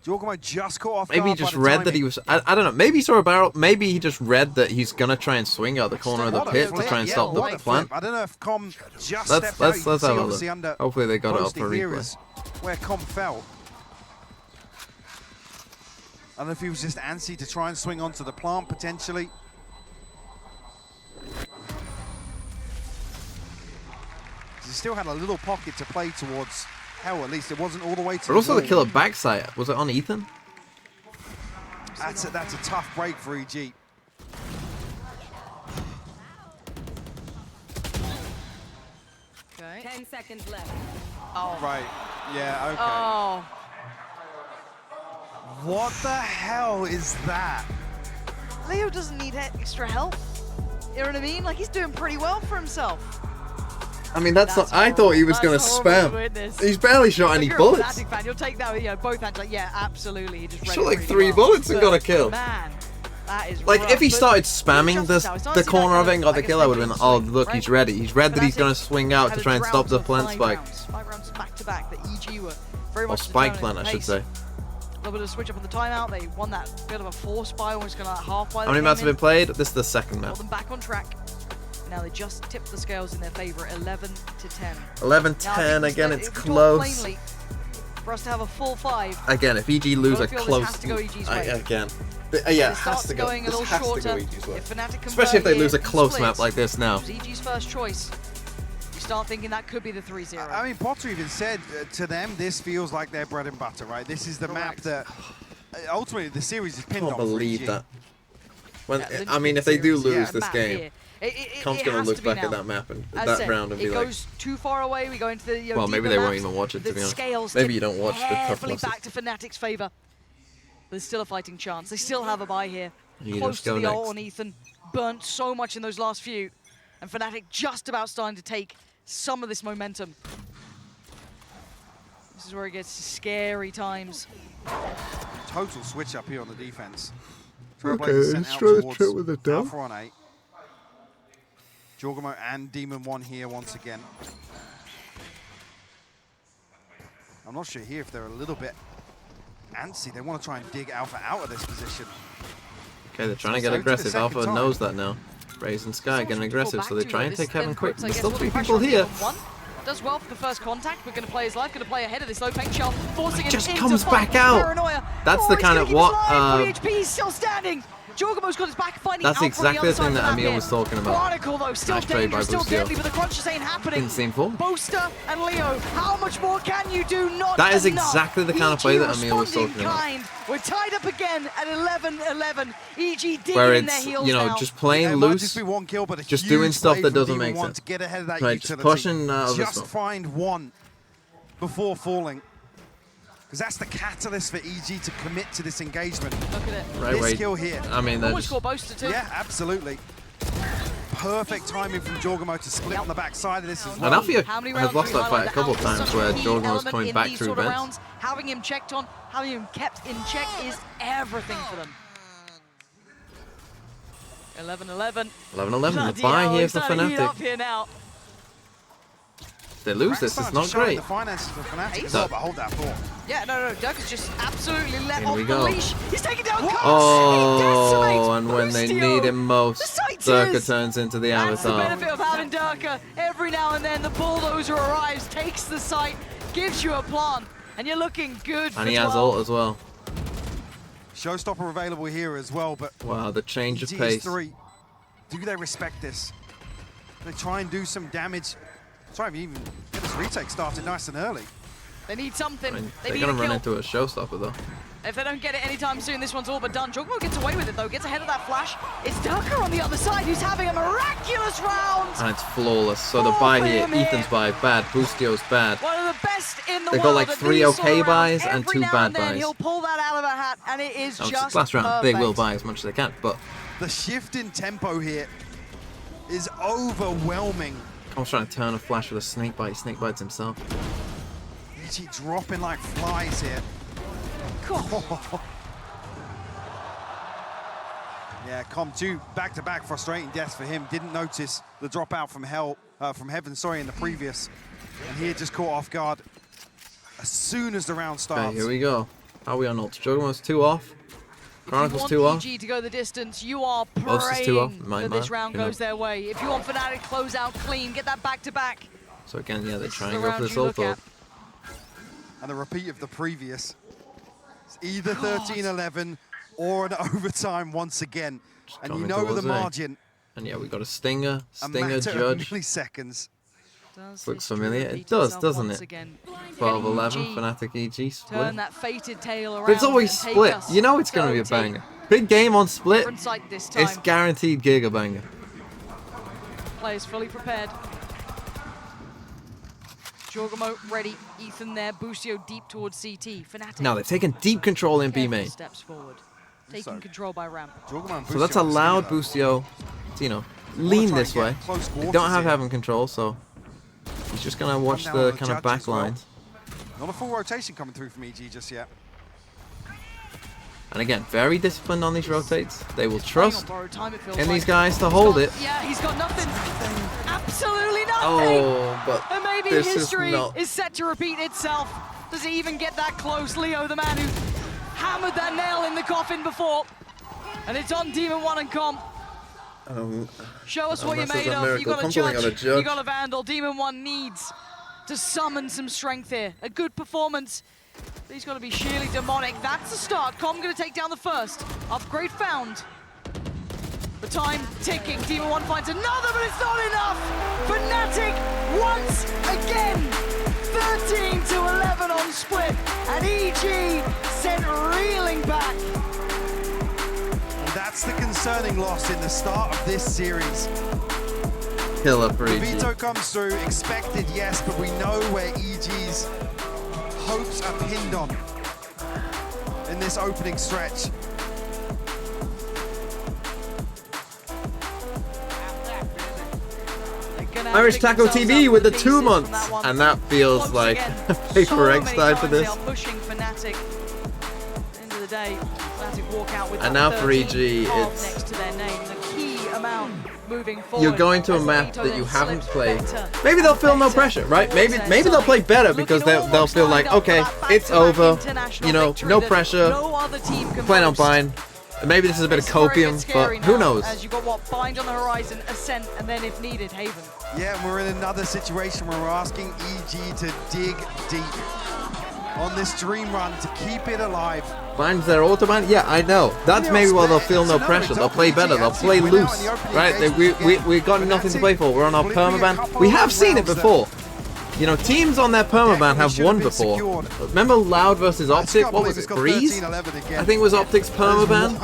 Jorgamo just caught off Maybe he guard just by the read timing. that he was. I don't know. Maybe he saw a barrel. Maybe he just read that he's gonna try and swing out the corner of the What a pit to flip, try and yeah, stop the what a plant. flip. I don't know if Com just Let's stepped out. You can have see a look. obviously under Hopefully they got it up posting for here replay. is where Com fell. I don't know if he was just antsy to try and swing onto the plant potentially. He still had a little pocket to play towards hell, at least it wasn't all the way to But also the wall. killer backside. Was it on Ethan? That's a tough break for EG. Okay. 10 seconds left. Oh. Right, yeah, okay. Oh. What the hell is that? Leo doesn't need extra help. You know what I mean? Like, he's doing pretty well for himself. I mean, that's not. I thought he was gonna That's horrible to spam. witness. He's barely shot If any you're bullets. a Fnatic fan, you'll take that with, you know, both hands. Like, yeah, absolutely. He just read Shot it like really 3 well. bullets and got a But, kill. Man, that is Like, rough. if he But started spamming just now, it's the nice to see corner that of it and got the like a kill, I would have been, oh, swing, look, right? he's ready. He's read that he's Fnatic going to swing out had to a try and drought stop the of plant 5 spike. rounds, 5 rounds back to back that EG were very Or much spike determined plant, I at should pace. say. A little bit of switch up on the timeout. They won that bit of a force by almost kind of like half by How many maps have been played? This is the second map. Got them back on track. Now they just tipped the scales in their favor, 11 to 10. 11-10, Now, I think again, that it's if we talk close. plainly, for us to have a full 5. Again, if EG lose a Feel this close, has to go EG's way. again, yeah, it It has starts to go. going a This little has to shorter. go EG's way. If Fnatic Especially if they convert lose a here, close split, map like this now. it's EG's first choice. You start thinking that could be the 3-0. I mean, Potter even said to them, this feels like their bread and butter, right? This is the map that ultimately the series is I pinned on. can't believe for EG. that. When Yeah, I mean, if they do series, yeah. lose this Map game, here. Comp's It gonna has look to be back at now. that map and As I that said, round and be it like, goes too far away. We go into the well, maybe deeper they won't maps. even watch it, to be The honest. scales Maybe tip you don't watch the tough heavily losses. back to Fnatic's favor. There's still a fighting chance. They still have a bye here. You Close just to go the ult next. on Ethan. Burnt so much in those last few. And Fnatic just about starting to take some of this momentum. This is where it gets scary times. Total switch up here on the defense. Okay, Trailblazers sent let's out try the towards trip with the dub. Alpha on 8. Jorgamo and Demon 1 here once again. I'm not sure here if they're a little bit antsy. They want to try and dig Alpha out of this position. Okay, they're trying to So get to the aggressive. second Alpha time. knows that now. Raze and Sky getting aggressive, so they try and take Heaven quick. I There's guess still will 3 be pressure people on here. Demon 1. Does well for the first contact. We're going to play his life, going to play ahead of this low paint shell, forcing him just into comes fight. back out. Paranoia. That's the he's kind gonna of keep what, his life. 40 HP, he's still standing. Jorgamo's got his back, finding That's Alpha exactly on the the thing other that side of the Emil map was here. talking about. Chronicle though, still Nice trade by dangerous, still Boostio. deadly, but the crunches ain't happening. Didn't seem full. Booster and Leo, how much more can you do? Not That is enough. exactly the kind of play that EG Emil was responding talking about. kind. We're tied up again at 11-11. EG digging Where in their it's, heels you know, now. just playing It might loose, just be one kill, but a just huge doing stuff play that from doesn't Demon make 1 sense. to get ahead of that Right, just utility. pushing other Just stuff. find one before falling. Because that's the catalyst for EG to commit to this engagement. Look at it. Right, this wait. kill here. I mean, they're Almost just, score Booster too. Yeah, absolutely. Perfect timing from Jorgamo to split on the backside of this as well. and Alfia How many has rounds lost do we that fight a highlight couple of Alpha is times such a where key Jordan was element coming in back these through sort of events. rounds. Having him checked on, having him kept in check is everything for them. 11-11. 11-11, the bye here for Heat up Fnatic. here now. If they lose this, it's not great. The finances for Fnatic as So- well, but hold that thought. Yeah, no, Doug has just absolutely let In off we the go. leash. He's taking down Cox. Oh, and when they Boostio. need him most, sight Durka is- turns into the That's the Avatar. benefit of having Durka. Every now and then the bulldozer arrives, takes the site, gives you a plant, and you're looking good for And he has 12. ult as well. Showstopper available here as well, but Wow, the change of EG is pace. 3. Do they respect this? They try and do some damage. Try and even get this retake started nice and early. They need something. I mean, they they're need gonna a run kill. into a showstopper though. If they don't get it anytime soon, this one's all but done. Jogmo gets away with it though, gets ahead of that flash. It's Durka on the other side who's having a miraculous round. And it's flawless. So the buy here, Ethan's buy bad, Boostio's bad. One of the best in the They've world. got like at 3 these sort okay of rounds. buys and Every 2 now bad and then buys. He'll pull that out of a hat, and it is Now, just last round, they will perfect. buy as much as they can, but The shift in tempo here is overwhelming. Comp's trying to turn a flash with a snake bite. He snake bites himself. EG dropping like flies here. Yeah, Com2 back-to-back frustrating deaths for him. Didn't notice the dropout from Heaven, sorry, in the previous. And here just caught off guard as soon as the round starts. Okay, here we go. How are we on ults? Juggernaut's 2 off. Chronicle's If 2 you want off. EG to go the distance, you are Most is 2 off. praying My that man, this round you know. goes their way. If you want Fnatic close out clean, get that back-to-back. So again, yeah, they're trying to the go for round this you ult look at. And a repeat of the previous. It's either 13-11 or an overtime once again. And you coming know the towards A. margin. And yeah, we got a Stinger. A Stinger matter of Judge. milliseconds. Looks familiar. It does, doesn't it? 12-11, Fnatic EG split. Turn that fated tail around. But it's always and take split. us You know it's going to be a OT. banger. Big game on split. Different site this time. It's guaranteed giga banger. Players fully prepared. Jorgamo ready. Ethan there. Boostio deep towards CT. Fnatic. Now they've taken deep control in B careful main. steps forward. Taking control by ramp. So that's allowed Boostio to, you know, lean try and this get way. close They quarters don't have here. Heaven control, so he's just going to watch down the on the kind of Judge back as well. lines. Not a full rotation coming through from EG just yet. And again, very disciplined on these rotates. They will trust borrowed time, it feels in like. these guys to hold it. Yeah, he's got nothing. Absolutely nothing. Oh, but And maybe this history is not. is set to repeat itself. Does he even get that close? Leo, the man who hammered that nail in the coffin before. And it's on Demon 1 and Com. Show us what you're unless there's made a of. miracle. You got a Comp's only got a judge. judge. You got a Vandal. Demon 1 needs to summon some strength here. A good performance He's going to be sheerly demonic. That's the start. Com going to take down the first. Upgrade found. The time ticking. Demon 1 finds another, but it's not enough. Fnatic once again. 13 to 11 on split. And EG sent reeling back. And that's the concerning loss in the start of this series. Killer for EG. Veto comes through, expected, yes, but we know where EG's hopes are pinned on in this opening stretch. Irish Taco TV with the 2 months, and that feels like Paper X time for this. Pushing Fnatic. End of the day, Fnatic walk out with And now for EG, it's next to their name, the key amount moving forward. you're going to a map that you haven't played. Maybe they'll feel no pressure, right? Maybe they'll play better because they'll feel like, okay, it's over, you know, no pressure, playing on Bind. Maybe this is a bit of copium, but who knows? As you got what, Bind on the horizon, Ascent, and then if needed, Haven. Yeah, and we're in another situation where we're asking EG to dig deep on this dream run to keep it alive. Bind's their autobahn? Yeah, I know. That's maybe why they'll feel no pressure. They'll play better. They'll play loose, right? We've got nothing to play for. We're on our permaban. We have seen it before. You know, teams on their permaban have won before. Remember Loud versus Optic? What was it? Breeze? I think it was Optic's permaban.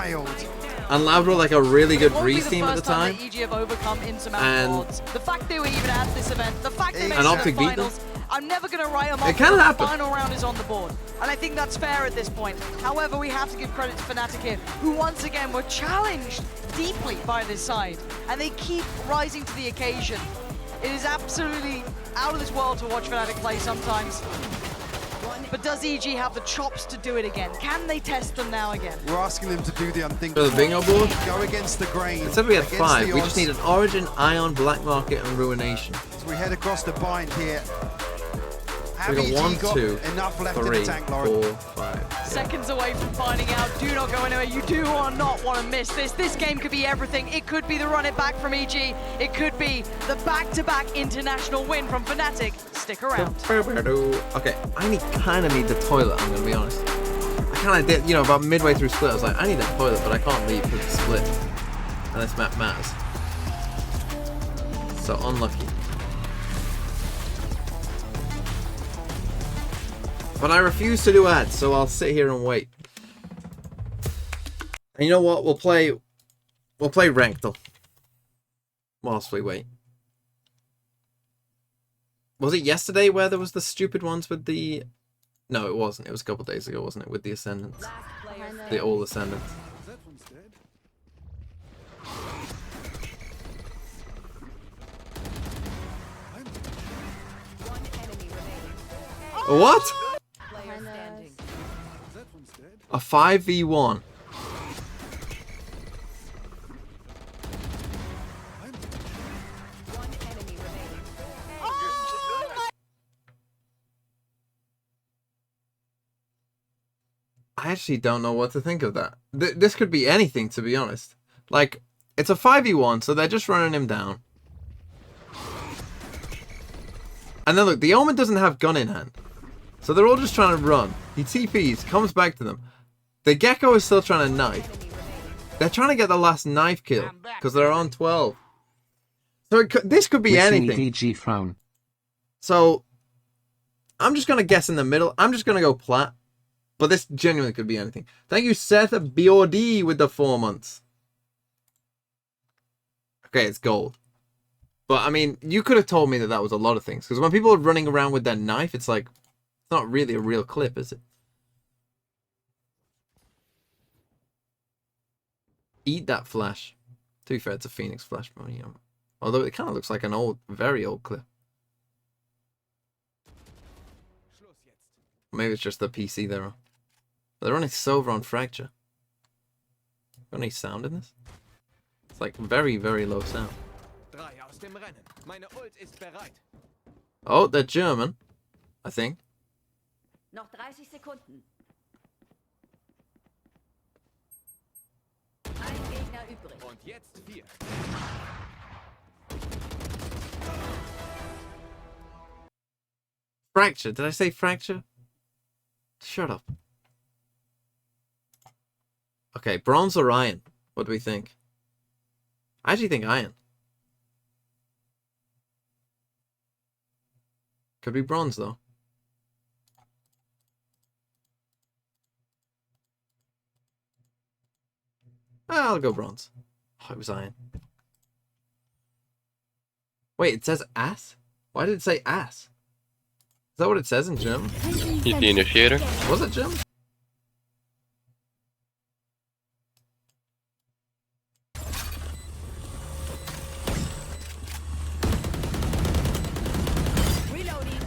And Loud were like a really good Breeze team at the time. EG have overcome insurmountable odds. The fact they were even at this event, the fact they made and it Optic to beat the finals, I'm never going to write them off. It can happen. The final round is on the board. And I think that's fair at this point. However, we have to give credit to Fnatic here, who once again were challenged deeply by this side. And they keep rising to the occasion. It is absolutely out of this world to watch Fnatic play sometimes. But does EG have the chops to do it again? Can they test them now again? We're asking them to do the unthinkable. For the bingo board? Go against the grain. It said we had 5. We just need an Origin, Ion, Black Market, and Ruination. So we head across the bind here. We got 1, 2, enough left 3, in the tank, Lauren? 4, 5. Seconds away from finding out. Do not go anywhere. You do not want to miss this. This game could be everything. It could be the run it back from EG. It could be the back-to-back international win from Fnatic. Stick around. Okay, I kind of need the toilet, I'm going to be honest. I kind of did, you know, about midway through split, I was like, I need a toilet, but I can't leave for the split. And this map matters. So unlucky. But I refuse to do ads, so I'll sit here and wait. And you know what? We'll play Ranked whilst we wait. Was it yesterday where there was the stupid ones with the... No, it wasn't. It was a couple days ago, wasn't it? With the Ascendants. The all Ascendants. What? A 5v1. I actually don't know what to think of that. This could be anything, to be honest. Like, it's a 5v1, so they're just running him down. And then look, the Omen doesn't have gun in hand. So they're all just trying to run. He TPs, comes back to them. The Gecko is still trying to knife. They're trying to get the last knife kill because they're on 12. So this could be anything. DG frown. So I'm just going to guess in the middle. I'm just going to go plat. But this genuinely could be anything. Thank you, Seth BOD with the 4 months. Okay, it's gold. But, I mean, you could have told me that that was a lot of things. Because when people are running around with their knife, it's like, it's not really a real clip, is it? Eat that flash. To be fair, it's a Phoenix flash. But, you know, although it kind of looks like an old, very old clip. Maybe it's just the PC they're on. But they're running Silver on Fracture. Got any sound in this? It's like very, very low sound. Oh, they're German, I think. Noch 30 Sekunden. Ein Gegner übrig. Und jetzt 4. Fracture. Did I say Fracture? Shut up. Okay, bronze or iron? What do we think? I actually think iron. Could be bronze, though. I'll go bronze. Oh, it was iron. Wait, it says ass? Why did it say ass? Is that what it says in German? He's the initiator. Was it German? Reloading.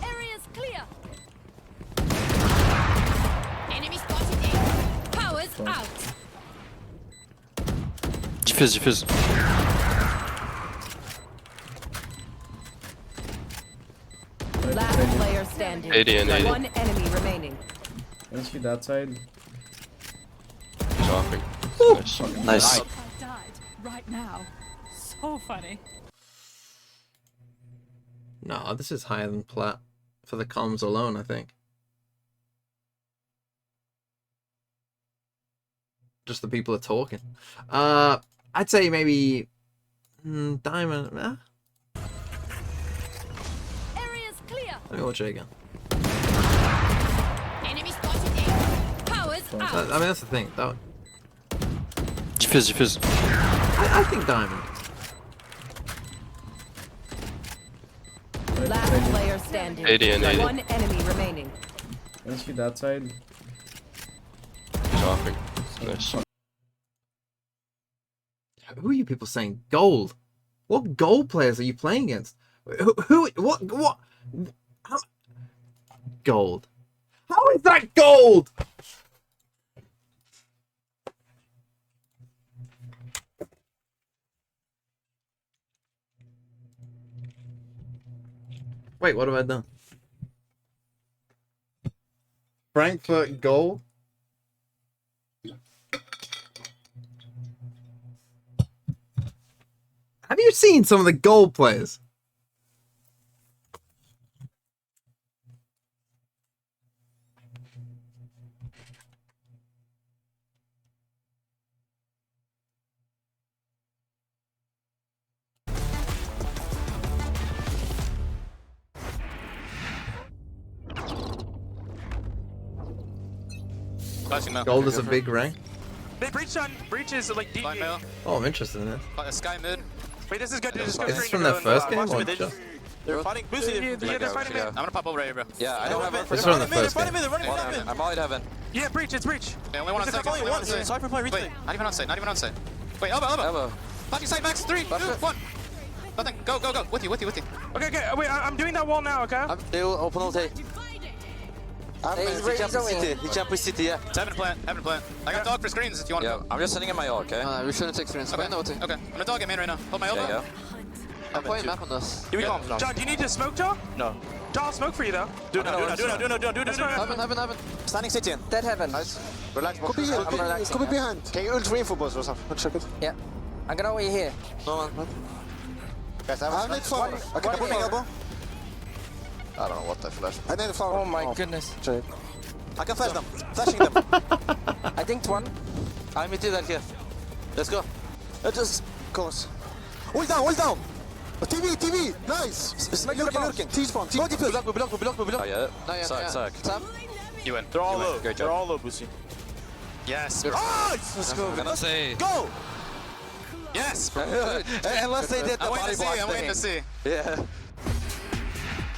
Area's clear. Enemy spotted A. Powers out. Diffuse, diffuse. Last player standing. 80 and 80. One enemy remaining. Let's be that side. He's offing. Nice. Nice. I died right now. So funny. No, this is higher than plat. For the comms alone, I think. Just the people are talking. I'd say maybe diamond. Area's clear. Let me watch it again. Enemy spotted A. Powers out. I mean, that's the thing. That one. Diffuse, diffuse. I think diamond. Last player standing. 80 and 80. One enemy remaining. Let's be that side. He's offing. Nice. Who are you people saying? Gold? What gold players are you playing against? What? How, gold. How is that gold? Wait, what have I done? Frankfurt gold? Have you seen some of the gold players? Gold is a big rank. They breach is like deep. Oh, I'm interested in this. Sky mid. Wait, this is good. This is good. Is this from their first game or just? They're fighting boosted. Yeah, they're fighting mid. I'm gonna pop over right here, bro. Yeah, I don't have This is from the first game. I'm all in heaven. Yeah, breach. It's breach. Okay, only one on site. Only one on site. Cypher play. Wait, not even on site. Not even on site. Wait, elbow. Fucking side max. 3, 2, 1. Nothing. Go. With you. Okay. Wait, I'm doing that wall now. Okay. They will open all day. He can't push city, yeah. Heaven plant. I got dog for screens if you want to go. I'm just sending in my ult, okay? We shouldn't take screens. Okay. I'm gonna dog it main right now. Hold my elbow. I'm playing map on this. Here we go. John, do you need to smoke, John? No. John, I'll smoke for you though. Do it. Heaven. Standing city in. Dead heaven. Nice. Relax. Could be behind. Can you ult reinforce or something? Check it. Yeah. I'm gonna wait here. No man. Guys, I have far. Okay, put me elbow. I don't know what I flashed. I need a far. Oh my goodness. Check. I can flash them. Flashing them. I think one. I'm with you that here. Let's go. Let's just close. Hold down. TV, nice. Lurking. T-spawn. Block. Oh yeah. Suck. Sam. You win. They're all low. Great They're job. all low, Boosty. Yes. Let's go. Go. Yes. Unless they did the body block I'm waiting to see. Yeah.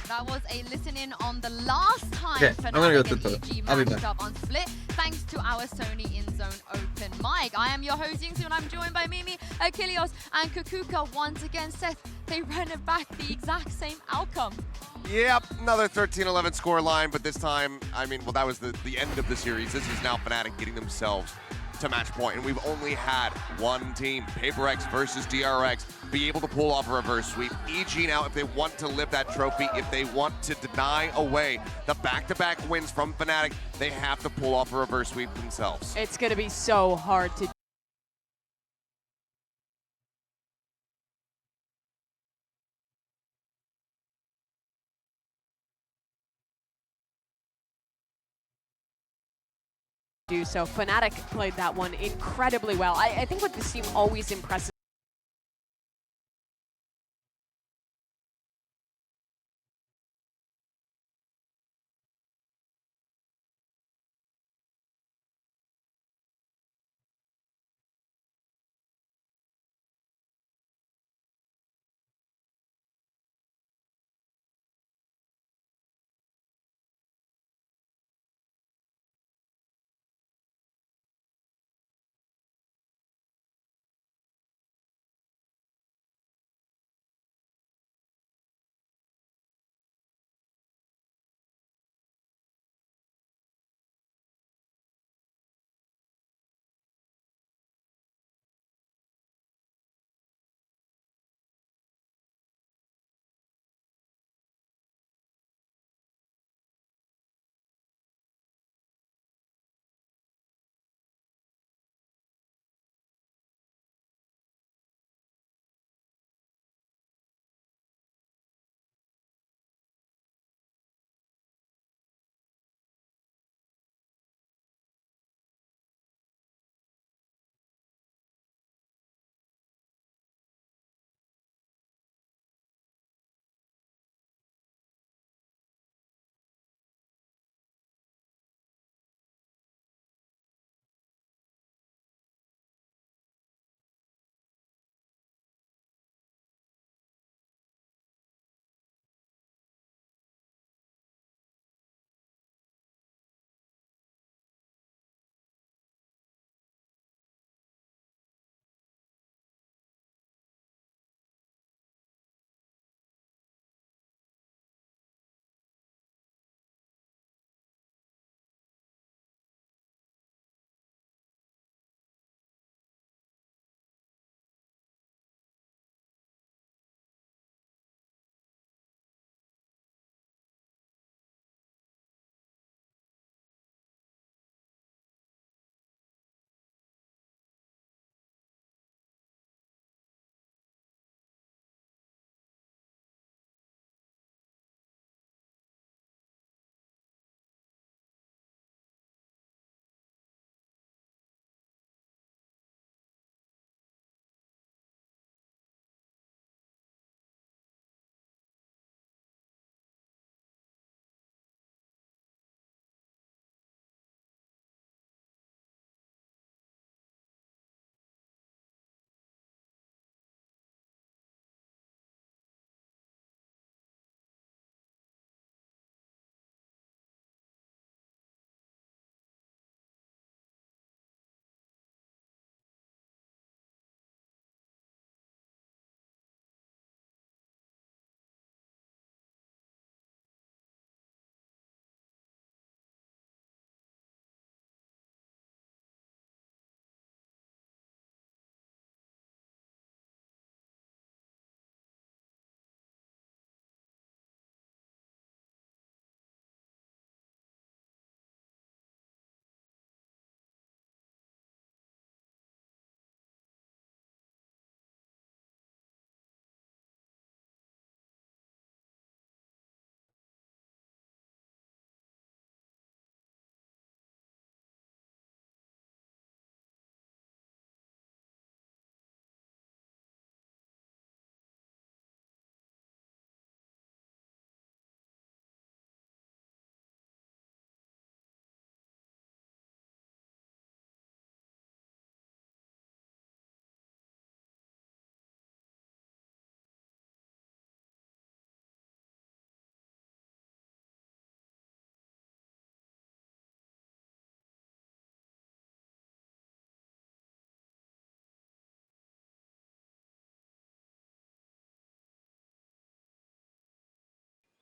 That was a listen-in on the last time Okay, I'm gonna go to Fnatic the and EG I'll be matched back. up on Split, thanks to our Sony in-zone open mic. I am your host, Yingsu, and I'm joined by Mimi, Achilles, and Kukuka. Once again, Seth, they ran it back the exact same outcome. Yep, another 13-11 score line, but this time, I mean, well, that was the end of the series. This is now Fnatic getting themselves to match point, and we've only had one team, PaperX versus DRX, be able to pull off a reverse sweep. EG now, if they want to lift that trophy, if they want to deny away the back-to-back wins from Fnatic, they have to pull off a reverse sweep themselves. It's going to be so hard to do so. Fnatic played that one incredibly well. I think what this team always impresses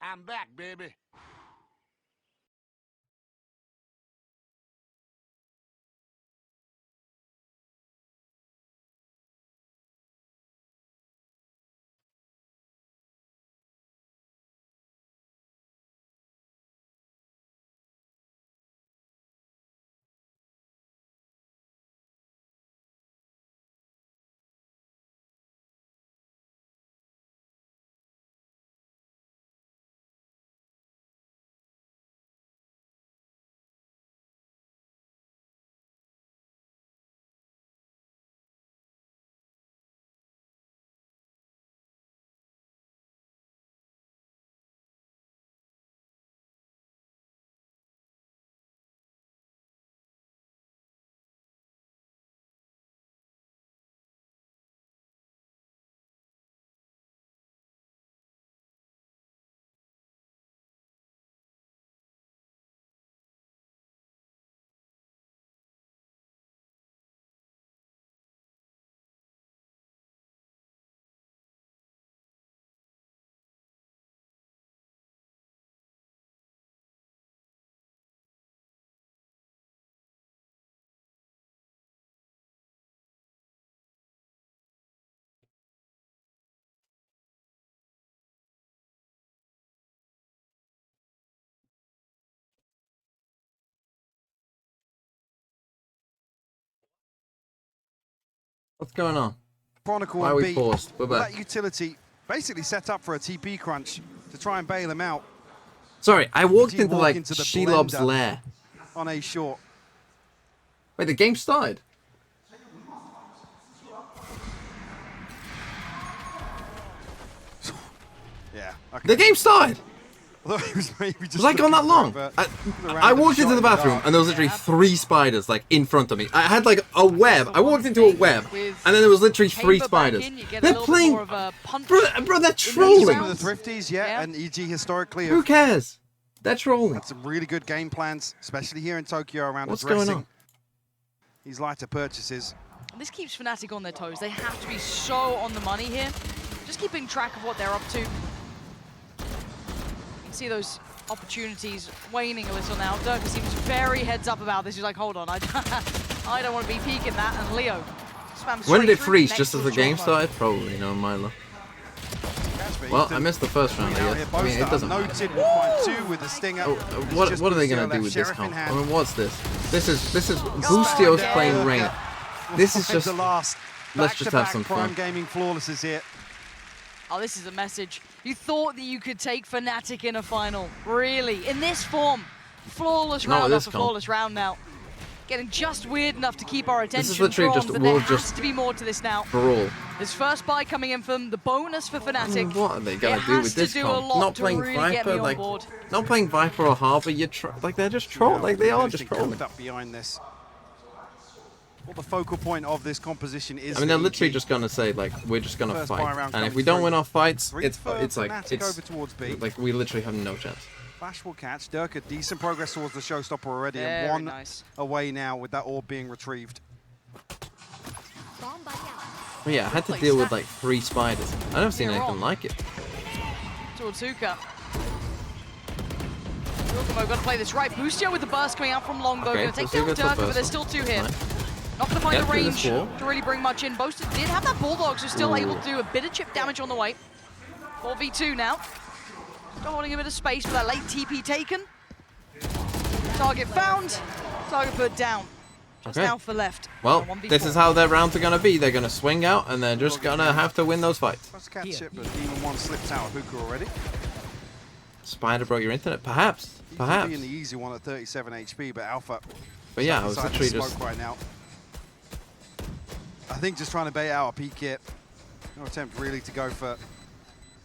I'm back, baby. What's going on? Chronicle Why are and we B. paused? We're Well, back. that utility basically set up for a TP crunch to try and bail him out. Sorry, I walked Did you into walk like into the Shelob's blender lair. on A short. Wait, the game started? Yeah. Okay. The game started! It was maybe just Was I gone that long? I walked into the bathroom and there was literally 3 spiders like in front of me. I had like a web. I walked into a web and then there was literally 3 spiders. They're playing. Bro, they're trolling. Some of the thrifties, yeah, and EG historically. Who cares? They're trolling. Had some really good game plans, especially here in Tokyo around What's addressing going on? these lighter purchases. And this keeps Fnatic on their toes. They have to be so on the money here. Just keeping track of what they're up to. You can see those opportunities waning a little now. Durka seems very heads up about this. He's like, hold on, I don't want to be peeking that. And Leo spams When did it straight freeze? through Just as the next game to a short started? Probably, no, Milo. Well, I missed the first round, I guess. I mean, it doesn't matter. Noted will find 2 with the stinger. What are they gonna do with this comp? I mean, what's this? This is Boostio's playing Reina. This is just. the last. Let's just have some Prime fun. Gaming Flawless is here. Oh, this is a message. You thought that you could take Fnatic in a final. Really? In this form? Flawless Not round with this after comp. flawless round now. Getting just weird enough to keep our attention This is literally drawn, just but we'll there has just to be more to this now. brawl. This first buy coming in from the bonus for Fnatic. I mean, what are they gonna It do has with to this do a comp? lot Not to playing really get me Viper, on like board. not playing Viper or Harbor. Like they're just trolling. Like they are just trolling. Up behind this. Well, the focal point of this composition is. I mean, they're literally just gonna say like we're just gonna First buy fight, round and if comes we don't through. win our fights, Three it's for like Fnatic it's over towards B. like we literally have no chance. Flash will catch. Durka, decent progress towards the showstopper already, Very and 1 nice. away now with that orb being retrieved. But yeah, I had to deal with like 3 spiders. I've never seen You're anything wrong. like it. Towards Huka. Yorkamo got to play this right. Boostio with the burst coming out from Longbow. Okay, Going to take so down Zuka Durka, to but there's burst. still 2 here. Fine. Not going to find Yeah, the through range this wall. to really bring much in. Boaster did have that Bulldog, so still Ooh. able to do a bit of chip damage on the way. 4v2 now. Still holding a bit of space for that late TP taken. Target found. Target put down. Just Okay. now for left. Well, 1v4. this is how their rounds are gonna be. They're gonna swing out, and they're just gonna have to win those fights. Let's catch it, but Demon 1 slips out of Hookah already. Spider broke your internet, perhaps, He could perhaps. be in the easy one at 37 HP, but Alpha. But yeah, I stuck was inside the literally smoke just. right now. I think just trying to bait out a peek hit. No attempt really to go for.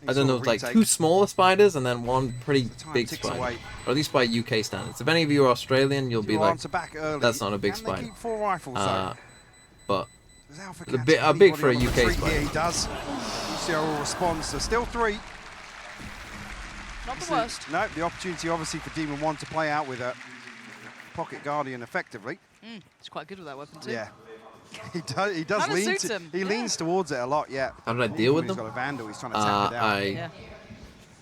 I don't know, like 2 smaller spiders and then 1 pretty big ticks spider. away. Or at least by UK standards. If any of you are Australian, you'll be Your like, answer back early. that's not a big Can they spider. keep 4 rifles, But Does Alpha a catch bit big for a anybody on the UK retreat here? spider. He does. Lucio will respond, so still 3. Not the worst. No, the opportunity obviously for Demon 1 to play out with a Pocket Guardian effectively. He's quite good with that weapon too. Yeah. He does Kinda lean suits to, him, he yeah. leans towards it a lot, yeah. how did I deal with He's them? got a Vandal, he's trying to tap it out. Yeah.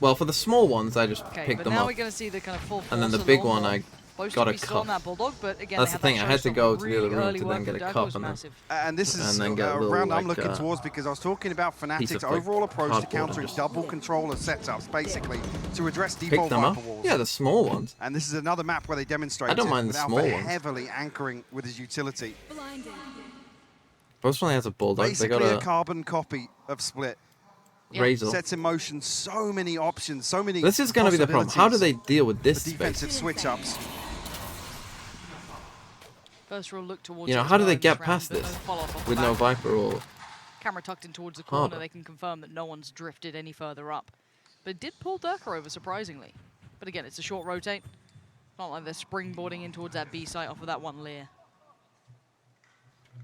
Well, for the small ones, I just Okay, picked but them now up. we're going to see the kind of full And then the force big of one, normal. I Supposed got to a be still on cup. that Bulldog, but again, That's they the thing, had I that had to showstopper go to the really other room early to work then get from a Durka cup was and then- massive. And this is And then get a a little, round I'm like, looking towards because I was talking about piece Fnatic's of, like, overall approach to cardboard and countering just double controller setups, basically, to address Pick default them up. Viper walls. Yeah, the small ones. And this is another map where they demonstrate I don't it, mind the with Alpha small ones. heavily anchoring with his utility. First one has a bulldog. They Basically got a a carbon copy of Split. razor. Sets in motion so many options, so many This is going to be the problem. How do they deal with this the space? defensive switch-ups. First real look towards You know, it as how do well they in get round, past but no this follow-up off the with no back. Viper or Camera tucked in towards the corner, Harbor? they can confirm that no one's drifted any further up. But it did pull Durka over, surprisingly. But again, it's a short rotate. Not like they're springboarding in towards that B site off of that one layer.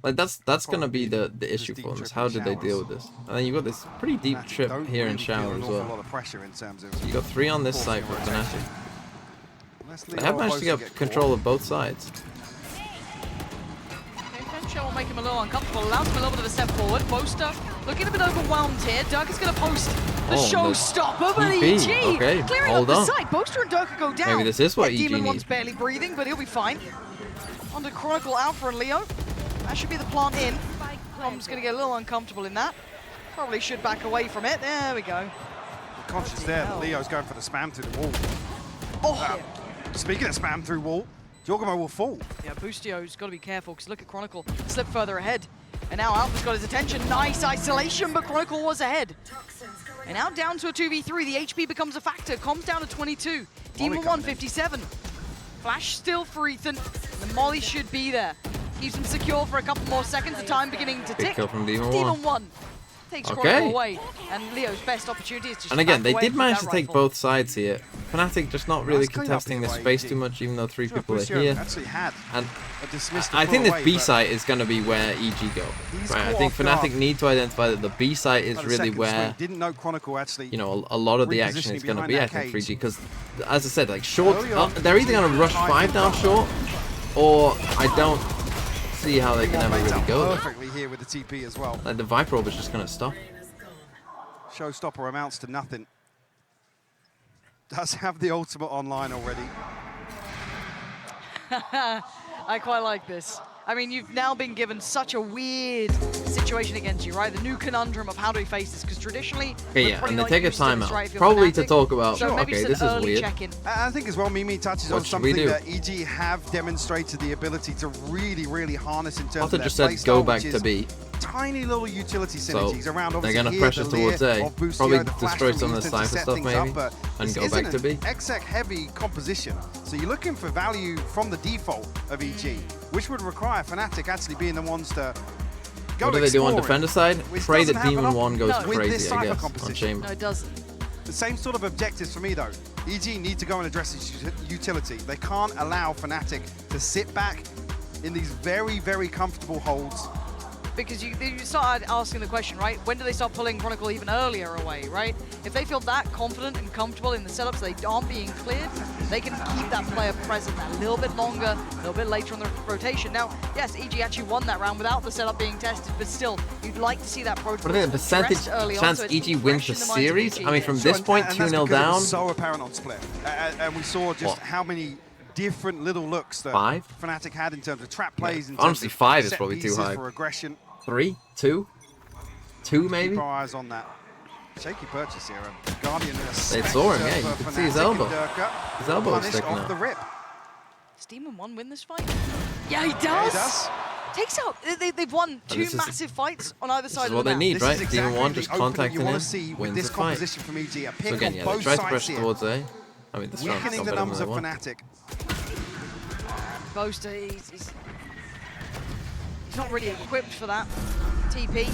like that's going to be the issue for them. Is how did they deal with this? And then you got this pretty deep trip Don't here in really feel shower an as awful lot well. of pressure in terms of So you got 3 on this side for forcing Fnatic. Unless They Leo have or managed to Bosa get control of both sides. Shell will make him a little uncomfortable, allows him a little bit of a step forward. Boaster looking a bit overwhelmed here. Durka's going to post the Oh, showstopper, but TP. EG Okay, clearing hold up the on. site. Boaster and Durka go down. Maybe this is what Yeah, EG Demon needs. one's barely breathing, but he'll be fine. Under Chronicle, Alpha and Leo. That should be the plant in. Tom's going to get a little uncomfortable in that. Probably should back away from it. There we go. conscious there that Leo's going for the spam through the wall. Oh! Speaking of spam through wall, Jorgamo will fall. Yeah, Boostio's got to be careful because look at Chronicle. Slip further ahead. And now Alpha's got his attention. Nice isolation, but Chronicle was ahead. And now down to a 2v3. The HP becomes a factor. Comms down to 22. Demon 1, 57. Flash still for Ethan. The molly should be there. Keeps him secure for a couple more seconds. The time beginning to tick. Kill from Demon 1 takes Chronicle away. And Leo's best opportunity is just and again, they back did away manage with to that take rifle. both sides here. Fnatic just not really contesting the space too much, even though 3 people are here. And I think this B site is going to be where EG go. Right? I think Fnatic need to identify that the B site is really where, you know, a lot of the action is going to be, I think, for EG. Because, as I said, like short, they're either going to rush 5 down short, or I don't see how they can ever really go there. Perfectly here with the TP as well. Like the Viper Orb is just going to stop. Showstopper amounts to nothing. Does have the ultimate online already. I quite like this. I mean, you've now been given such a weird situation against you, right? The new conundrum of how do we face this? Because traditionally, Okay, yeah, and they take a timeout, probably to talk about, okay, this is weird. I think as well, Mimi touches on something that EG have demonstrated the ability to really, really harness in terms of their just said go back to B. Tiny little utility synergies around. They're going to pressure towards A, probably destroy some of the Cypher stuff maybe, and go back to B. Exec heavy composition, so you're looking for value from the default of EG, which would require Fnatic actually being the ones to go. What do they do on defender side? Pray that Demon 1 goes crazy, I guess, on Chamber. No, it doesn't. The same sort of objectives for me though. EG need to go and address its utility. They can't allow Fnatic to sit back in these very, very comfortable holds. Because you started asking the question, right? When do they start pulling Chronicle even earlier away, right? If they feel that confident and comfortable in the setups, they aren't being cleared, they can keep that player present a little bit longer, a little bit later in the rotation. Now, yes, EG actually won that round without the setup being tested, but still, you'd like to see that protocol. What are the percentage chance EG wins the series? I mean, from this point, 2-0 down. It was so apparent on split, and we saw just how many different little looks that Fnatic had in terms of trap plays. Yeah. Honestly, 5 is probably too high. For aggression. 3? 2? 2 maybe? Keep our eyes on that. Shaky purchase here. Guardian they saw him, yeah. You can see his elbow. His elbow is sticking out. The rip. Does Demon 1 win this fight? Yeah, he does. Yeah, he does. Takes out. They've won 2 massive fights on either side of the map. This is what they need, right? Exactly Demon 1 just contacting him, wins the fight. From EG, a pick so again, yeah, they try to pressure towards A. I mean, this round's weakening the numbers of Fnatic. Boaster, he's not really equipped for that. TP,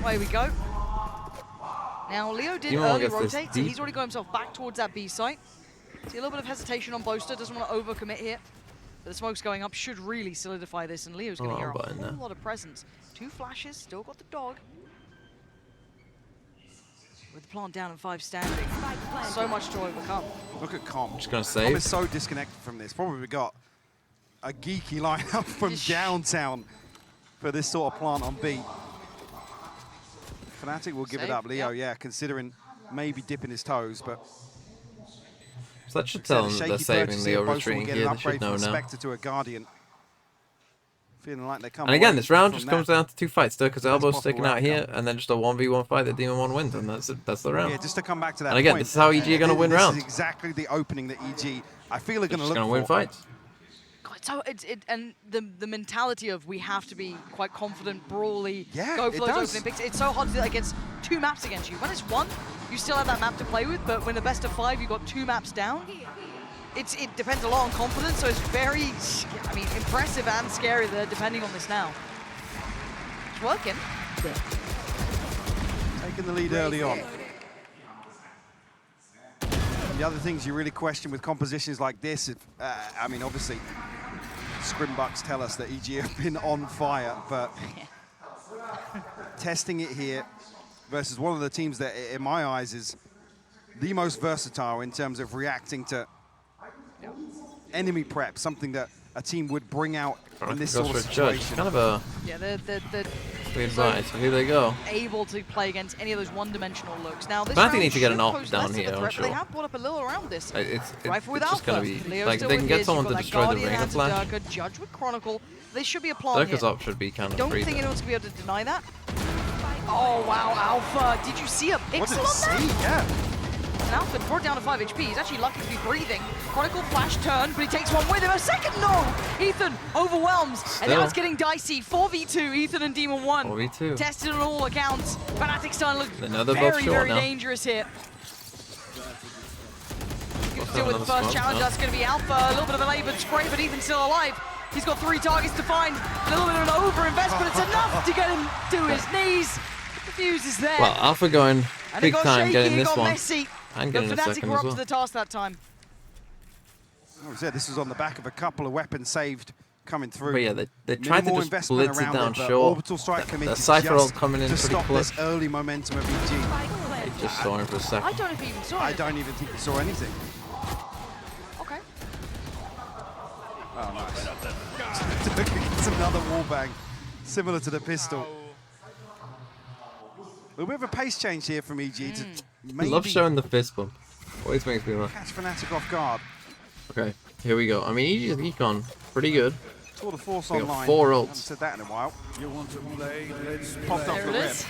away we go. Now Leo did early rotate, so he's already got himself back towards that B site. See a little bit of hesitation on Boaster, doesn't want to overcommit here. But the smoke's going up, should really solidify this, and Leo's going to hear a whole lot of presence. 2 flashes, still got the dog. With the plant down and 5 standing. So much to overcome. Look at Com. Just going to save. Com is so disconnected from this. Probably got a geeky lineup from downtown for this sort of plant on B. Fnatic will give it up. Leo, yeah, considering maybe dipping his toes, but... So that should tell them that they're saving Leo retreating here. They should know now. Spectre to a Guardian. Feeling like they come and again, this round just comes down to 2 fights still, because Elbow's sticking out here, and then just a 1v1 fight that Demon 1 wins, and that's the round. Yeah, just to come back to that and again, point, this is how EG are going to win rounds. This is exactly the opening that EG, I feel, are going to look for. Win fights. So and the mentality of we have to be quite confident, brawly, go for those opening picks. It's so hard to do that against 2 maps against you. When it's 1, you still have that map to play with, but when the best of 5, you've got 2 maps down. It depends a lot on confidence, so it's very, I mean, impressive and scary there, depending on this now. It's working. Taking the lead early on. The other things you really question with compositions like this, I mean, obviously, Scrimbucks tell us that EG have been on fire, but testing it here versus one of the teams that, in my eyes, is the most versatile in terms of reacting to enemy prep, something that a team would bring out in this sort of situation. Kind of a weird fight. So here they go. Able to play against any of those one-dimensional looks. Now this round need to get an off down here, I'm sure. They have brought up a little around this. It's with just going to be Leo's like they can get someone to destroy the Reina flash. Judge with Chronicle. They should be a plant Durka's up should be kind of Don't free. think anyone's going to be able to deny that. Oh wow, Alpha! Did you see a pixel on that? Yeah. and Alfred brought down to 5 HP. He's actually lucky to be breathing. Chronicle flash turn, but he takes one with him. A second, no! Ethan overwhelms, and now it's getting dicey. 4v2, Ethan and Demon 1. 4v2. Tested on all accounts. Fnatic starting to look Another very, very now. dangerous here. To deal with the first challenge, that's going to be Alpha. A little bit of a labored spray, but Ethan's still alive. He's got 3 targets to find. A little bit of an over-invest, but it's enough to get him to his knees. The fuse is there. Well, Alpha going and big time shaky, getting this got one. Messy. And getting a Fnatic second were as up well. to the task that time. I said this was on the back of a couple of weapons saved coming through. But yeah, they tried to Minimal just investment blitz it around down but short. Orbital Strike The committed Cypher ult just coming in to pretty stop quick. this early momentum of EG. They just saw him for a second. I don't know if he even saw it. I don't even think he saw anything. Okay. Oh, nice. It's another wallbang, similar to the pistol. A bit of a pace change here from EG to I maybe love showing the fist bump. Always makes me laugh. catch Fnatic off guard. Okay, here we go. I mean, EG's econ, pretty good. Tour de Force We got online. 4 Haven't ults. said that in a while. You want to play? Let's Popped off There the it rip. is.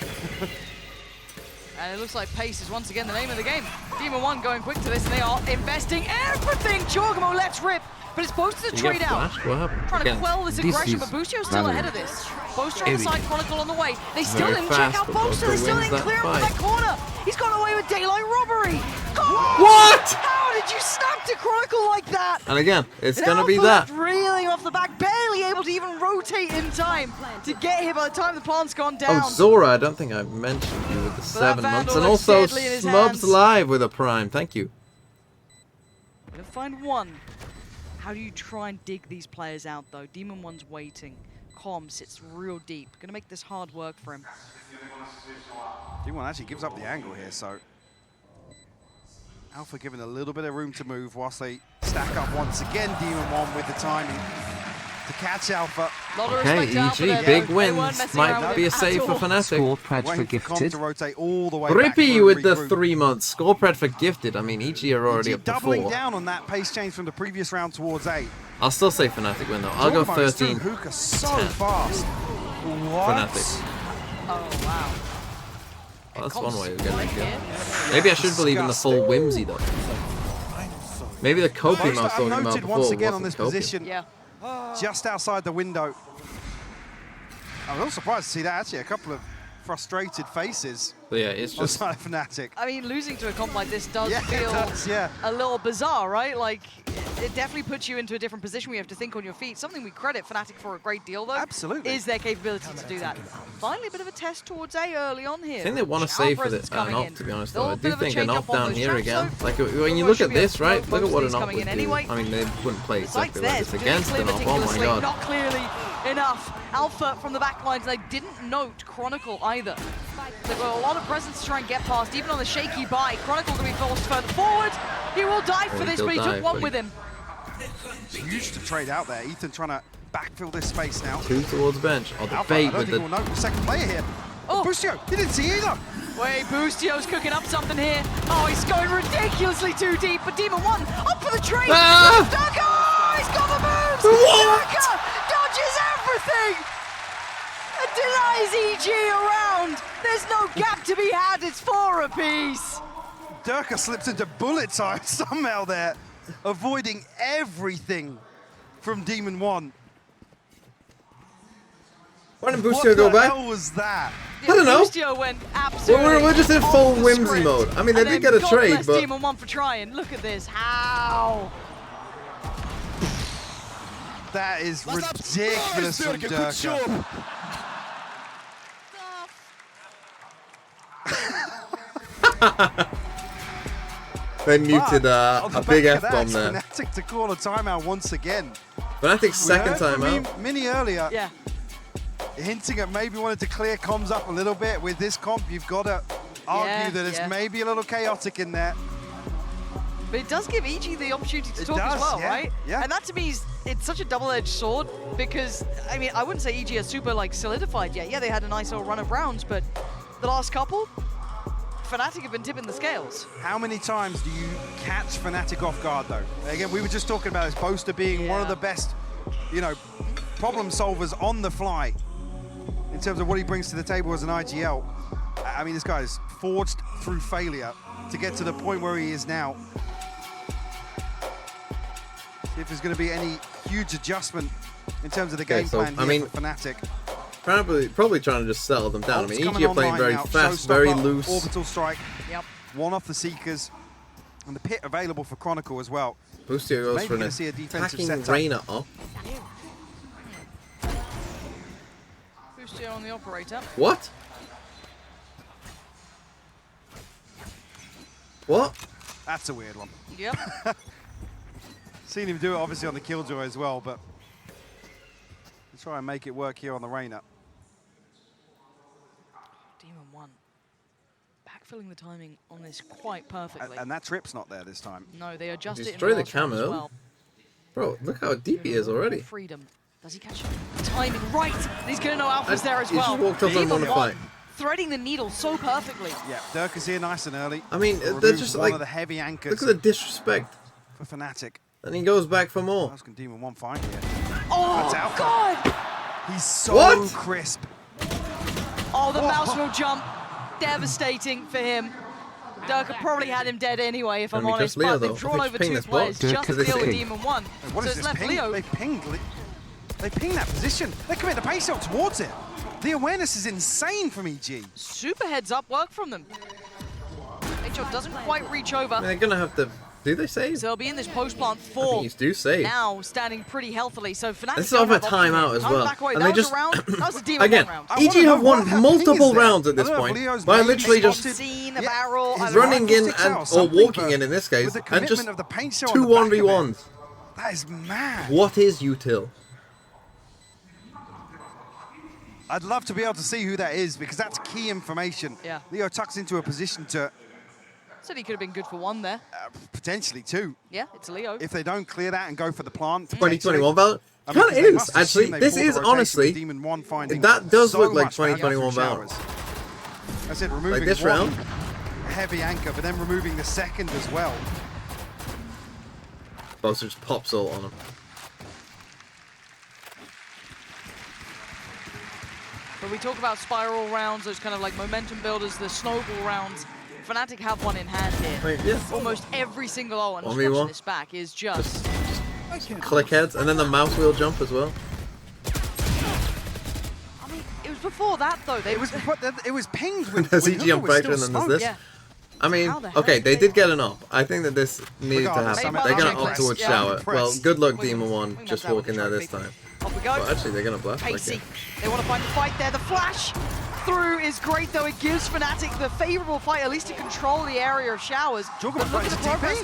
And it looks like pace is once again the name of the game. Demon 1 going quick to this, and they are investing everything. Chorgamo lets rip, but it's supposed to You trade get out. flashed? What happened? Trying to Again, quell this this aggression, is but Boostio's still ahead of this. Boaster on the heavy. side, Chronicle on the way. They still Very didn't check fast, out but Boaster. Boaster They still wins didn't that clear him from that fight. corner. He's got away with daylight robbery. What? How did you snap to Chronicle like that? And again, it's And gonna be Alpha that. reeling off the back, barely able to even rotate in time to get here by the time the plant's gone down. Oh, Zora, I don't think I mentioned you with the 7 months. Vandal And looks also deadly in his Smubs hands. Live with a Prime. Thank you. Gonna find one. How do you try and dig these players out, though? Demon 1's waiting. Com sits real deep. Gonna make this hard work for him. D1 actually gives up the angle here, so Alpha given a little bit of room to move whilst they stack up once again. Demon 1 with the timing to catch Alpha. Okay, EG, big wins. Might be a save for Fnatic. Scorepred for Waiting for Com gifted. to rotate all the way back Rippy through with the regroup. 3 months. Scorepred for gifted. I mean, EG are already EG up to doubling 4. down on that pace change from the previous round towards 8. I'll still say Fnatic win though. I'll go Zormo's through 13. Hookah so fast. What? Fnatic. Oh, wow. Well, that's one way of getting it. Maybe I should believe in the full whimsy though. Maybe the copium I was talking about noted before once again on this wasn't copium. position, Yeah. just outside the window. I was a little surprised to see that. Actually, a couple of frustrated faces But yeah, it's on just side of Fnatic. I mean, losing to a comp like this does Yeah, it feel does, yeah. a little bizarre, right? Like, it definitely puts you into a different position where you have to think on your feet. Something we credit Fnatic for a great deal, though. Absolutely. Is their capability to do that. Finally, a bit of a test towards A early on here. I think they want to Shower save for presence this coming off, in. to be honest Little though. I bit do of a think an change off up on down those here traps, again. though. Like when you Overwatch look should at be able this, to right? throw Look at both what of an these off coming would in do. anyway. I mean, they wouldn't play The site's exactly there, like this doing against clear an off. Oh my meticulously, god. not clearly enough. Alpha from the back lines, they didn't note Chronicle either. They've got a lot of presence to try and get past, even on the shaky buy. Chronicle going to be forced further forward. He will die for this, but he took one with him. It's huge to trade out there. Ethan trying to backfill this space now. 2 towards bench. Oh, the Alpha, I bait don't with think the... we'll know the second player here. Oh. Boostio, he didn't see either. Wait, Boostio's cooking up something here. Oh, he's going ridiculously too deep, but Demon 1 up for the trade. Ah! Durka! Oh, he's got the moves! What? Durka dodges everything! And denies EG around! There's no gap to be had, it's 4 apiece! Durka slips into bullet time somehow there, avoiding everything from Demon 1. Why didn't Boostio go What the back? hell was that? I don't know. Boostio went absolutely Well, we're just in off full the whimsy script. mode. I mean, they And did then get a God trade, bless but... Demon 1 for trying. Look at this. How? That is ridiculous from Durka. They muted On the a big back of that, F-bomb there. Fnatic to call a timeout once again. Fnatic's second We heard from timeout. Mini earlier, Yeah. hinting at maybe wanted to clear comms up a little bit. With this comp, you've got to argue that it's yeah. maybe a little chaotic in there. But it does give EG the opportunity to It talk does, as well, yeah, right? yeah. And that to me is, it's such a double-edged sword because, I mean, I wouldn't say EG are super like solidified yet. Yeah, they had a nice little run of rounds, but the last couple, Fnatic have been tipping the scales. How many times do you catch Fnatic off guard, though? Again, we were just talking about this Boaster being one of the best, you know, problem solvers on the fly in terms of what he brings to the table as an IGL. I mean, this guy is forged through failure to get to the point where he is now. See if there's going to be any huge adjustment in terms of the game plan here for Fnatic. Probably trying to just settle them down. Ult's I mean, EG coming are playing online very now. fast, Showstopper, very loose. Orbital strike. Yep. One off the Seekers. And the pit available for Chronicle as well. Boostio goes Maybe for an gonna see a defensive attacking setup. Reyna up. Boostio on the operator. What? What? That's a weird one. Yep. Seen him do it obviously on the Killjoy as well, but let's try and make it work here on the Reyna. Demon 1. Backfilling the timing on this quite perfectly. And that trip's not there this time. No, they adjusted it in Destroy the last round as camo. well. Bro, look how deep he is already. Freedom. Does he catch the timing right? And he's going to know Alpha's there as He well. just walked up and won the fight. Threading the needle so perfectly. Yeah, Dirk is here nice and early. I mean, Removes they're just one like, of the heavy anchors look at the disrespect. for Fnatic. And he goes back for more. Can Demon 1 find here? Oh, That's Alpha. God! He's so What? crisp. Oh, the mouse will jump. Devastating for him. Dirk probably had him dead anyway, if I'm Enemy honest, just Leo, but they've though. drawn They over ping two this bot. players Dirk just to is deal with ping. Demon 1. What So is it's this left ping? Leo. They pinged that position. They commit the pace up towards it. The awareness is insane from EG. Super heads up work from them. HO doesn't quite reach over. They're going to have to... Do they save? So they'll be in this post-plant I 4. think you do save. Now standing pretty healthily. So Fnatic This is don't off a have options timeout here. as Time well. back away. And That they was just... a round. That was a Demon Again, 1 round. EG have won multiple rounds at this point by literally just Seen a barrel. He's running in sticks and out or something, walking but in this case, with the and just commitment of the paint show on two the back of it. 1v1s. That is mad. What is util? I'd love to be able to see who that is because that's key information. Yeah. Leo tucks into a position to Said he could have been good for one there. potentially two. Yeah, it's Leo. If they don't clear that and go for the plant. 2021 Valorant? I It mean, kind of because they is, must assume actually. they This pulled the is rotation with honestly, Demon 1 finding that does so look like much value 2021 through Valorant. showers. That's it, removing Like this one round. heavy anchor, but then removing the second as well. Boaster just pops ult on him. But we talk about spiral rounds, those kind of like momentum builders, the snowball rounds. Fnatic have one in hand here. Wait, yeah. Almost every single and 1v1. watching this back is just... Click heads, and then the mouse wheel jump as well. I mean, it was before that though. It was pinged when There's when EG Hooker on was Breaker, still and then there's smoked. this. Yeah. I mean, How the hell okay, did they they- did get an up. I think that this needed to Regardless, happen. I'm They're going to impressed. up towards Yeah, shower. I'm Well, impressed. good luck, Wing Demon us- 1, wing just us out with walking the there this trophy. time. Off we go. But actually, they're going to blast. Pacey. Okay. They want to find the fight there. The flash through is great though. It gives Fnatic the favorable fight, at least to control the area of showers. But look at the progress.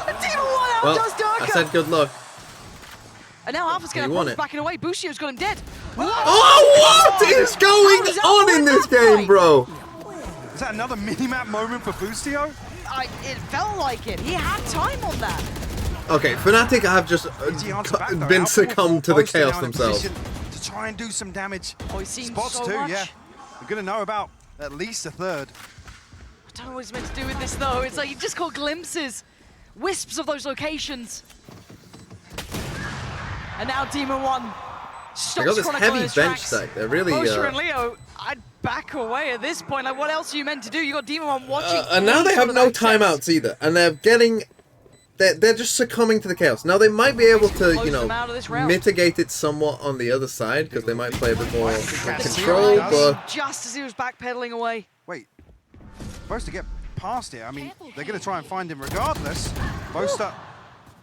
And Demon 1 Well, outdoes Durka. I said good luck. And now Alpha's going He to won bounce it. backing away. Bushio's got him dead. Oh, what is going How is on in this game, bro? Is that another mini-map moment for Boostio? It felt like it. He had time on that. Okay, Fnatic have just been succumbed to the Both are chaos now in a themselves. position to try and do some damage. Oh, he seems Spots so too, much. yeah. We're going to know about at least a third. I don't know what he's meant to do with this though. It's like you just caught glimpses, wisps of those locations. And now Demon 1 stops They got this Chronicle in heavy his bench tracks. stack. They're really. Boaster and Leo, I'd back away at this point. Like, what else are you meant to do? You got Demon 1 watching. And now they all have sort no of access. timeouts either, and they're getting. They're just succumbing to the chaos. Now they might be able to, Close you know, them out of this round. mitigate it somewhat on the other side because they might play a bit more That's control. right. But Just as he was backpedaling away. Wait, supposed to get past it. I mean, they're going to try and find him regardless. Boaster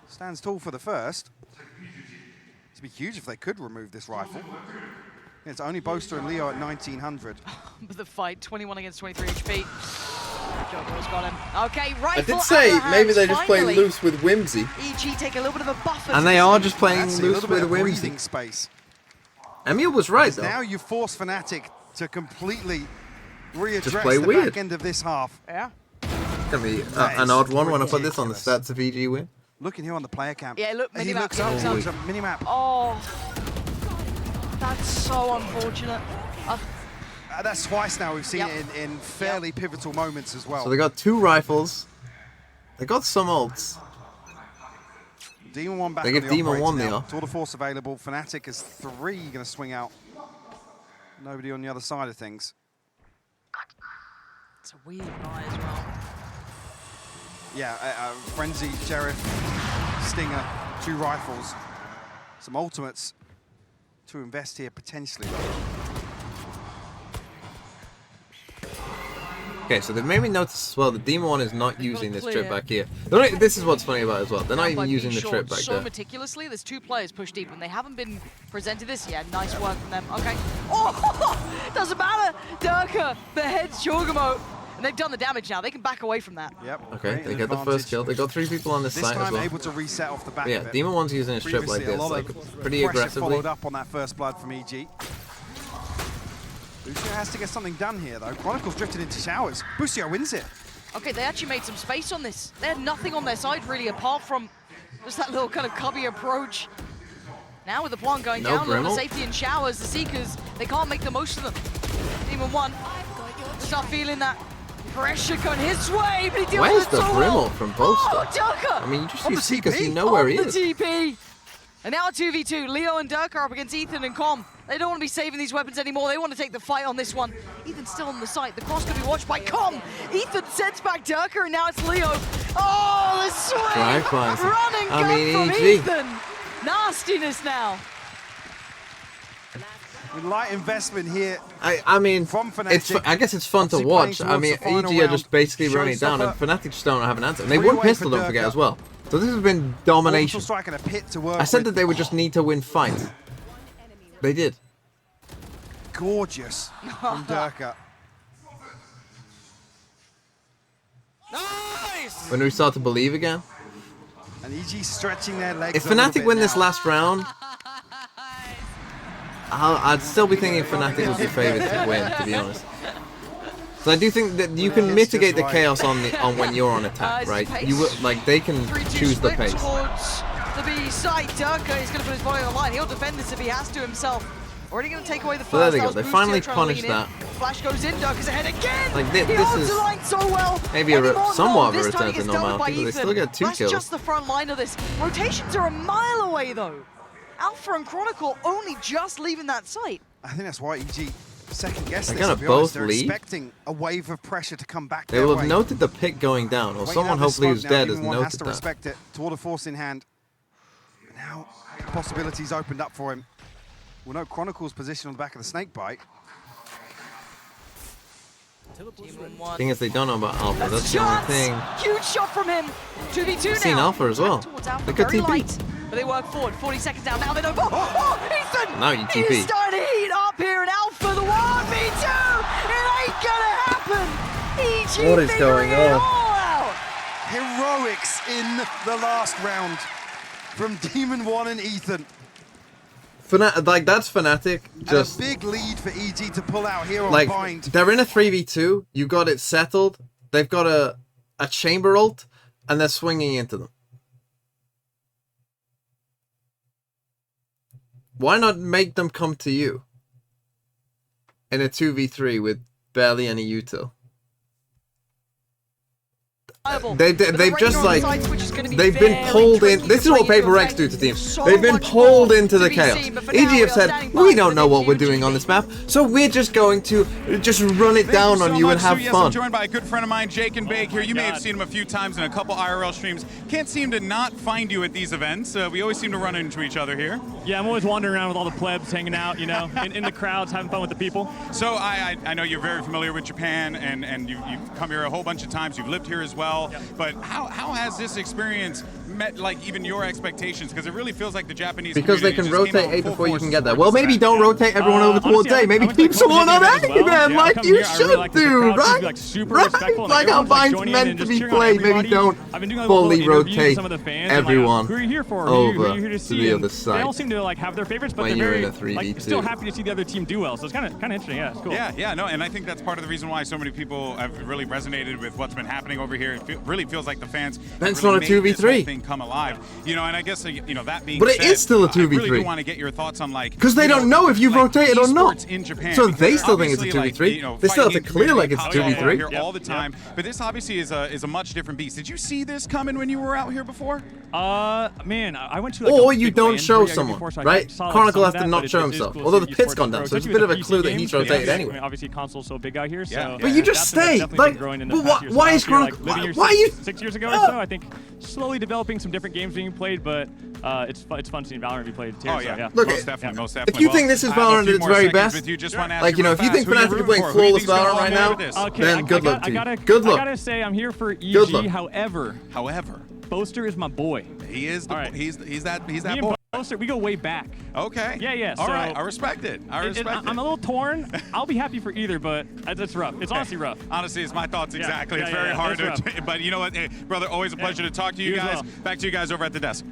stands tall for the first. It'd be huge if they could remove this rifle. It's only Boaster and Leo at 1900. But the fight, 21 against 23 HP. Joker's got him. Okay, rifle I did out say of maybe hands, they just play finally. loose with whimsy, EG take a little bit of a buffer. and to they this are game. just playing That's a loose little bit with of whimsy. breathing space. Emil was right though. Now you force Fnatic to completely readdress play the weird. back end of this half. Yeah. It's gonna be That an is odd one when I put this on the ridiculous. stats of EG win. Looking here on the player cam. Yeah, look, He minimap. looks up, Oh, looks up, minimap. Oh, that's so unfortunate. That's twice now we've seen Yep. it in fairly pivotal moments as well. So they got 2 rifles. They got some ults. Demon 1 back They on give the Demon operator 1 now. the up. Tour de Force available. Fnatic is 3 going to swing out. Nobody on the other side of things. It's a weird buy as well. Yeah, Frenzy, Sheriff, Stinger, 2 rifles. Some ultimates to invest here potentially. Okay, so they've made me notice as well the Demon One is not using this trip back here. This is what's funny about it as well. They're not even using the trip back so there. meticulously, there's 2 players pushed deep, and they haven't been presented this yet. Nice work from them. Okay. Oh, doesn't matter. Durka beheads Chogamo, and they've done the damage now. They can back away from that. Yep. Okay, they get the first kill. They got 3 people on this site as time well. able to reset off the back Yeah, of it. Demon One's using a strip like this, like pretty pressure aggressively. Followed up on that first blood from EG. Busio has to get something done here, though. Chronicles drifted into showers. Busio wins it. Okay, they actually made some space on this. They had nothing on their side, really, apart from just that little kind of cubby approach. Now with the plant going down, low to safety in showers, the Seekers, they can't make the most of them. Demon One, start feeling that pressure going his way, but he deals Where's with it the so Brimble well. from Bolster? Oh, Durka! I mean, you just On use the Seekers, TP. you know where he On is. the TP. And now a 2v2, Leo and Durka are up against Ethan and Com. They don't want to be saving these weapons anymore. They want to take the fight on this one. Ethan's still on the site. The cross could be watched by Com. Ethan sends back Durka, and now it's Leo. Oh, the swing! Running good from Ethan. Nastiness now. With light investment here. I mean, from Fnatic, I guess it's fun to watch. I mean, EG are just basically running it down, and Fnatic just don't have an answer. And they won pistol, don't forget, as well. So this has been domination. Strike and a pit to work I said with. that they would just need to win fights. They did. Gorgeous from Durka. Nice! When we start to believe again. And EG stretching their legs. If Fnatic win this last round, I'd still be thinking Fnatic would be favored to win, to be honest. So I do think that you can mitigate the chaos on when you're on attack, right? You will, like, they can choose the pace. Towards the B side, Durka is going to put his body on the line. He'll defend this if he has to himself. Already going to take away the first. So there they go. That They was finally Boostio trying to punished lean that. in. Flash goes in, Durka's ahead again. Like He this holds is the line so well. maybe somewhat of a This time return he to gets dealt with by normality, but they Ethan. still get 2 That's kills. just the front line of this. Rotations are a mile away though. Alpha and Chronicle only just leaving that site. I think that's why EG second guess They're this. gonna To be honest. both They're lead. expecting a wave of pressure to come back. They will have noted the pick going down, or someone hopefully who's dead has has noted to that. respect it. Tour de force in hand. Now possibilities opened up for him. We'll know Chronicle's position on the back of the snake bite. Thing is, they don't know about Alpha. That's the only thing. Huge shot from him. 2v2 now. I've seen Alpha as well. Look at Very TP. light, but they work forward. 40 seconds down. Now they don't. Oh, Ethan! Now you TP. He's starting to heat up here in Alpha. The 1v2. It ain't gonna happen. EG What is going figuring it on? all out. Heroics in the last round from Demon One and Ethan. Like, that's Fnatic. Just and a big lead for EG to pull out here on like Bind. they're in a 3v2. You got it settled. They've got a chamber ult, and they're swinging into them. Why not make them come to you in a 2v3 with barely any util? They've just like they've been pulled in. This is what Paper X do to teams. They've been pulled into the chaos. EG have said, we don't know what we're doing on this map, so we're just going to just run it down on you and have Yes, fun. I'm joined by a good friend of mine, Jake and Bake here. You may have seen him a few times in a couple IRL streams. Can't seem to not find you at these events. We always seem to run into each other here. Yeah, I'm always wandering around with all the plebs, hanging out, you know, in the crowds, having fun with the people. So I know you're very familiar with Japan, and you've come here a whole bunch of times. You've lived here as well. Yep. But how has this experience met like even your expectations? Because it really feels like the Japanese because they community can just came rotate out A full before you force can get there. towards Well, this maybe event. don't rotate everyone over towards A. Maybe keep someone on A then, like you should do, right? Right? Like how Vine's meant to be played. Maybe don't fully rotate everyone over to the other side. They all seem to like have their favorites, but when they're you're very in a 3v2. like, still happy to see the other team do well. So it's kind of interesting. Yeah, it's cool. Yeah, no, and I think that's part of the reason why so many people have really resonated with what's been happening over here. It really feels like the fans That's really not a made this whole 2v3. thing come alive. You know, and I guess that being But it said, is still a 2v3. I really do want to get your thoughts on like because they don't know if you've rotated or not. In Japan, so they still think it's a 2v3. They still have to clear like it's a 2v3 here all the time. But this obviously is a much different beast. Did you see this coming when you were out here before? Man, I went to like or a you big don't LAN show party someone, before, so I right? saw, like, Chronicle some has of to that, not but show it is himself. cool to Although see the esports pit's gone grow, down, so it's a especially bit of with a the clue PC that he's games, rotated because, anyway. Obviously, console's so big out here, so But you just that's stay. definitely been Like, growing in the but past year. So why I'm is out here, like, Chronicle? living here Why are you? 6 years ago or so. I think slowly developing some different games being played, but it's fun seeing Valorant be played too. Oh, so, yeah. yeah. Look, Most definitely, most definitely. if you Well, think this is I have a Valorant few at its more very seconds best, with you. Just wanna ask like, you know, real if you think fast, who Fnatic are rooting playing for? Who do you flawless think's gonna Valorant right go now, over this? Okay, then good luck to you. Good I luck. gotta say, I'm here for Good luck. EG. However, Boaster is my boy. He is the All right. he's that Me boy. and Boaster, we go way back. Okay. Yeah. All so right. I respect it. I respect it. I'm a little torn. I'll be happy for either, but it's rough. It's honestly rough. Honestly, it's my thoughts exactly. It's Yeah, very hard it's to. But you know what, hey, brother? Always a pleasure to talk to you You as guys. well. Back to you guys over at the desk.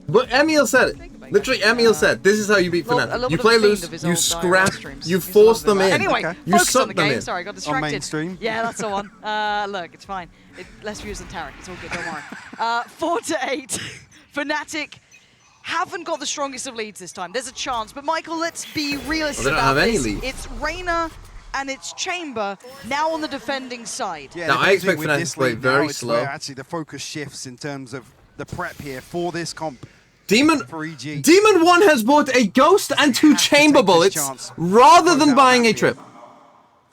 But Emil said it. Literally, Emil said, "This is how you beat a Fnatic. little You bit play of a loose, fiend of his you old scrap, streams. you He's a little force bit them of in. that. Anyway, You focus on suck the them game. in." Sorry, I got distracted. mainstream. Yeah, that's the one. Look, it's fine. Less views than Tarek. It's all good. Don't worry. 4-8. Fnatic haven't got the strongest of leads this time. There's a chance, but Michael, let's be realistic Well, they don't about have any this. lead. It's Reyna and it's Chamber now on the defending side. Yeah, Now, the I big thing expect with Fnatic this to play league now, very it's slow. where actually the focus shifts in terms of the prep here for this comp. Demon For EG. Demon 1 has bought a Ghost and 2 Chamber Bullets chance. rather Close than out buying map a here. trip.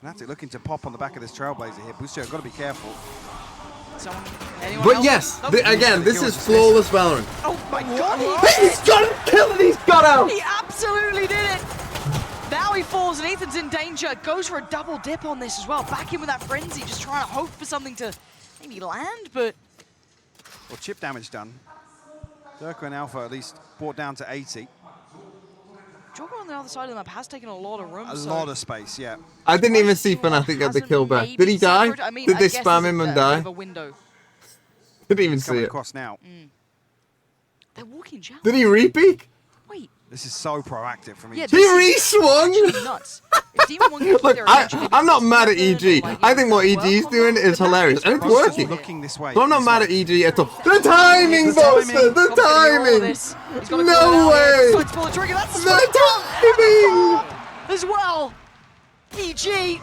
Fnatic looking to pop on the back of this Trailblazer here. Boostio, got to be careful. Anyone But else? yes, Oh, again, this is flawless Valorant. Oh my god, He's got it! Kill it! He's got out! He absolutely did it! Now he falls and Ethan's in danger. Goes for a double dip on this as well. Back in with that frenzy, just trying to hope for something to maybe land, but... Well, chip damage done. Durko and Alpha at least brought down to 80. Joker on the other side of the map has taken a lot of room. A lot of space, yeah. I didn't even see Fnatic get the kill back. Did he die? I mean, Did I they guess spam it's him a and bit die? of a window. Didn't even see Coming it. across now. They're walking down. Did he re-peek? Wait. This is so proactive from Yeah, EG. He re-swung! Nuts. If Demon One can keep Look, their energy, maybe I'm not it's mad at Ethan or, EG. like, I think what work EG's on doing them, is but hilarious. And it's Matt's working. Looking this way. So I'm not mad at EG at all. The timing, The Boaster! timing. The Tom's gonna hear all timing! this. He's gotta No call it out here. way! Decides to pull the trigger. That's the The spike timing! as well. EG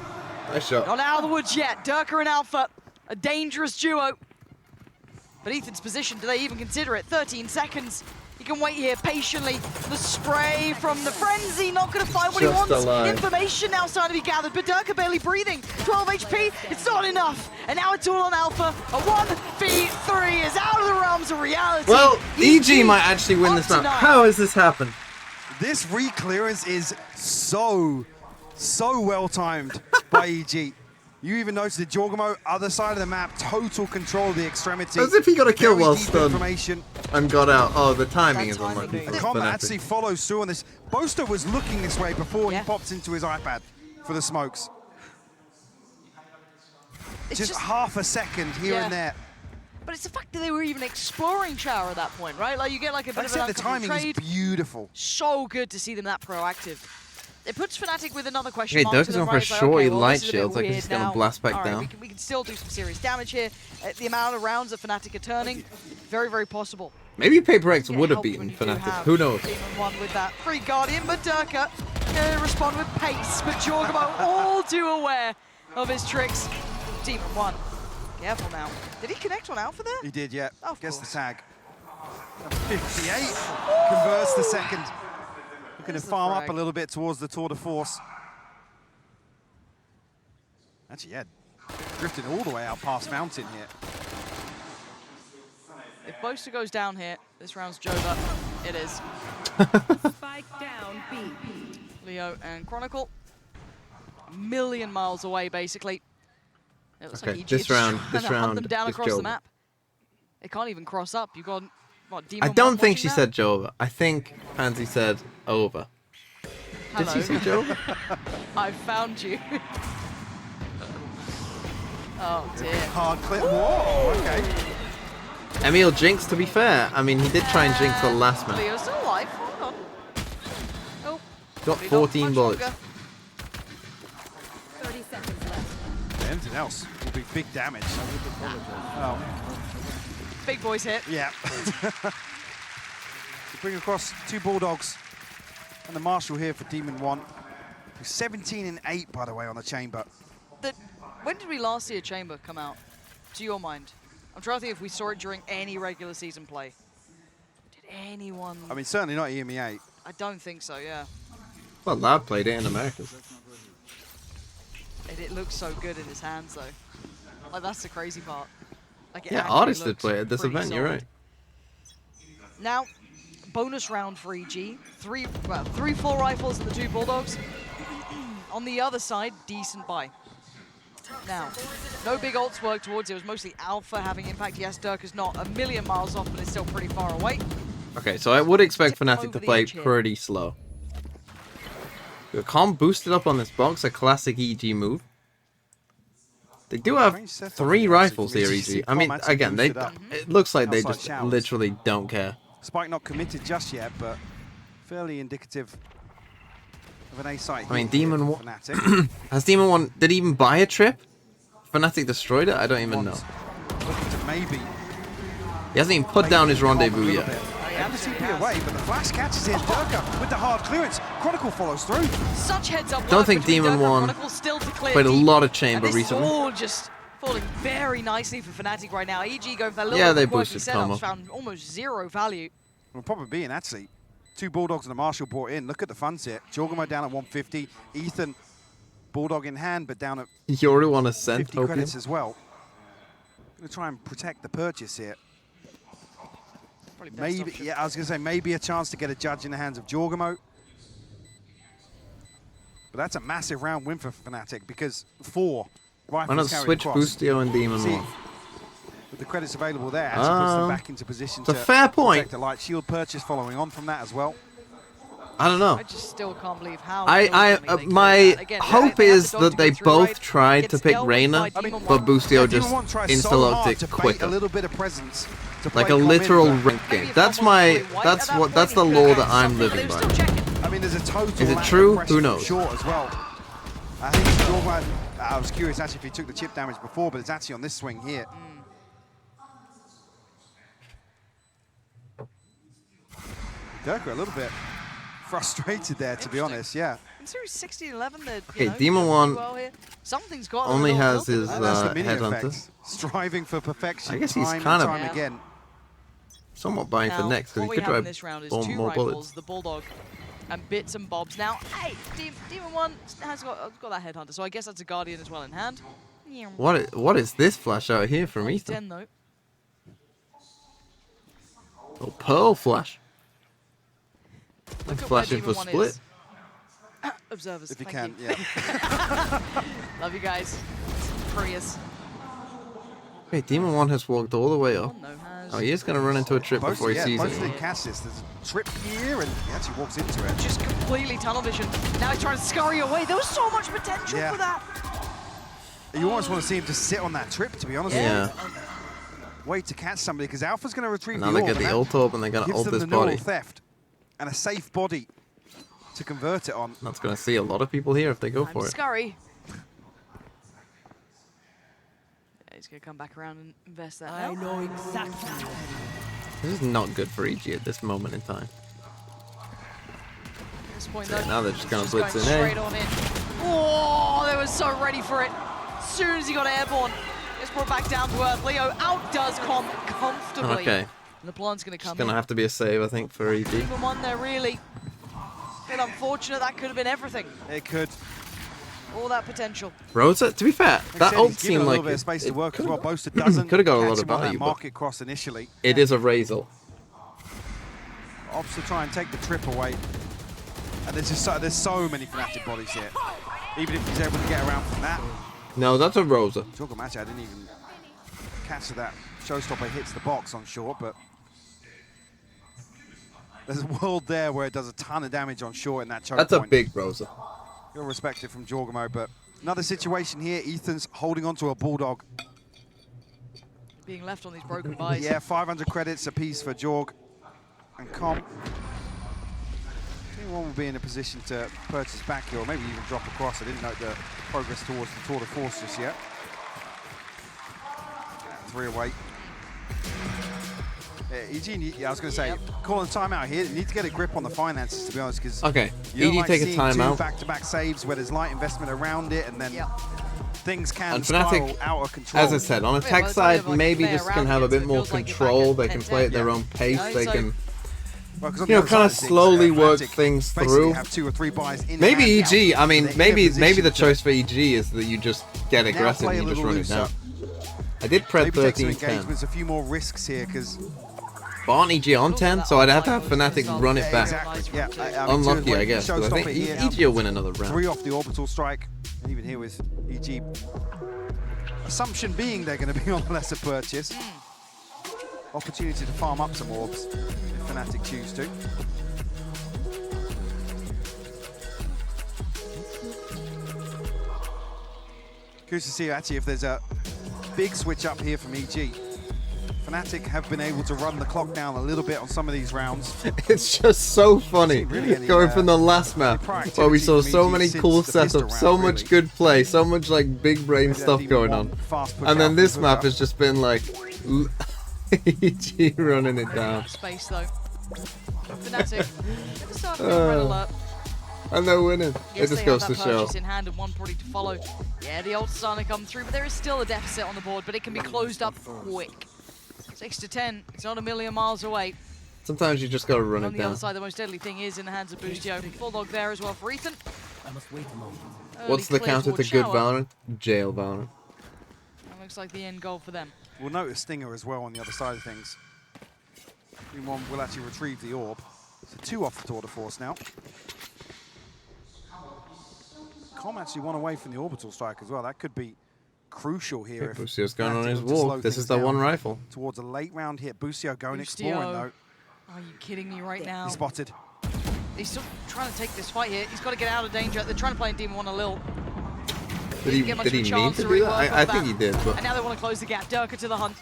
Nice shot. not out of the woods yet. Durka and Alpha, a dangerous duo. But Ethan's position, do they even consider it? 13 seconds. He can wait here patiently. The spray from the frenzy, not going to find what he Just wants. alive. Information now starting to be gathered, but Durka barely breathing. 12 HP, it's not enough. And now it's all on Alpha. A 1v3 is out of the realms of reality. Well, EG might actually win up this map. tonight. How has this happened? This re-clearance is so well timed by EG. You even noticed the Jorgamo, other side of the map, total control of the extremity. As if he got a kill Very while deep stunned information. and got out. Oh, the timing is unlucky. The combat actually follows through on this. Boaster was looking this way before he popped into his iPad for the smokes. It's just half a second here and there. But it's the fact that they were even exploring Shower at that point, right? Like you get like a bit Like I of an said, the uncomfortable timing trade. is beautiful. So good to see them that proactive. It puts Fnatic with another question Hey, mark to Durka's the going right. for a It's like, shorty okay, well, light this is a bit shields. Like he's weird going to now. blast back All right, down. we can still do some serious damage here. The amount of rounds that Fnatic are turning, very, very possible. Maybe Paper X would have help beaten when you do Fnatic. have Who knows? Demon One with that free Guardian, but Durka gonna respond with pace. But Jorgamo all too aware of his tricks. Demon One, careful now. Did he connect on Alpha there? He did, yeah. Of Guess course. the tag. 58 converts the second. Looking to farm up a little bit towards the Tour de Force. Actually, yeah, drifted all the way out past Mountain here. If Boaster goes down here, this round's Jova. It is. Spike down B. Leo and Chronicle. A million miles away, basically. It looks Okay, like EG this is round- trying this to hunt round them down is across the Jova. map. It can't even cross up. You've got, what, Demon I don't One think she watching said Jova. I think Pansy said over. that? Did she say Hello. Jova? I found you. Oh, dear. Hard clip. Whoa, okay. Emil Jinx, to be fair. I mean, he did try and jinx the last match. Leo's still alive. Hold on. Oh. Got probably not 14 much bullets. longer. 30 seconds left. Anything else will be big damage. Oh, Big boys hit. yeah. Bring across two Bulldogs and the Marshal here for Demon One. Who's 17 and 8, by the way, on the chamber. When did we last see a chamber come out, to your mind? I'm trying to think if we saw it during any regular season play. Did anyone... I mean, certainly not EMEA. I don't think so, yeah. Well, Lab played it in America. It looks so good in his hands, though. Like, that's the crazy part. Like, it Yeah, actually artists did looks play at this pretty event, you're solid. right. Now, bonus round for EG. Three full rifles and the 2 Bulldogs. On the other side, decent buy. Now, no big ults work towards it. It was mostly Alpha having impact. Yes, Dirk is not a million miles off, but it's still pretty far away. Okay, so I would expect Fnatic to over the play edge here. pretty slow. The calm boosted up on this box, a classic EG move. They do have 3 rifles here, EG. I mean, again, it looks like they Outside just showers. literally don't care. Spike not committed just yet, but fairly indicative of an A site. I mean, here Demon for 1 Fnatic. has Demon 1 did he even buy a trip? Fnatic destroyed it? I don't even know. Looking to maybe He hasn't even put down his rendezvous yet. and the TP away, but the flash catches in. Durka with the hard clearance. Chronicle follows through. Such heads up. Don't think Demon 1 played a lot of chamber and this recently. is all just falling very nicely for Fnatic right now. EG go for that little Yeah, bit they of quirky boosted setups, combo. found almost 0 value. Well, probably being actually 2 Bulldogs and a Marshall brought in. Look at the funds here. Jorgamo down at 150. Ethan, Bulldog in hand, but down at You already want to send 50 credits as well. Going to try and protect the purchase here. Maybe, yeah, I was going to say maybe a chance to get a judge in the hands of Jorgamo. But that's a massive round win for Fnatic because 4 Why rifles not carried switch across. Boostio and Demon See, 1? with the credits available there, actually puts them back into position it's a to fair point. protect a light shield purchase following on from that as well. I don't know. I just still can't believe how. My Again, hope they have is the dog that to they go through, both right? tried Gets to pick scaled Reyna, by Demon but One. Boostio Demon just One tries so insta-locked hard it to bait quicker. a little bit of presence to Like play a Comm in, literal but- rank game. That's that's the lore that I'm living by. I mean, there's a total Is it lack of true? pressure Who from knows? Short as well. I think Jorgamo, I was curious actually if he took the chip damage before, but it's actually on this swing here. Durka a little bit frustrated there, to be honest, yeah. In Series 16-11, they're, Okay, you know, Demon doing One well here. Something's got a only little has tilted. his And that's the mini headhunter. effect. Striving for perfection I guess he's time kind and of time again. somewhat buying for Now, next because what he we could have in try this round is bomb 2 more rifles, bullets. the Bulldog, and bits and bobs. Now, hey, Demon 1 has got that headhunter, so I guess that's a Guardian as well in hand. What is this flash out here from Ethan? 10 though. Oh, Pearl flash. Look at Flashing where for Demon 1 split. is. Observers, If you thank can, yeah. Love you guys. Couriers. Wait, Demon 1 has walked all the way up. No, has Oh, he is going to run into a trip before he sees both it. didn't catch this. There's a trip here, and he actually walks into it. just completely tunnel vision. Now he's trying to scurry away. There was so much potential Yeah. for that. You almost want to see him just sit on that trip, to be honest. Yeah. Wait to catch somebody, because Alpha's going to retrieve Now the they orb. get the and ult orb and they're going that to gives ult them this the neural body. theft and a safe body to convert it on. That's going to see a lot of people here if they go Time for to it. scurry. Yeah, he's going to come back around and invest that I now. know exactly. This is not good for EG at this moment in time. At this point, So though, now they're just going to blitz in straight A. on in. Oh, they were so ready for it. As soon as he got airborne, it's brought back down to earth. Leo outdoes Com comfortably. Okay. And the plant's going to come It's going to in. have to be a save, I think, for EG. Even one there, really. Bit unfortunate. That could have been everything. It could. All that potential. Rosa, to be fair, Like I that said, ult he's given seemed a like little bit of space to it work as could've well. got- Boaster doesn't could've got a catch lot of him on that value, but market cross initially. it is a Razor. Opts to try and take the trip away. And there's just there's so many Fnatic bodies here. Even if he's able to get around from that. No, that's a Rosa. Jogger match, I didn't even catch that. Showstopper hits the box on short, but there's a world there where it does a ton of damage on short in that choke That's a point. big Rosa. You'll respect it from Jorgamo, but another situation here. Ethan's holding onto a Bulldog. Being left on these broken buys. Yeah, 500 credits apiece for Jorg and Com. Anyone will be in a position to purchase back here, or maybe even drop across. I didn't note the progress towards the Tour de Force just yet. 3 away. EG, I was going to say, calling timeout here. You need to get a grip on the finances, to be honest, because Okay, you don't EG like take a seeing timeout. 2 back-to-back saves where there's light investment around it, and then things can And spiral Fnatic, out of control. as I said, on a Yeah, tech well, it's only side, like maybe fair just can round have a here, so bit it more feels like you're back control. at They can play at their own pace. Yeah, They so- can Well, 'cause on you the know, other kind of side things, slowly work Fnatic things basically through. have 2 or 3 buys in Maybe hand EG. now. I mean, They're in a maybe position the to choice for EG is that you just get now aggressive play and a you just little run it down. looser. I did pred Maybe take some 13-10. engagements, a few more risks here, because But on EG on 10, so I'd have to have Fnatic run it back. exactly. Yeah, I mean, Unlucky, to I guess. But I showstopper think here. EG will win another round. 3 off the orbital strike, and even here with EG. Assumption being they're going to be on a lesser purchase. Opportunity to farm up some orbs if Fnatic choose to. Curious to see actually if there's a big switch up here from EG. Fnatic have been able to run the clock down a little bit on some of these rounds. It's just so funny going from the last map where we saw so many cool setups, so much good play, so much like big brain stuff going on, and then this map has just been like EG running it down. Space though. Fnatic. Red alert. And they're winning. Yes, It just they goes have to that show. purchase in hand and one probably to follow. Yeah, the ult's starting to come through, but there is still a deficit on the board, but it can be closed up quick. 6 to 10. It's not a million miles away. Sometimes you just gotta run On it the other down. side, the most deadly thing is in the hands of Boostio. Bulldog there as well for Ethan. I must wait a moment. What's the counter to good Valorant? Valorant? Jail Valorant. That looks like the end goal for them. We'll notice Stinger as well on the other side of things. One will actually retrieve the orb. So 2 off the Tour de Force now. Com actually 1 away from the orbital strike as well. That could be crucial here. If Boostio's going on Fnatic his want to slow walk. This things is the down one rifle. Towards a late round hit. Boostio going Boostio. exploring though. Are you kidding me right now? He's spotted. He's still trying to take this fight here. He's got to get out of danger. They're trying to play in Demon 1 a little. Did he mean to do that? I think he did. But And now they want to close the gap. Durka to the hunt.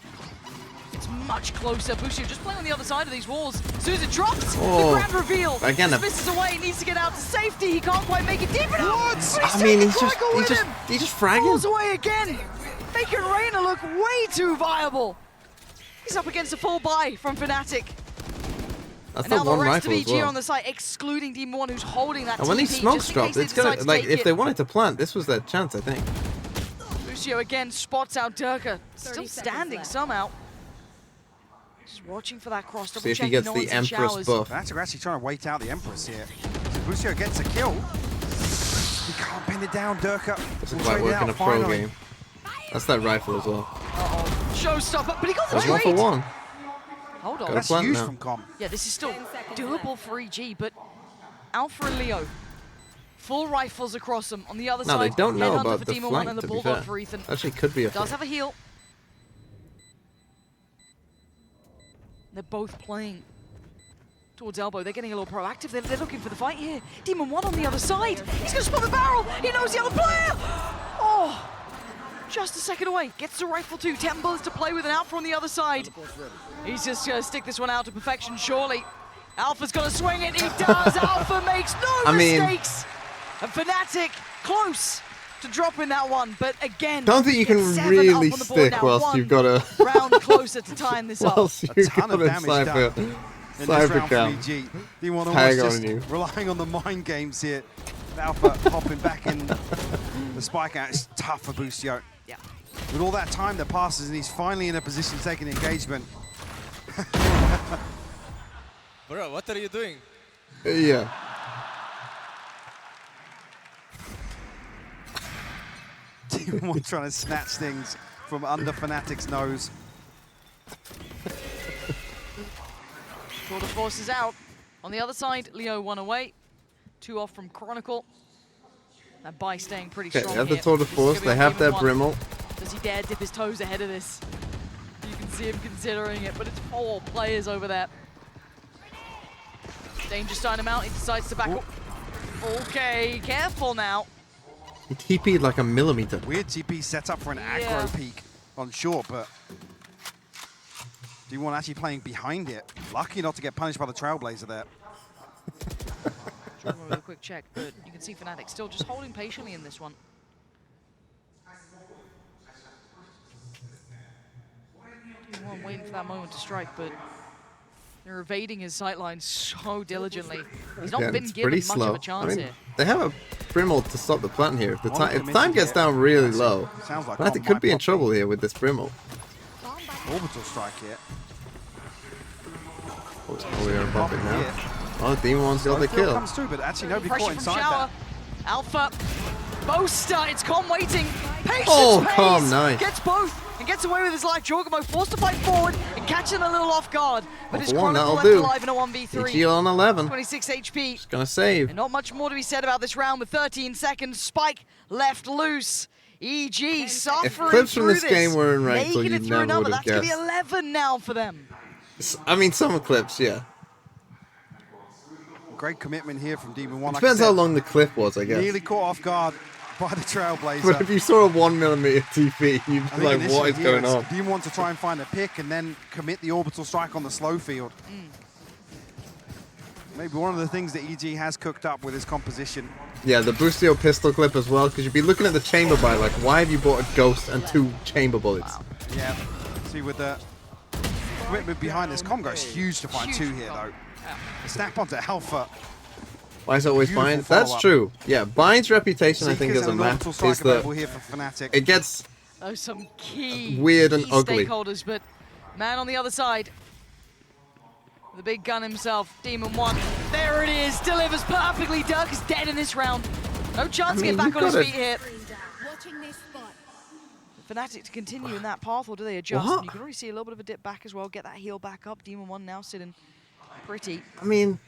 It's much closer. Boostio just playing on the other side of these walls. As soon as it drops, the grand reveal. Again, Just misses away. He needs to get out to safety. He can't quite make it deep enough. I mean, he's just fragging. Falls away again. Making Reyna look way too viable. He's up against a full buy from Fnatic. That's And now not the one rest rifle of as EG well. on the site, excluding Demon 1, who's holding that And when TP these smokes just in drop, case they it's gonna decide to like take if it. they wanted to plant, this was their chance, I think. Lucio again spots out Durka, still 30 seconds standing left. somehow. Just watching for that cross, double See if he checking gets no the one's in Empress showers. buff. Fnatic are actually trying to wait out the Empress here. So Boostio gets a kill. He can't pin it down. Durka This will is like trade it working out a pro finally. game. That's that rifle as well. Showstopper, but he got the There's 1 trade. for 1. Hold on. Gotta That's plant huge now. from Com. Yeah, this is still doable for EG, but Alpha and Leo. Full rifles across them. On the other No, side, they don't know headhunter about for the Demon 1 flank, and the to be Bulldog fair. for Ethan. Actually, could be a Does flank. have a heal. They're both playing towards elbow. They're getting a little proactive. They're looking for the fight here. Demon 1 on the other side. He's going to spot the barrel. He knows the other player. Oh, just a second away. Gets the rifle too. 10 bullets to play with, and Alpha on the other side. He's just going to stick this one out to perfection, surely. Alpha's going to swing it. He does. Alpha makes no mistakes. And Fnatic close to dropping that one, but again, Don't think you can it's 7 really up on the board stick now. whilst One you've got a round closer to tying this up. whilst A you've ton got of a damage done cypher in this cypher round cam. from EG. D1 Tag almost on just you. relying on the mind games here. Alpha hopping back in the spike out. It's tough for Boostio. Yeah. With all that time that passes, and he's finally in a position to take an engagement. Bro, what are you doing? Yeah. D1 trying to snatch things from under Fnatic's nose. Tour de Force is out. On the other side, Leo 1 away. 2 off from Chronicle. That buy staying pretty Okay, strong they have the here. Tour de This is gonna Force, be they on have their Demon 1. Brimmel. Does he dare dip his toes ahead of this? You can see him considering it, but it's 4 players over there. Danger starting him out. He decides to back up. Okay, careful now. He TP'd like a millimeter. Weird TP set up for an aggro peek on short, but D1 actually playing behind it. Lucky not to get punished by the Trailblazer there. With a quick check, but you can see Fnatic still just holding patiently in this one. D1 waiting for that moment to strike, but they're evading his sightlines so diligently. He's not Yeah, been it's given pretty much slow. of a chance I mean, here. they have a Brimmel to stop the plant here. If, Only if time gets down really low, Sounds like Fnatic could be in trouble here with this Brimmel. Orbital strike here. Oh, Oops. Oh, we're gonna bump it now. Here. Oh, the Demon One's got the kill. Comes through, but actually nobody Pressure caught from inside Shower. that. Alpha. Boaster. It's Con waiting. Patience Oh, pays. Con, nice. Gets both and gets away with his life. Jorgamo forced to fight forward and catch him a little off guard. But his One, Chronicle that'll left do. alive in a 1v3. EG on 11. 26 HP. Just gonna save. And not much more to be said about this round with 13 seconds. Spike left loose. EG suffering If clips from through this game were in ranked, making you it through never another. would have That's going to be guessed. 11 now for them. I mean, some clips, yeah. Great commitment here from Demon One. It Like I depends said, how long the clip was, I guess. Nearly caught off guard by the Trailblazer. But if you saw a 1mm TP, you'd I be think like, what initially is here going it's on? Demon Want to try and find a pick and then commit the orbital strike on the slow field. Maybe one of the things that EG has cooked up with his composition. Yeah, the Boostio pistol clip as well, because you'd be looking at the chamber buy, like, why have you bought a ghost and 2 chamber bullets? Yeah, see with the commitment behind this, Congo's huge to find 2 here though. Snap onto Alpha. Why is it always Beautiful Bind? That's follow-up. true. Yeah, Bind's reputation, I think, Seekers as a and an map orbital strike is available here that for Fnatic. it gets Those some key, weird and key ugly. stakeholders, but man on the other side, the big gun himself, Demon One. There it is, delivers perfectly. Dirk is dead in this round. No chance to mean, get back you've on his gotta- feet here. Watching this spot. Fnatic to continue in that path, or do they adjust? What? And you can already see a little bit of a dip back as well. Get that heal back up. Demon One now sitting pretty. I mean,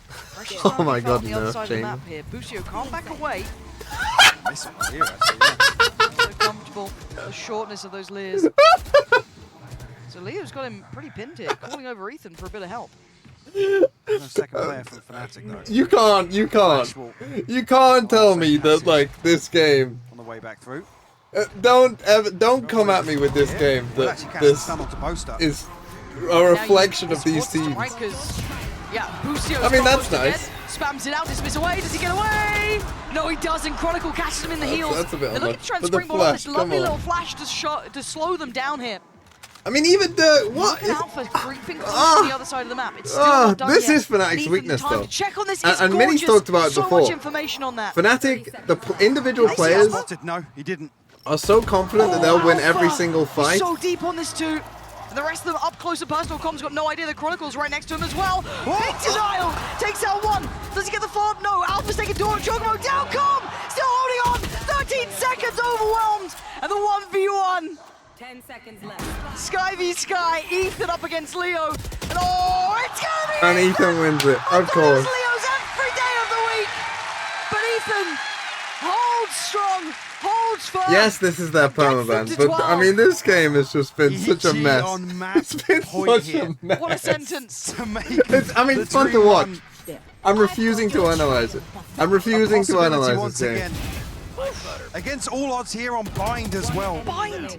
Pressure's oh starting to my be felt god, on the other no, side of the chamber. map here. Busio can't back away. Nice one here, actually, yeah. So comfortable. The shortness of those Lears. So Leo's got him pretty pinned here, calling over Ethan for a bit of help. No second player from Fnatic though. You can't tell me that, like, this game, On the way back through. don't come at me with this game Well, that actually cast this stun onto Boaster. is a reflection of these teams. Yeah, Busio. I mean, that's nice. Spams it out, dismiss away. Does he get away? No, he doesn't. Chronicle catches him in the heels. That's a bit They're looking unlucky. to try and But the springboard on this flash, come lovely on. little flash to slow them down here. I mean, even the what? Look at Alpha creeping close to the other side of the map. It's still not done This yet. is Fnatic's And even weakness, time though. to check on this And- is and Minnie's gorgeous. talked about it so before. much information on that. Fnatic, the individual players No, he didn't. are so confident that they'll win every Alpha single is fight. so deep on this too. And the rest of them up close and personal. Com's got no idea the Chronicle's right next to him as well. Big denial. Takes out one. Does he get the follow-up? No. Alpha's taking door. Chocobo down. Com still holding on. 13 seconds overwhelmed. And the 1v1. 10 seconds left. Sky v Sky. Ethan up against Leo. And oh, it's gonna be And Ethan wins it, of course. Leo's every day of the week. But Ethan holds strong. Holds firm. Yes, this is their permaban, but I mean, this game has just been such a mess. It's been such a mess. What a sentence. To make I mean, it's fun to watch. I'm refusing to analyze it. I'm refusing to analyze once this game. again. Against all odds here on Bind as well. Bind.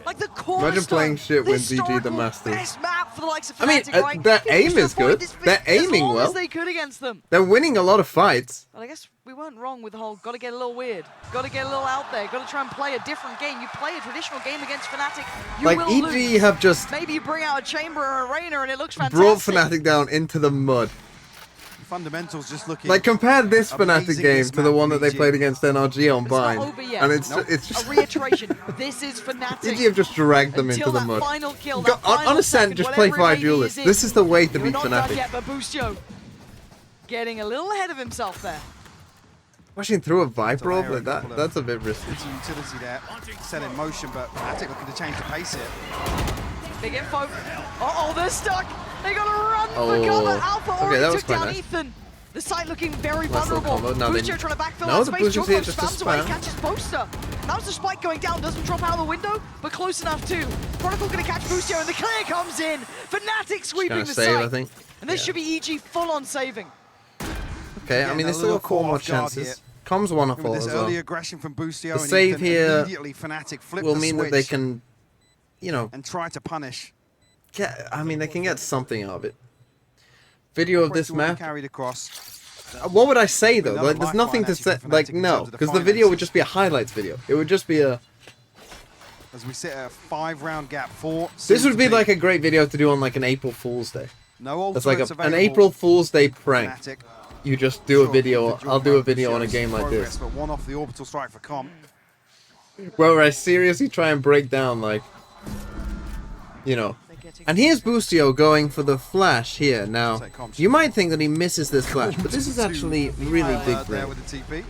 Like the Imagine cornerstone. playing shit when the DG the historical Masters. Best map for the likes of I mean, Fnatic, right? their They aim used to is avoid good. this They're aiming as long well. as they could against them. They're winning a lot of fights. But I guess we weren't wrong with the whole gotta get a little weird, gotta get a little out there, gotta try and play a different game. You play a traditional game against Fnatic, you Like, will EG lose. have just Maybe you bring out a Chamber or a Rainer and it looks fantastic. brought Fnatic down into the mud. Fundamentals just looking. Like, compare this Fnatic amazing game this to the map one for that they EG. played against NRG on It's not Bind. over yet. And it's Nope. just A reiteration. This is Fnatic. EG have just dragged them Until into the that mud. final kill, Go- that final on Ascent, second, just play whatever it 5 may be, duelists. is This it. is the way to You're beat not done Fnatic. yet, but Boostio getting a little ahead of himself there. Pushing through a Viper orb like that, that's a bit risky. It's a utility there, set in motion, but Fnatic looking to change the pace here. Big info. Uh-oh, they're stuck. They gotta run for Oh. cover. Alpha Okay, already that was took quite down nice. Ethan. The site looking very Nice little vulnerable. combo. Now they- Boostio trying to backfill No, that the space. Boostio's here Choco just to spams away, spam. catches Poster. That was the spike going down, doesn't drop out of the window, but close enough too. Chronicle gonna catch Boostio and the clear comes in. Fnatic sweeping Gonna the save, site. I think. And this should be EG full on saving. Okay, I Again, mean, a they still little got 4 more caught off guard chances. Comes one off With all this as well. early aggression from Boostio, The and save Ethan here immediately Fnatic flip will the mean switch that they can, you know, and try to punish. I mean, they can get something out of it. Video of this Pressure will be map. carried across. What would I say though? Another Like, there's nothing lifeline to actually say. for Like, Fnatic in no, terms of the because the video would finances. just be a highlights video. It would just be a. As we sit at a 5-round gap, 4. This would be like a great video to do on like an April Fool's Day. No It's like ultimates an available. April Fool's Day prank. Fnatic. You just do a Sure, video. the I'll do a drop video on a shows game like progress, this, But one off the orbital strike for Com. where I seriously try and break down like, you know, And here's Boostio going for the flash here. Now, you might think that he misses this flash, but this is actually really big for him. With the TP.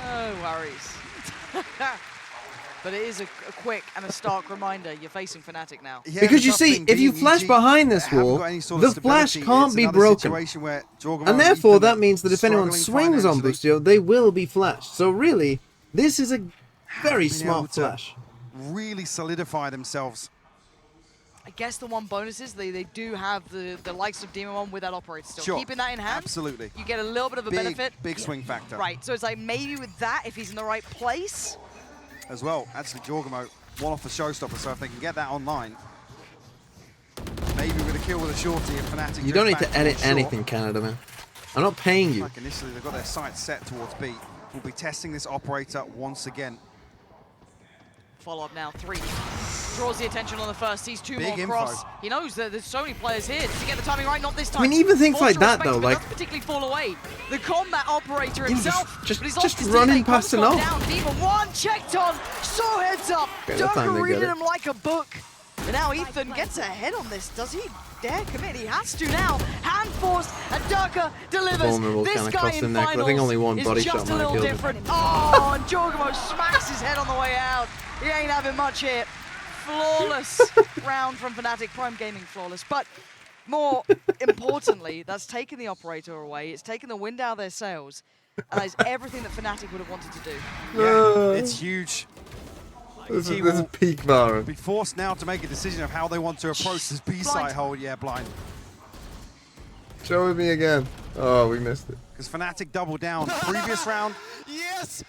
No worries. But it is a quick and a stark reminder. You're facing Fnatic now. Yeah, because you tough see, thing if you being flash EG, behind this they haven't wall, got any sort the of flash stability. can't It's be another broken. situation where Jorgemont And and therefore, Ethan that means that if anyone struggling swings on financially. Boostio, they will be flashed. So really, this is a very Being able smart to flash. Really solidify themselves. I guess the one bonus is they do have the likes of Demon One with that operator still. Sure. Keeping that in hand, Absolutely. you get a little bit of a Big, benefit. big swing factor. Right, so it's like maybe with that, if he's in the right place. As well, actually, Jorgemont, one off the showstopper, so if they can get that online, maybe with a kill with a shorty and Fnatic. You don't need to edit anything, Canada, man. I'm not paying you. Like initially, they've got their sights set towards B. We'll be testing this operator once again. Follow up now, 3. Draws the attention on the first, sees 2 Big more info. cross. He knows that there's so many players here. Does he get the timing right? Not this time. I mean, even things Forced like to that, respect though, him, but like- doesn't particularly fall away. The combat operator Yeah, himself. just but he's lost his running teammate. past Comes and down. off. Demon One checked on. So heads up. Okay, that time Durka they reading get it. him like a book. And now Ethan gets ahead on this. Does he dare commit? He has to now. Hand forced, and Durka delivers. Vulnerable This kinda guy cost in him there, 'cause I think finals only one is body just shot a might have little killed him. different. Oh, and Jorgemont smacks his head on the way out. He ain't having much here. Flawless round from Fnatic, Prime Gaming flawless. But more importantly, that's taken the operator away. It's taken the wind out of their sails. And that is everything that Fnatic would have wanted to do. Yeah, it's huge. This EG is will peak Baron. be forced now to make a decision of how they want to approach this B side hold. Yeah, blind. Show it me again. Oh, we missed it. Because Fnatic doubled down. Previous round, Yes!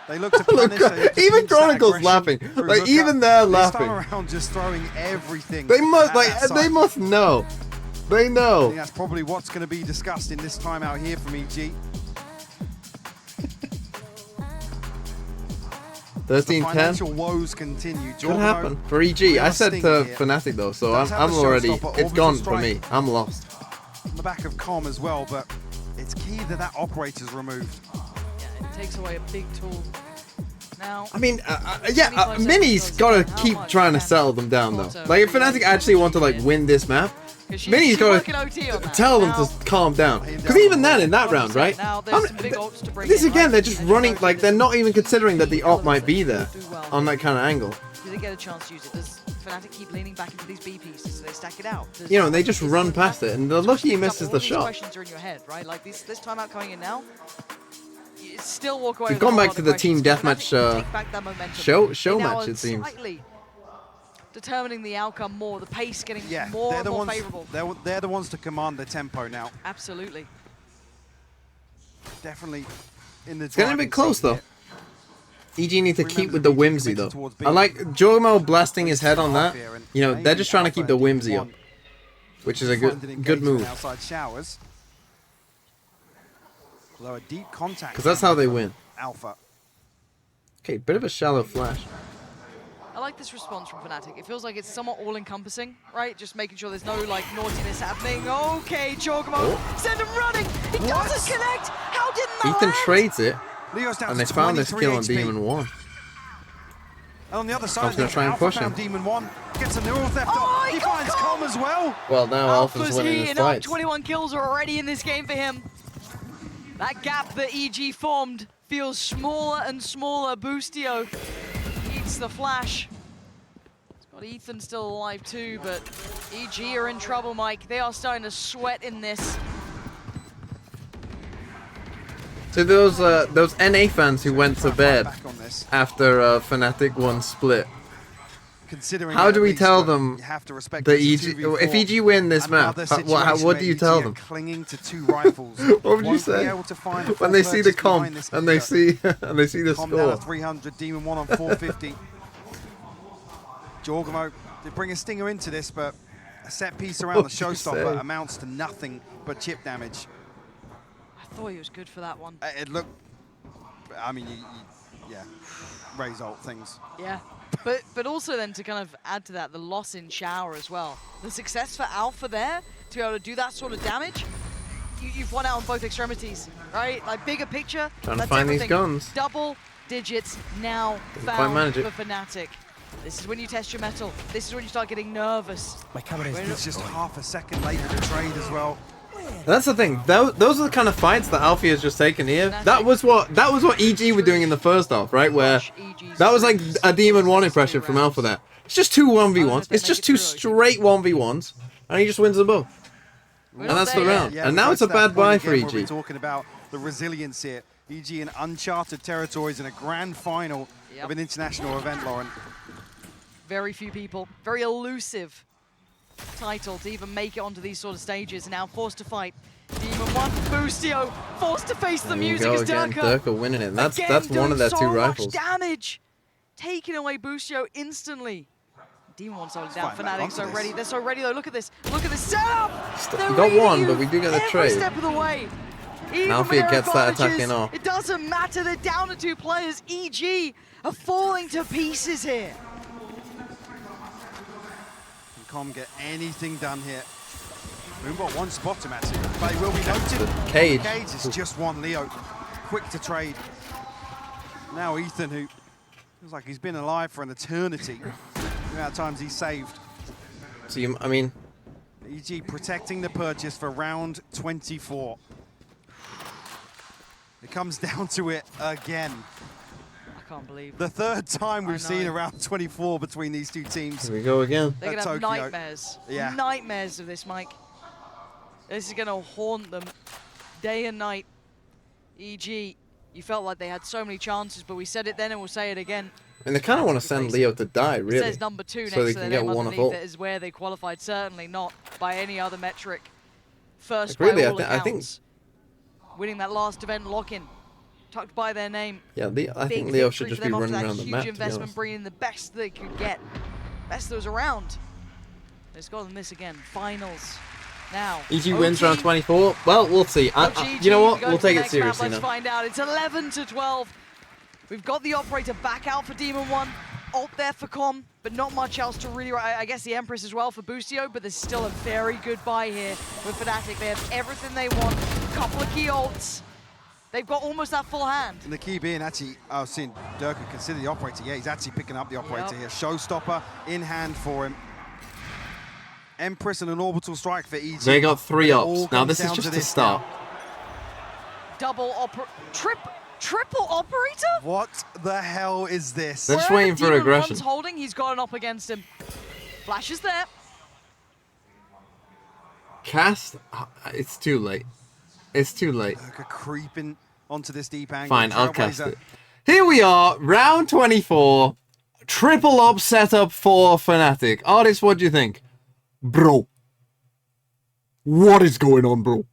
they looked to Look, punish. they looked to even pinch that Chronicle's aggression laughing. through Like, hookup. even they're This laughing. time around, just throwing everything. They must, at like, that they side. must know. They I know. think that's probably what's going to be discussed in this time out here from EG. 13-10. Financial woes continue. Could happen for EG. I said to Fnatic though, so I'm already. It's gone for me. I'm lost. On the back of Com as well, but it's key that that operator's removed. Yeah, it takes away a big tool. Now, I mean, Mini's gotta keep trying to settle them down though. Like if Fnatic actually want to like win this map, Mini's gotta tell them to calm down. Because even then, in that round, right? This again, they're just running like they're not even considering that the op might be there on that kind of angle. do they get a chance to use it? Does Fnatic keep leaning back into these B pieces? Do they stack it out? Does, You know, they just run past it, and they're lucky he misses all the these shot. questions are in your head, right? Like this timeout coming in now. You still walk away. We've with a gone whole back lot to of the team questions. deathmatch Take back that momentum. show They now match, are it seems. slightly determining the outcome more, the pace getting Yeah, more they're and the more ones. favorable. They're the ones to command the tempo now. Absolutely. Definitely in the. It's getting a bit close though. EG need to keep Remember with the the BG whimsy committed though. towards B. I like Jormo blasting his head on that. Here and You know, they're maybe just trying to keep the Alpha whimsy up, D1 which is a finding good engagement move. Outside showers. Although a deep contact. Because that's how they win. Alpha. Okay, bit of a shallow flash. I like this response from Fnatic. It feels like it's somewhat all-encompassing, right? Just making sure there's no like naughtiness happening. Okay, Jorgemont, send him running. He doesn't connect. How didn't that Ethan land? trades it, Leo's down and to they found this 23 kill on HP. Demon 1. And on the other I side, was gonna try and Alpha push him. found Demon 1, gets a neural theft Oh, off. he He got finds Com. Com as well. Well, now Alpha's Alpha's winning this heating up. fight. 21 kills are already in this game for him. That gap that EG formed feels smaller and smaller. Boostio eats the flash. It's got Ethan still alive too, but EG are in trouble, Mike. They are starting to sweat in this. To those NA fans who went to bed back on this. after Fnatic won split, Considering how that do at we least, tell but them you have to respect that it's a EG, 2v4. if EG win this map, Another what situation do where you EG tell are them? clinging to two rifles. What would you Won't be say able to find a when they full see the purchase comp behind this and they eco. see and they see the Com down score? at 300, Demon 1 on 450. Jorgemont, they bring a stinger into this, but a set piece around the What did you showstopper say? amounts to nothing but chip damage. I thought he was good for that one. It looked, I mean, yeah, raise ult things. Yeah, but also then to kind of add to that, the loss in shower as well. The success for Alpha there, to be able to do that sort of damage, you've won out on both extremities, right? Like bigger picture, Trying to that's find these everything. guns. Double digits now Doesn't quite found manage it. for Fnatic. This is when you test your mettle. This is when you start getting nervous. My camera is just half a second late with the trade as well. That's the thing. Those are the kind of fights that Alfie has just taken here. That was what EG were doing in the first half, right? Where that was like a Demon 1 impression from Alpha there. It's just two 1v1s. It's just two straight 1v1s, and he just wins them both. And that's the round. And now it's a bad buy for EG. We're talking about the resilience here. EG in uncharted territories in a grand final of an international event, Lauren. Very few people, very elusive title to even make it onto these sort of stages. Now forced to fight. Demon 1, Boostio, forced to face the music as again. Durka. Durka winning it. That's one of their two rifles. Damage, taking away Boostio instantly. Demon 1 solid down. Fnatic so ready. They're so ready though. Look at this. Look at this setup. We got one, but we do get the trade. Every step of the way. Alfie gets that attack in off. It doesn't matter. They're down to 2 players. EG are falling to pieces here. Can't get anything done here. We've got one spot to match it, but it will be noted. Cage. Cage is just one Leo. Quick to trade. Now Ethan, who feels like he's been alive for an eternity. The amount of times he's saved. So I mean, EG protecting the purchase for round 24. It comes down to it again. I can't believe the third time we've seen a round 24 between these two teams. Here we go again. They're gonna have nightmares. Yeah. Nightmares of this, Mike. This is gonna haunt them day and night. EG, you felt like they had so many chances, but we said it then and we'll say it again. And they kind of want to send Leo to die, really. It says number 2 next so they to can their get name one of underneath all. it is where they qualified. Certainly not by any other metric. First Like, really, by all I think accounts. Winning that last event lock-in. Tucked by their name. Yeah, I think Big Leo victory should just for be them running after around that the map, huge to be investment, honest. bringing the best they could get. Best that was around. It's got them this again. Finals. Now. EG wins round 24. Well, we'll see. You know what? We'll take it seriously Let's now. find out. It's 11-12. We've got the operator back out for Demon 1. Ult there for Com, but not much else to really... I guess the Empress as well for Boostio, but there's still a very good buy here with Fnatic. They have everything they want. A couple of key ults. They've got almost that full hand. And the key being actually, I was seeing Durka consider the operator. Yeah, he's actually picking up the operator here. Showstopper in hand for him. Empress and an orbital strike for EG. They got 3 ups. Now this is just the start. Double triple operator? What the hell is this? They're just waiting for aggression. One's holding, he's got an up against him. Flash is there. Cast? It's too late. It's too late. Durka creeping onto this deep angle. Fine, I'll cast it. Here we are, round 24. Triple up setup for Fnatic. Artist, what do you think? Bro. What is going on, bro?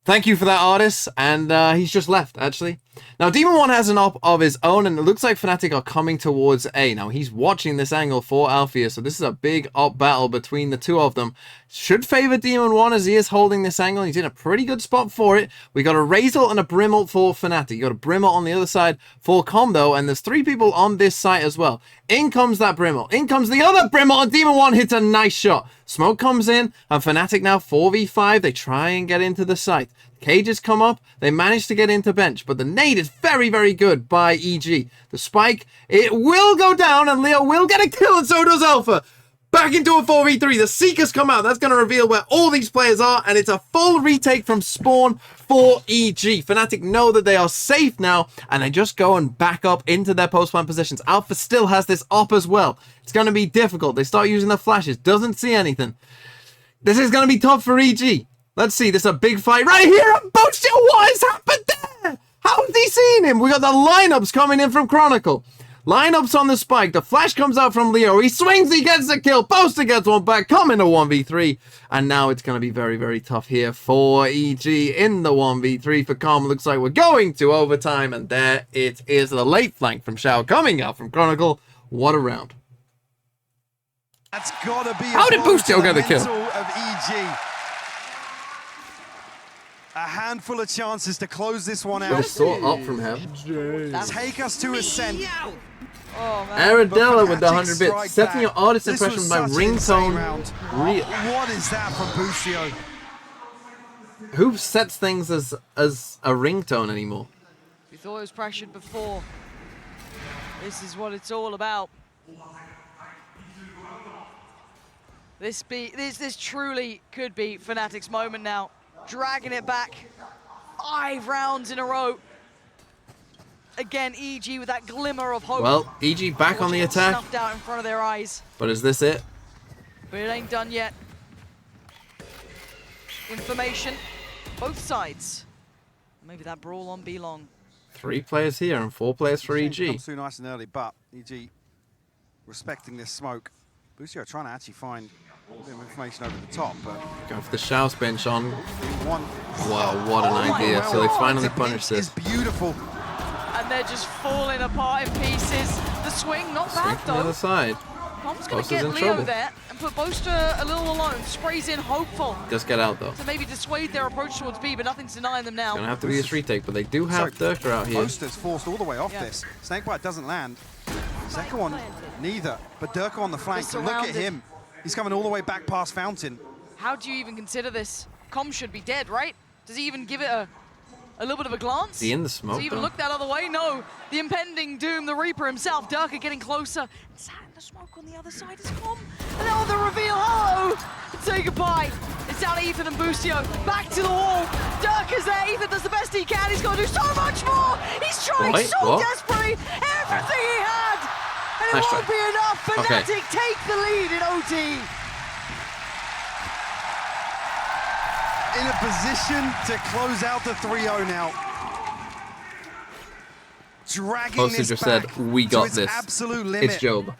Thank you for that, Artist. And he's just left, actually. Now, Demon 1 has an op of his own, and it looks like Fnatic are coming towards A. Now, he's watching this angle for Althea, so this is a big op battle between the two of them. Should favor Demon 1 as he is holding this angle. He's in a pretty good spot for it. We got a Razor and a Brimble for Fnatic. You got a Brimble on the other side for Com, though, and there's 3 people on this site as well. In comes that Brimble. In comes the other Brimble, and Demon 1 hits a nice shot. Smoke comes in, and Fnatic now 4v5. They try and get into the site. Cages come up, they manage to get into bench, but the nade is very, very good by EG. The spike, it will go down, and Leo will get a kill, and so does Alpha. Back into a 4v3, the Seekers come out, that's going to reveal where all these players are, and it's a full retake from spawn for EG. Fnatic know that they are safe now, and they just go and back up into their post-plant positions. Alpha still has this op as well. It's going to be difficult. They start using the flashes, doesn't see anything. This is going to be tough for EG. Let's see, there's a big fight right here on Boostio. What has happened there? How have they seen him? We got the lineups coming in from Chronicle. Lineups on the spike. The flash comes out from Leo. He swings, he gets the kill. Boaster gets one back, coming to 1v3. And now it's going to be very, very tough here for EG in the 1v3 for Com. Looks like we're going to overtime. And there it is, the late flank from Shao coming out from Chronicle. What a round. That's got to be How did Boostio get the kill? Of EG. A handful of chances to close this one out. Just saw up from him. Take us to Ascent. Oh, Aradella with the 100 bits. Setting your artist impression by ringtone. What is that from Boostio? Who sets things as a ringtone anymore? We thought it was pressured before. This is what it's all about. This truly could be Fnatic's moment now. Dragging it back 5 rounds in a row. Again, EG with that glimmer of hope. Well, EG back on the attack. Snuffed out in front of their eyes. But is this it? But it ain't done yet. Information, both sides. Maybe that brawl on B long. 3 players here and 4 players for EG. Comes through nice and early, but EG respecting this smoke. Boostio trying to actually find a bit of information over the top, but Going for the Shouse bench on. one. Wow, what an idea. So they finally punished this. Beautiful. And they're just falling apart in pieces. The swing, not bad From the though. other side. Com's going to Boaster's get in Leo trouble. there and put Boaster a little alone. Sprays in, hopeful Just get out though. to maybe dissuade their approach towards B, but nothing's denying them now. Gonna have to be a retake, but they do have Durka out here. Boaster's forced all the way off this. Snakebite doesn't land. Second one, neither. But Durka on the flank. They're Look at surrounded. him. He's coming all the way back past Fountain. How do you even consider this? Com should be dead, right? Does he even give it a little bit of a glance? Is he in the smoke, Does he even though? look that other way? No. The impending doom, the Reaper himself, Durka getting closer. Sat in the smoke on the other side is Com. And now the reveal, hello! Say goodbye. It's down to Ethan and Boostio. Back to the wall. Durka's there. Ethan does the best he can. He's got to do so much more. He's trying Wait, so what? desperately. Everything he had. And it Nice won't try. be enough. Okay. Fnatic take the lead in OT. In a position to close out the 3-0 now. Dragging Postage this just back said, we to got its this. absolute limit. It's Job.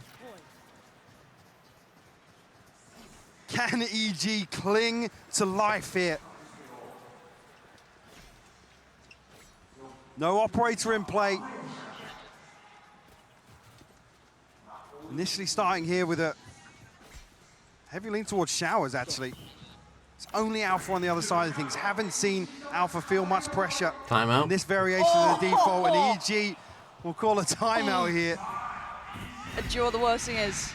Can EG cling to life here? No operator in play. Initially starting here with a heavy lean towards Showers, actually. It's only Alpha on the other side of things. Haven't seen Alpha feel much pressure Timeout. in this variation of the default, and EG will call a timeout here. And do you know what the worst thing is?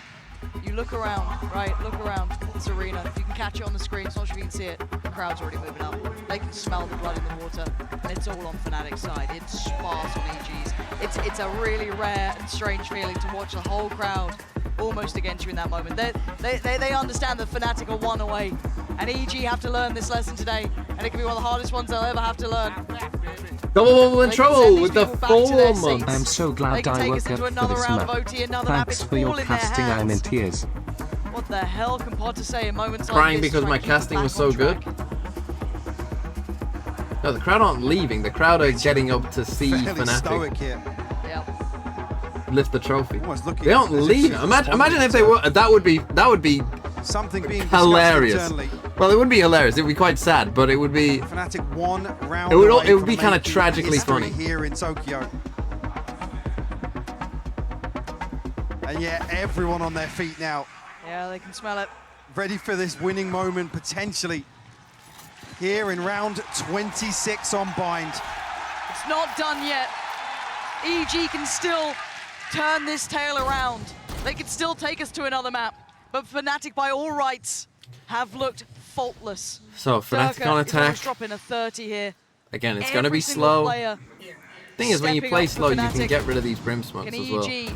You look around, right? Look around this arena. If you can catch it on the screen, it's not sure if you can see it. The crowd's already moving up. They can smell the blood in the water, and it's all on Fnatic's side. It's sparse on EG's. It's a really rare and strange feeling to watch the whole crowd almost against you in that moment. They understand that Fnatic are one away, and EG have to learn this lesson today, and it can be one of the hardest ones they'll ever have to learn. Double in They can trouble send with these the people back to their 4 months. seats. I'm so They glad can I take woke us up into for another this round of map. OT, another map. Thanks It's for your all in their casting, I'm in hands. tears. What the hell can Potter say in moments Crying like this? because to my try and keep us casting was back so on good. track? No, the crowd aren't leaving. The crowd are getting up to see Fairly Fnatic stoic here. lift the trophy. Almost looking They aren't as if leaving. she's Imagine if they were. That would be Something being discussed hilarious. internally. Well, it would be hilarious. It would be quite sad, but it would be. Fnatic one round It would away be from kind of making tragically history funny. here in Tokyo. And yeah, everyone on their feet now, Yeah, they can smell it. ready for this winning moment potentially. Here in round 26 on Bind. It's not done yet. EG can still turn this tale around. They could still take us to another map. But Fnatic, by all rights, have looked faultless. So Fnatic on attack. Dropping a 30 here. Again, it's going to be Every single slow. player Thing is, when you stepping play up for slow, you can Fnatic. get rid of these brim smokes Can as well. EG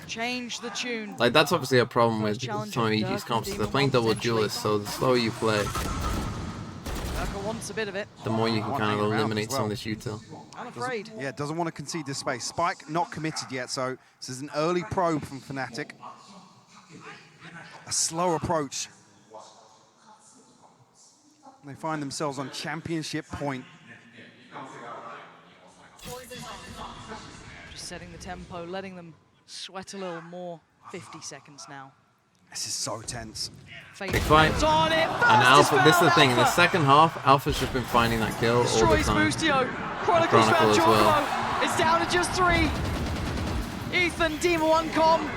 change the tune? Like that's obviously a problem with challenge some of of EG's Dirk comps. and They're Demon playing double potentially. duelists, so the slower you play, Durka wants a bit of it. the more you can One kind of hanging around eliminate as well. some of this util. I'm afraid. Yeah, doesn't want to concede this space. Spike not committed yet, so this is an early probe from Fnatic. A slow approach. They find themselves on championship point. Just setting the tempo, letting them sweat a little more. 50 seconds now. This is so tense. Big fight. It's on it. And Alpha, this is the found thing, in the Alpha. second half, Alpha's just been finding that kill all the Destroys time. Boostio. Chronicles Chronicle found as Giorgio. well. It's down to just 3. Ethan, Demon 1 com.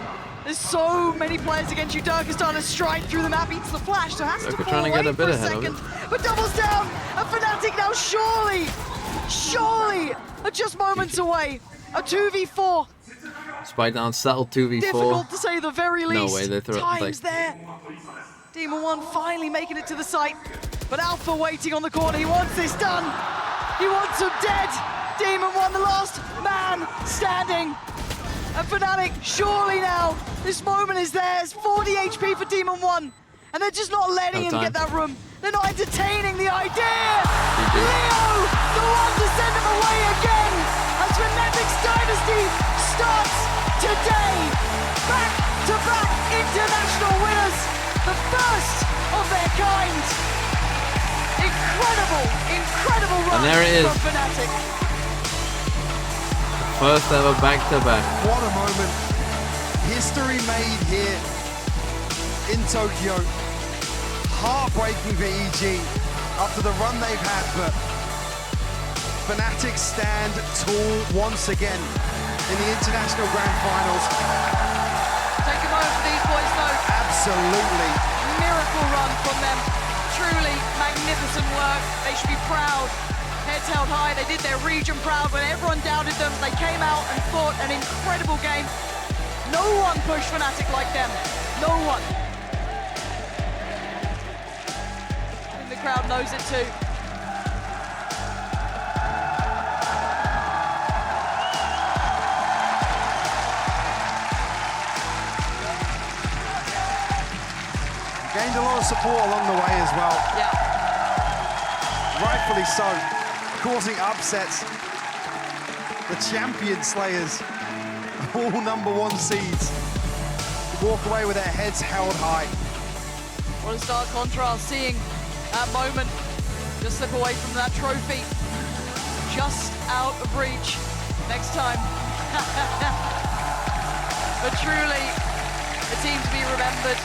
There's so many players against you. Durka starting to stride through the map, eats the flash, so has to Durka fall trying to get away a bit for ahead of second. But doubles down, and Fnatic now surely are just moments away. A 2v4. Spike down, settled 2v4. Difficult to say the very No least. way, they threw it, Time's like- there. Demon 1 finally making it to the site, but Alpha waiting on the corner. He wants this done. He wants him dead. Demon 1, the last man standing. And Fnatic, surely now, this moment is theirs. 40 HP for Demon 1. And they're just not letting him get that room. They're not entertaining the idea. Leo, the one to send him away again. As Fnatic's dynasty starts today. Back-to-back international winners. The first of their kind. Incredible run And there it is. from Fnatic. First ever back-to-back. What a moment. History made here in Tokyo. Heartbreaking for EG after the run they've had, but Fnatic stand tall once again in the International Grand Finals. Take a moment for these boys though. Absolutely. Miracle run from them. Truly magnificent work. They should be proud. Heads held high. They did their region proud when everyone doubted them. They came out and fought an incredible game. No one pushed Fnatic like them. No one. And the crowd knows it too. Gained a lot of support along the way as well. Yeah. Rightfully so. Causing upsets. The champion slayers, all #1 seeds, walk away with their heads held high. What a stark contrast, seeing that moment just slip away from that trophy. Just out of reach. Next time. But truly, a team to be remembered.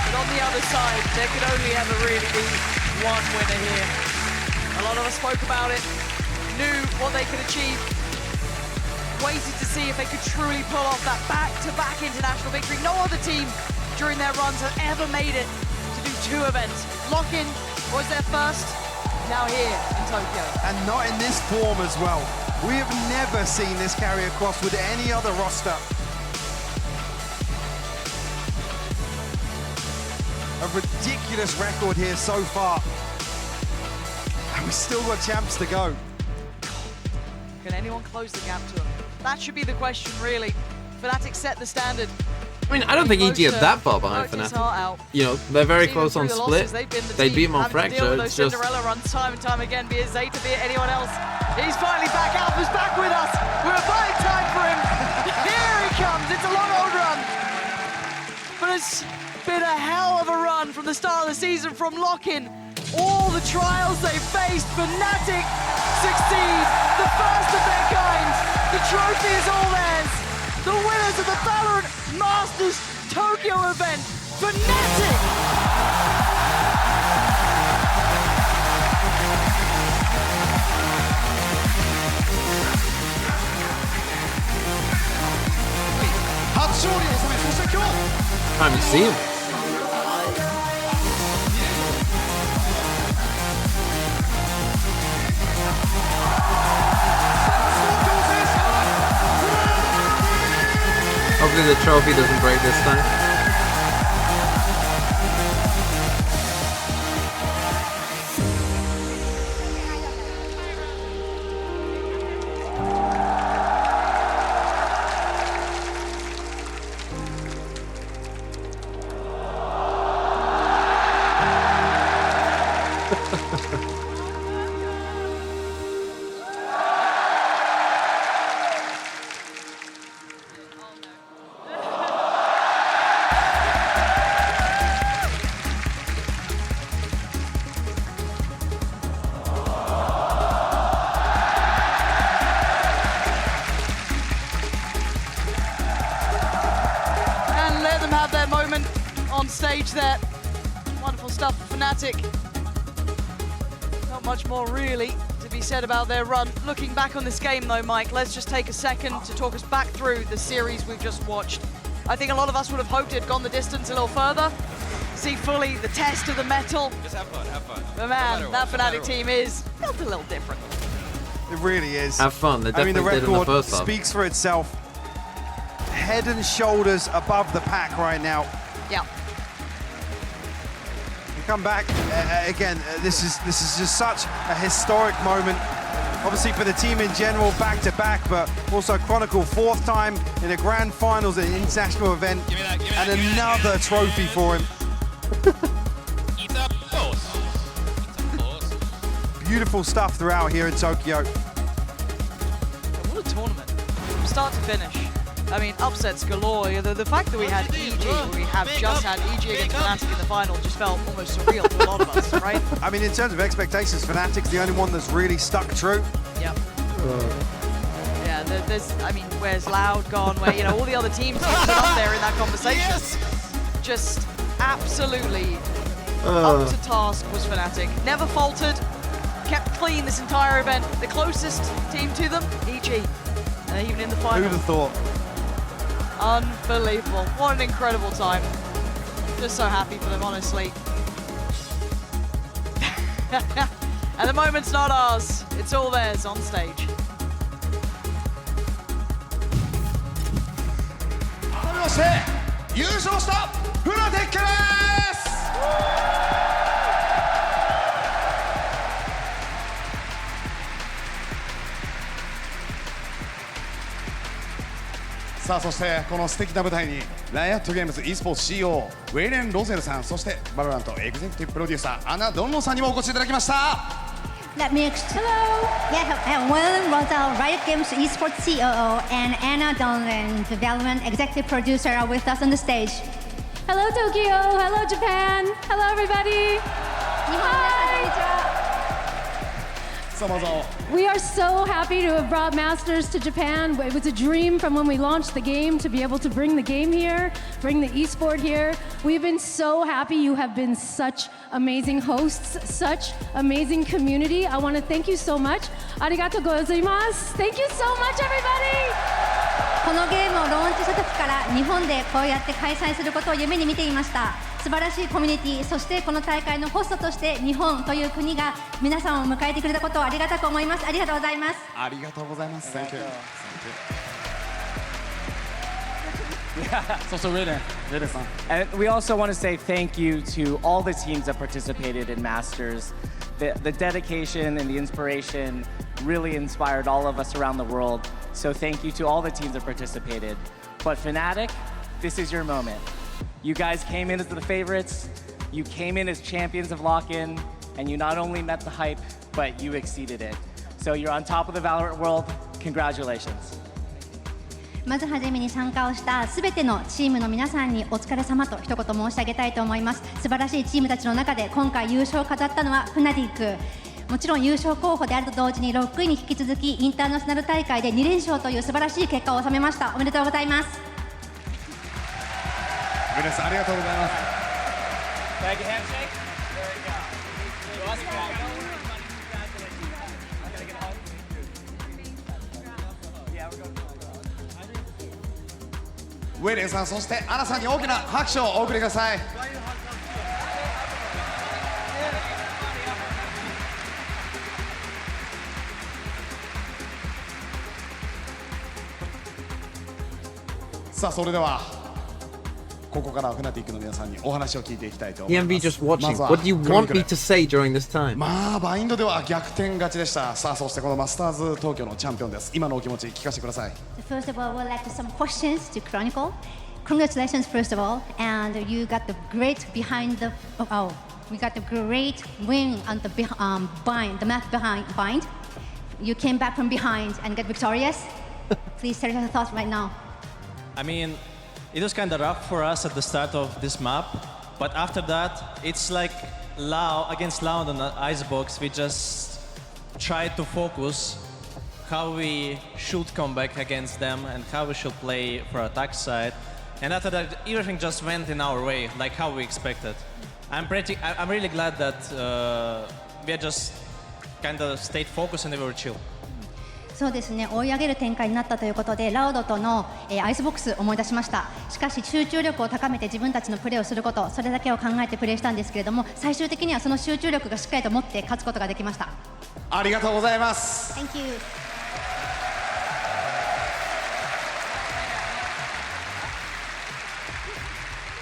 But on the other side, there could only ever really be one winner here. A lot of us spoke about it, knew what they could achieve, waited to see if they could truly pull off that back-to-back international victory. No other team during their runs have ever made it to do 2 events. Lock-in was their first, now here in Tokyo. And not in this form as well. We have never seen this carry across with any other roster. A ridiculous record here so far. And we still got champs to go. Can anyone close the gap to them? That should be the question, really. Fnatic set the standard. I mean, I don't think EG are that far behind Fnatic. You know, they're very close on split. They beat them on Fracture. It's just Cinderella runs time and time again, be it Zeta, be it anyone else. He's finally back. Alpha's back with us. We're buying time for him. Here he comes. It's a long old run. But it's been a hell of a run from the start of the season from Lock-in. All the trials they faced, Fnatic succeed. The first of their kind. The trophy is all theirs. The winners of the Valorant Masters Tokyo event, Fnatic! time to see him. Hopefully the trophy doesn't break this time. There. Wonderful stuff for Fnatic. Not much more really to be said about their run. Looking back on this game though, Mike, let's just take a second to talk us back through the series we've just watched. I think a lot of us would have hoped it had gone the distance a little further. See fully the test of the metal. Just have fun, have fun. But man, that Fnatic team is built a little different. It really is. Have fun. They definitely did in the first half. Speaks for itself. Head and shoulders above the pack right now. Yeah. Come back again. This is just such a historic moment obviously for the team in general, back-to-back, but also Chronicle 4th time in a grand finals at an international event, and another trophy for him. Beautiful stuff throughout here in Tokyo. What a tournament, from start to finish. I mean, upsets galore. The fact that we had EG, or we have just had EG against Fnatic in the final, just felt almost surreal to a lot of us, right? I mean, in terms of expectations, Fnatic's the only one that's really stuck true. Yep. Yeah, there's, I mean, where's Loud gone? Where, you know, all the other teams are up there in that conversation. Yes! Just absolutely up to task was Fnatic. Never faltered, kept clean this entire event. The closest team to them, EG. And even in the final. Who'd have thought? Unbelievable. What an incredible time. Just so happy for them, honestly. And the moment's not ours. It's all theirs on stage. Fnatic さあそしてこの素敵な舞台にライアットゲームズ e スポーツ CEO ウェイレン・ロゼルさん、そしてバロラントエグゼクティブプロデューサーアナ・ドンロンさんにもお越しいただきました。 Let me hello. Yeah, I'm Will Rosal, Riot Games Esports COO, and Anna Donlan, Development Executive Producer, are with us on the stage. Hello Tokyo, hello Japan, hello everybody. We are so happy to have brought Masters to Japan. It was a dream from when we launched the game to be able to bring the game here, bring the esport here. We've been so happy. You have been such amazing hosts, such amazing community. I want to thank you so much. Arigatou gozaimasu. Thank you so much, everybody. このゲームをローンチした時から日本でこうやって開催することを夢に見ていました。素晴らしいコミュニティ、そしてこの大会のホストとして日本という国が皆さんを迎えてくれたことをありがたく思います。ありがとうございます。ありがとうございます。Thank you. So really, and we also want to say thank you to all the teams that participated in Masters. The dedication and the inspiration really inspired all of us around the world. So thank you to all the teams that participated. But Fnatic, this is your moment. You guys came in as the favorites, you came in as champions of lock-in, and you not only met the hype, but you exceeded it. So you're on top of the Valorant world. Congratulations. まずはじめに参加をしたすべてのチームの皆さんにお疲れ様と一言申し上げたいと思います。素晴らしいチームたちの中で今回優勝を飾ったのはFnatic。もちろん優勝候補であると同時に6位に引き続きインターナショナル大会で2連勝という素晴らしい結果を収めました。おめでとうございます。皆さんありがとうございます。ウェイレンさん、そしてアナさんに大きな拍手をお送りください。さあそれではここからはFnaticの皆さんにお話を聞いていきたいと思います。 EMV just watching. What do you want me to say during this time? まあバインドでは逆転勝ちでした。さあそしてこのマスターズ東京のチャンピオンです。今のお気持ち聞かせてください。 First of all, we'd like some questions to Chronicle. Congratulations, first of all, and you got the great behind the we got the great win on the bind, the map behind bind. You came back from behind and got victorious. Please share your thoughts right now. I mean, it was kind of rough for us at the start of this map, but after that, it's like against Loud on the Icebox, we just tried to focus how we should come back against them and how we should play for attack side. And after that, everything just went in our way, like how we expected. I'm really glad that we had just kind of stayed focused and we were chill. そうですね、追い上げる展開になったということでラウドとの、アイスボックス思い出しました。しかし集中力を高めて自分たちのプレーをすること、それだけを考えてプレーしたんですけれども、最終的にはその集中力がしっかりと持って勝つことができました。ありがとうございます。 Thank you.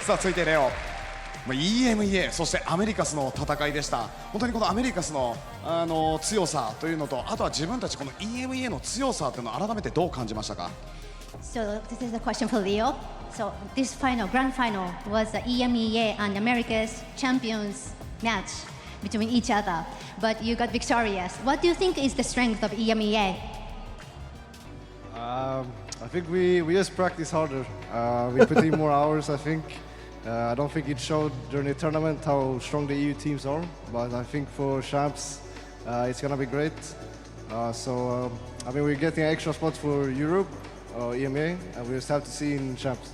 さあ続いてレオ。EMEA そしてアメリカスの戦いでした。本当にこのアメリカスの、強さというのと、あとは自分たちこの EMEA の強さというのを改めてどう感じましたか？ So this is a question for Leo. So this grand final was the EMEA and America's champions match between each other, but you got victorious. What do you think is the strength of EMEA? I think we just practice harder. We put in more hours, I think. I don't think it showed during the tournament how strong the EU teams are, but I think for champs it's gonna be great. I mean, we're getting extra spots for Europe, EMEA, and we just have to see in champs.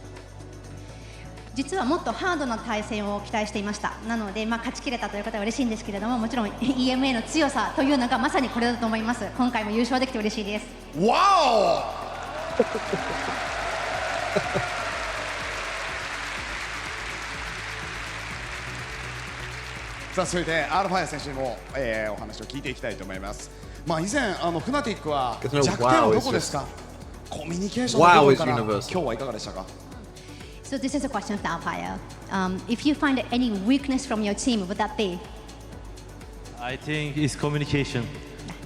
実はもっとハードな対戦を期待していました。なので、勝ちきれたということは嬉しいんですけれども、もちろん EMA の強さというのがまさにこれだと思います。今回も優勝できて嬉しいです。わおさあ、それでアルファヤ選手にも、お話を聞いていきたいと思います。以前フナティックは弱点はどこですか？コミュニケーションの部分から今日はいかがでしたか？ So this is a question for Alfaya. If you find any weakness from your team, would that be? I think it's communication.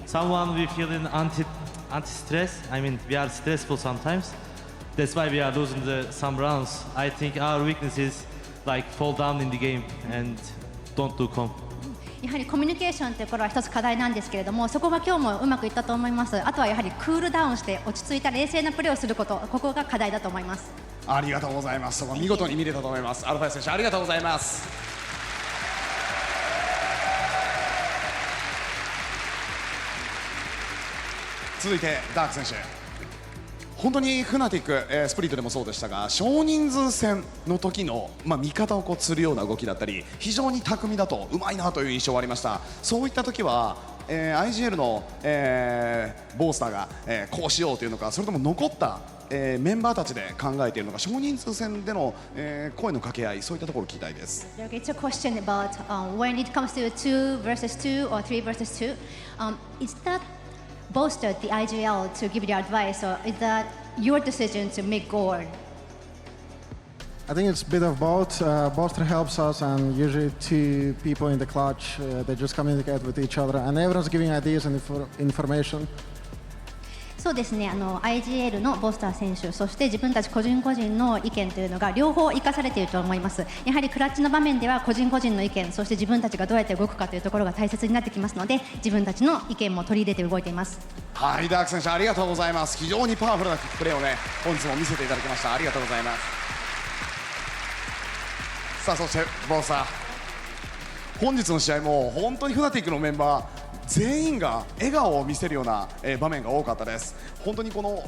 Someone we feel in anti-stress. I mean, we are stressful sometimes. That's why we are losing some rounds. I think our weakness is like fall down in the game and don't do comp. やはりコミュニケーションというところは一つ課題なんですけれども、そこが今日もうまくいったと思います。あとはやはりクールダウンして落ち着いた冷静なプレーをすること、ここが課題だと思います。ありがとうございます。そこ見事に見れたと思います。アルファヤ選手ありがとうございます。続いてダーク選手、本当にフナティック、スプリットでもそうでしたが、少人数戦の時の、味方を釣るような動きだったり、非常に巧みだとうまいなという印象がありました。そういった時は、IGL の、ボースターが、こうしようというのか、それとも残った、メンバーたちで考えているのか、少人数戦での、声の掛け合い、そういったところを聞きたいです。It's a question about when it comes to 2 versus 2 or 3 versus 2. Is that bolstered the IGL to give you advice, or is that your decision to make goal? I think it's a bit of both. Bolster helps us, and usually two people in the clutch, they just communicate with each other, and everyone's giving ideas and information. そうですね、IGL のボスター選手、そして自分たち個人個人の意見というのが両方生かされていると思います。やはりクラッチの場面では個人個人の意見、そして自分たちがどうやって動くかというところが大切になってきますので、自分たちの意見も取り入れて動いています。はい、ダーク選手ありがとうございます。非常にパワフルなプレーをね、本日も見せていただきました。ありがとうございます。さあ、そしてボスター、本日の試合も本当にフナティックのメンバー全員が笑顔を見せるような、場面が多かったです。本当にこの、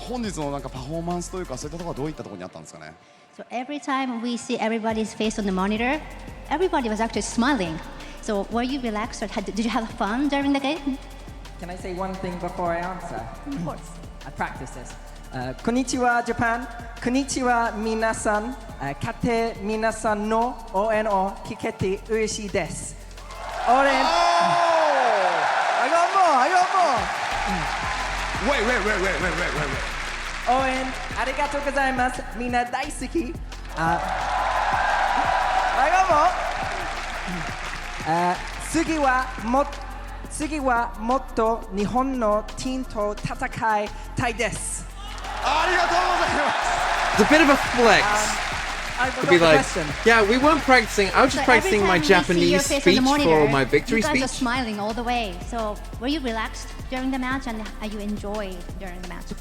本日のなんかパフォーマンスというか、そういったところはどういったところにあったんですかね。So every time we see everybody's face on the monitor, everybody was actually smiling. So were you relaxed, or did you have fun during the game? Can I say one thing before I answer? Of course. I practice this. Konnichiwa Japan. Konnichiwa minasan. Kate minasan no ON o kikete urishii desu. Oren. I got more. Wait. 応援ありがとうございます。みんな大好き。次はもっと日本のチームと戦いたいです。ありがとうございます。It's a bit of a flex. To be like, yeah, we weren't practicing. I was just practicing my Japanese speech for my victory speech. You guys are smiling all the way. So, were you relaxed during the match, and you enjoyed during the match?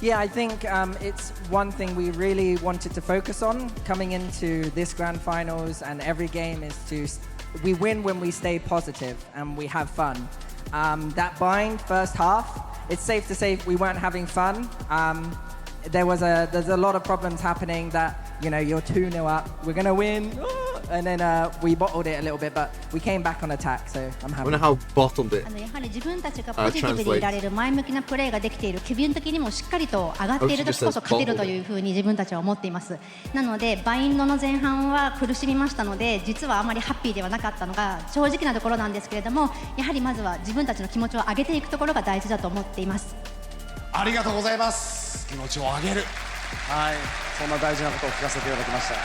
Yeah, I think it's one thing we really wanted to focus on coming into this grand finals, and every game is we win when we stay positive and we have fun. That bind first half, it's safe to say we weren't having fun. There's a lot of problems happening that, you're 2-0 up, we're going to win, and then we bottled it a little bit, but we came back on attack, so I'm happy. I wonder how bottled it. やはり自分たちがポジティブでいられる前向きなプレーができている、気分的にもしっかりと上がっている時こそ勝てるというふうに自分たちは思っています。なのでバインドの前半は苦しみましたので、実はあまりハッピーではなかったのが正直なところなんですけれども、やはりまずは自分たちの気持ちを上げていくところが大事だと思っています。ありがとうございます。気持ちを上げる、はい、そんな大事なことを聞かせていただきました。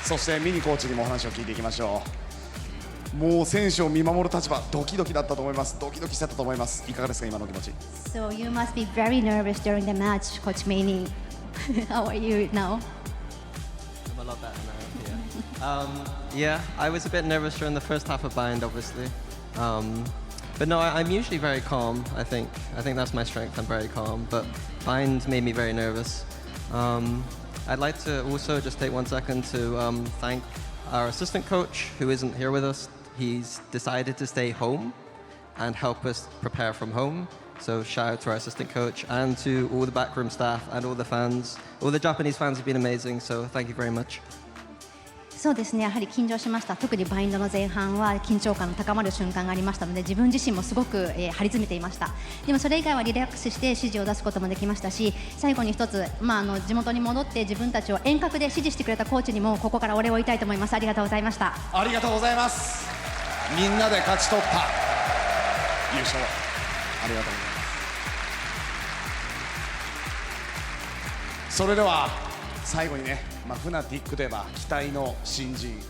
そしてミニコーチにもお話を聞いていきましょう。もう選手を見守る立場、ドキドキだったと思います。ドキドキしてたと思います。いかがですか、今のお気持ち。 So you must be very nervous during the match, Coach Maney. How are you now? I'm a lot better now, yeah. I was a bit nervous during the first half of Bind, obviously. But no, I'm usually very calm, I think. I think that's my strength, I'm very calm. But Bind made me very nervous. I'd like to also just take 1 second to thank our assistant coach, who isn't here with us. He's decided to stay home and help us prepare from home. So shout out to our assistant coach and to all the backroom staff and all the fans. All the Japanese fans have been amazing, so thank you very much. そうですね、やはり緊張しました。特にバインドの前半は緊張感の高まる瞬間がありましたので、自分自身もすごく、張り詰めていました。でもそれ以外はリラックスして指示を出すこともできましたし、最後に一つ、地元に戻って自分たちを遠隔で指示してくれたコーチにもここからお礼を言いたいと思います。ありがとうございました。ありがとうございます。みんなで勝ち取った優勝、ありがとうございます。それでは最後にね、フナティックといえば期待の新人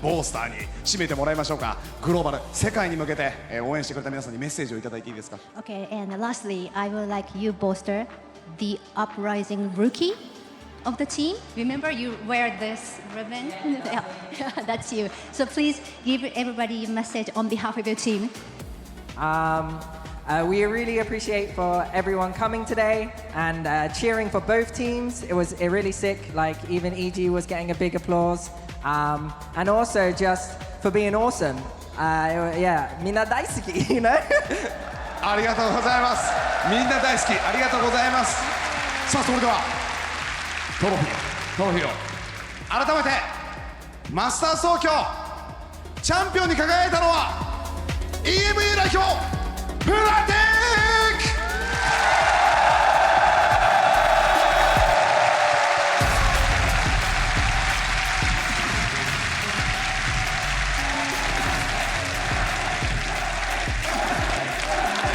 ボースターに締めてもらいましょうか。グローバル世界に向けて応援してくれた皆さんにメッセージをいただいていいですか。 Okay, and lastly, I would like you, Boaster, the uprising rookie of the team. Remember, you wear this ribbon. Yeah, that's you. So please give everybody a message on behalf of your team. We really appreciate for everyone coming today and cheering for both teams. It was really sick. Like even EG was getting a big applause, and also just for being awesome. Yeah, みんな大好き, you know. ありがとうございます。みんな大好き。ありがとうございます。さあそれではトロフィーを改めてマスターズ東京チャンピオンに輝いたのは EMEA 代表。フナティック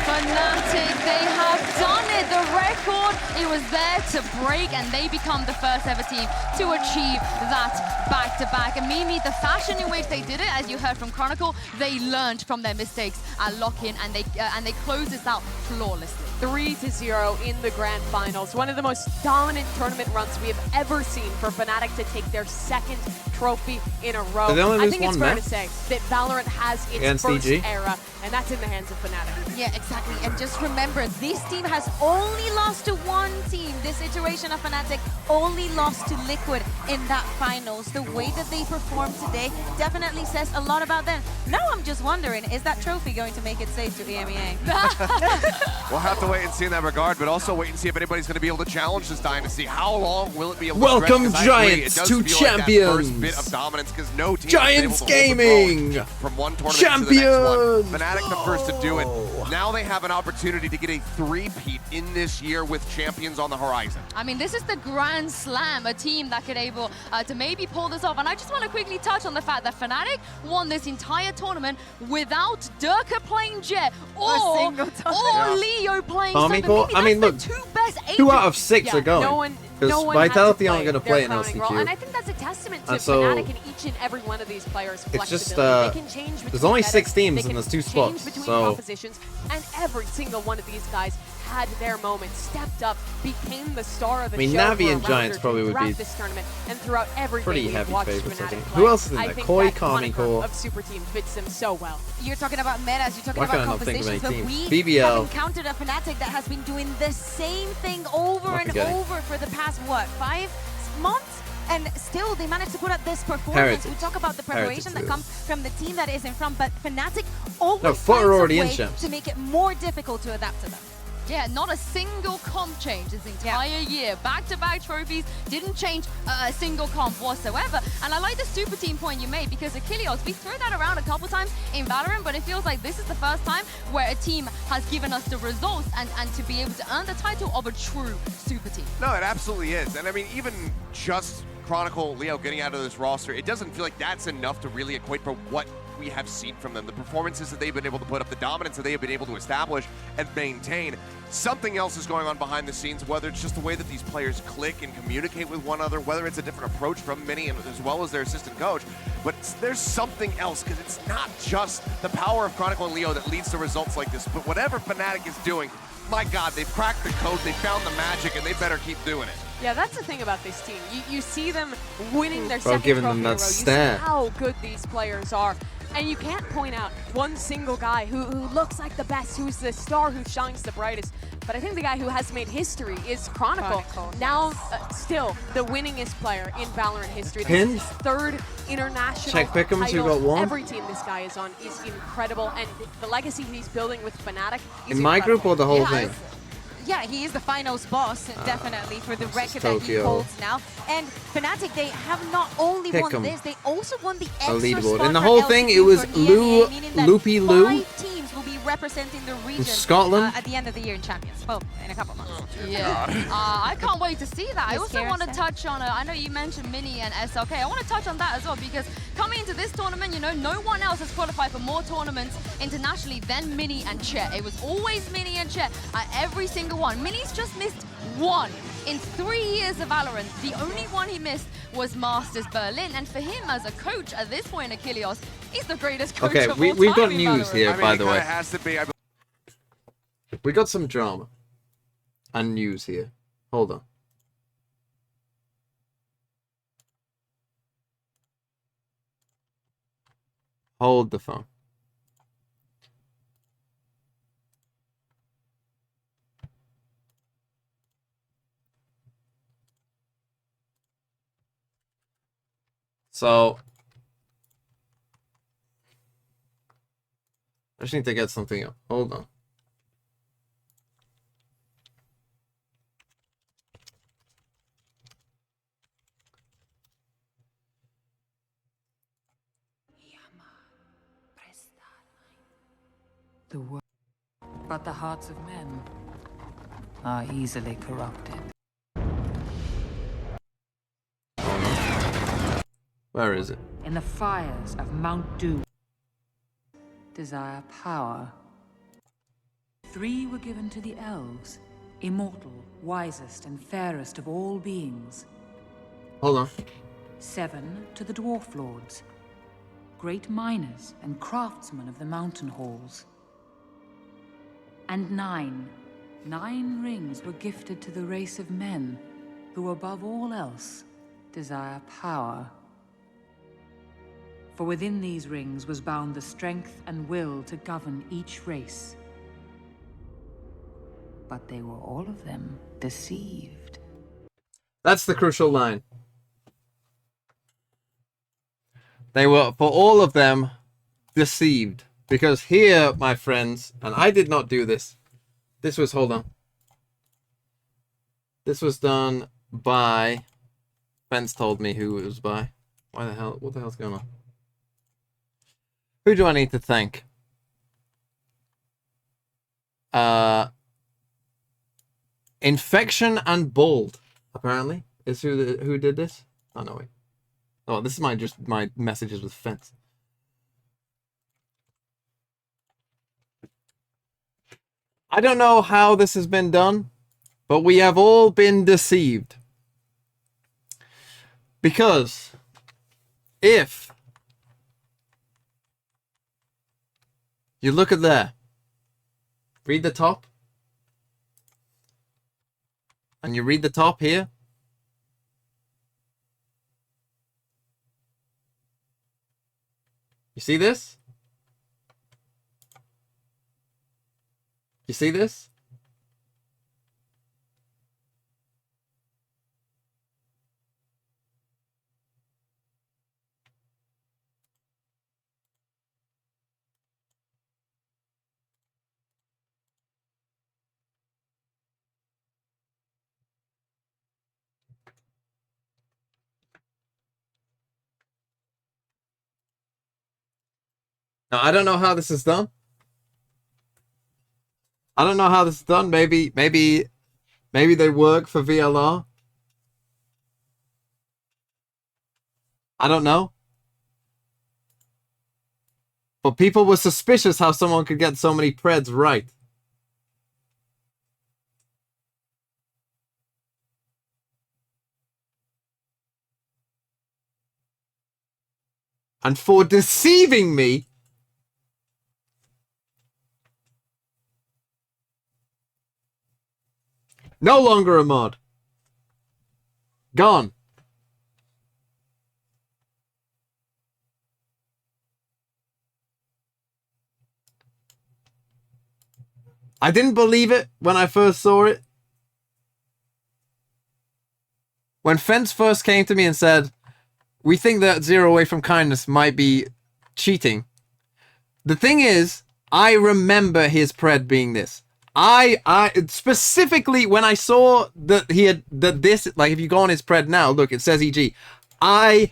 Fnatic, they have done it. The record, it was there to break, and they become the first ever team to achieve that back-to-back. And maybe the fashion in which they did it, as you heard from Chronicle, they learned from their mistakes at lock-in, and they closed this out flawlessly. 3-0 in the grand finals. One of the most dominant tournament runs we have ever seen for Fnatic to take their second trophy in a row. I think it's fair to say that Valorant has its first era, and that's in the hands of Fnatic. Yeah, exactly. And just remember, this team has only lost to one team. This iteration of Fnatic only lost to Liquid in that finals. The way that they performed today definitely says a lot about them. Now I'm just wondering, is that trophy going to make it safe to EMEA? We'll have to wait and see in that regard, but also wait and see if anybody's going to be able to challenge this dynasty. How long will it be able Welcome, to stretch? Giants, to champions. Like bit of dominance, because no team Giants Gaming from one tournament champion to the next one. Fnatic the first to do it. Now they have an opportunity to get a three-peat in this year with champions on the horizon. I mean, this is the Grand Slam, a team that could able to maybe pull this off. And I just want to quickly touch on the fact that Fnatic won this entire tournament without Durka playing Jet or Leo playing something. I mean, look, 2 out of 6 are going. Because Vitality aren't going to play in LCQ. And I think that's a testament to so Fnatic and each and every one of these players' it's just, flexibility. They can change between there's only 6 metas, teams they and there's 2 can spots. change between So compositions, and every single one of these guys had their moment, stepped up, became the star of the show. Navi and Giants probably would be this tournament and throughout every pretty game heavy watched favorites, I Fnatic think. play. Who else is in I there? think Koi, that Kami, moniker Core. of Super Team fits them so well. You're talking about metas, you're talking Why about can't I not think of any compositions, but teams? we have BBL. encountered a Fnatic that has been doing the same thing over Not and forgetting. over for the past, what, 5 months? And still, they managed to put up this performance. Heritage. We talk about the preparation that Heritage. comes from the team that is in front, but Fnatic always No, Foot are finds already a in way champs. to make it more difficult to adapt to them. Yeah, not a single comp change this entire year. Back-to-back trophies didn't change a single comp whatsoever. And I like the super team point you made, because Achilles, we throw that around a couple times in Valorant, but it feels like this is the first time where a team has given us the results and to be able to earn the title of a true super team. No, it absolutely is. And I mean, even just Chronicle, Leo getting out of this roster, it doesn't feel like that's enough to really equate for what we have seen from them, the performances that they've been able to put up, the dominance that they have been able to establish and maintain. Something else is going on behind the scenes, whether it's just the way that these players click and communicate with one another, whether it's a different approach from Mini and as well as their assistant coach, but there's something else, because it's not just the power of Chronicle and Leo that leads to results like this, but whatever Fnatic is doing, my God, they've cracked the code, they found the magic, and they better keep doing it. Yeah, that's the thing about this team. You see them winning their Bro, second giving trophy them in a row. that You see stare. how good these players are. And you can't point out one single guy who looks like the best, who's the star, who shines the brightest. But I think the guy who has made history is Chronicle. Now, still, the winningest player in Valorant history. This Pin? is his third international Check Pick'ems, who title. got one. Every team this guy is on is incredible. And the legacy he's building with Fnatic is In my incredible. group or the whole thing? Yeah, he is the finals boss, definitely, for the record that he Tokyo. holds now. And Fnatic, they have not only Pick won 'em. this, they also won the A extra leaderboard. spot And the for whole thing, it LCQ was for EMEA, meaning that Loopy Lou 5 teams will be representing the region Scotland? at the end of the year in Champions. Well, in a couple months. Yeah, I can't wait to see that. I You also scared, want to Sam? touch on, I know you mentioned Mini and SLK. I want to touch on that as well, because coming into this tournament, you know, no one else has qualified for more tournaments internationally than Mini and Chet. It was always Mini and Chet at every single one. Mini's just missed one. In 3 years of Valorant, the only one he missed was Masters Berlin. And for him as a coach at this point in Achilles, he's the greatest coach Okay, of all we've got time in news Valorant. here, I mean, by it the kinda way. has to be. We got some drama and news here. Hold on. Hold the phone. So, I just need to get something up. Hold on. The world, but the hearts of men are easily corrupted. Where is it? In the fires of Mount Doom, desire power. 3 were given to the elves, immortal, wisest, and fairest of all beings. Hold on. 7 to the dwarf lords, great miners and craftsmen of the mountain halls. And 9 rings were gifted to the race of men, who above all else desire power. For within these rings was bound the strength and will to govern each race. But they were all of them deceived. That's the crucial line. They were, for all of them, deceived. Because here, my friends, and I did not do this. This was, hold on. This was done by, Ben's told me who it was by. Why the hell, what the hell's going on? Who do I need to thank? Infection and Bald, apparently, is who did this. Oh, no, wait. Oh, this is my messages with Fence. I don't know how this has been done, but we have all been deceived. Because if you look at there, read the top, and you read the top here, you see this? You see this? Now, I don't know how this is done. I don't know how this is done. Maybe they work for VLR. I don't know. But people were suspicious how someone could get so many Preds right. And for deceiving me, no longer a mod. Gone. I didn't believe it when I first saw it. When Fence first came to me and said, we think that 0 away from kindness might be cheating. The thing is, I remember his pred being this. I specifically when I saw that he had this, like if you go on his pred now, look, it says EG. I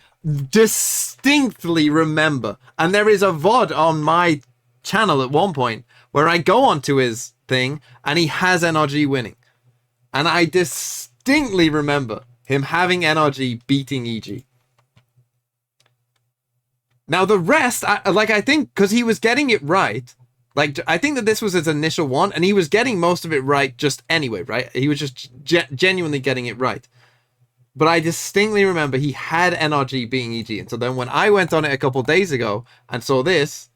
distinctly remember, and there is a VOD on my channel at one point where I go onto his thing and he has NRG winning. And I distinctly remember him having NRG beating EG. Now the rest, I think, because he was getting it right, like, I think that this was his initial one, and he was getting most of it right just anyway, right? He was just genuinely getting it right. But I distinctly remember he had NRG beating EG, and so then when I went on it a couple days ago and saw this,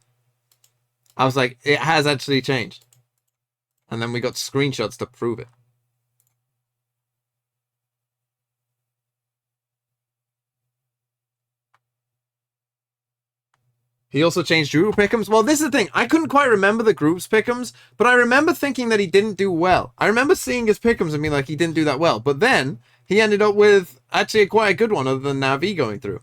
I was like, it has actually changed. And then we got screenshots to prove it. He also changed group pick'ems. Well, this is the thing. I couldn't quite remember the group's pick'ems, but I remember thinking that he didn't do well. I remember seeing his pick'ems and being like, he didn't do that well. But then he ended up with actually quite a good one other than Navi going through.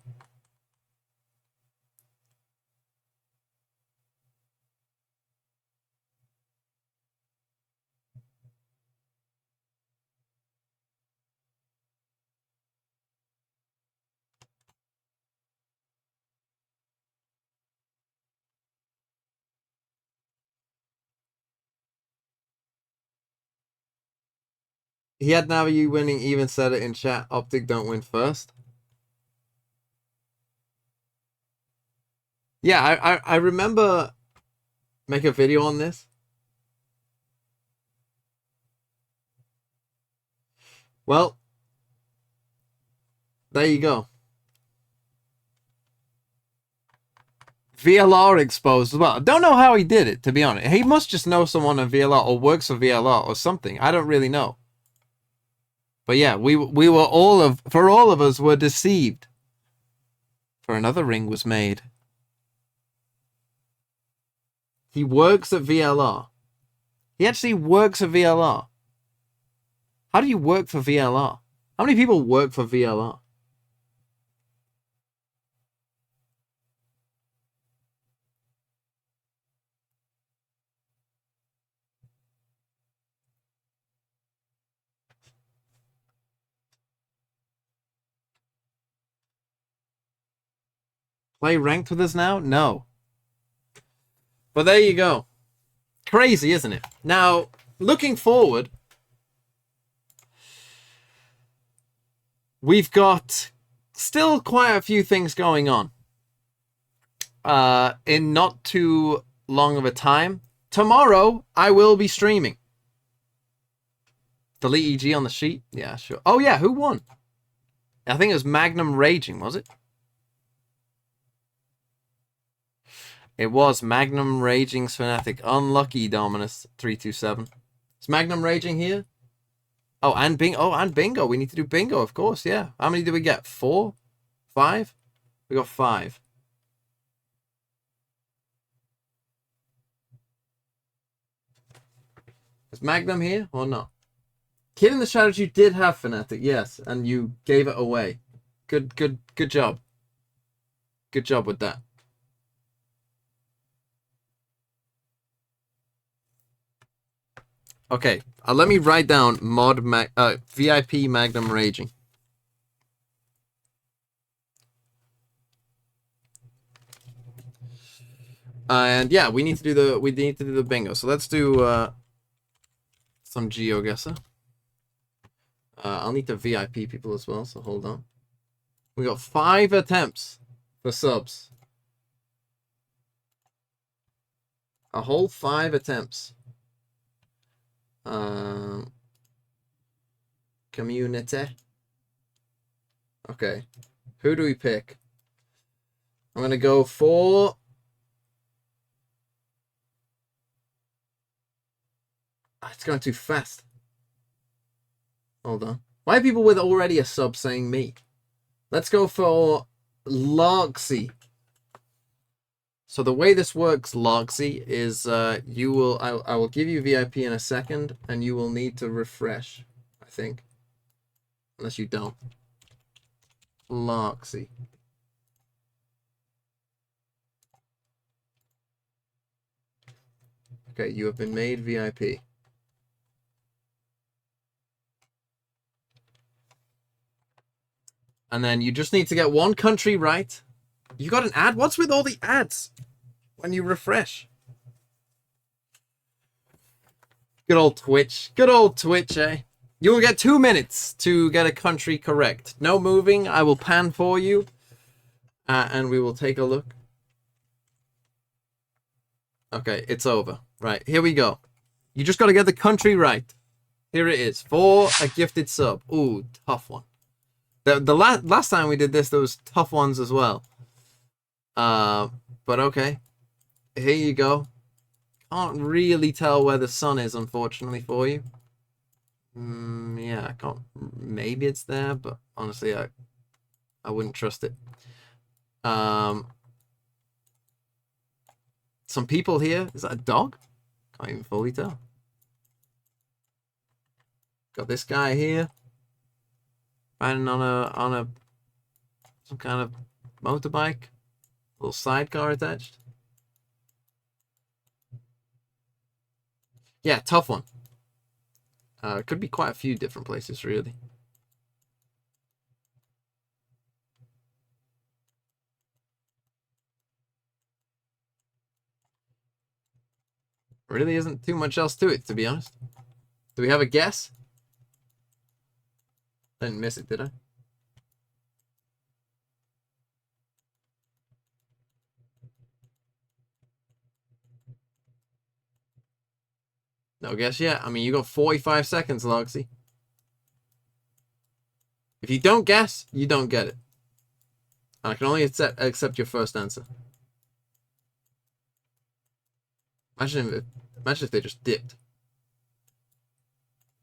He had Navi winning, even said it in chat. Optic don't win first. Yeah, I remember make a video on this. Well, there you go. VLR exposed as well. I don't know how he did it, to be honest. He must just know someone in VLR or works for VLR or something. I don't really know. But yeah, we were all of us were deceived. For another ring was made. He works at VLR. He actually works at VLR. How do you work for VLR? How many people work for VLR? Play ranked with us now? No. But there you go. Crazy, isn't it? Now, looking forward, we've got still quite a few things going on. In not too long of a time. Tomorrow, I will be streaming. Delete EG on the sheet? Yeah, sure. Oh yeah, who won? I think it was Magnum Raging, was it? It was Magnum Raging's Fnatic. Unlucky Dominus 327. Is Magnum Raging here? Oh, and Bingo. Oh, and Bingo. We need to do Bingo, of course, yeah. How many did we get? 4? 5? We got 5. Is Magnum here or not? Kid in the Shadows, you did have Fnatic, yes, and you gave it away. Good job. Good job with that. Okay, let me write down VIP Magnum Raging. And yeah, we need to do the bingo. So let's do some GeoGuessr. I'll need to VIP people as well, so hold on. We got 5 attempts for subs. A whole 5 attempts. Community. Okay. Who do we pick? I'm going to go for... It's going too fast. Hold on. Why are people with already a sub saying me? Let's go for Larksy. So the way this works, Larksy, is I will give you VIP in a second, and you will need to refresh, I think. Unless you don't. Larksy. Okay, you have been made VIP. And then you just need to get one country right. You got an ad? What's with all the ads when you refresh? Good old Twitch. Good old Twitch, eh? You will get 2 minutes to get a country correct. No moving. I will pan for you. And we will take a look. Okay, it's over. Right, here we go. You just got to get the country right. Here it is. For a gifted sub. Ooh, tough one. The last time we did this, there was tough ones as well. But okay. Here you go. Can't really tell where the sun is, unfortunately, for you. Yeah, I can't. Maybe it's there, but honestly, I wouldn't trust it. Some people here. Is that a dog? Can't even fully tell. Got this guy here. Riding on a some kind of motorbike. Little sidecar attached. Yeah, tough one. It could be quite a few different places, really. Really isn't too much else to it, to be honest. Do we have a guess? I didn't miss it, did I? No guess yet. I mean, you got 45 seconds, Logsy. If you don't guess, you don't get it. And I can only accept your first answer. Imagine if they just dipped.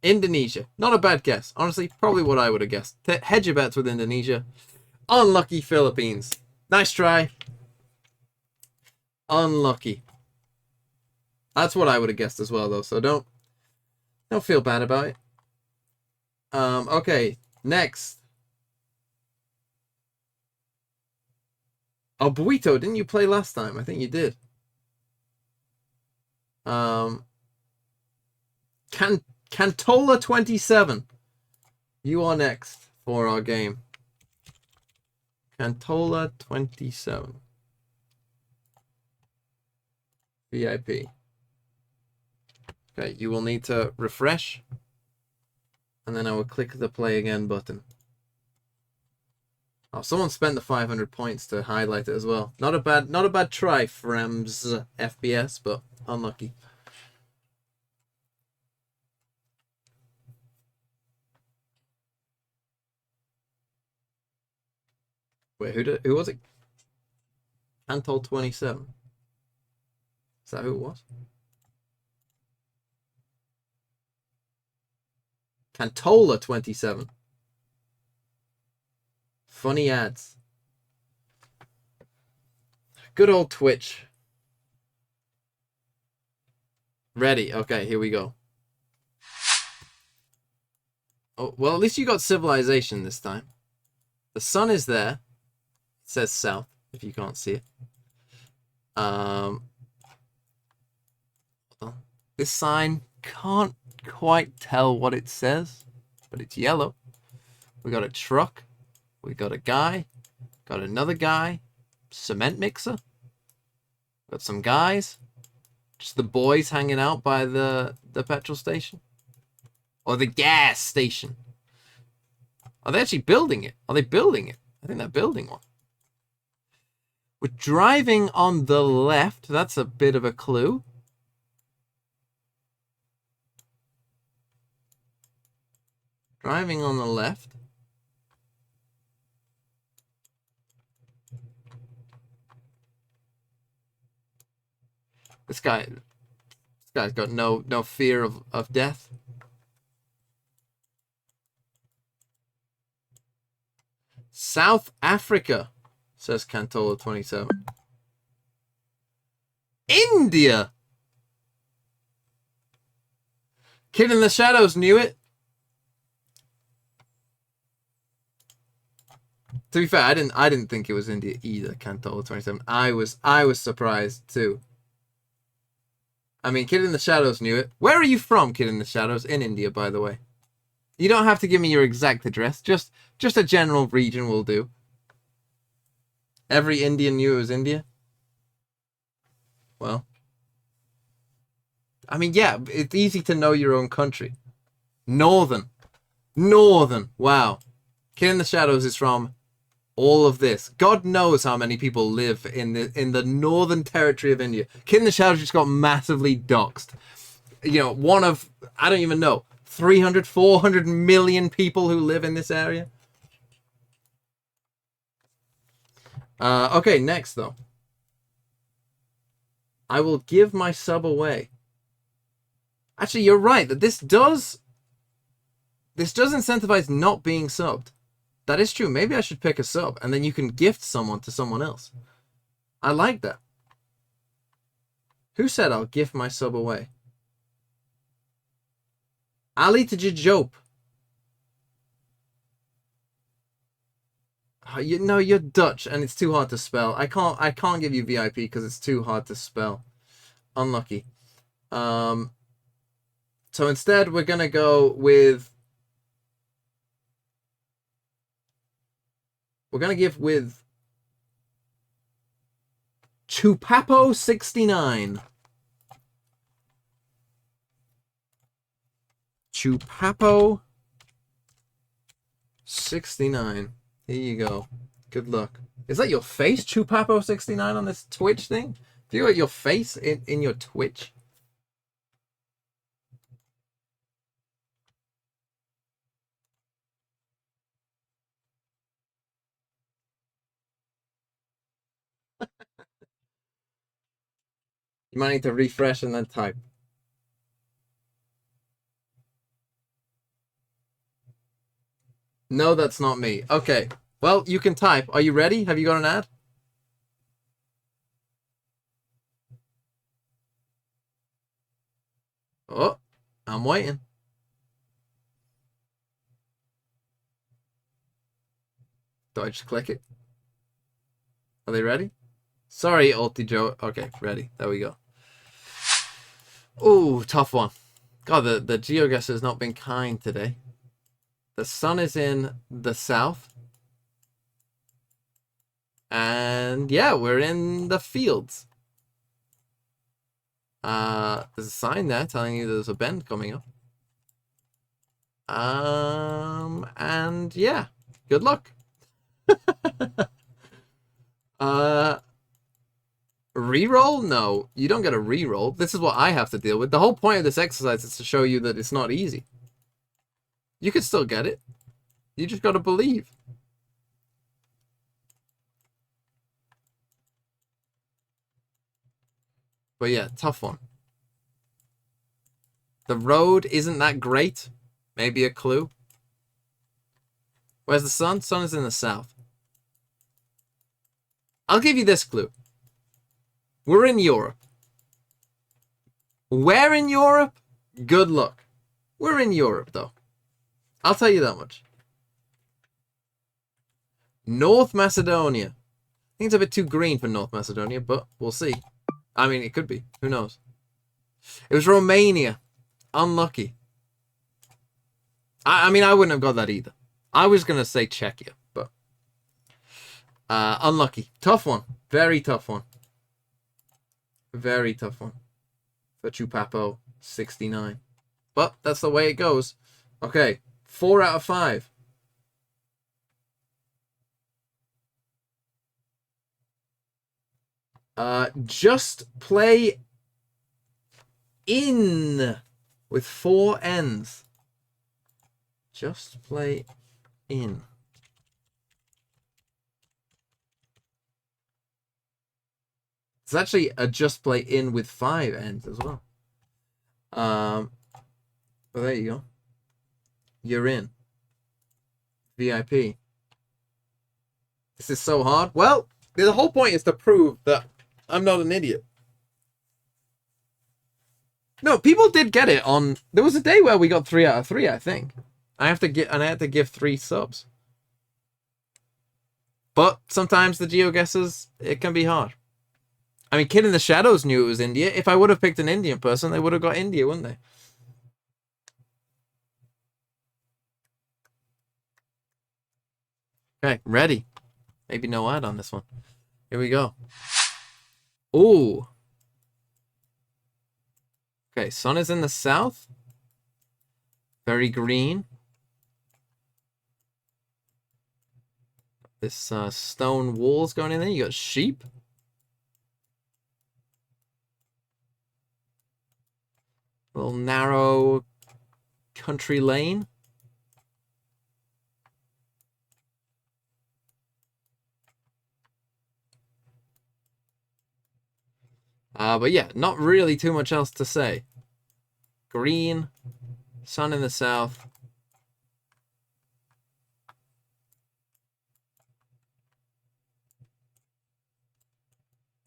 Indonesia. Not a bad guess. Honestly, probably what I would have guessed. Hedge your bets with Indonesia. Unlucky Philippines. Nice try. Unlucky. That's what I would have guessed as well, though. So don't feel bad about it. Okay. Next. Oh, Buito, didn't you play last time? I think you did. Cantola 27. You are next for our game. Cantola 27. VIP. Okay, you will need to refresh. And then I will click the play again button. Oh, someone spent the 500 points to highlight it as well. Not a bad try, Frems FPS, but unlucky. Wait, who was it? Cantol 27. Is that who it was? Cantola 27. Funny ads. Good old Twitch. Ready. Okay, here we go. Oh, well, at least you got civilization this time. The sun is there. It says south, if you can't see it. Hold on. This sign, can't quite tell what it says, but it's yellow. We got a truck. We got a guy. Got another guy. Cement mixer. Got some guys. Just the boys hanging out by the petrol station. Or the gas station. Are they actually building it? Are they building it? I think they're building one. We're driving on the left. That's a bit of a clue. Driving on the left. This guy's got no fear of death. South Africa, says Cantola27. India! Kid in the Shadows knew it. To be fair, I didn't think it was India either, Cantola27. I was surprised too. I mean, Kid in the Shadows knew it. Where are you from, Kid in the Shadows? In India, by the way. You don't have to give me your exact address. Just a general region will do. Every Indian knew it was India. Well, I mean, yeah, it's easy to know your own country. Northern. Wow. Kid in the Shadows is from all of this. God knows how many people live in the northern territory of India. Kid in the Shadows just got massively doxxed. You know, one of, I don't even know, 300, 400 million people who live in this area. Okay, next though. I will give my sub away. Actually, you're right that this does incentivize not being subbed. That is true. Maybe I should pick a sub and then you can gift someone to someone else. I like that. Who said I'll gift my sub away? Ali to Jope. You know, you're Dutch and it's too hard to spell. I can't give you VIP because it's too hard to spell. Unlucky. So instead we're gonna go with, we're gonna give with Chupapo69. Chupapo69. Here you go. Good luck. Is that your face, Chupapo69, on this Twitch thing? Do you got your face in your Twitch? You might need to refresh and then type. No, that's not me. Okay. Well, you can type. Are you ready? Have you got an ad? Oh, I'm waiting. Do I just click it? Are they ready? Sorry, Ulti Joe. Okay, ready. There we go. Ooh, tough one. God, the GeoGuessr has not been kind today. The sun is in the south. And yeah, we're in the fields. There's a sign there telling you there's a bend coming up. And yeah, good luck. Reroll? No, you don't get a reroll. This is what I have to deal with. The whole point of this exercise is to show you that it's not easy. You could still get it. You just got to believe. But yeah, tough one. The road isn't that great. Maybe a clue. Where's the sun? Sun is in the south. I'll give you this clue. We're in Europe. Where in Europe? Good luck. We're in Europe, though. I'll tell you that much. North Macedonia. I think it's a bit too green for North Macedonia, but we'll see. I mean, it could be. Who knows? It was Romania. Unlucky. I mean, I wouldn't have got that either. I was going to say Czechia, but unlucky. Tough one. Very tough one. Very tough one for Chupapo 69. But that's the way it goes. Okay, 4 out of 5. Just play in with 4 N's. Just play in. It's actually a just play in with 5 ends as well. Well, there you go. You're in. VIP. This is so hard. Well, the whole point is to prove that I'm not an idiot. No, people did get it on. There was a day where we got 3 out of 3, I think. I had to give 3 subs. But sometimes the GeoGuessrs, it can be hard. I mean, Kid in the Shadows knew it was India. If I would have picked an Indian person, they would have got India, wouldn't they? Okay, ready. Maybe no ad on this one. Here we go. Ooh. Okay, sun is in the south. Very green. This stone wall's going in there. You got sheep. Little narrow country lane. But yeah, not really too much else to say. Green, sun in the south.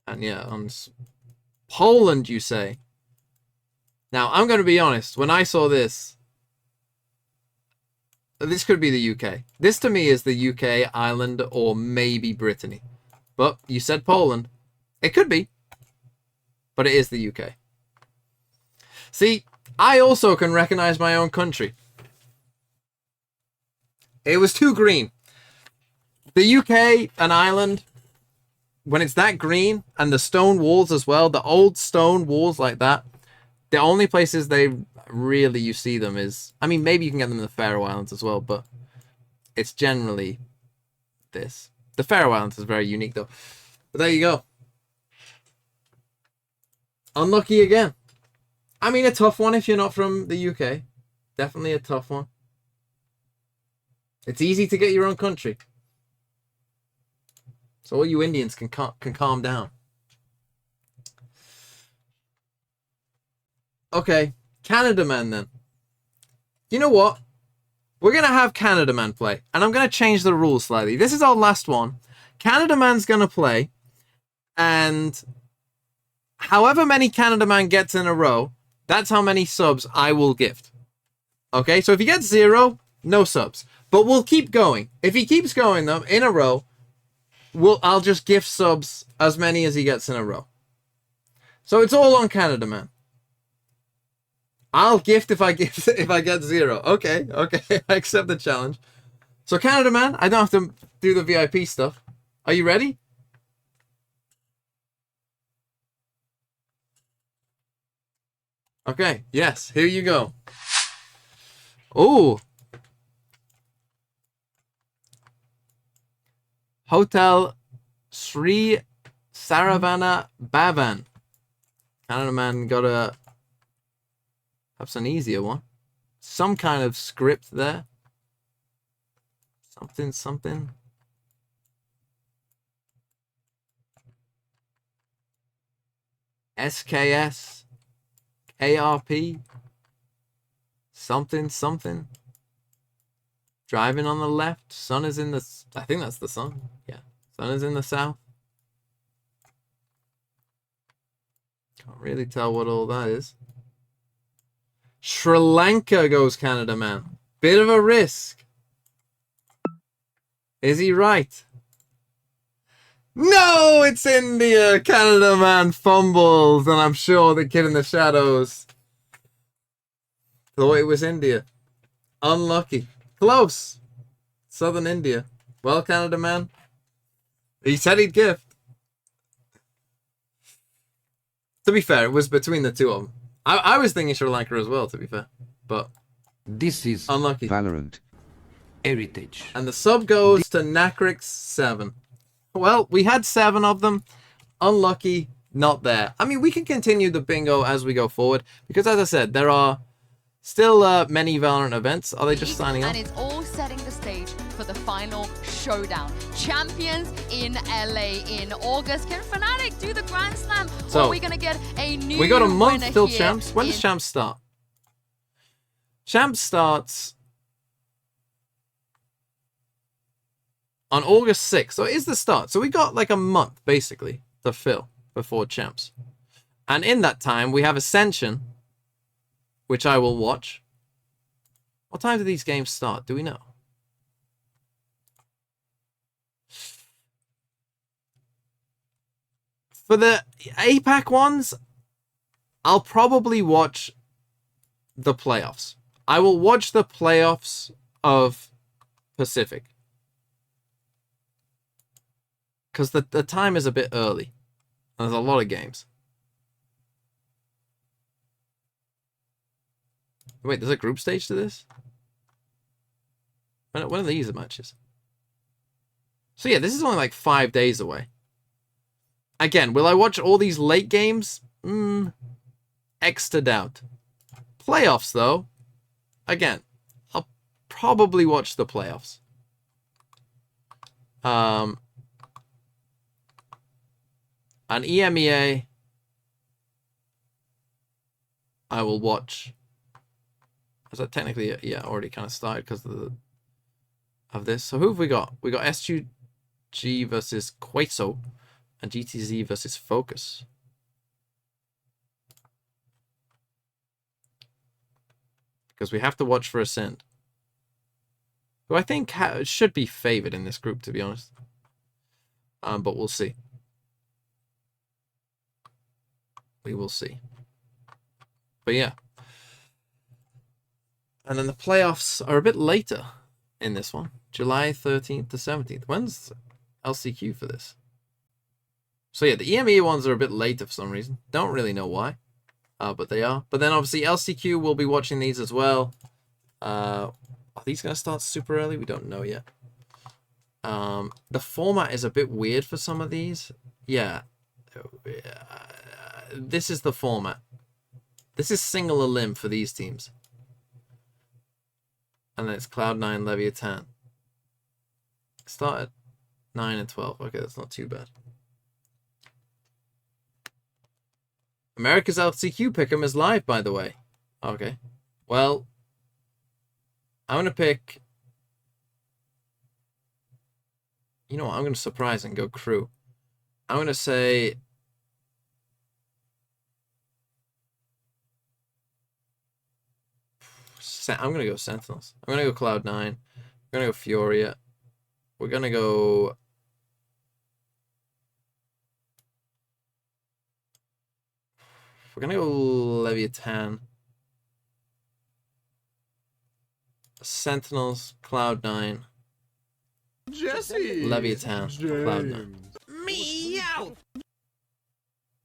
And yeah, on Poland, you say. Now, I'm going to be honest. When I saw this, this could be the UK. This to me is the UK, Ireland, or maybe Brittany. But you said Poland. It could be. But it is the UK. See, I also can recognize my own country. It was too green. The UK and Ireland, when it's that green, and the stone walls as well, the old stone walls like that, the only places you see them is, I mean, maybe you can get them in the Faroe Islands as well, but it's generally this. The Faroe Islands is very unique though. But there you go. Unlucky again. I mean, a tough one if you're not from the UK. Definitely a tough one. It's easy to get your own country. So all you Indians can calm down. Okay, Canada Man then. You know what? We're going to have Canada Man play. And I'm going to change the rules slightly. This is our last one. Canada Man's going to play. And however many Canada Man gets in a row, that's how many subs I will gift. Okay, so if he gets 0, no subs. But we'll keep going. If he keeps going them in a row, I'll just gift subs as many as he gets in a row. So it's all on Canada Man. I'll gift if I get 0. Okay, I accept the challenge. So Canada Man, I don't have to do the VIP stuff. Are you ready? Okay, yes, here you go. Oh. Hotel Sri Saravana Bhavan. Canada Man gotta have some easier one. Some kind of script there. Something. SKS. ARP. Something. Driving on the left. Sun is in the... I think that's the sun. Yeah. Sun is in the south. Can't really tell what all that is. Sri Lanka goes Canada Man. Bit of a risk. Is he right? No, it's India. Canada Man fumbles, and I'm sure the Kid in the Shadows thought it was India. Unlucky. Close. Southern India. Well, Canada Man, he said he'd gift. To be fair, it was between the two of them. I was thinking Sri Lanka as well, to be fair. But this is unlucky. Valorant Heritage. And the sub goes to Nacrix7. Well, we had 7 of them. Unlucky, not there. I mean, we can continue the bingo as we go forward. Because as I said, there are Still many Valorant events. Are they just signing up? And it's all setting the stage for the final showdown. Champions in LA in August. Can Fnatic do the Grand Slam? So, or are we going to get a new we got a month winner till here Champs. When does Champs start? Champs starts on August 6th. So it is the start. So we got like a month, basically, to fill before Champs. And in that time, we have Ascension, which I will watch. What time do these games start? Do we know? For the APAC ones, I'll probably watch the playoffs. I will watch the playoffs of Pacific. Because the time is a bit early. And there's a lot of games. Wait, there's a group stage to this? When are these matches? So yeah, this is only like 5 days away. Again, will I watch all these late games? Extra doubt. Playoffs, though. Again, I'll probably watch the playoffs. And EMEA, I will watch. Is that technically, yeah, already kind of started because of this. So who have we got? We got SUG versus Queso and GTZ versus Focus. Because we have to watch for Ascend, who I think should be favored in this group, to be honest. But we'll see. We will see. But yeah. And then the playoffs are a bit later in this one. July 13th to 17th. When's LCQ for this? So yeah, the EMEA ones are a bit later for some reason. Don't really know why. But they are. But then obviously LCQ, will be watching these as well. Are these going to start super early? We don't know yet. The format is a bit weird for some of these. Yeah. This is the format. This is single elim for these teams. And then it's Cloud9, Leviathan. Start at 9 and 12. Okay, that's not too bad. America's LCQ Pick'em is live, by the way. Okay. Well, I'm going to pick... You know what? I'm going to surprise and go crew. I'm going to say... I'm going to go Sentinels. I'm going to go Cloud9. I'm going to go Furia. We're going to go... We're going to go Leviathan. Sentinels, Cloud9. Jesse! Leviathan, Cloud9. Meow!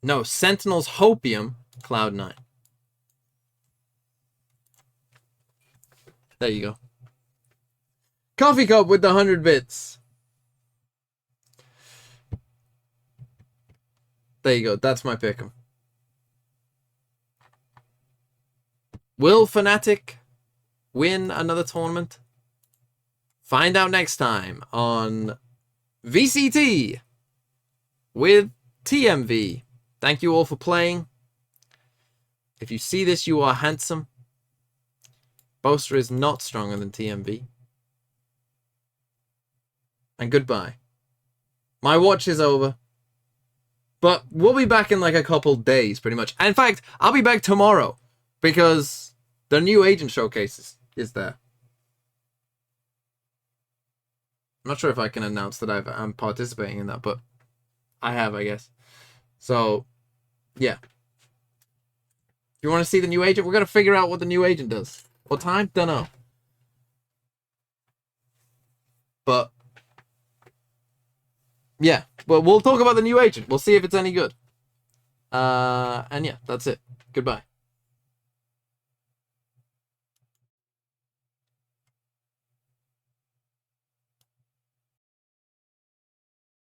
No, Sentinels, Hopium, Cloud9. There you go. Coffee Cup with the 100 bits. There you go. That's my pick'em. Will Fnatic win another tournament? Find out next time on VCT with TMV. Thank you all for playing. If you see this, you are handsome. Boaster is not stronger than TMV. And goodbye. My watch is over. But we'll be back in like a couple days, pretty much. And in fact, I'll be back tomorrow. Because the new agent showcase is there. I'm not sure if I can announce that I'm participating in that, but I have, I guess. So, yeah. If you want to see the new agent, we're going to figure out what the new agent does. What time? Don't know. But, yeah. But we'll talk about the new agent. We'll see if it's any good. And yeah, that's it. Goodbye.